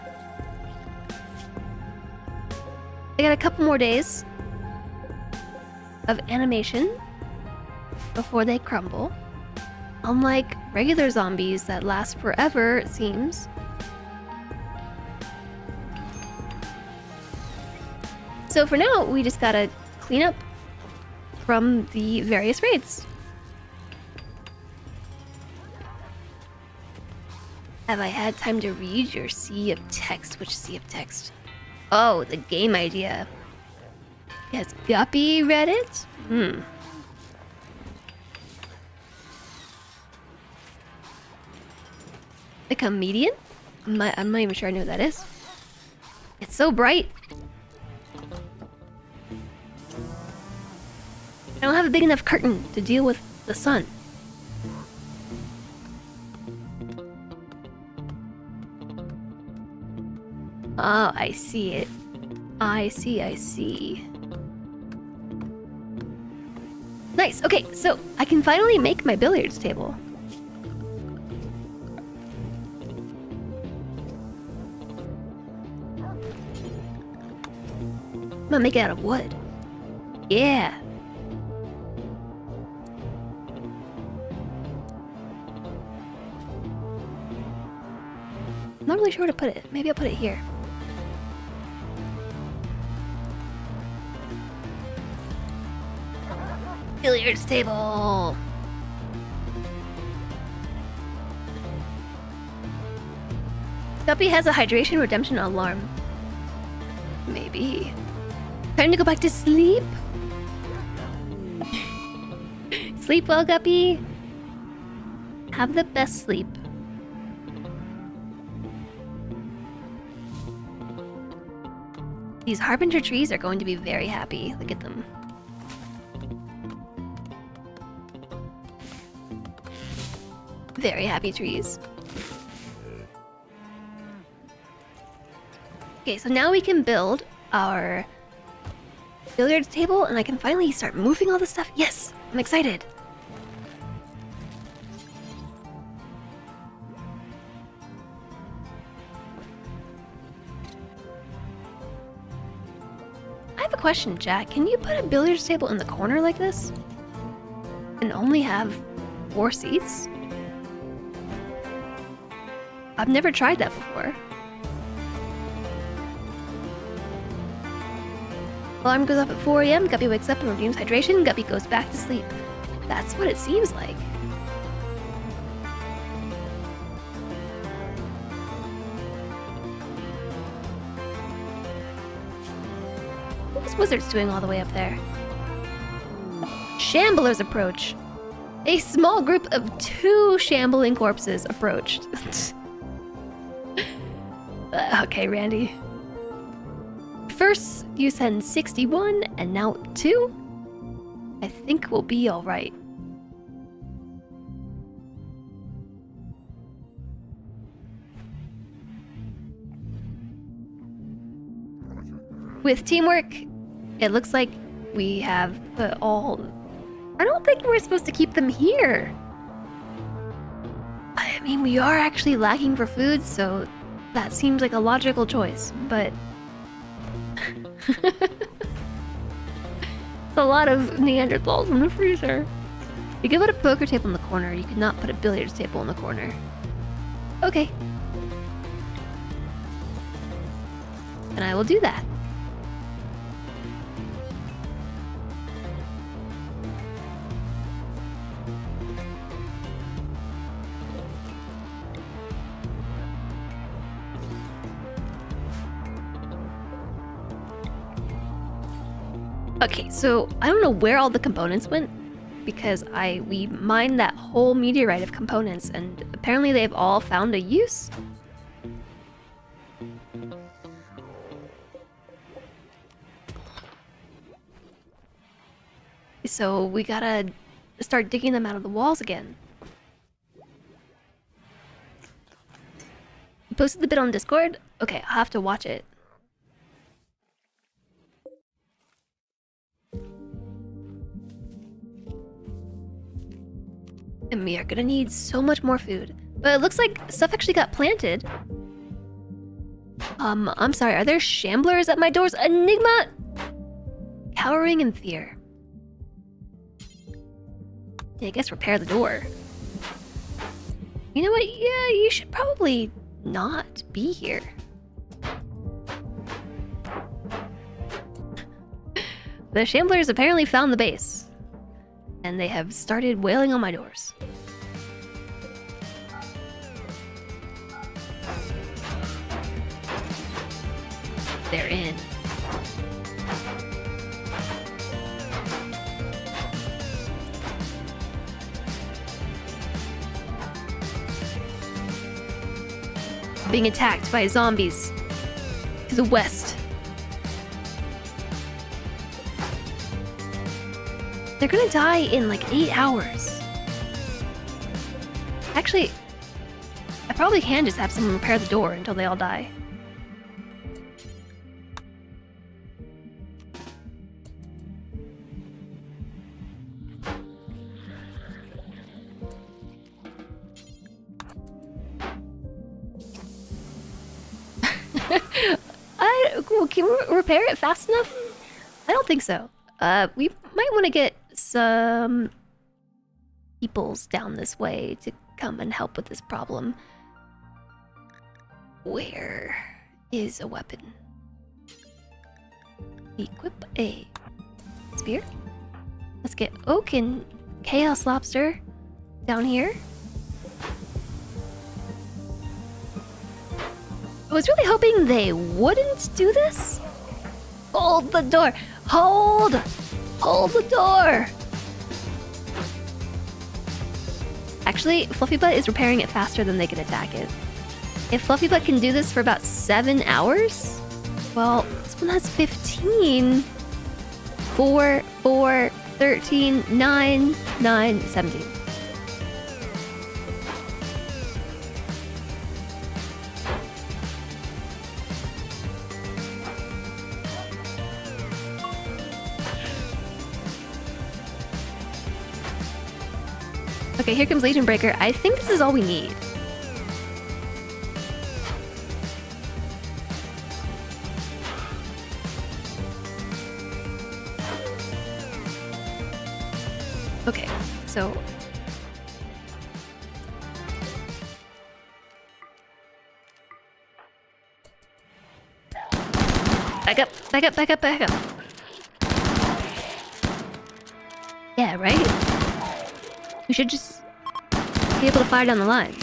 I got a couple more days of animation before they crumble. Unlike regular zombies that last forever, it seems. So for now, we just gotta clean up from the various raids. Have I had time to read your sea of text? Which sea of text? Oh, the game idea. Has Guppy read it? The comedian? I'm not even sure I know what that is. It's so bright. I don't have a big enough curtain to deal with the sun. Oh, I see it. I see. Nice, okay, so I can finally make my billiards table. I'm gonna make it out of wood. Yeah. I'm not really sure where to put it. Maybe I'll put it here. Billiards table. Guppy has a hydration redemption alarm. Maybe. Time to go back to sleep. Sleep well, Guppy. Have the best sleep. These harbinger trees are going to be very happy. Look at them. Very happy trees. Okay, so now we can build our billiards table and I can finally start moving all this stuff. Yes, I'm excited. I have a question, Jack. Can you put a billiards table in the corner like this? And only have 4 seats? I've never tried that before. Alarm goes off at 4 a.m. Guppy wakes up and redeems hydration. Guppy goes back to sleep. That's what it seems like. What was Wizards doing all the way up there? Shamblers approach. A small group of 2 shambling corpses approached. Okay, Randy. First, you send 61, and now 2? I think we'll be alright. With teamwork, it looks like we have all... I don't think we're supposed to keep them here. I mean, we are actually lacking for food, so that seems like a logical choice, but... It's a lot of Neanderthals in the freezer. You could put a poker table in the corner, you could not put a billiards table in the corner. Okay. And I will do that. Okay, so I don't know where all the components went because we mined that whole meteorite of components and apparently they've all found a use. So we gotta start digging them out of the walls again. You posted the bit on Discord? Okay, I'll have to watch it. And we are gonna need so much more food. But it looks like stuff actually got planted. I'm sorry, are there shamblers at my doors? Enigma! Cowering in fear. Yeah, I guess repair the door. You know what? Yeah, you should probably not be here. The shamblers apparently found the base. And they have started wailing on my doors. being attacked by zombies to the west. They're gonna die in like 8 hours. Actually, I probably can just have someone repair the door until they all die. Can we repair it fast enough? I don't think so. We might want to get some peoples down this way to come and help with this problem. Where is a weapon? Equip a spear. Let's get Oak and Chaos Lobster down here. I was really hoping they wouldn't do this. Hold the door. Hold the door. Actually, Fluffy Butt is repairing it faster than they can attack it. If Fluffy Butt can do this for about 7 hours, well, this one has 15. 4, 4, 13, 9, 9, 17. Okay, here comes Legion Breaker. I think this is all we need. Okay, so... Back up, back up, back up, back up. Yeah, right? We should just be able to fire down the line.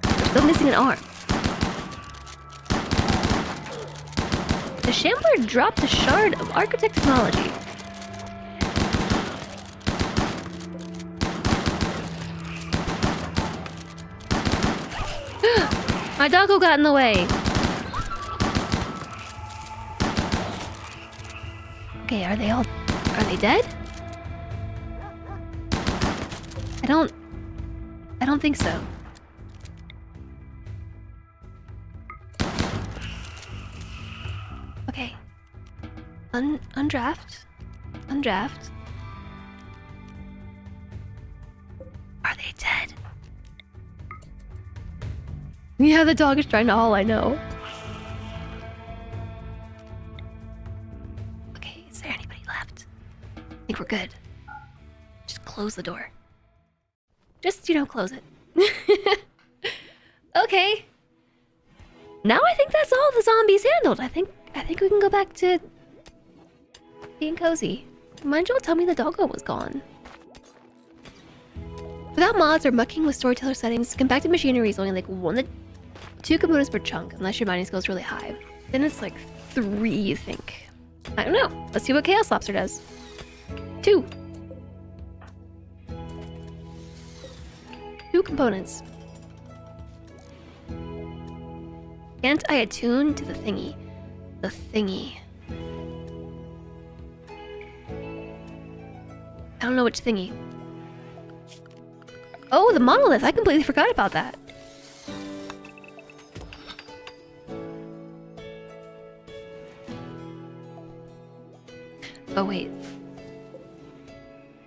We're still missing an arm. The Shambler dropped a shard of Architect Technology. My doggo got in the way. Okay, are they dead? I don't think so. Okay. Undraft. Undraft. Are they dead? Yeah, the dog is trying to haul, I know. Okay, is there anybody left? I think we're good. Just close the door. Just, close it. Okay. Now I think that's all the zombies handled. I think we can go back to being cozy. Mind you, tell me the doggo was gone. Without mods or mucking with storyteller settings, compacted machinery is only like 1 to 2 components per chunk, unless your mining skill is really high. Then it's like 3, you think. I don't know. Let's see what Chaos Lobster does. 2. 2 components. Can't I attune to the thingy? The thingy. I don't know which thingy. Oh, the monolith! I completely forgot about that. Oh, wait.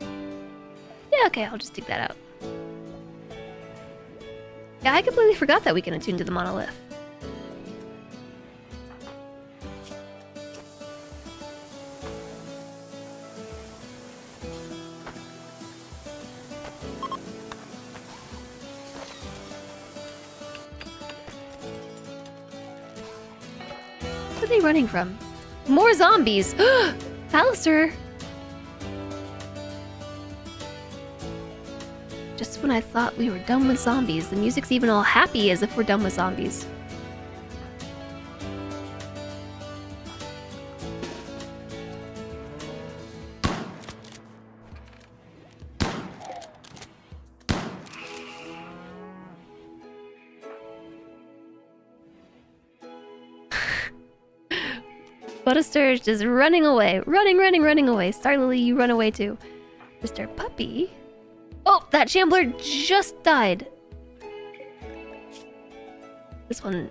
Yeah, okay, I'll just dig that out. Yeah, I completely forgot that we can attune to the monolith. What are they running from? More zombies! Alistair! Just when I thought we were done with zombies, the music's even all happy as if we're done with zombies. Butterstur's just running away. Running away. Starlily, you run away too. Mr. Puppy? Oh, that Shambler just died. This one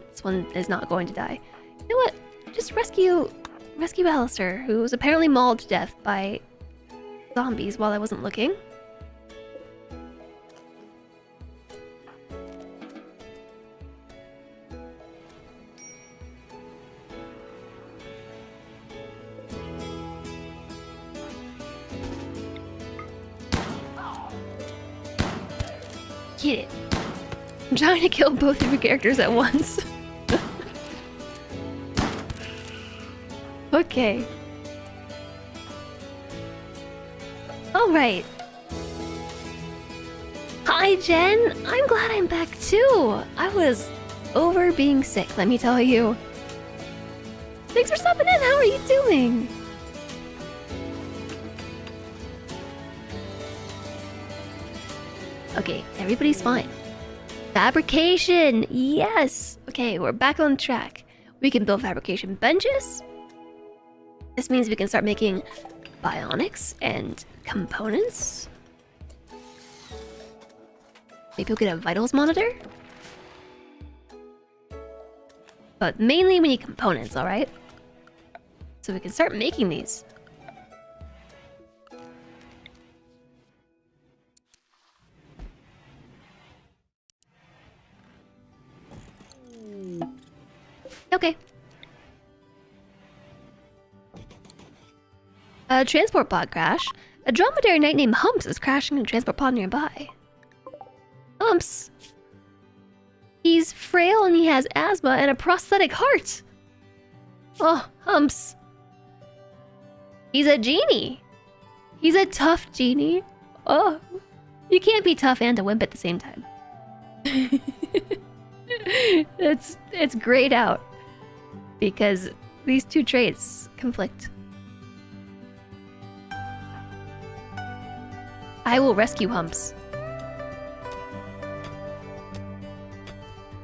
is not going to die. You know what? Just rescue Alistair, who was apparently mauled to death by zombies while I wasn't looking. Get it. I'm trying to kill both of your characters at once. Okay. Alright. Hi, Jen. I'm glad I'm back too. I was over being sick, let me tell you. Thanks for stopping in. How are you doing? Okay, everybody's fine. Fabrication! Yes! Okay, we're back on track. We can build fabrication benches. This means we can start making bionics and components. Maybe we'll get a vitals monitor? But mainly we need components, alright? So we can start making these. Okay. A transport pod crash. A dromedary knight named Humps is crashing in a transport pod nearby. Humps? He's frail and he has asthma and a prosthetic heart. Oh, Humps. He's a genie. He's a tough genie. Oh, you can't be tough and a wimp at the same time. It's grayed out because these two traits conflict. I will rescue Humps.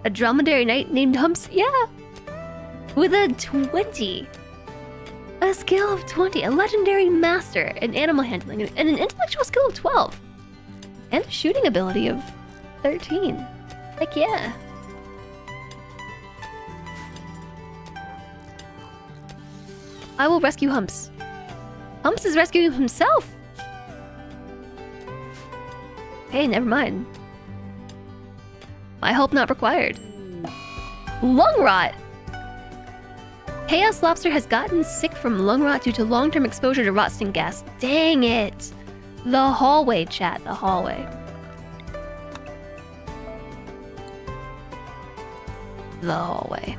A dromedary knight named Humps, yeah! With a 20. A skill of 20, a legendary master in animal handling, and an intellectual skill of 12. And a shooting ability of 13. Heck yeah. I will rescue Humps. Humps is rescuing himself! Hey, never mind. My help not required. Lung rot! Chaos Lobster has gotten sick from lung rot due to long-term exposure to rot stink gas. Dang it! The hallway, chat, the hallway. The hallway.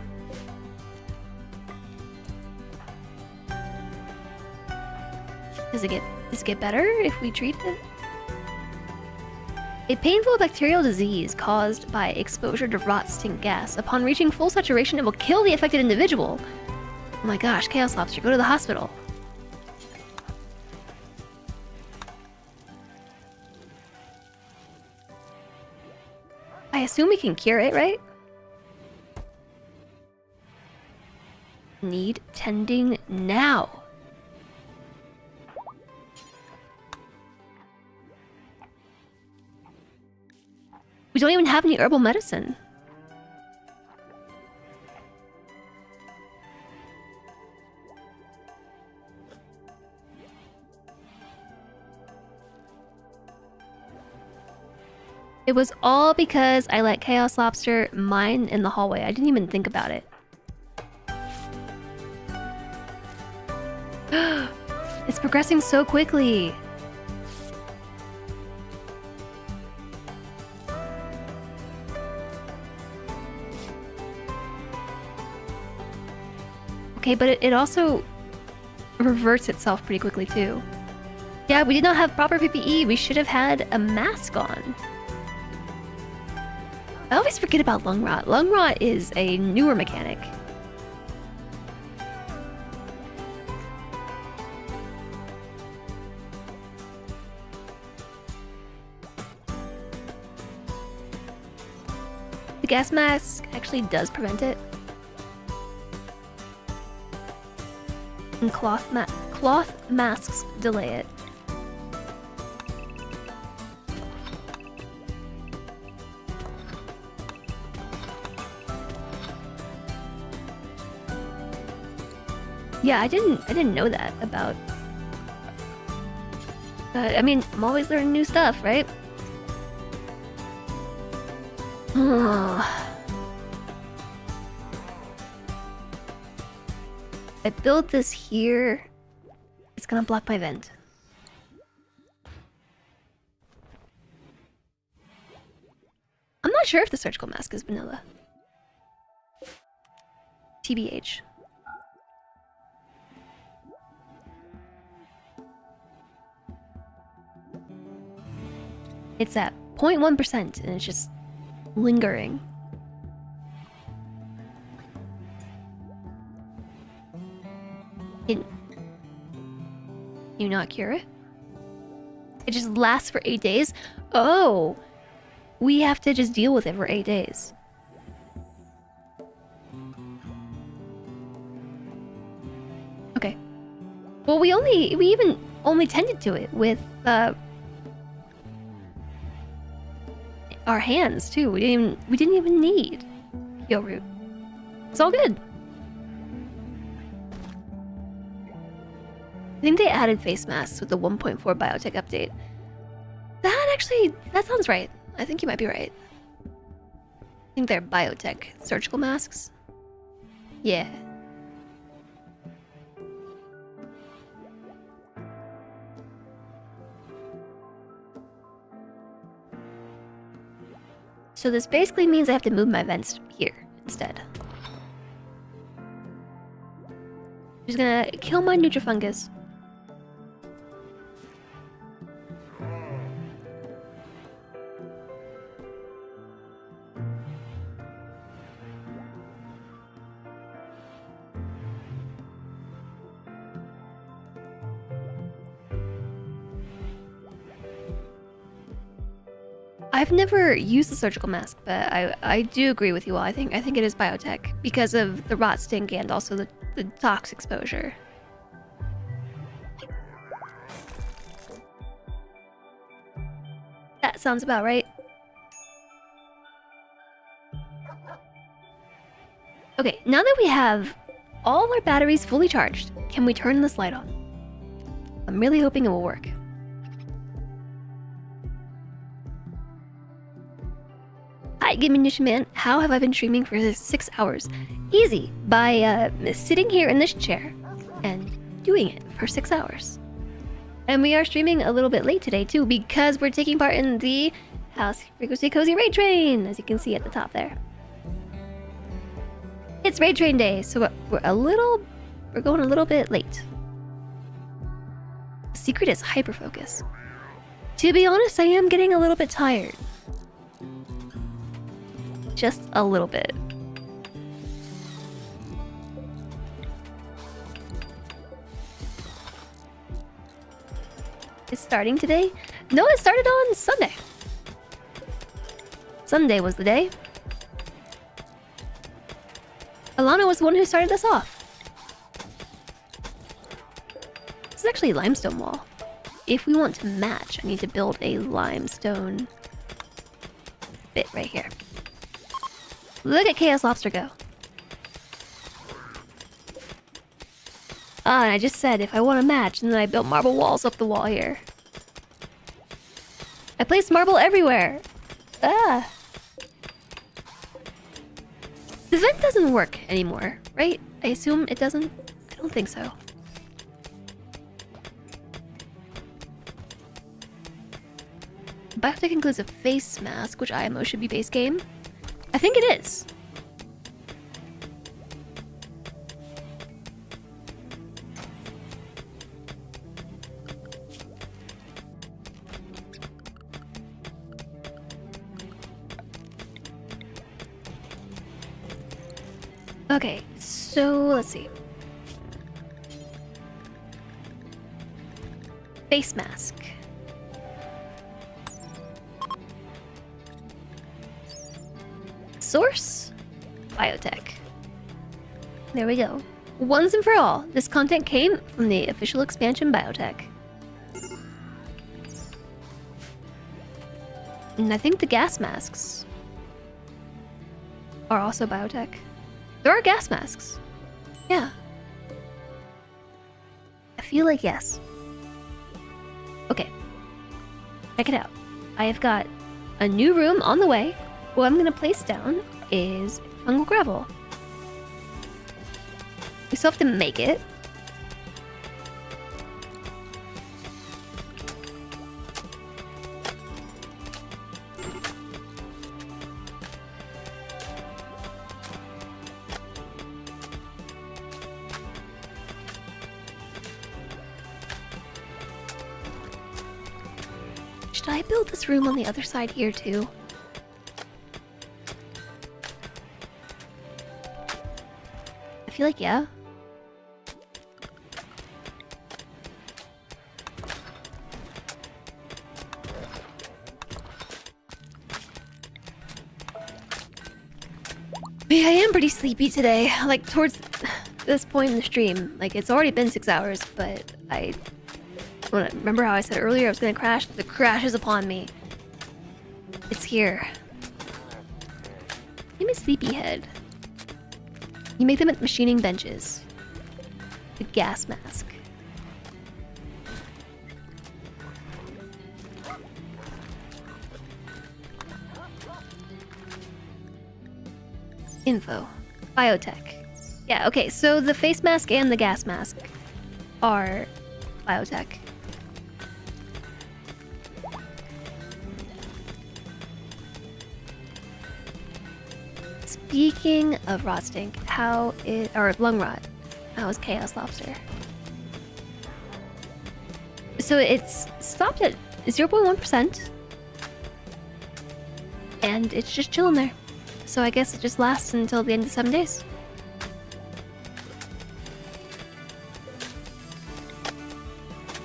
Does it get better if we treat it? A painful bacterial disease caused by exposure to rot stink gas. Upon reaching full saturation, it will kill the affected individual. Oh my gosh, Chaos Lobster, go to the hospital. I assume we can cure it, right? Need tending now. We don't even have any herbal medicine. It was all because I let Chaos Lobster mine in the hallway. I didn't even think about it. It's progressing so quickly. Okay, but it also reverts itself pretty quickly too. Yeah, we did not have proper PPE. We should have had a mask on. I always forget about lung rot. Lung rot is a newer mechanic. The gas mask actually does prevent it. And cloth masks delay it. Yeah, I didn't know that about. I mean, I'm always learning new stuff, right? I built this here. It's gonna block my vent. I'm not sure if the surgical mask is vanilla. TBH. It's at 0.1% and it's just lingering. Can you not cure it? It just lasts for 8 days? Oh! We have to just deal with it for 8 days. Okay. Well, we even only tended to it with, our hands too. We didn't even need Yo Root. It's all good. I think they added face masks with the 1.4 biotech update. That sounds right. I think you might be right. I think they're biotech surgical masks. Yeah. So this basically means I have to move my vents here instead. Just gonna kill my Nutrifungus. I've never used the surgical mask, but I do agree with you all. I think it is biotech because of the rot stink and also the tox exposure. That sounds about right. Okay, now that we have all our batteries fully charged, can we turn this light on? I'm really hoping it will work. Hi, Gaming Nation Man. How have I been streaming for 6 hours? Easy, by sitting here in this chair and doing it for 6 hours. And we are streaming a little bit late today too because we're taking part in the House Frequency Cozy Raid Train, as you can see at the top there. It's Raid Train Day, so we're going a little bit late. The secret is hyperfocus. To be honest, I am getting a little bit tired. Just a little bit. It's starting today? No, it started on Sunday. Sunday was the day. Alana was the one who started this off. This is actually a limestone wall. If we want to match, I need to build a limestone bit right here. Look at Chaos Lobster go. Ah, and I just said if I want to match, and then I built marble walls up the wall here. I placed marble everywhere. Ah. The vent doesn't work anymore, right? I assume it doesn't? I don't think so. Biotech includes a face mask, which IMO should be base game. I think it is. Okay, so let's see. Face mask. Source? Biotech. There we go. once and for all, this content came from the official expansion biotech. And I think the gas masks are also biotech. There are gas masks. Yeah. I feel like yes. Okay. Check it out. I have got a new room on the way. What I'm gonna place down is fungal gravel. We still have to make it. Should I build this room on the other side here too? I feel like yeah. Yeah, I am pretty sleepy today. Like towards this point in the stream, like it's already been 6 hours, but remember how I said earlier I was gonna crash? The crash is upon me. It's here. Name is Sleepyhead. You make them at machining benches. The gas mask. Info. Biotech. Yeah, okay, so the face mask and the gas mask are biotech. Speaking of rot stink, or lung rot, how is Chaos Lobster? So it's stopped at 0.1%, and it's just chilling there. So I guess it just lasts until the end of 7 days.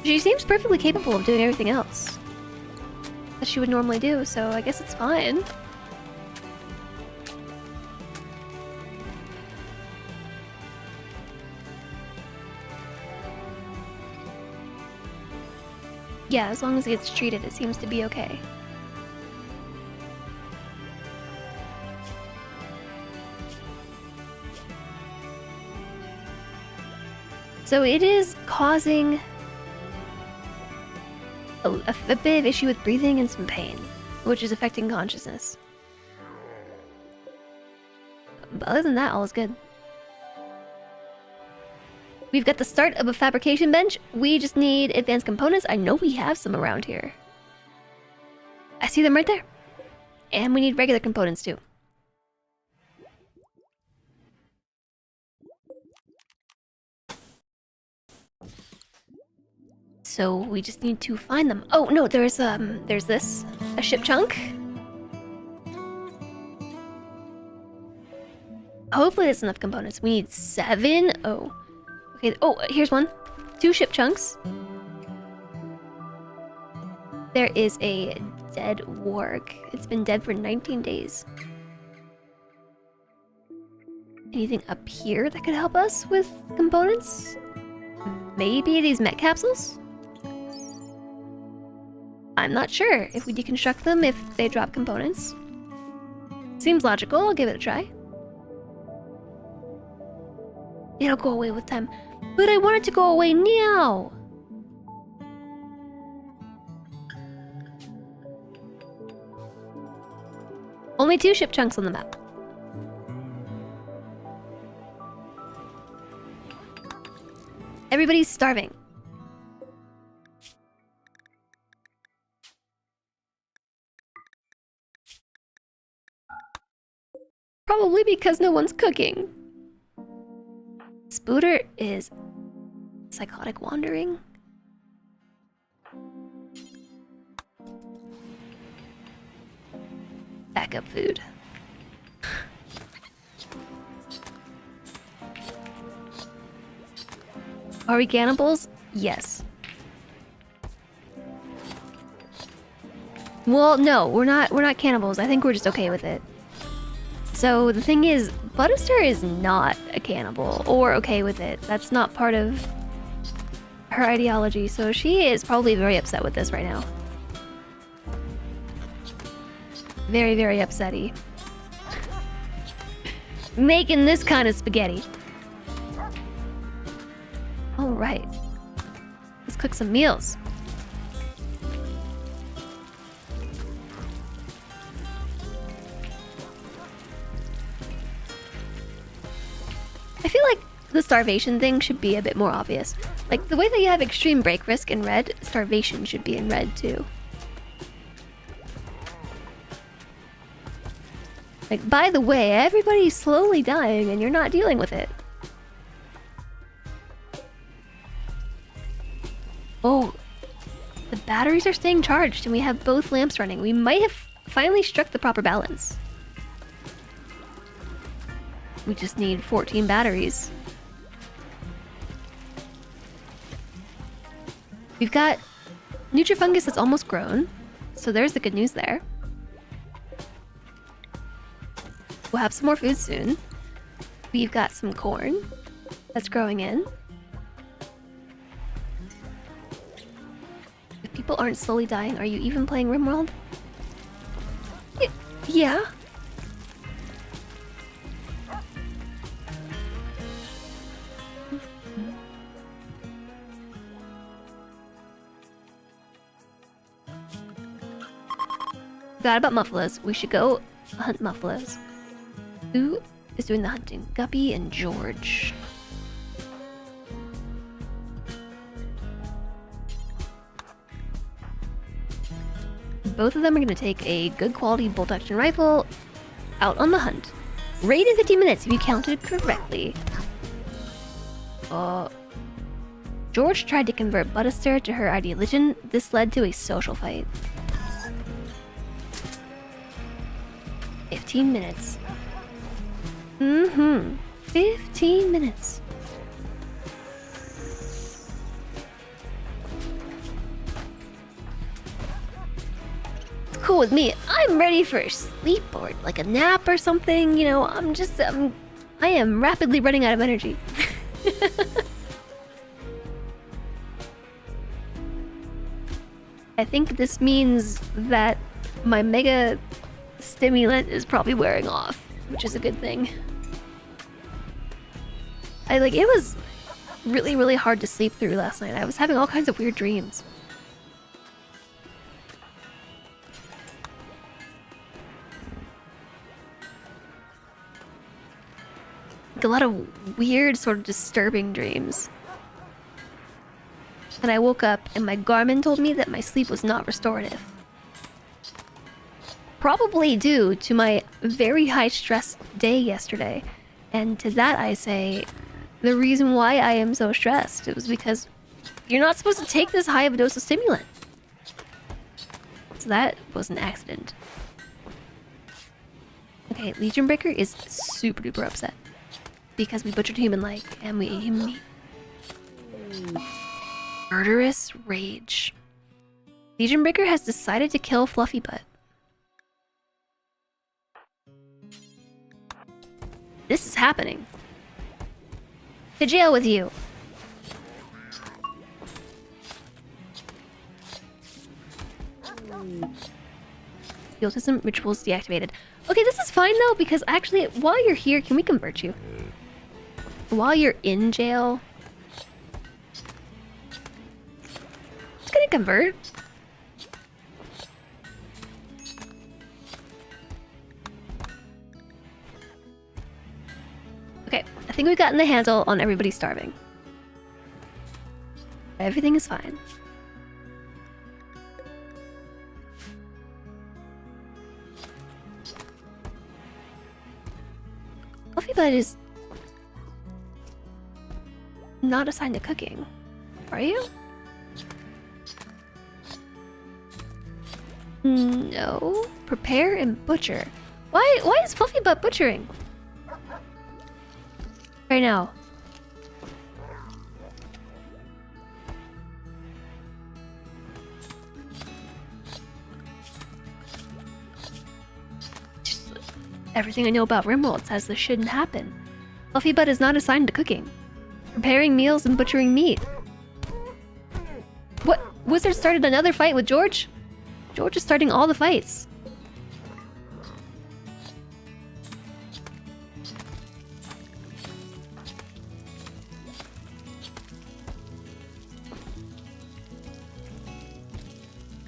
She seems perfectly capable of doing everything else that she would normally do, so I guess it's fine. Yeah, as long as it gets treated, it seems to be okay. So it is causing a bit of issue with breathing and some pain, which is affecting consciousness. But other than that, all is good. We've got the start of a fabrication bench. We just need advanced components. I know we have some around here. I see them right there. And we need regular components too. So we just need to find them. Oh no, there's this, a ship chunk. Hopefully that's enough components. We need 7. Oh. Okay, oh, here's one. 2 ship chunks. There is a dead warg. It's been dead for 19 days. Anything up here that could help us with components? Maybe these mech capsules? I'm not sure if we deconstruct them, if they drop components. Seems logical, I'll give it a try. It'll go away with time. But I want it to go away now! Only 2 ship chunks on the map. Everybody's starving. Probably because no one's cooking. Spooter is psychotic wandering. Backup food. Are we cannibals? Yes. Well, no, we're not cannibals. I think we're just okay with it. So the thing is, Butterstar is not a cannibal or okay with it. That's not part of her ideology, so she is probably very upset with this right now. Very, very upsetty. Making this kind of spaghetti. Alright. Let's cook some meals. I feel like the starvation thing should be a bit more obvious. Like, the way that you have extreme break risk in red, starvation should be in red too. Like, by the way, everybody's slowly dying and you're not dealing with it. Oh, the batteries are staying charged and we have both lamps running. We might have finally struck the proper balance. We just need 14 batteries. We've got Nutrifungus that's almost grown, so there's the good news there. We'll have some more food soon. We've got some corn that's growing in. If people aren't slowly dying, are you even playing RimWorld? Yeah. Forgot about Muffalos. We should go hunt Muffalos. Who is doing the hunting? Guppy and George. Both of them are going to take a good quality bolt action rifle out on the hunt. Raid in 15 minutes if you counted correctly. George tried to convert Butterstar to her ideology. This led to a social fight. 15 minutes. 15 minutes. It's cool with me. I'm ready for a sleep or like a nap or something. You know, I am rapidly running out of energy. I think this means that my mega stimulant is probably wearing off, which is a good thing. It was really, really hard to sleep through last night. I was having all kinds of weird dreams. Like a lot of weird, sort of disturbing dreams. And I woke up and my Garmin told me that my sleep was not restorative. Probably due to my very high stress day yesterday. And to that I say, the reason why I am so stressed, it was because you're not supposed to take this high of a dose of stimulant. So that was an accident. Okay, Legion Breaker is super duper upset. Because we butchered human leg and we ate human meat. Murderous rage. Legion Breaker has decided to kill Fluffy Butt. This is happening. To jail with you. The autism rituals deactivated. Okay, this is fine though, because actually, while you're here, can we convert you? While you're in jail. It's gonna convert. Okay, I think we've gotten the handle on everybody starving. Everything is fine. Fluffy Bud is not assigned to cooking, are you? No. Prepare and butcher. Why is Fluffy Butt butchering? Right now. Everything I know about RimWorld says this shouldn't happen. Fluffy Butt is not assigned to cooking, preparing meals, and butchering meat. What? Wizard started another fight with George? George is starting all the fights.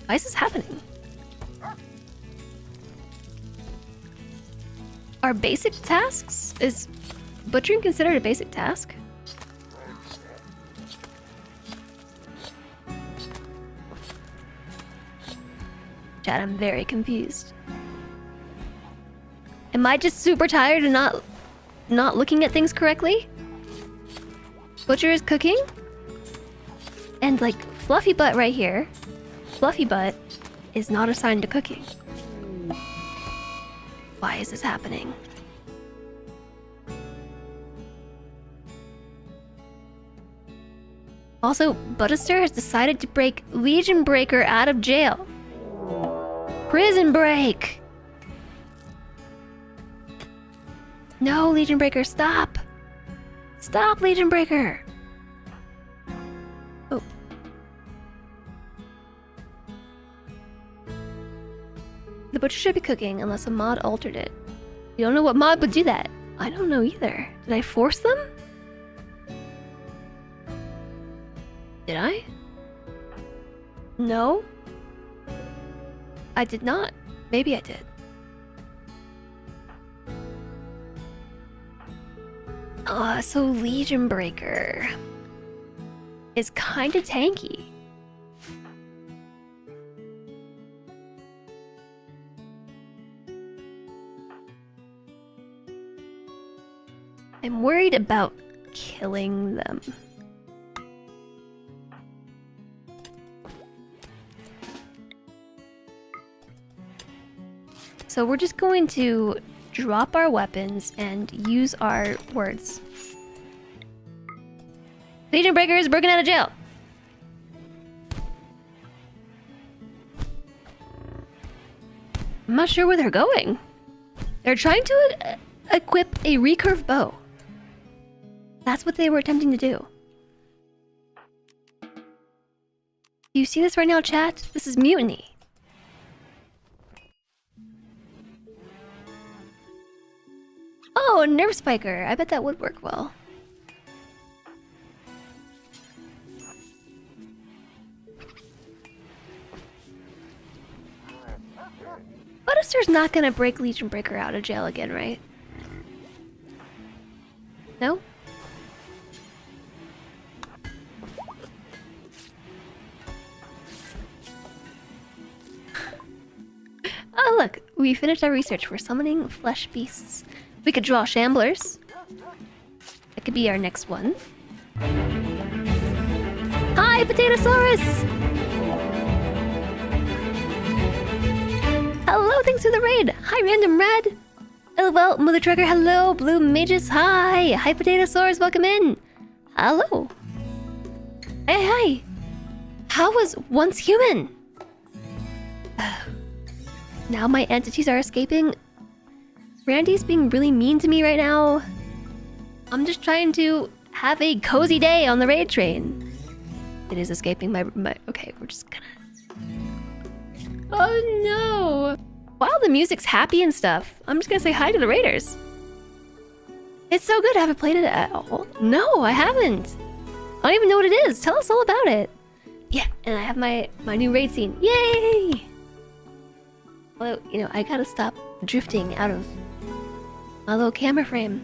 Why is this happening? Are basic tasks? Is butchering considered a basic task? Chat, I'm very confused. Am I just super tired and not looking at things correctly? Butcher is cooking? And like Fluffy Butt right here. Fluffy Butt is not assigned to cooking. Why is this happening? Also, Buttister has decided to break Legion Breaker out of jail. Prison break! No, Legion Breaker, stop! Stop, Legion Breaker! Oh. The butcher should be cooking unless a mod altered it. You don't know what mod would do that. I don't know either. Did I force them? Did I? No? I did not. Maybe I did. So Legion Breaker is kinda tanky. I'm worried about killing them. So we're just going to drop our weapons and use our words. Legion Breaker is broken out of jail. I'm not sure where they're going. They're trying to equip a recurve bow. That's what they were attempting to do. Do you see this right now, chat? This is mutiny. Oh, a nerve spiker. I bet that would work well. Buttister's not gonna break Legion Breaker out of jail again, right? No? Oh look, we finished our research for summoning flesh beasts. We could draw shamblers. That could be our next one. Hi, Potatosaurus! Hello, thanks for the raid! Hi, Random Red! LOL, Mother Trucker, hello! Blue Mages, hi! Hi, Potatosaurus, welcome in! Hello! Hey, hi! How was once human? Now my entities are escaping. Randy's being really mean to me right now. I'm just trying to have a cozy day on the raid train. It is escaping my... Okay, we're just gonna... Oh no! While the music's happy and stuff, I'm just gonna say hi to the raiders. It's so good. I haven't played it at all. No, I haven't. I don't even know what it is. Tell us all about it. Yeah, and I have my new raid scene. Yay! Although, you know, I gotta stop drifting out of my little camera frame.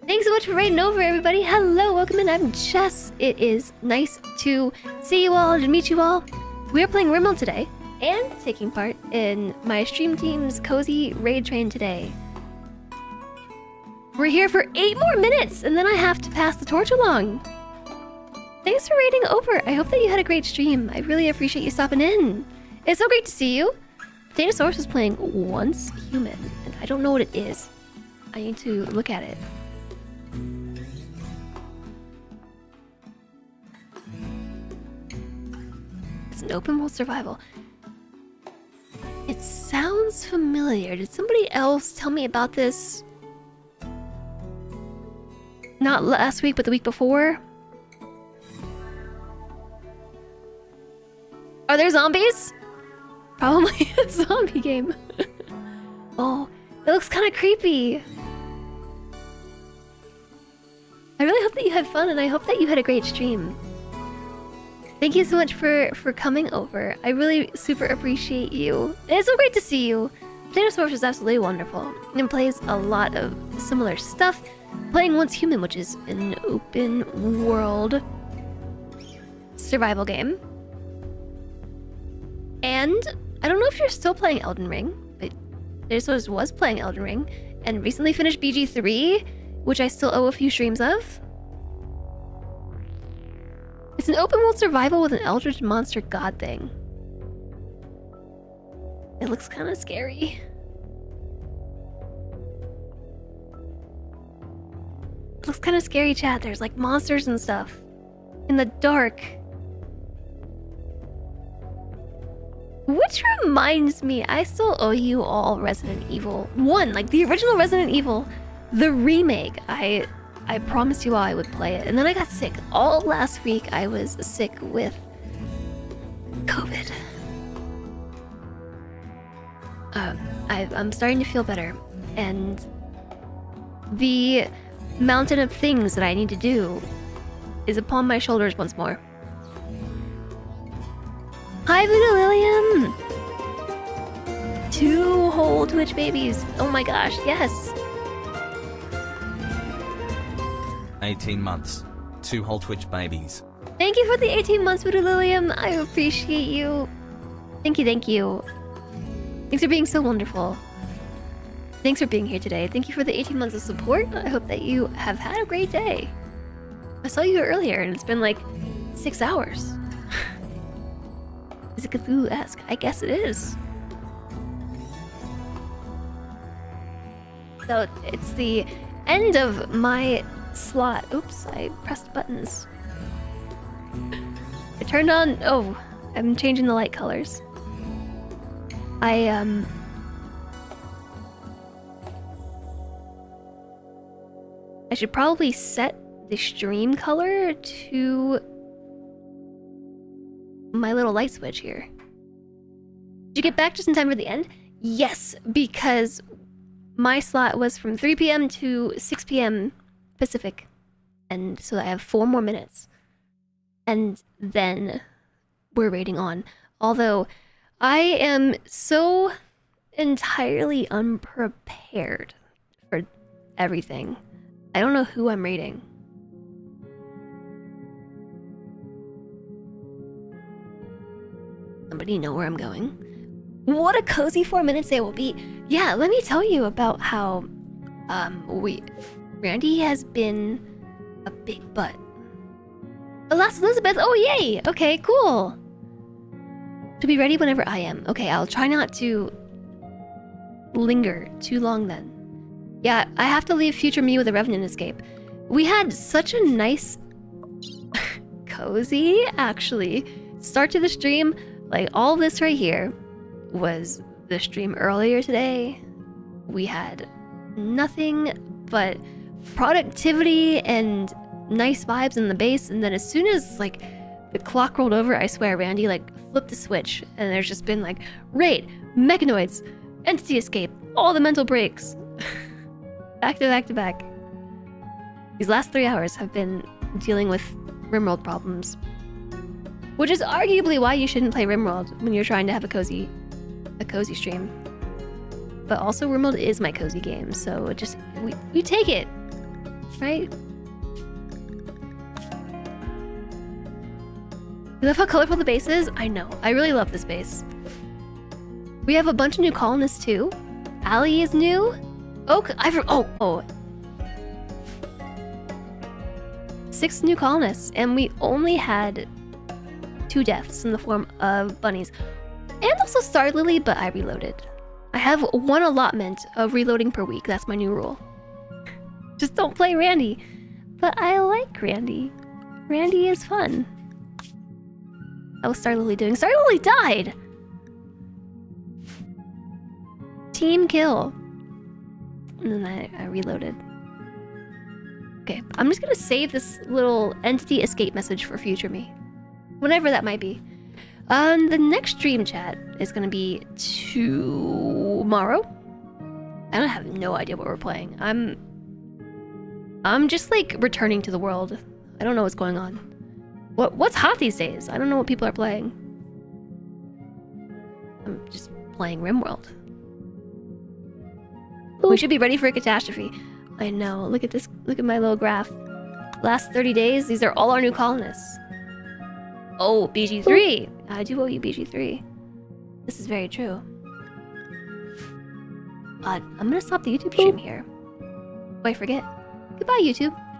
Thanks so much for raiding over, everybody. Hello, welcome in. I'm Jess. It is nice to see you all, to meet you all. We're playing RimWorld today and taking part in my stream team's cozy raid train today. We're here for 8 more minutes and then I have to pass the torch along. Thanks for raiding over. I hope that you had a great stream. I really appreciate you stopping in. It's so great to see you. Datasaurus was playing Once Human, and I don't know what it is. I need to look at it. It's an open world survival. It sounds familiar. Did somebody else tell me about this? Not last week, but the week before? Are there zombies? Probably a zombie game. Oh, it looks kind of creepy. I really hope that you had fun, and I hope that you had a great stream. Thank you so much for coming over. I really super appreciate you. And it's so great to see you. Potato Source is absolutely wonderful and plays a lot of similar stuff. Playing Once Human, which is an open world survival game. And I don't know if you're still playing Elden Ring, but Potato Source was playing Elden Ring and recently finished BG3, which I still owe a few streams of. It's an open world survival with an eldritch monster god thing. It looks kind of scary. It looks kind of scary, chat. There's like monsters and stuff in the dark. Which reminds me, I still owe you all Resident Evil 1, like the original Resident Evil, the remake. I promised you all I would play it, and then I got sick. All last week I was sick with COVID. I'm starting to feel better, and the mountain of things that I need to do is upon my shoulders once more. Hi, Voodoo Lilium! 2 whole Twitch babies. Oh my gosh, yes. 18 months. 2 whole Twitch babies. Thank you for the 18 months, Voodoo Lilium. I appreciate you. Thank you, thank you. Thanks for being so wonderful. Thanks for being here today. Thank you for the 18 months of support. I hope that you have had a great day. I saw you earlier and it's been like 6 hours. Is it Cthulhu-esque? I guess it is. So it's the end of my slot. Oops, I pressed buttons. I turned on... Oh, I'm changing the light colors. I should probably set the stream color to my little light switch here. Did you get back just in time for the end? Yes, because my slot was from 3 p.m. to 6 p.m. Pacific. And so I have 4 more minutes. And then we're raiding on. Although I am so entirely unprepared for everything. I don't know who I'm raiding. Somebody know where I'm going? What a cozy 4 minutes they will be. Yeah, let me tell you about how Randy has been a big butt. Alas, Elizabeth, oh yay! Okay, cool. To be ready whenever I am. Okay, I'll try not to linger too long then. Yeah, I have to leave future me with a Revenant escape. We had such a nice, cozy, actually, start to the stream. Like, all this right here was the stream earlier today. We had nothing but productivity and nice vibes in the base, and then as soon as, like, the clock rolled over, I swear, Randy, like, flipped the switch, and there's just been, like, raid, mechanoids, entity escape, all the mental breaks. Back to back to back. These last 3 hours have been dealing with RimWorld problems. Which is arguably why you shouldn't play RimWorld when you're trying to have a cozy stream. But also RimWorld is my cozy game, so it just we take it, right? You love how colorful the base is? I know. I really love this base. We have a bunch of new colonists too. Allie is new. Oh. 6 new colonists, and we only had 2 deaths in the form of bunnies. And also Star Lily, but I reloaded. I have 1 allotment of reloading per week. That's my new rule. Just don't play Randy. But I like Randy. Randy is fun. How was Star Lily doing? Star Lily died! team kill. And then I reloaded. Okay, I'm just gonna save this little entity escape message for future me. Whenever that might be. The next stream chat is gonna be tomorrow. I have no idea what we're playing. I'm just like returning to the world. I don't know what's going on. What's hot these days? I don't know what people are playing. I'm just playing RimWorld. We should be ready for a catastrophe. I know. Look at this. Look at my little graph. Last 30 days, these are all our new colonists. Oh, BG3. I do owe you BG3. This is very true. I'm gonna stop the YouTube stream here. Oh, I forget. Goodbye, YouTube.